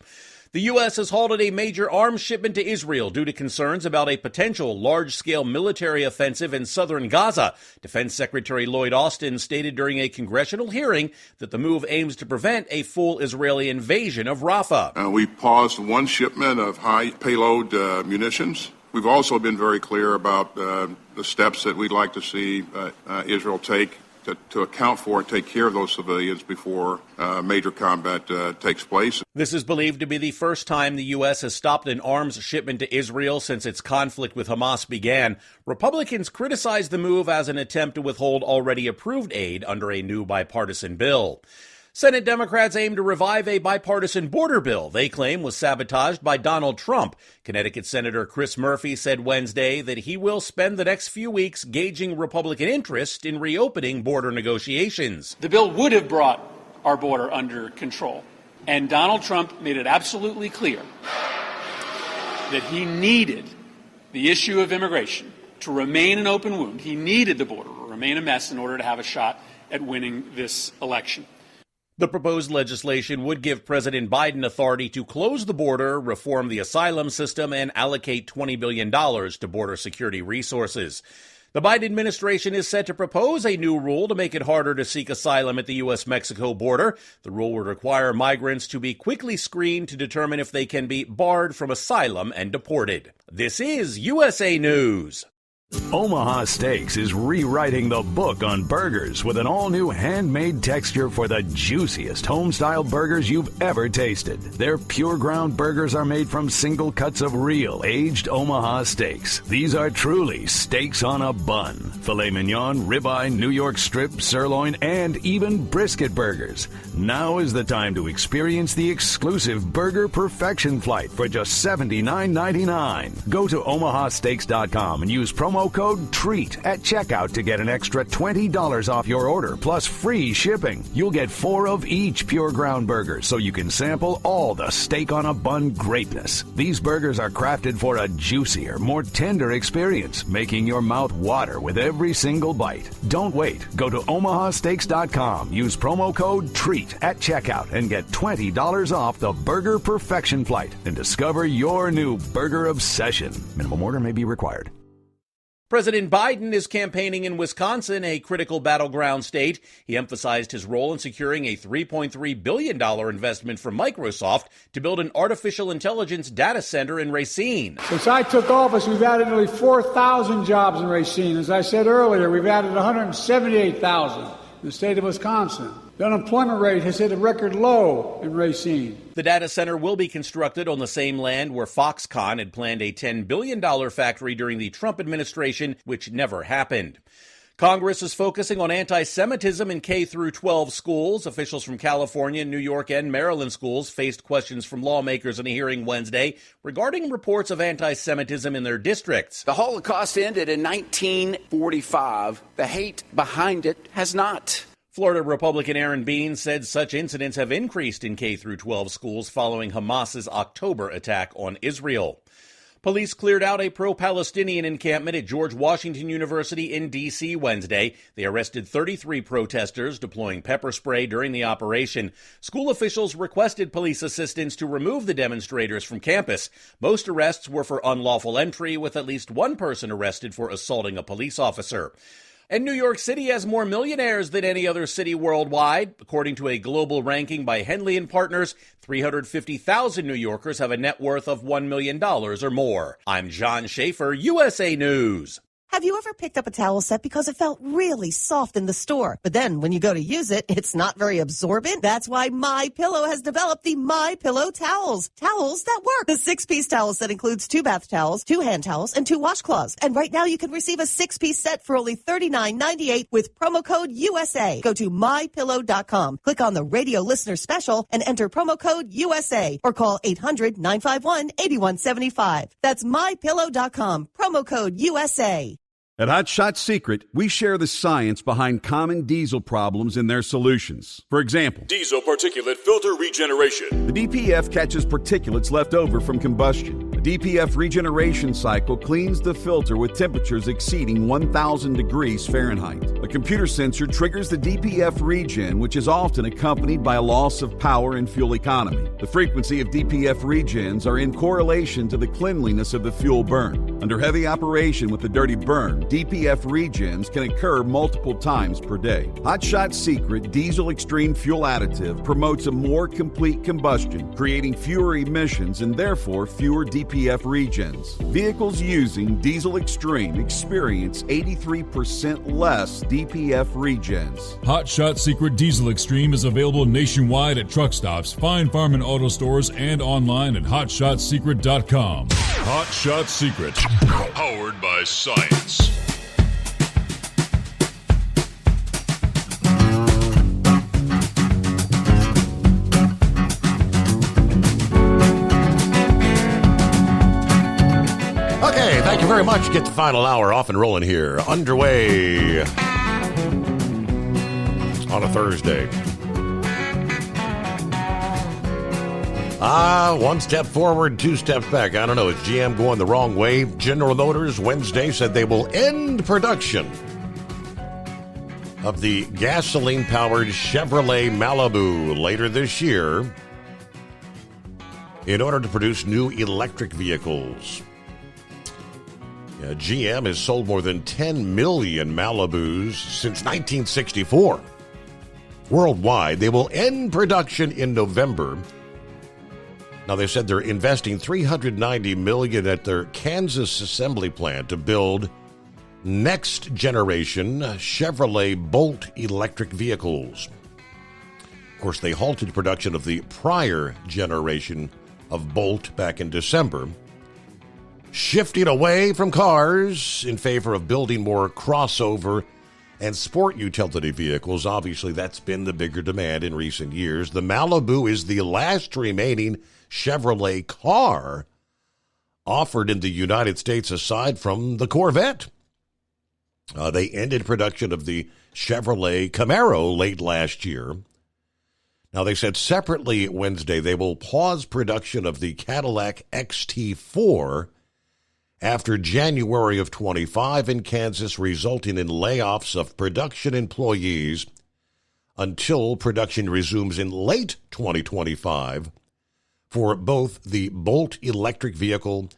The U.S. has halted a major arms shipment to Israel due to concerns about a potential large-scale military offensive in southern Gaza. Defense Secretary Lloyd Austin stated during a congressional hearing that the move aims to prevent a full Israeli invasion of Rafah. We paused one shipment of high-payload munitions. We've also been very clear about the steps that we'd like to see Israel take to account for and take care of those civilians before major combat takes place. This is believed to be the first time the U.S. has stopped an arms shipment to Israel since its conflict with Hamas began. Republicans criticized the move as an attempt to withhold already approved aid under a new bipartisan bill. Senate Democrats aim to revive a bipartisan border bill they claim was sabotaged by Donald Trump. Connecticut Senator Chris Murphy said Wednesday that he will spend the next few weeks gauging Republican interest in reopening border negotiations. The bill would have brought our border under control, and Donald Trump made it absolutely clear that he needed the issue of immigration to remain an open wound. He needed the border to remain a mess in order to have a shot at winning this election. The proposed legislation would give President Biden authority to close the border, reform the asylum system, and allocate $20 billion to border security resources. The Biden administration is set to propose a new rule to make it harder to seek asylum at the U.S.-Mexico border. The rule would require migrants to be quickly screened to determine if they can be barred from asylum and deported. This is USA News. Omaha Steaks is rewriting the book on burgers with an all-new handmade texture for the juiciest home-style burgers you've ever tasted. Their pure ground burgers are made from single cuts of real aged Omaha steaks. These are truly steaks on a bun. Filet mignon, ribeye, New York strip, sirloin, and even brisket burgers. Now is the time to experience the exclusive Burger Perfection Flight for just $79.99. Go to omahasteaks.com and use promo code TREAT at checkout to get an extra $20 off your order plus free shipping. You'll get 4 of each pure ground burger so you can sample all the steak on a bun greatness. These burgers are crafted for a juicier, more tender experience, making your mouth water with every single bite. Don't wait. Go to omahasteaks.com. Use promo code TREAT at checkout and get $20 off the Burger Perfection Flight and discover your new burger obsession. Minimum order may be required. President Biden is campaigning in Wisconsin, a critical battleground state. He emphasized his role in securing a $3.3 billion investment from Microsoft to build an artificial intelligence data center in Racine. Since I took office, we've added nearly 4,000 jobs in Racine. As I said earlier, we've added 178,000 in the state of Wisconsin. The unemployment rate has hit a record low in Racine. The data center will be constructed on the same land where Foxconn had planned a $10 billion factory during the Trump administration, which never happened. Congress is focusing on anti-Semitism in K-12 schools. Officials from California, New York, and Maryland schools faced questions from lawmakers in a hearing Wednesday regarding reports of anti-Semitism in their districts. The Holocaust ended in 1945. The hate behind it has not. Florida Republican Aaron Bean said such incidents have increased in K-12 schools following Hamas's October attack on Israel. Police cleared out a pro-Palestinian encampment at George Washington University in D.C. Wednesday. They arrested 33 protesters, deploying pepper spray during the operation. School officials requested police assistance to remove the demonstrators from campus. Most arrests were for unlawful entry, with at least one person arrested for assaulting a police officer. And New York City has more millionaires than any other city worldwide. According to a global ranking by Henley & Partners, 350,000 New Yorkers have a net worth of $1 million or more. I'm John Schaefer, USA News. Have you ever picked up a towel set because it felt really soft in the store, but then when you go to use it, it's not very absorbent? That's why MyPillow has developed the MyPillow towels. Towels that work. The 6-piece towel set includes 2 bath towels, 2 hand towels, and 2 washcloths. And right now you can receive a 6-piece set for only $39.98 with promo code USA. Go to MyPillow.com, click on the radio listener special, and enter promo code USA, or call 800-951-8175. That's MyPillow.com, promo code USA. At Hot Shot Secret, we share the science behind common diesel problems and their solutions. For example, Diesel particulate filter regeneration. the DPF catches particulates left over from combustion. The DPF regeneration cycle cleans the filter with temperatures exceeding 1,000 degrees Fahrenheit. A computer sensor triggers the DPF regen, which is often accompanied by a loss of power and fuel economy. The frequency of DPF regens are in correlation to the cleanliness of the fuel burn. Under heavy operation with a dirty burn, DPF regens can occur multiple times per day. Hot Shot Secret Diesel Extreme Fuel Additive promotes a more complete combustion, creating fewer emissions and therefore fewer DPF regens. Vehicles using Diesel Extreme experience 83% less DPF regens. Hot Shot Secret Diesel Extreme is available nationwide at truck stops, Fine Farm and auto stores, and online at hotshotsecret.com. Hot Shot Secret, powered by science. Okay, thank you very much. Get the final hour off and rolling here. Underway on a Thursday. One step forward, 2 steps back. I don't know. Is GM going the wrong way? General Motors Wednesday said they will end production of the gasoline-powered Chevrolet Malibu later this year in order to produce new electric vehicles. GM has sold more than 10 million Malibus since 1964. Worldwide, they will end production in November. Now, they said they're investing $390 million at their Kansas assembly plant to build next-generation Chevrolet Bolt electric vehicles. Of course, they halted production of the prior generation of Bolt back in December, shifting away from cars in favor of building more crossover and sport utility vehicles. Obviously, that's been the bigger demand in recent years. The Malibu is the last remaining Chevrolet car offered in the United States aside from the Corvette. They ended production of the Chevrolet Camaro late last year. Now, they said separately Wednesday they will pause production of the Cadillac XT4 after January of 25 in Kansas, resulting in layoffs of production employees until production resumes in late 2025 for both the Bolt electric vehicle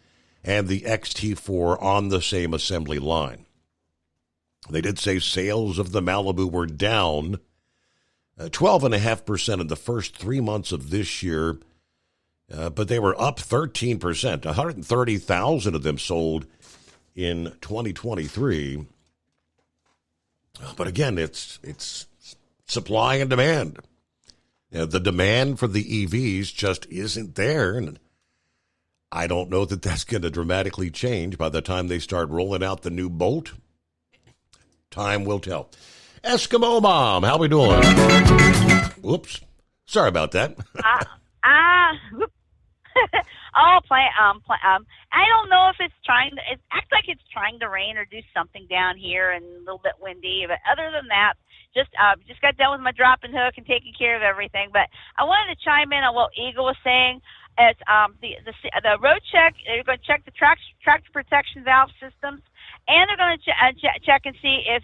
and the XT4 on the same assembly line. They did say sales of the Malibu were down 12.5% in the first 3 months of this year, but they were up 13%. 130,000 of them sold in 2023. But again, it's supply and demand. The demand for the EVs just isn't there, and I don't know that that's going to dramatically change by the time they start rolling out the new Bolt. Time will tell. Eskimo Mom, how we doing? Whoops. Sorry about that. I don't know if it's it acts like it's trying to rain or do something down here and a little bit windy. But other than that, just got done with my drop and hook and taking care of everything. But I wanted to chime in on what Eagle was saying. It's the road check. They're going to check the tractor protection valve systems, and they're going to check and see if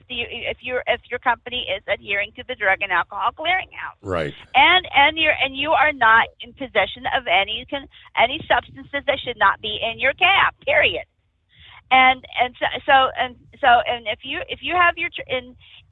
your company is adhering to the Drug and Alcohol Clearinghouse. Right. And you are not in possession of any substances that should not be in your cab. Period. And if you have your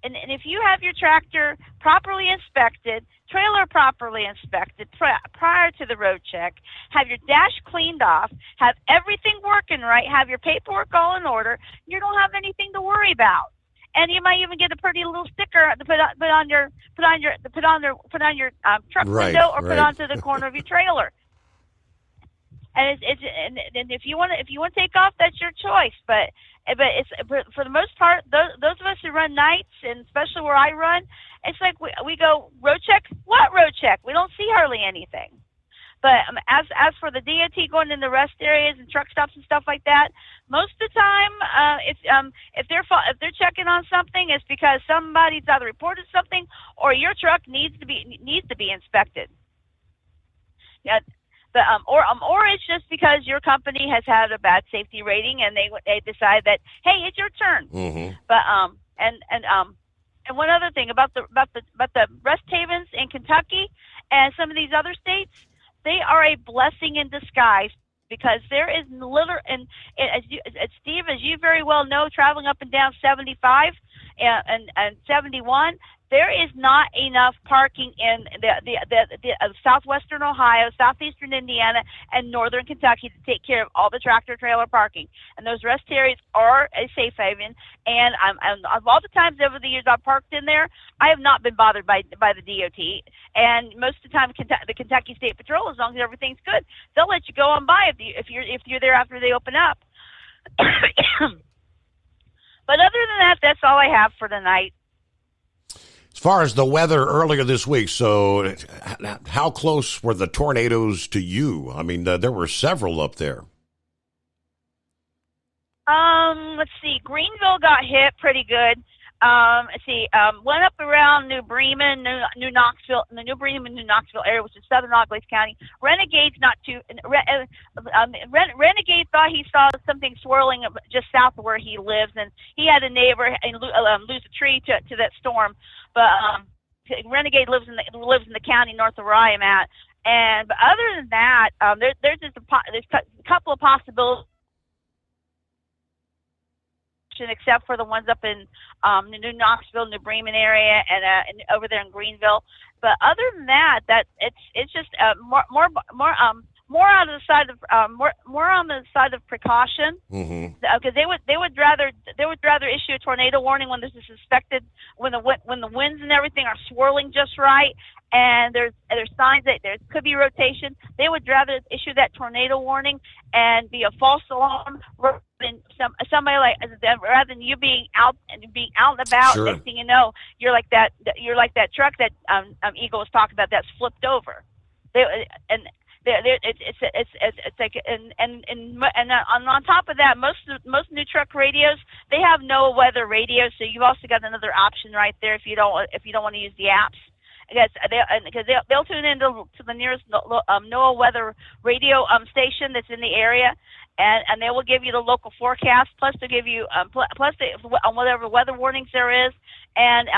if you have your tractor properly inspected, trailer properly inspected prior to the road check, have your dash cleaned off, have everything working right, have your paperwork all in order, you don't have anything to worry about. And you might even get a pretty little sticker to put on your truck window or put onto the corner of your trailer. And and if you want to take off, that's your choice. But for the most part, those of us who run nights, and especially where I run, it's like we go road check. What road check? We don't see hardly anything. But as for the DOT going in the rest areas and truck stops and stuff like that, most of the time, if they're checking on something, it's because somebody's either reported something or your truck needs to be inspected. Yeah. But or it's just because your company has had a bad safety rating and they decide that, hey, it's your turn. Mm-hmm. But and one other thing about the rest havens in Kentucky and some of these other states, they are a blessing in disguise, because there is Steve, as you very well know, traveling up and down 75 and 71. There is not enough parking in the southwestern Ohio, southeastern Indiana, and northern Kentucky to take care of all the tractor trailer parking. And those rest areas are a safe haven. And of all the times over the years I've parked in there, I have not been bothered by the DOT. And most of the time, the Kentucky State Patrol, as long as everything's good, they'll let you go on by if you're there after they open up. But other than that, that's all I have for tonight. As far as the weather earlier this week, so how close were the tornadoes to you? I mean, there were several up there. Let's see. Greenville got hit pretty good. Let's see. Went up around New Bremen, New Knoxville, the New Bremen, New Knoxville area, which is southern Auglaize County. Renegade's not too. Renegade thought he saw something swirling just south of where he lives, and he had a neighbor and lose a tree to that storm. But Renegade lives in the county north of where I am at. But other than that, there's a couple of possibilities, except for the ones up in the New Knoxville, New Bremen area, and over there in Greenville. But other than that, it's just more on the side of more on the side of precaution, because they would rather issue a tornado warning when there's a suspected when the winds and everything are swirling just right, and there's signs that there could be rotation. They would rather issue that tornado warning and be a false alarm rather than rather than you being out and about. Sure. Next thing you know, you're like that truck that Eagle was talking about that's flipped over. It's like and on top of that, most new truck radios, they have NOAA weather radio, so you've also got another option right there if you don't want to use the apps. Because they'll tune into the nearest NOAA weather radio station that's in the area, and they will give you the local forecast. Plus they'll give you on whatever weather warnings there is, and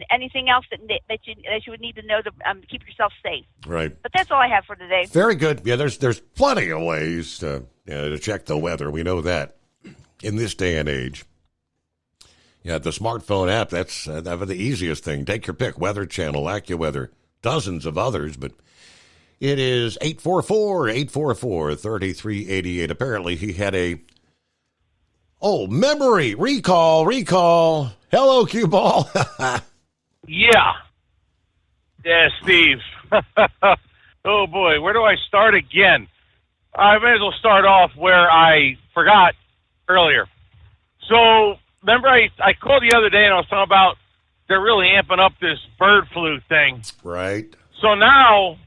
anything else that you would need to know to keep yourself safe. Right. But that's all I have for today. Very good. Yeah, there's plenty of ways to check the weather. We know that in this day and age. Yeah, the smartphone app, that's the easiest thing. Take your pick. Weather Channel, AccuWeather, dozens of others, but it is 844-844-3388. Apparently he had memory. Recall. Hello, Cue Ball. Yeah, Steve. Oh, boy, where do I start again? I may as well start off where I forgot earlier. So, remember I called the other day and I was talking about they're really amping up this bird flu thing. Right. So now,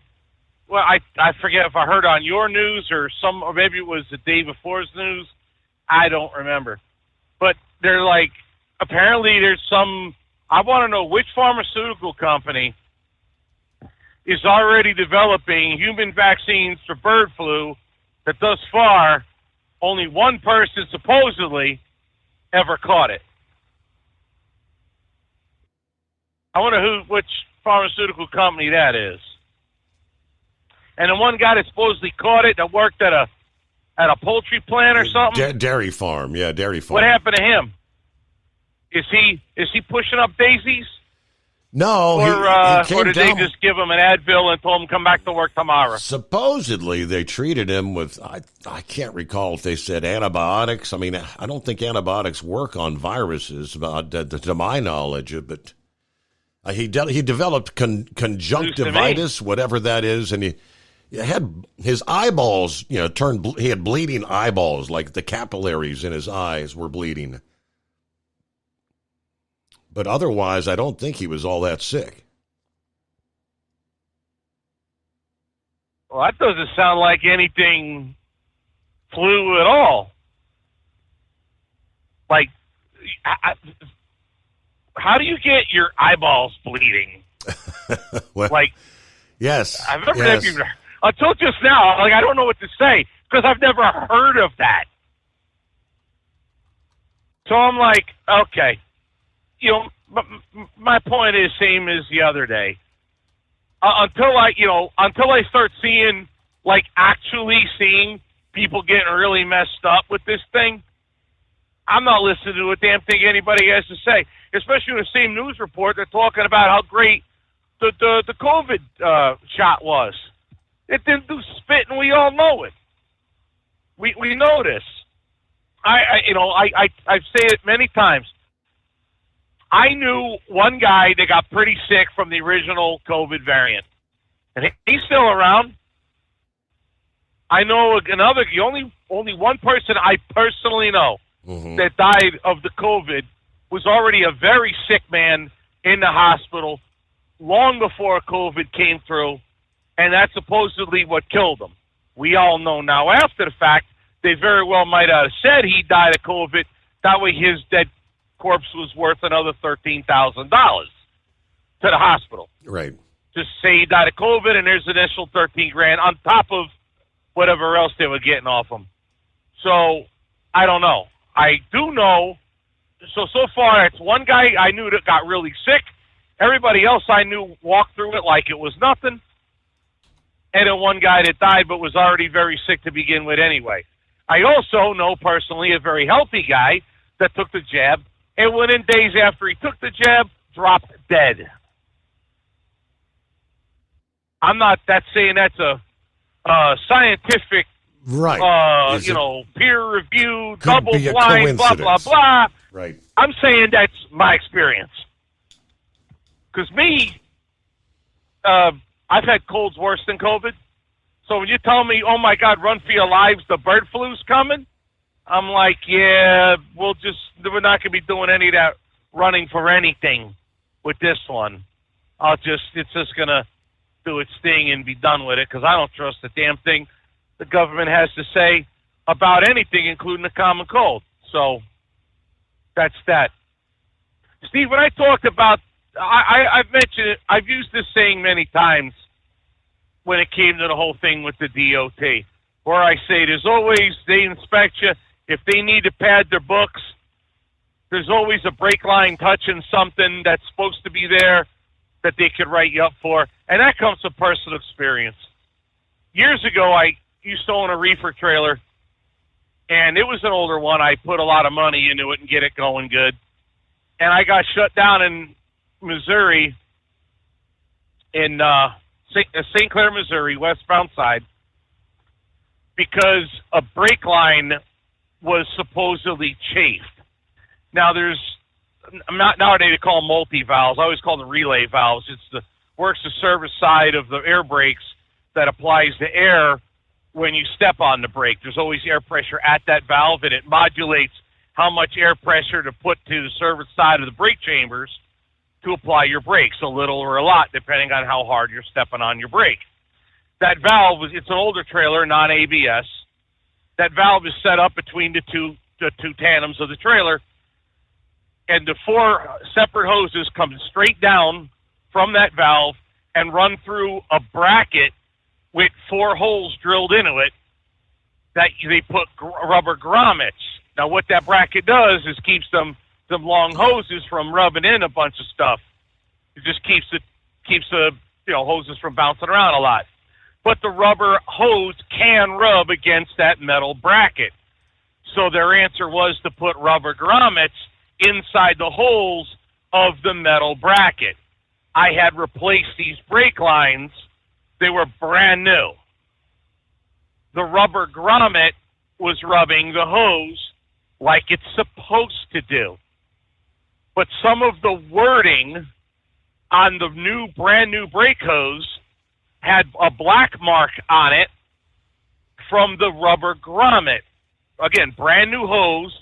well, I forget if I heard on your news or maybe it was the day before's news. I don't remember. But they're like, apparently there's I want to know which pharmaceutical company is already developing human vaccines for bird flu that thus far only one person supposedly ever caught it. I wonder which pharmaceutical company that is. And the one guy that supposedly caught it that worked at a at a poultry plant or something? Dairy farm, yeah, dairy farm. What happened to him? Is he pushing up daisies? No, or he came did down. they just give him an Advil and told him come back to work tomorrow? Supposedly, they treated him with, I can't recall if they said antibiotics. I mean, I don't think antibiotics work on viruses, to my knowledge. But he developed conjunctivitis, whatever that is, and he had his eyeballs, turned. He had bleeding eyeballs, like the capillaries in his eyes were bleeding. But otherwise, I don't think he was all that sick. Well, that doesn't sound like anything flu at all. Like, how do you get your eyeballs bleeding? Well, yes. I've never until just now, I don't know what to say because I've never heard of that. So I'm like, okay. My point is same as the other day. Until I start seeing, actually seeing people getting really messed up with this thing, I'm not listening to a damn thing anybody has to say. Especially in the same news report, they're talking about how great the COVID shot was. It didn't do spit, and we all know it. We know this. I've said it many times. I knew one guy that got pretty sick from the original COVID variant, and he's still around. I know only one person I personally know that died of the COVID was already a very sick man in the hospital long before COVID came through, and that's supposedly what killed him. We all know now after the fact they very well might have said he died of COVID. That way his dead corpse was worth another $13,000 to the hospital. Right. Just say he died of COVID, and there's an initial $13,000 on top of whatever else they were getting off him. So I don't know. I do know. So far, it's one guy I knew that got really sick. Everybody else I knew walked through it like it was nothing. And then one guy that died but was already very sick to begin with anyway. I also know personally a very healthy guy that took the jab, and within days after he took the jab, dropped dead. I'm not saying that's a scientific, right? Peer-reviewed, double-blind, blah, blah, blah. Right. I'm saying that's my experience. Because I've had colds worse than COVID. So when you tell me, oh, my God, run for your lives, the bird flu's coming, I'm like, yeah, we're not going to be doing any of that running for anything with this one. It's just going to do its thing and be done with it because I don't trust the damn thing the government has to say about anything, including the common cold. So that's that. Steve, when I talked about, I've mentioned it, I've used this saying many times when it came to the whole thing with the DOT, where I say they inspect you. If they need to pad their books, there's always a brake line touching something that's supposed to be there that they could write you up for. And that comes from personal experience. Years ago, I used to own a reefer trailer, and it was an older one. I put a lot of money into it and get it going good. And I got shut down in Missouri, in St. Clair, Missouri, westbound side, because a brake line was supposedly chafed. Now nowadays they call them multi-valves. I always call them relay valves. It's works the service side of the air brakes that applies the air when you step on the brake. There's always air pressure at that valve, and it modulates how much air pressure to put to the service side of the brake chambers to apply your brakes, a little or a lot, depending on how hard you're stepping on your brake. That valve, it's an older trailer, non-ABS. That valve is set up between the two tandems of the trailer, and the 4 separate hoses come straight down from that valve and run through a bracket with 4 holes drilled into it that they put rubber grommets. Now, what that bracket does is keeps them long hoses from rubbing in a bunch of stuff. It just keeps the hoses from bouncing around a lot. but the rubber hose can rub against that metal bracket. So their answer was to put rubber grommets inside the holes of the metal bracket. I had replaced these brake lines. They were brand new. The rubber grommet was rubbing the hose like it's supposed to do. But some of the wording on the brand new brake hose had a black mark on it from the rubber grommet. Again, brand new hose,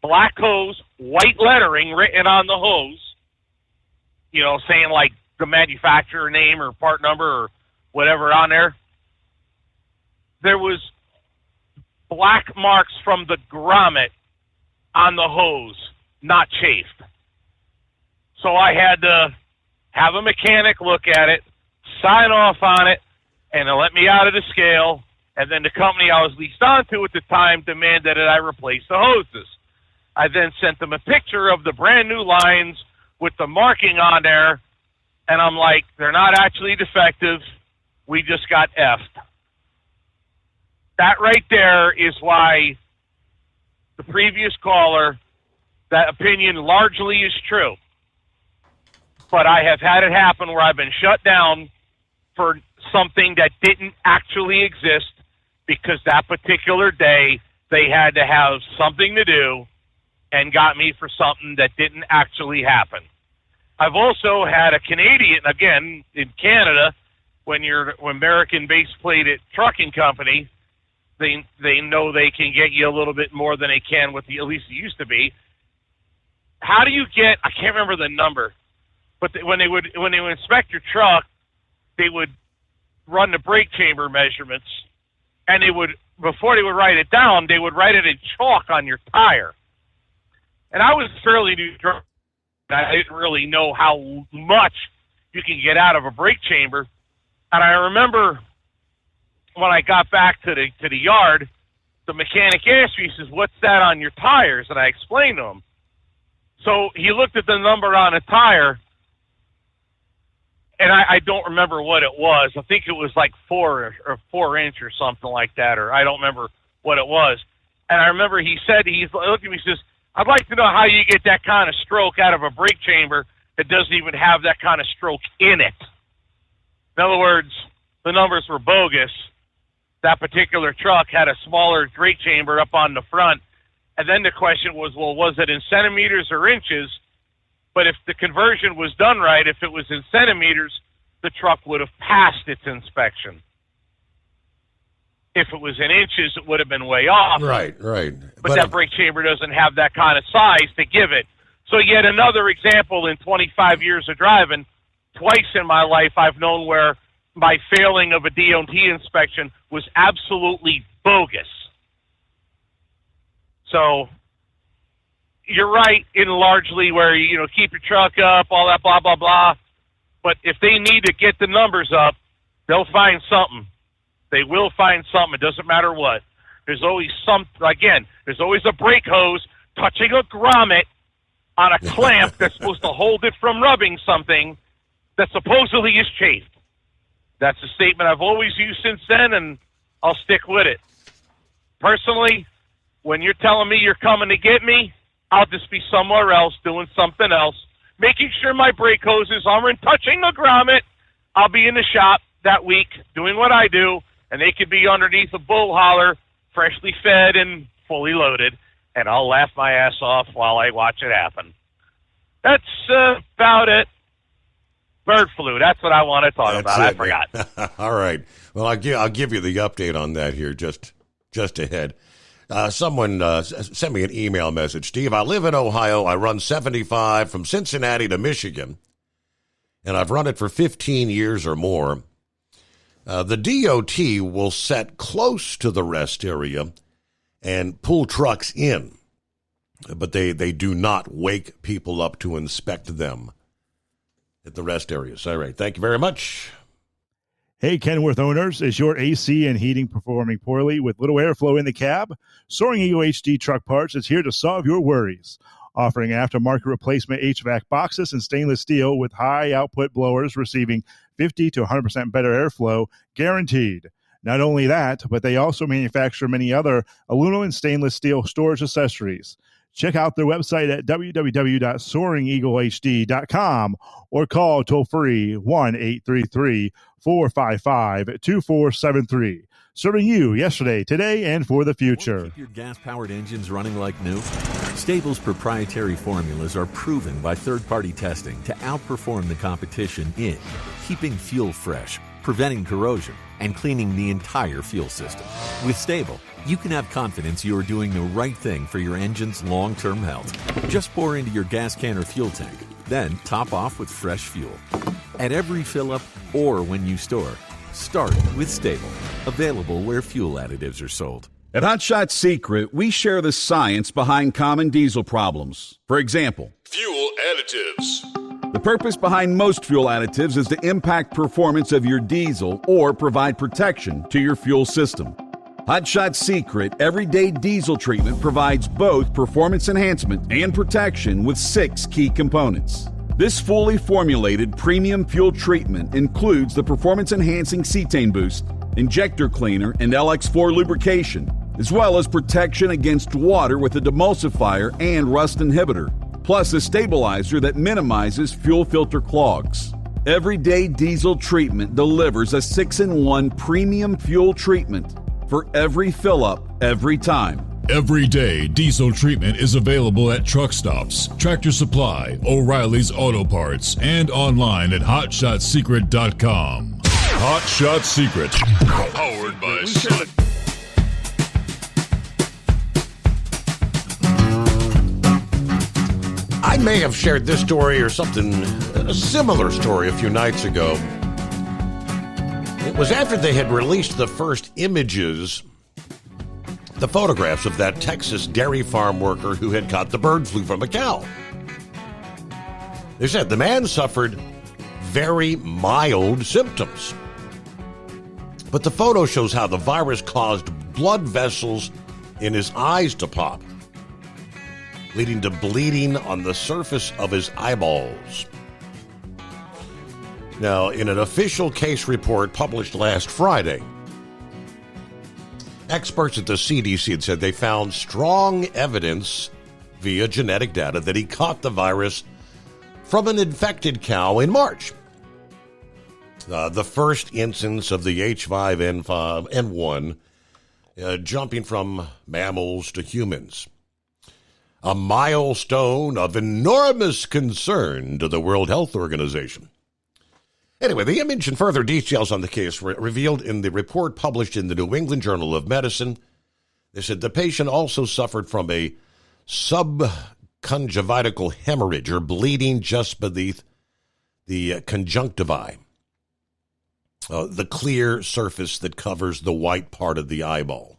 black hose, white lettering written on the hose, saying like the manufacturer name or part number or whatever on there. There was black marks from the grommet on the hose, not chafed. So I had to have a mechanic look at it, sign off on it, and let me out of the scale. And then the company I was leased onto at the time demanded that I replace the hoses. I then sent them a picture of the brand new lines with the marking on there, and I'm like, they're not actually defective. We just got effed. That right there is why the previous caller, that opinion largely is true. But I have had it happen where I've been shut down for something that didn't actually exist because that particular day they had to have something to do and got me for something that didn't actually happen. I've also had a Canadian, again, in Canada, when American base plated trucking company, they know they can get you a little bit more than they can with at least it used to be. How do you get, I can't remember the number, but when they would inspect your truck, they would run the brake chamber measurements, and before they would write it down, they would write it in chalk on your tire. And I was fairly new driver. I didn't really know how much you can get out of a brake chamber. And I remember when I got back to the yard, the mechanic asked me, he says, "What's that on your tires?" And I explained to him. So he looked at the number on a tire, and I don't remember what it was. I think it was like 4 inch or something like that, or I don't remember what it was. And I remember he looked at me, he says, "I'd like to know how you get that kind of stroke out of a brake chamber that doesn't even have that kind of stroke in it." In other words, the numbers were bogus. That particular truck had a smaller brake chamber up on the front. And then the question was, well, was it in centimeters or inches? But if the conversion was done right, if it was in centimeters, the truck would have passed its inspection. If it was in inches, it would have been way off. Right. But that brake chamber doesn't have that kind of size to give it. So yet another example in 25 years of driving, twice in my life I've known where my failing of a DOT inspection was absolutely bogus. So you're right in largely where, keep your truck up, all that blah, blah, blah. But if they need to get the numbers up, they'll find something. They will find something. It doesn't matter what. There's always there's always a brake hose touching a grommet on a clamp that's supposed to hold it from rubbing something that supposedly is chafed. That's a statement I've always used since then, and I'll stick with it. Personally, when you're telling me you're coming to get me, I'll just be somewhere else doing something else, making sure my brake hoses aren't touching the grommet. I'll be in the shop that week doing what I do, and they could be underneath a bull holler, freshly fed and fully loaded, and I'll laugh my ass off while I watch it happen. That's about it. Bird flu. That's what I want to talk about. I forgot. All right. Well, I'll give you the update on that here just ahead. Someone sent me an email message. Steve, I live in Ohio. I run 75 from Cincinnati to Michigan, and I've run it for 15 years or more. The DOT will set close to the rest area and pull trucks in, but they do not wake people up to inspect them at the rest areas. All right. Thank you very much. Hey, Kenworth owners, is your AC and heating performing poorly with little airflow in the cab? Soaring Eagle HD Truck Parts is here to solve your worries. offering aftermarket replacement HVAC boxes and stainless steel with high output blowers receiving 50 to 100% better airflow guaranteed. Not only that, but they also manufacture many other aluminum and stainless steel storage accessories. Check out their website at www.soaringeaglehd.com or call toll-free 1-833-455-2473. Serving you yesterday, today, and for the future. Keep your gas-powered engines running like new? Stable's proprietary formulas are proven by third-party testing to outperform the competition in keeping fuel fresh, preventing corrosion, and cleaning the entire fuel system. With Stable, you can have confidence you are doing the right thing for your engine's long-term health. Just pour into your gas can or fuel tank, then top off with fresh fuel. At every fill-up or when you store, start with Stable. Available where fuel additives are sold. At Hot Shot Secret, we share the science behind common diesel problems. For example, Fuel additives. the purpose behind most fuel additives is to impact performance of your diesel or provide protection to your fuel system. Hot Shot Secret Everyday Diesel Treatment provides both performance enhancement and protection with 6 key components. This fully formulated premium fuel treatment includes the performance-enhancing cetane boost, injector cleaner, and LX4 lubrication, as well as protection against water with a demulsifier and rust inhibitor, plus a stabilizer that minimizes fuel filter clogs. Everyday Diesel Treatment delivers a 6-in-1 premium fuel treatment for every fill-up, every time. Everyday Diesel Treatment is available at truck stops, Tractor Supply, O'Reilly's Auto Parts, and online at HotShotSecret.com. Hot Shot Secret, powered by Sun. I may have shared this story or something, a similar story a few nights ago. It was after they had released the first images, the photographs of that Texas dairy farm worker who had caught the bird flu from a cow. They said the man suffered very mild symptoms. But the photo shows how the virus caused blood vessels in his eyes to pop, leading to bleeding on the surface of his eyeballs. Now, in an official case report published last Friday, experts at the CDC had said they found strong evidence via genetic data that he caught the virus from an infected cow in March. The first instance of the H5N1 jumping from mammals to humans. A milestone of enormous concern to the World Health Organization. Anyway, the image and further details on the case were revealed in the report published in the New England Journal of Medicine. They said the patient also suffered from a subconjunctival hemorrhage, or bleeding just beneath the conjunctivae, the clear surface that covers the white part of the eyeball.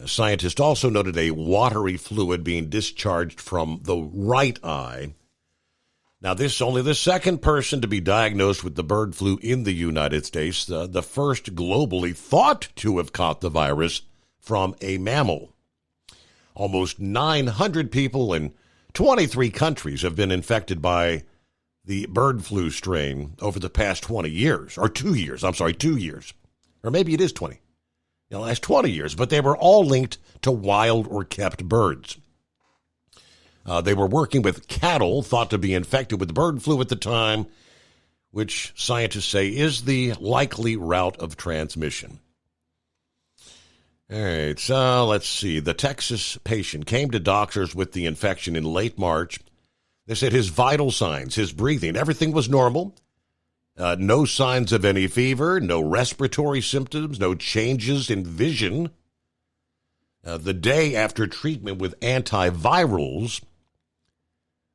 Scientists also noted a watery fluid being discharged from the right eye. Now, this is only the second person to be diagnosed with the bird flu in the United States, the first globally thought to have caught the virus from a mammal. Almost 900 people in 23 countries have been infected by the bird flu strain over the past 20 years, or 2 years. I'm sorry, 2 years. Or maybe it is 20. The last 20 years, but they were all linked to wild or kept birds. They were working with cattle thought to be infected with bird flu at the time, which scientists say is the likely route of transmission. All right, so let's see. The Texas patient came to doctors with the infection in late March. They said his vital signs, his breathing, everything was normal. No signs of any fever, no respiratory symptoms, no changes in vision. The day after treatment with antivirals,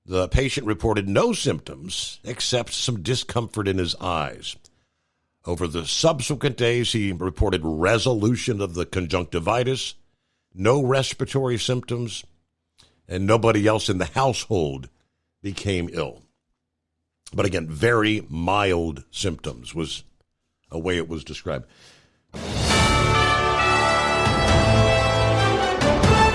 the patient reported no symptoms except some discomfort in his eyes. Over the subsequent days, he reported resolution of the conjunctivitis, no respiratory symptoms, and nobody else in the household became ill. But again, very mild symptoms was a way it was described.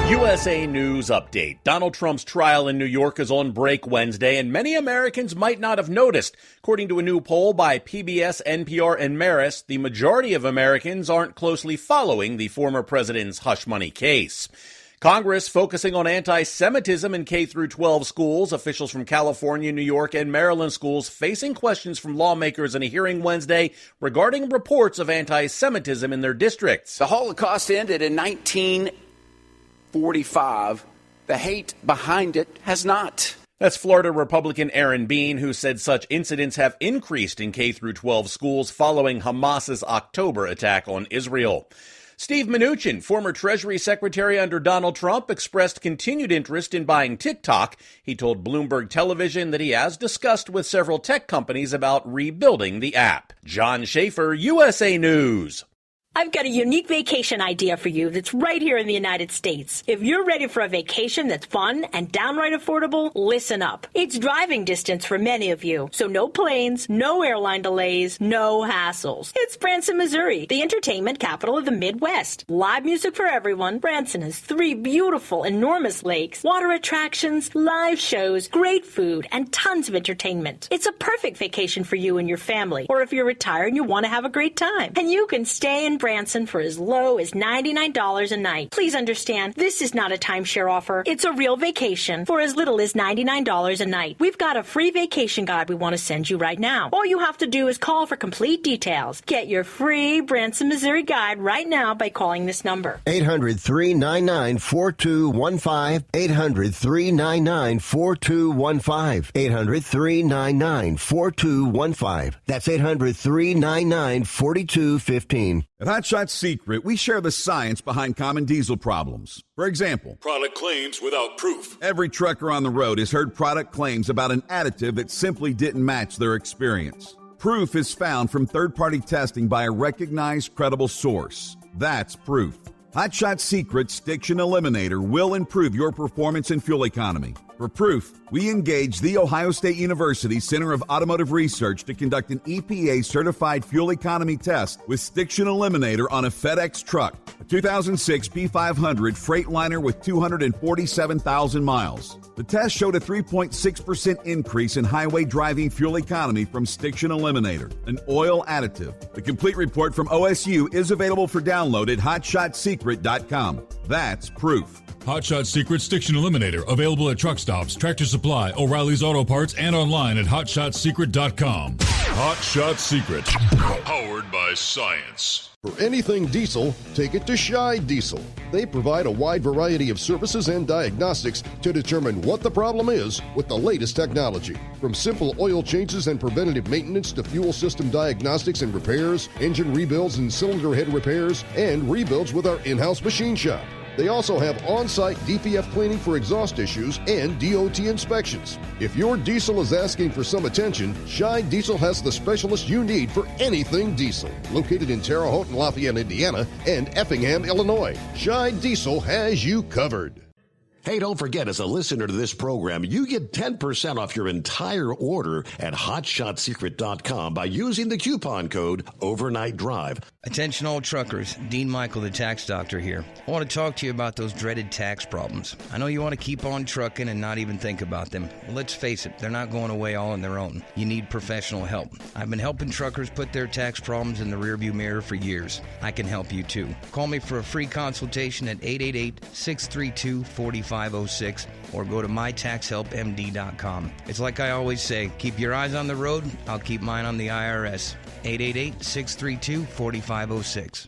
USA News Update. Donald Trump's trial in New York is on break Wednesday, and many Americans might not have noticed. According to a new poll by PBS, NPR, and Marist, the majority of Americans aren't closely following the former president's hush money case. Congress focusing on anti-Semitism in K-12 schools. Officials from California, New York, and Maryland schools facing questions from lawmakers in a hearing Wednesday regarding reports of anti-Semitism in their districts. The Holocaust ended in 1945. The hate behind it has not. That's Florida Republican Aaron Bean, who said such incidents have increased in K-12 schools following Hamas's October attack on Israel. Steve Mnuchin, former Treasury Secretary under Donald Trump, expressed continued interest in buying TikTok. He told Bloomberg Television that he has discussed with several tech companies about rebuilding the app. John Schaefer, USA News. I've got a unique vacation idea for you that's right here in the United States. If you're ready for a vacation that's fun and downright affordable, listen up. It's driving distance for many of you, so no planes, no airline delays, no hassles. It's Branson, Missouri, the entertainment capital of the Midwest. Live music for everyone. Branson has 3 beautiful, enormous lakes, water attractions, live shows, great food, and tons of entertainment. It's a perfect vacation for you and your family, or if you're retired and you want to have a great time. And you can stay in Branson for as low as $99 a night. Please understand, this is not a timeshare offer. It's a real vacation for as little as $99 a night. We've got a free vacation guide we want to send you right now. All you have to do is call for complete details. Get your free Branson, Missouri guide right now by calling this number. 800-399-4215. 800-399-4215. 800-399-4215. That's 800-399-4215. At Hot Shot Secret, we share the science behind common diesel problems. For example, product claims without proof. Every trucker on the road has heard product claims about an additive that simply didn't match their experience. Proof is found from third-party testing by a recognized, credible source. That's proof. Hot Shot Secret's Stiction Eliminator will improve your performance and fuel economy. For proof, we engaged the Ohio State University Center of Automotive Research to conduct an EPA-certified fuel economy test with Stiction Eliminator on a FedEx truck, a 2006 P500 Freightliner with 247,000 miles. The test showed a 3.6% increase in highway driving fuel economy from Stiction Eliminator, an oil additive. The complete report from OSU is available for download at hotshotsecret.com. That's proof. Hot Shot Secret Stiction Eliminator, available at truck stops, Tractor Supply, O'Reilly's Auto Parts, and online at hotshotsecret.com. Hot Shot Secret, powered by science. For anything diesel, take it to Scheid Diesel. They provide a wide variety of services and diagnostics to determine what the problem is with the latest technology. From simple oil changes and preventative maintenance to fuel system diagnostics and repairs, engine rebuilds and cylinder head repairs, and rebuilds with our in-house machine shop. They also have on-site DPF cleaning for exhaust issues and DOT inspections. If your diesel is asking for some attention, Scheid Diesel has the specialist you need for anything diesel. Located in Terre Haute and Lafayette, Indiana, and Effingham, Illinois, Scheid Diesel has you covered. Hey, don't forget, as a listener to this program, you get 10% off your entire order at hotshotsecret.com by using the coupon code Overnight Drive. Attention all truckers, Dean Michael, the tax doctor here. I want to talk to you about those dreaded tax problems. I know you want to keep on trucking and not even think about them. Well, let's face it, they're not going away all on their own. You need professional help. I've been helping truckers put their tax problems in the rearview mirror for years. I can help you too. Call me for a free consultation at 888-632-4506 or go to mytaxhelpmd.com. It's like I always say, keep your eyes on the road, I'll keep mine on the IRS. 888-632-4506.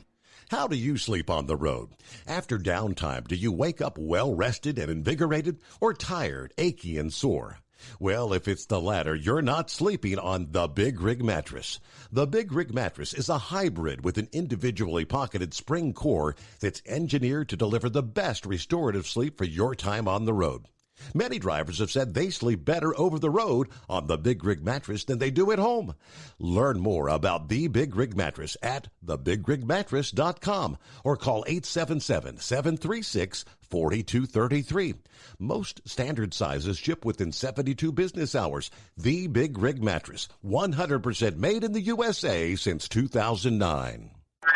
How do you sleep on the road? After downtime, do you wake up well-rested and invigorated or tired, achy, and sore? Well, if it's the latter, you're not sleeping on the Big Rig Mattress. The Big Rig Mattress is a hybrid with an individually pocketed spring core that's engineered to deliver the best restorative sleep for your time on the road. Many drivers have said they sleep better over the road on the Big Rig Mattress than they do at home. Learn more about the Big Rig Mattress at thebigrigmattress.com or call 877-736-4233. Most standard sizes ship within 72 business hours. The Big Rig Mattress, 100% made in the USA since 2009.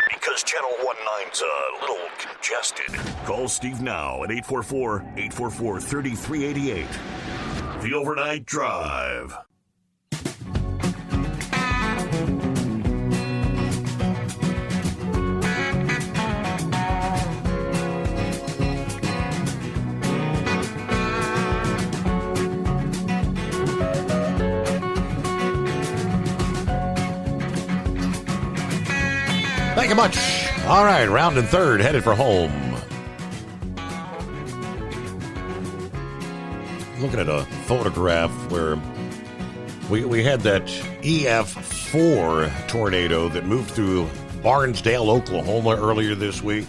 Because Channel 19's a little suggested. Call Steve now at 844-844-3388. The Overnight Drive. Thank you much. All right, round and third, headed for home. Looking at a photograph where we had that EF4 tornado that moved through Barnesdale, Oklahoma earlier this week.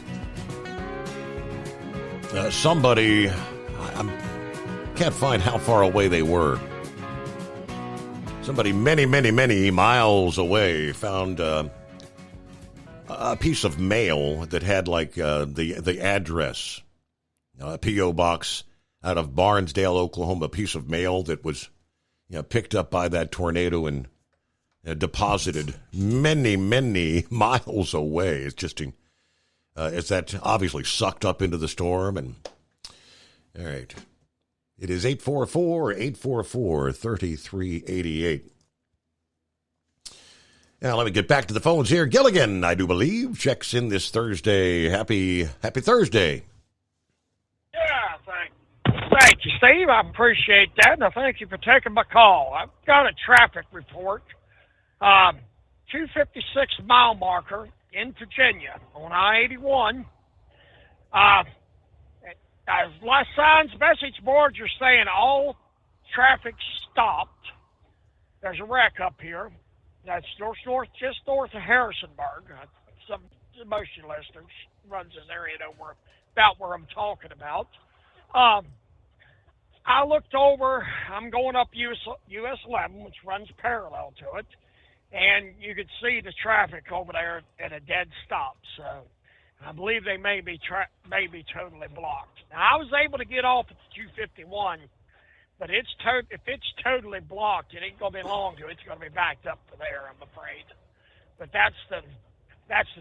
Somebody, I can't find how far away they were. Somebody many, many, many miles away found a piece of mail that had like the address, a P.O. box out of Barnesdale, Oklahoma, a piece of mail that was picked up by that tornado and deposited many, many miles away. It's just it's that obviously sucked up into the storm. And all right, it is 844-844-3388. Now, let me get back to the phones here. Gilligan, I do believe, checks in this Thursday. Happy Thursday. Yeah, thank you, Steve. I appreciate that, and I thank you for taking my call. I've got a traffic report. 256 mile marker in Virginia on I-81. Last signs message boards are saying all traffic stopped. There's a wreck up here. That's just north of Harrisonburg. Some motion listeners runs this area know about where I'm talking about. I looked over. I'm going up US 11, which runs parallel to it, and you could see the traffic over there at a dead stop. So I believe they may be totally blocked. Now, I was able to get off at 251. But if it's totally blocked, it ain't gonna be long till it's gonna be backed up to there, I'm afraid. But that's the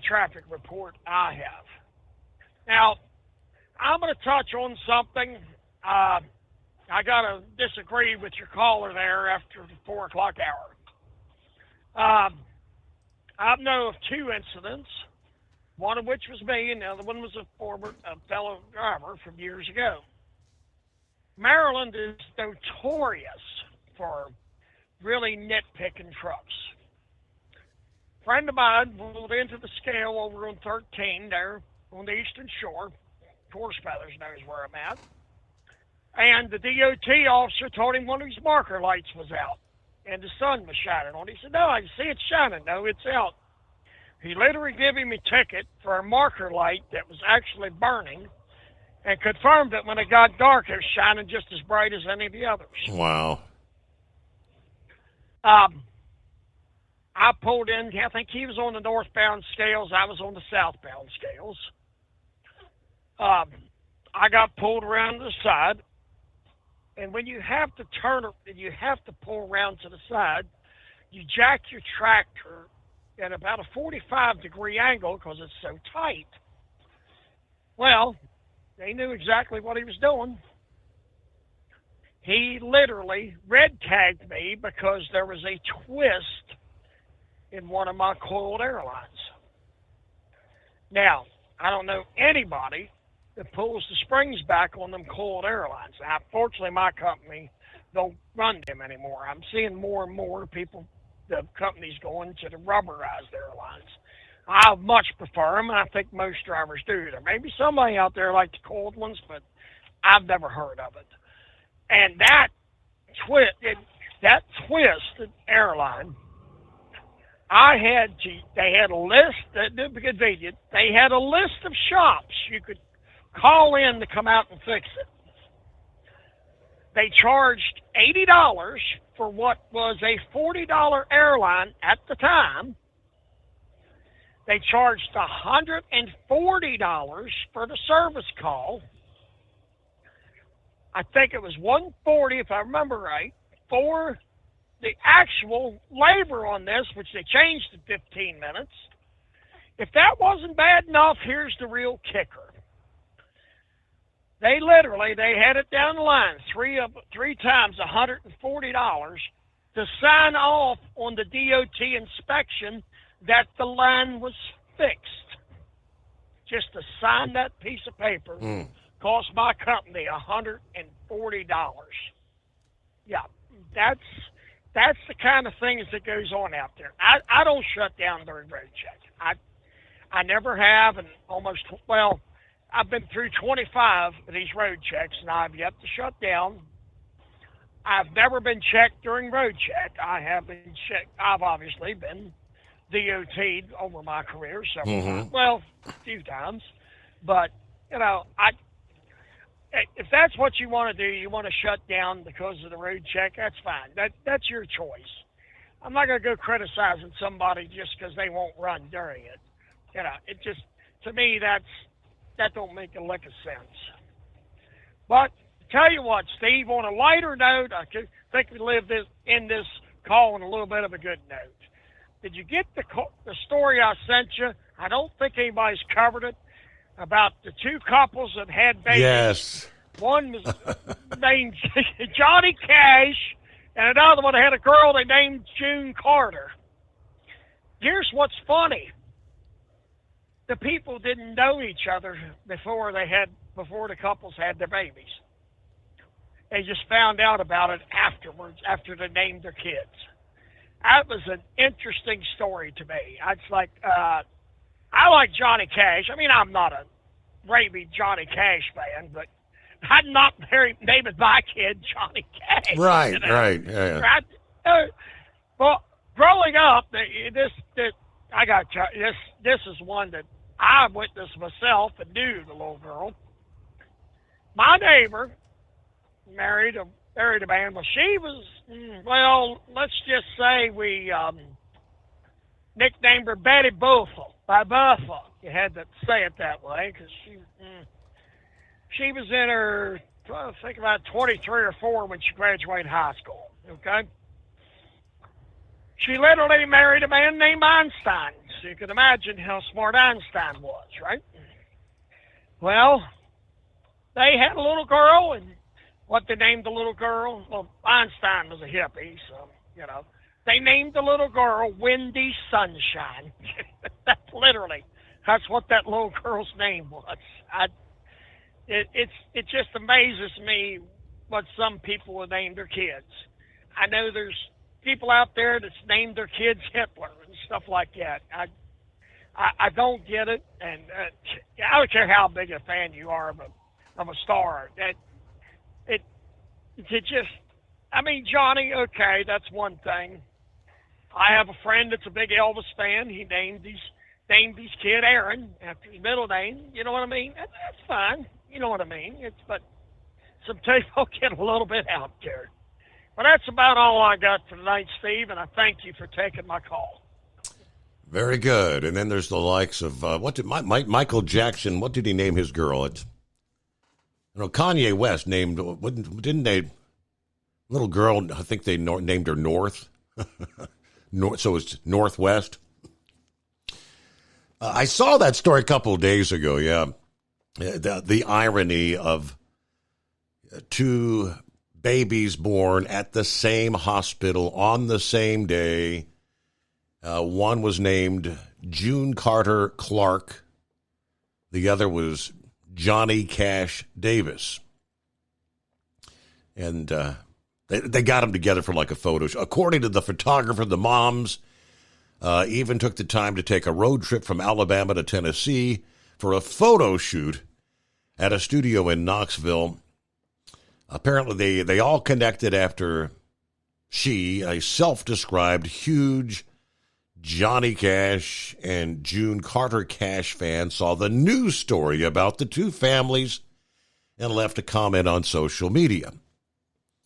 traffic report I have. Now, I'm gonna touch on something. I gotta disagree with your caller there after the 4 o'clock hour. I know of 2 incidents, one of which was me, and the other one was a fellow driver from years ago. Maryland is notorious for really nitpicking trucks. A friend of mine pulled into the scale over on 13 there on the Eastern Shore. Horse Feathers knows where I'm at. And the DOT officer told him one of his marker lights was out and the sun was shining on it. He said, "No, I can see it shining." "No, it's out." He literally gave him a ticket for a marker light that was actually burning, and confirmed that when it got dark, it was shining just as bright as any of the others. Wow. I pulled in. I think he was on the northbound scales. I was on the southbound scales. I got pulled around to the side, and when you have to pull around to the side, you jack your tractor at about a 45-degree angle because it's so tight. Well, they knew exactly what he was doing. He literally red-tagged me because there was a twist in one of my coiled air lines. Now, I don't know anybody that pulls the springs back on them coiled air lines. Now, fortunately, my company don't run them anymore. I'm seeing more and more the companies going to the rubberized air lines. I much prefer them, and I think most drivers do. There may be somebody out there like the cold ones, but I've never heard of it. And that twisted airline, they had a list, that'd be convenient. They had a list of shops you could call in to come out and fix it. They charged $80 for what was a $40 airline at the time. They charged $140 for the service call. I think it was $140, if I remember right, for the actual labor on this, which they changed to 15 minutes. If that wasn't bad enough, here's the real kicker. They had it down the line, three times $140 to sign off on the DOT inspection that the line was fixed. Just to sign that piece of paper cost my company $140. Yeah, that's the kind of things that goes on out there. I don't shut down during road check. I never have, and I've been through 25 of these road checks, and I've yet to shut down. I've never been checked during road check. I have been checked. I've obviously been DOT'd over my career several times. Well, a few times. But, if that's what you want to do, you want to shut down because of the road check, that's fine. That's your choice. I'm not going to go criticizing somebody just because they won't run during it. It just, to me, that don't make a lick of sense. But tell you what, Steve, on a lighter note, I think we in this call on a little bit of a good note. Did you get the story I sent you? I don't think anybody's covered it, about the two couples that had babies. Yes. One was named Johnny Cash, and another one had a girl they named June Carter. Here's what's funny. The people didn't know each other before the couples had their babies. They just found out about it afterwards, after they named their kids. That was an interesting story to me. It's like, I like Johnny Cash. I mean, I'm not a rabid Johnny Cash fan, but I'm not naming my kid Johnny Cash. Right, right. Yeah. Well, growing up, this is one that I witnessed myself and knew the little girl. My neighbor married a man. Well, she was, let's just say we nicknamed her Betty Boethel by Buffalo. You had to say it that way because she was in her, I think about 23 or 4 when she graduated high school, okay? She literally married a man named Einstein, so you can imagine how smart Einstein was, right? Well, they had a little girl, and what they named the little girl, well, Einstein was a hippie, so, they named the little girl Wendy Sunshine. That's what that little girl's name was. It just amazes me what some people would name their kids. I know there's people out there that's named their kids Hitler and stuff like that. I don't get it, and I don't care how big a fan you are of a star. Johnny, okay, that's one thing. I have a friend that's a big Elvis fan. He named his kid Aaron after his middle name. You know what I mean? That's fine. You know what I mean? But some people get a little bit out there. Well, that's about all I got for tonight, Steve, and I thank you for taking my call. Very good. And then there's the likes of Michael Jackson? What did he name his girl? Kanye West didn't they? Little girl, I think they named her North. So it's Northwest. I saw that story a couple of days ago. Yeah, the irony of two babies born at the same hospital on the same day. One was named June Carter Clark. The other was Johnny Cash Davis. And they got them together for like a photo shoot. According to the photographer, the moms even took the time to take a road trip from Alabama to Tennessee for a photo shoot at a studio in Knoxville. Apparently, they all connected after she, a self-described huge Johnny Cash and June Carter Cash fan, saw the news story about the two families and left a comment on social media.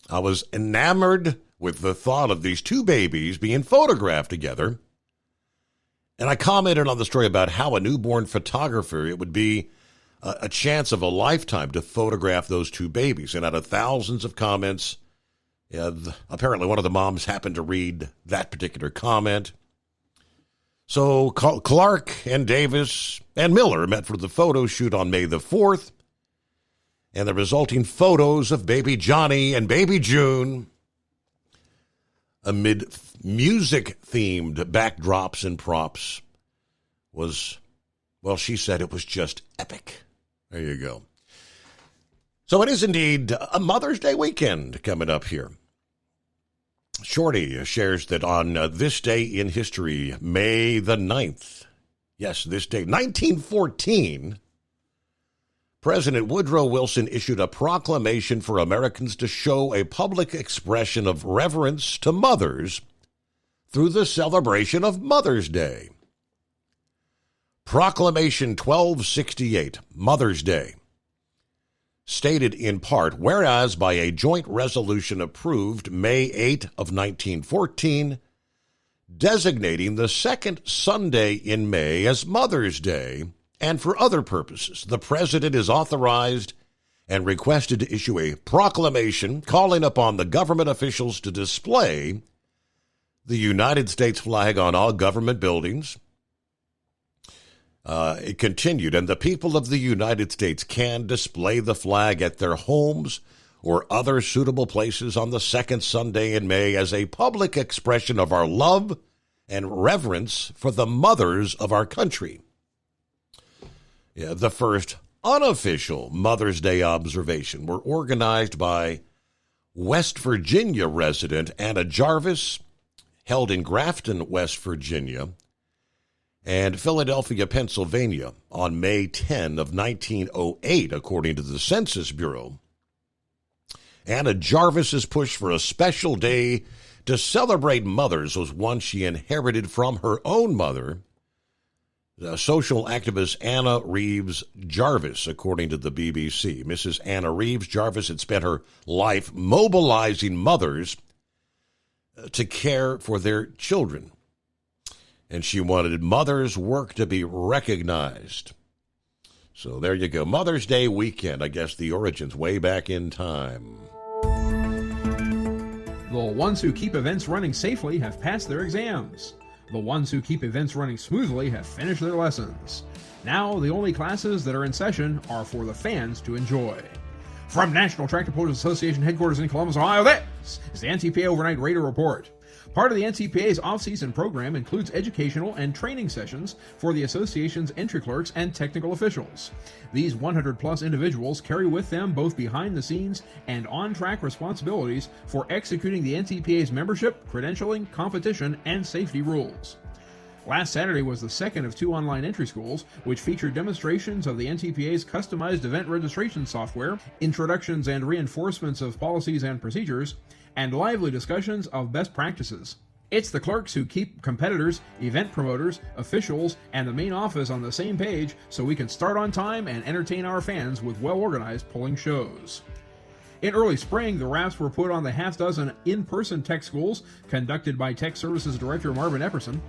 I was enamored with the thought of these two babies being photographed together, and I commented on the story about how a newborn photographer, it would be a chance of a lifetime to photograph those two babies. And out of thousands of comments, apparently one of the moms happened to read that particular comment. So Clark and Davis and Miller met for the photo shoot on May the 4th. and the resulting photos of baby Johnny and baby June amid music-themed backdrops and props was, well, she said it was just epic. There you go. So it is indeed a Mother's Day weekend coming up here. Shorty shares that on this day in history, May the 9th, yes, this day, 1914, President Woodrow Wilson issued a proclamation for Americans to show a public expression of reverence to mothers through the celebration of Mother's Day. Proclamation 1268, Mother's Day, stated in part, whereas by a joint resolution approved May 8 of 1914, designating the second Sunday in May as Mother's Day, and for other purposes, the President is authorized and requested to issue a proclamation calling upon the government officials to display the United States flag on all government buildings. It continued, and the people of the United States can display the flag at their homes or other suitable places on the second Sunday in May as a public expression of our love and reverence for the mothers of our country. Yeah, the first unofficial Mother's Day observation were organized by West Virginia resident Anna Jarvis, held in Grafton, West Virginia, and Philadelphia, Pennsylvania, on May 10 of 1908, according to the Census Bureau. Anna Jarvis's push for a special day to celebrate mothers was one she inherited from her own mother, the social activist Anna Reeves Jarvis, according to the BBC. Mrs. Anna Reeves Jarvis had spent her life mobilizing mothers to care for their children, and she wanted mothers' work to be recognized. So there you go. Mother's Day weekend, I guess the origins way back in time. The ones who keep events running safely have passed their exams. The ones who keep events running smoothly have finished their lessons. Now, the only classes that are in session are for the fans to enjoy. From National Tractor Pullers Association headquarters in Columbus, Ohio, this is the NTPA Overnight Raider Report. Part of the NTPA's off-season program includes educational and training sessions for the association's entry clerks and technical officials. These 100-plus individuals carry with them both behind-the-scenes and on-track responsibilities for executing the NTPA's membership, credentialing, competition, and safety rules. Last Saturday was the second of 2 online entry schools, which featured demonstrations of the NTPA's customized event registration software, introductions and reinforcements of policies and procedures, and lively discussions of best practices. It's the clerks who keep competitors, event promoters, officials, and the main office on the same page so we can start on time and entertain our fans with well-organized pulling shows. In early spring, the wraps were put on the half-dozen in-person tech schools conducted by Tech Services Director Marvin Epperson.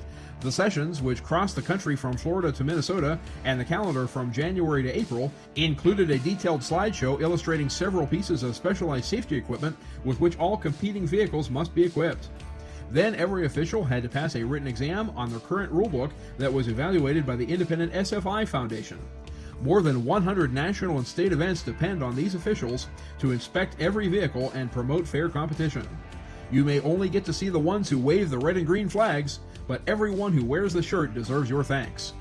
The sessions, which crossed the country from Florida to Minnesota and the calendar from January to April, included a detailed slideshow illustrating several pieces of specialized safety equipment with which all competing vehicles must be equipped. Then every official had to pass a written exam on their current rulebook that was evaluated by the independent SFI Foundation. More than 100 national and state events depend on these officials to inspect every vehicle and promote fair competition. You may only get to see the ones who wave the red and green flags, but everyone who wears the shirt deserves your thanks.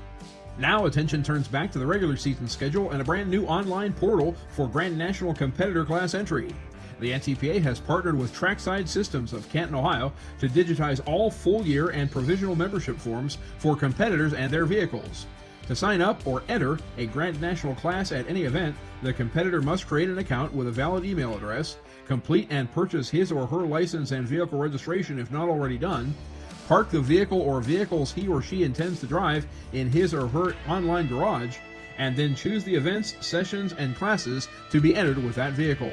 Now attention turns back to the regular season schedule and a brand new online portal for Grand National Competitor Class entry. The NTPA has partnered with Trackside Systems of Canton, Ohio to digitize all full year and provisional membership forms for competitors and their vehicles. To sign up or enter a Grand National class at any event, the competitor must create an account with a valid email address, complete and purchase his or her license and vehicle registration if not already done, park the vehicle or vehicles he or she intends to drive in his or her online garage, and then choose the events, sessions, and classes to be entered with that vehicle.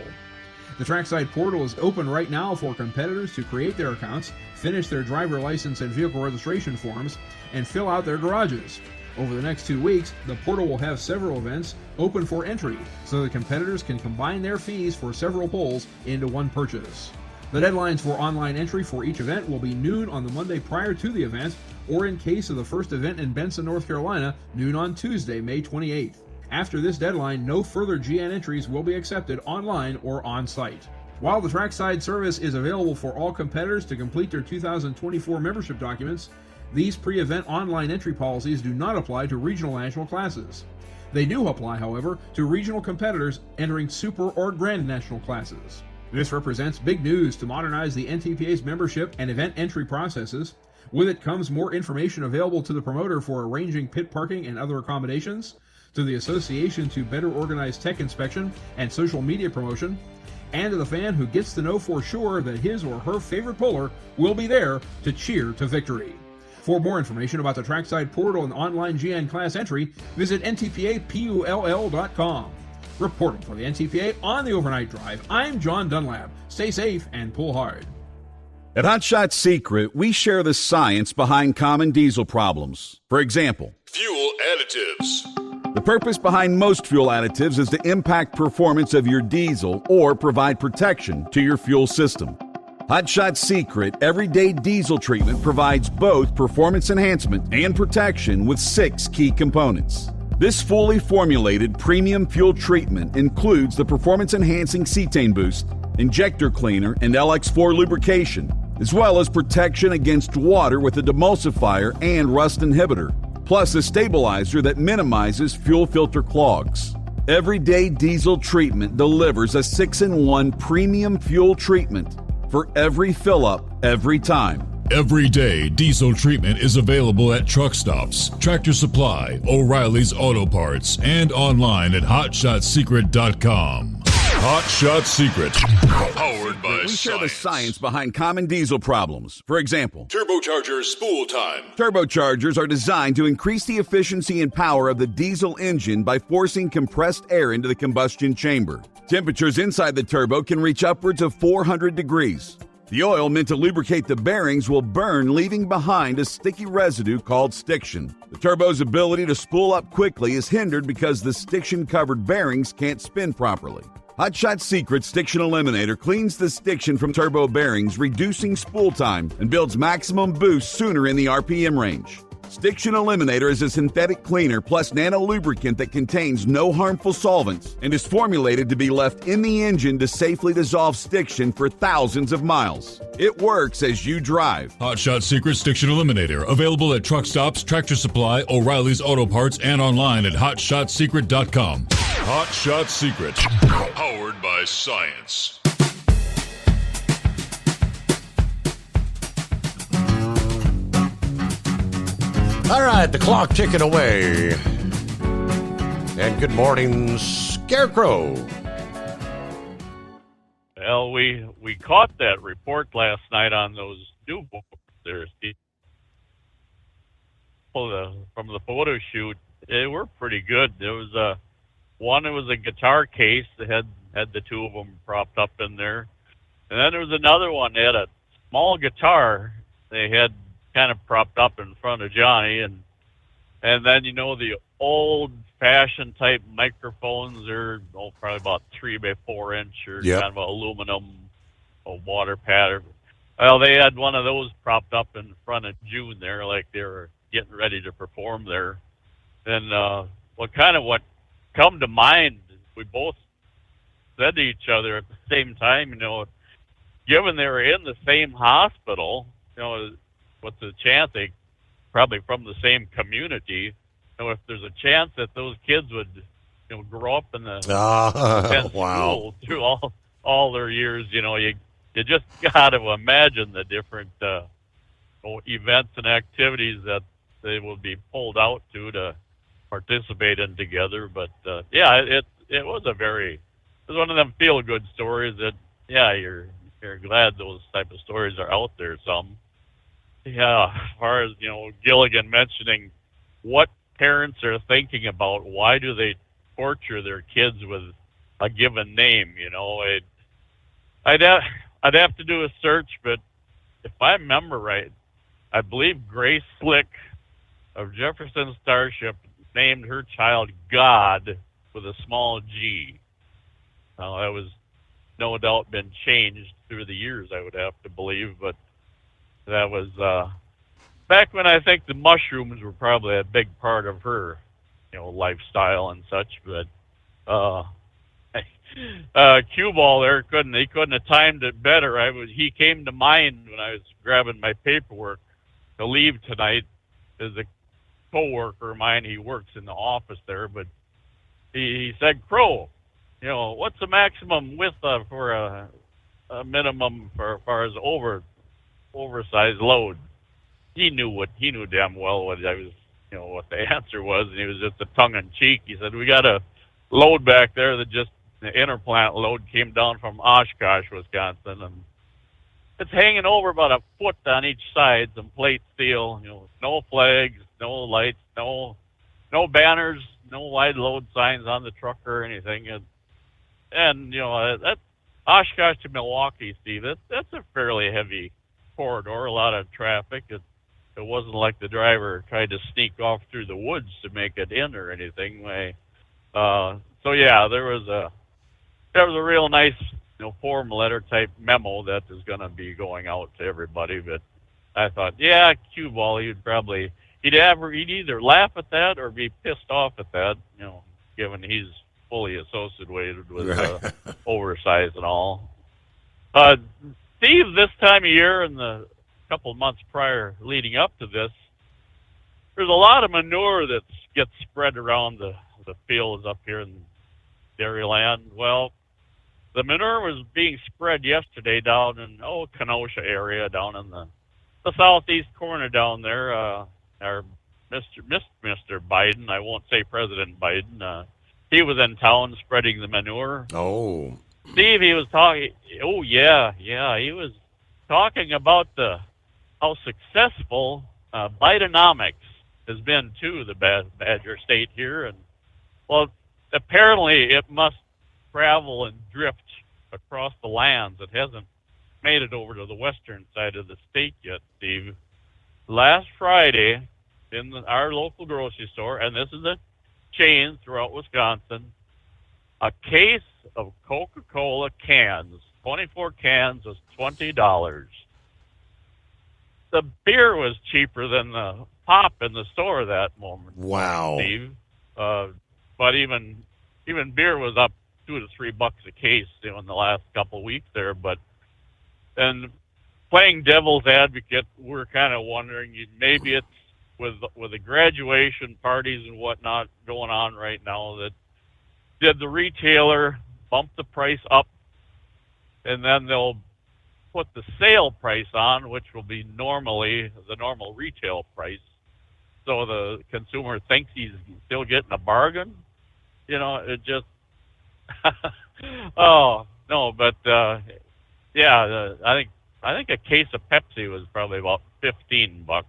The Trackside portal is open right now for competitors to create their accounts, finish their driver license and vehicle registration forms, and fill out their garages. Over the next 2 weeks, the portal will have several events open for entry so the competitors can combine their fees for several pulls into one purchase. The deadlines for online entry for each event will be noon on the Monday prior to the event, or in case of the first event in Benson, North Carolina, noon on Tuesday, May 28th. After this deadline, no further GN entries will be accepted online or on-site. While the trackside service is available for all competitors to complete their 2024 membership documents, these pre-event online entry policies do not apply to regional national classes. They do apply, however, to regional competitors entering Super or Grand National classes. This represents big news to modernize the NTPA's membership and event entry processes. With it comes more information available to the promoter for arranging pit parking and other accommodations, to the association to better organize tech inspection and social media promotion, and to the fan who gets to know for sure that his or her favorite puller will be there to cheer to victory. For more information about the Trackside Portal and online GN class entry, visit ntpapull.com. Reporting for the NTPA on the Overnight Drive, I'm John Dunlap. Stay safe and pull hard. At Hot Shot Secret, we share the science behind common diesel problems. For example, Fuel additives. the purpose behind most fuel additives is to impact performance of your diesel or provide protection to your fuel system. Hot Shot Secret Everyday Diesel Treatment provides both performance enhancement and protection with 6 key components. This fully formulated premium fuel treatment includes the performance-enhancing cetane boost, injector cleaner, and LX4 lubrication, as well as protection against water with a demulsifier and rust inhibitor, plus a stabilizer that minimizes fuel filter clogs. Everyday Diesel Treatment delivers a 6-in-1 premium fuel treatment for every fill-up, every time. Everyday Diesel Treatment is available at truck stops, Tractor Supply, O'Reilly's Auto Parts, and online at HotShotSecret.com. Hot Shot Secret, powered by We share the science behind common diesel problems. For example, Turbocharger spool time. turbochargers are designed to increase the efficiency and power of the diesel engine by forcing compressed air into the combustion chamber. Temperatures inside the turbo can reach upwards of 400 degrees. The oil meant to lubricate the bearings will burn, leaving behind a sticky residue called stiction. The turbo's ability to spool up quickly is hindered because the stiction-covered bearings can't spin properly. Hot Shot Secret Stiction Eliminator cleans the stiction from turbo bearings, reducing spool time, and builds maximum boost sooner in the RPM range. Stiction Eliminator is a synthetic cleaner plus nano-lubricant that contains no harmful solvents and is formulated to be left in the engine to safely dissolve stiction for thousands of miles. It works as you drive. Hot Shot Secret Stiction Eliminator, available at truck stops, Tractor Supply, O'Reilly's Auto Parts, and online at HotShotSecret.com. Hot Shot Secret, powered by science. All right, the clock ticking away. And good morning, Scarecrow. Well, we caught that report last night on those new books there, Steve. From the photo shoot, they were pretty good. There was one, it was a guitar case that had the two of them propped up in there. And then there was another one, they had a small guitar they had kind of propped up in front of Johnny, and then the old-fashioned type microphones are probably about 3 by 4 inch or kind of aluminum, a water pad. Well, they had one of those propped up in front of June there, like they were getting ready to perform there. And what come to mind, we both said to each other at the same time, given they were in the same hospital, what's the chance they probably from the same community? If there's a chance that those kids would, grow up in the school through all their years, you just got to imagine the different events and activities that they will be pulled out to participate in together. But it was it was one of them feel good stories that you're glad those type of stories are out there some. Yeah, as far as, Gilligan mentioning what parents are thinking about, why do they torture their kids with a given name, I'd have to do a search, but if I remember right, I believe Grace Slick of Jefferson Starship named her child God with a small G. Now, that was no doubt been changed through the years, I would have to believe, but that was back when I think the mushrooms were probably a big part of her lifestyle and such. But cue ball there he couldn't have timed it better. He came to mind when I was grabbing my paperwork to leave tonight. As a coworker of mine, he works in the office there, but he said, "Crow, what's the maximum width for a minimum for as far as oversized load?" He knew damn well what I was, what the answer was, and he was just a tongue in cheek. He said, "We got a load back there that just the interplant load came down from Oshkosh, Wisconsin, and it's hanging over about a foot on each side, some plate steel, no flags, no lights, no banners, no wide load signs on the truck or anything." And that Oshkosh to Milwaukee, Steve, that's a fairly heavy corridor, a lot of traffic. It wasn't like the driver tried to sneak off through the woods to make it in or anything. So yeah, there was a real nice form letter type memo that is going to be going out to everybody. But I thought, yeah, cue ball, he'd either laugh at that or be pissed off at that, given he's fully associated with oversize and all. Steve, this time of year and the couple of months prior leading up to this, there's a lot of manure that gets spread around the fields up here in Dairyland. Well, the manure was being spread yesterday down in Kenosha area, down in the southeast corner down there. Our Mr. Biden, I won't say President Biden, he was in town spreading the manure. Oh, Steve, he was talking. Oh yeah, he was talking about how successful Bidenomics has been to the Badger State here, and well, apparently it must travel and drift across the lands. It hasn't made it over to the western side of the state yet, Steve. Last Friday, in our local grocery store, and this is a chain throughout Wisconsin, a case of Coca-Cola cans, 24 cans, was $20. The beer was cheaper than the pop in the store that moment. Wow. Steve. But even beer was up $2 to $3 a case in the last couple of weeks there. And playing devil's advocate, we're kind of wondering, maybe it's with the graduation parties and whatnot going on right now, that did the retailer bump the price up, and then they'll put the sale price on, which will be normally the normal retail price, so the consumer thinks he's still getting a bargain. It just oh no, but yeah, I think a case of Pepsi was probably about $15.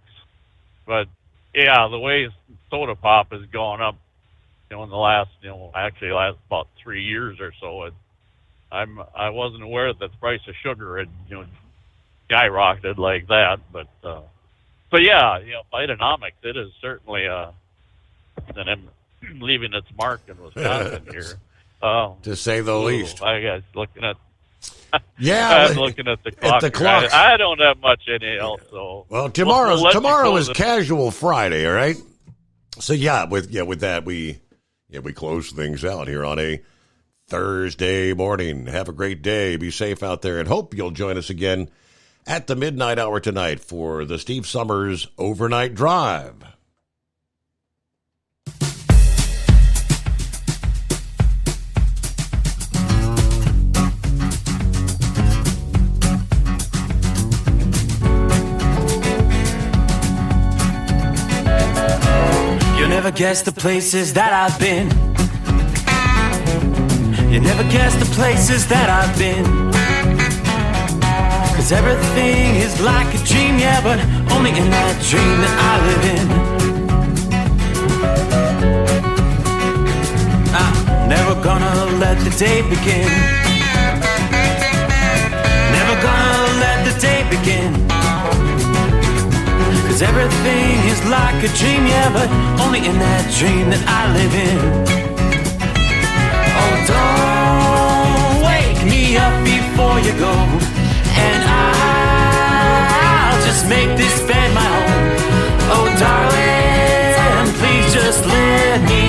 But yeah, the way soda pop has gone up, in the last, actually last about 3 years or so, I wasn't aware that the price of sugar had, skyrocketed like that. But so yeah, Bidenomics, it is certainly leaving its mark in Wisconsin here, to say the least. I guess looking at. Yeah, I'm looking at the clock. Clock. I don't have much anything else. So well, tomorrow is casual Friday. All right. So with that we close things out here on a Thursday morning. Have a great day. Be safe out there, and hope you'll join us again at the midnight hour tonight for the Steve Summers Overnight Drive. Never guess the places that I've been. You never guess the places that I've been. 'Cause everything is like a dream, yeah, but only in that dream that I live in. I'm never gonna let the day begin. Never gonna let the day begin. 'Cause everything is like a dream, yeah, but only in that dream that I live in. Oh, don't wake me up before you go, and I'll just make this bed my home. Oh, darling, please just let me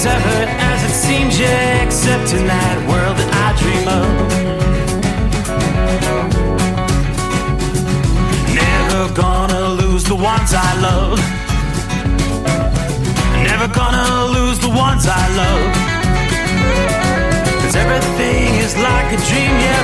severed as it seems, yeah, except in that world that I dream of. Never gonna lose the ones I love. Never gonna lose the ones I love. 'Cause everything is like a dream, yeah.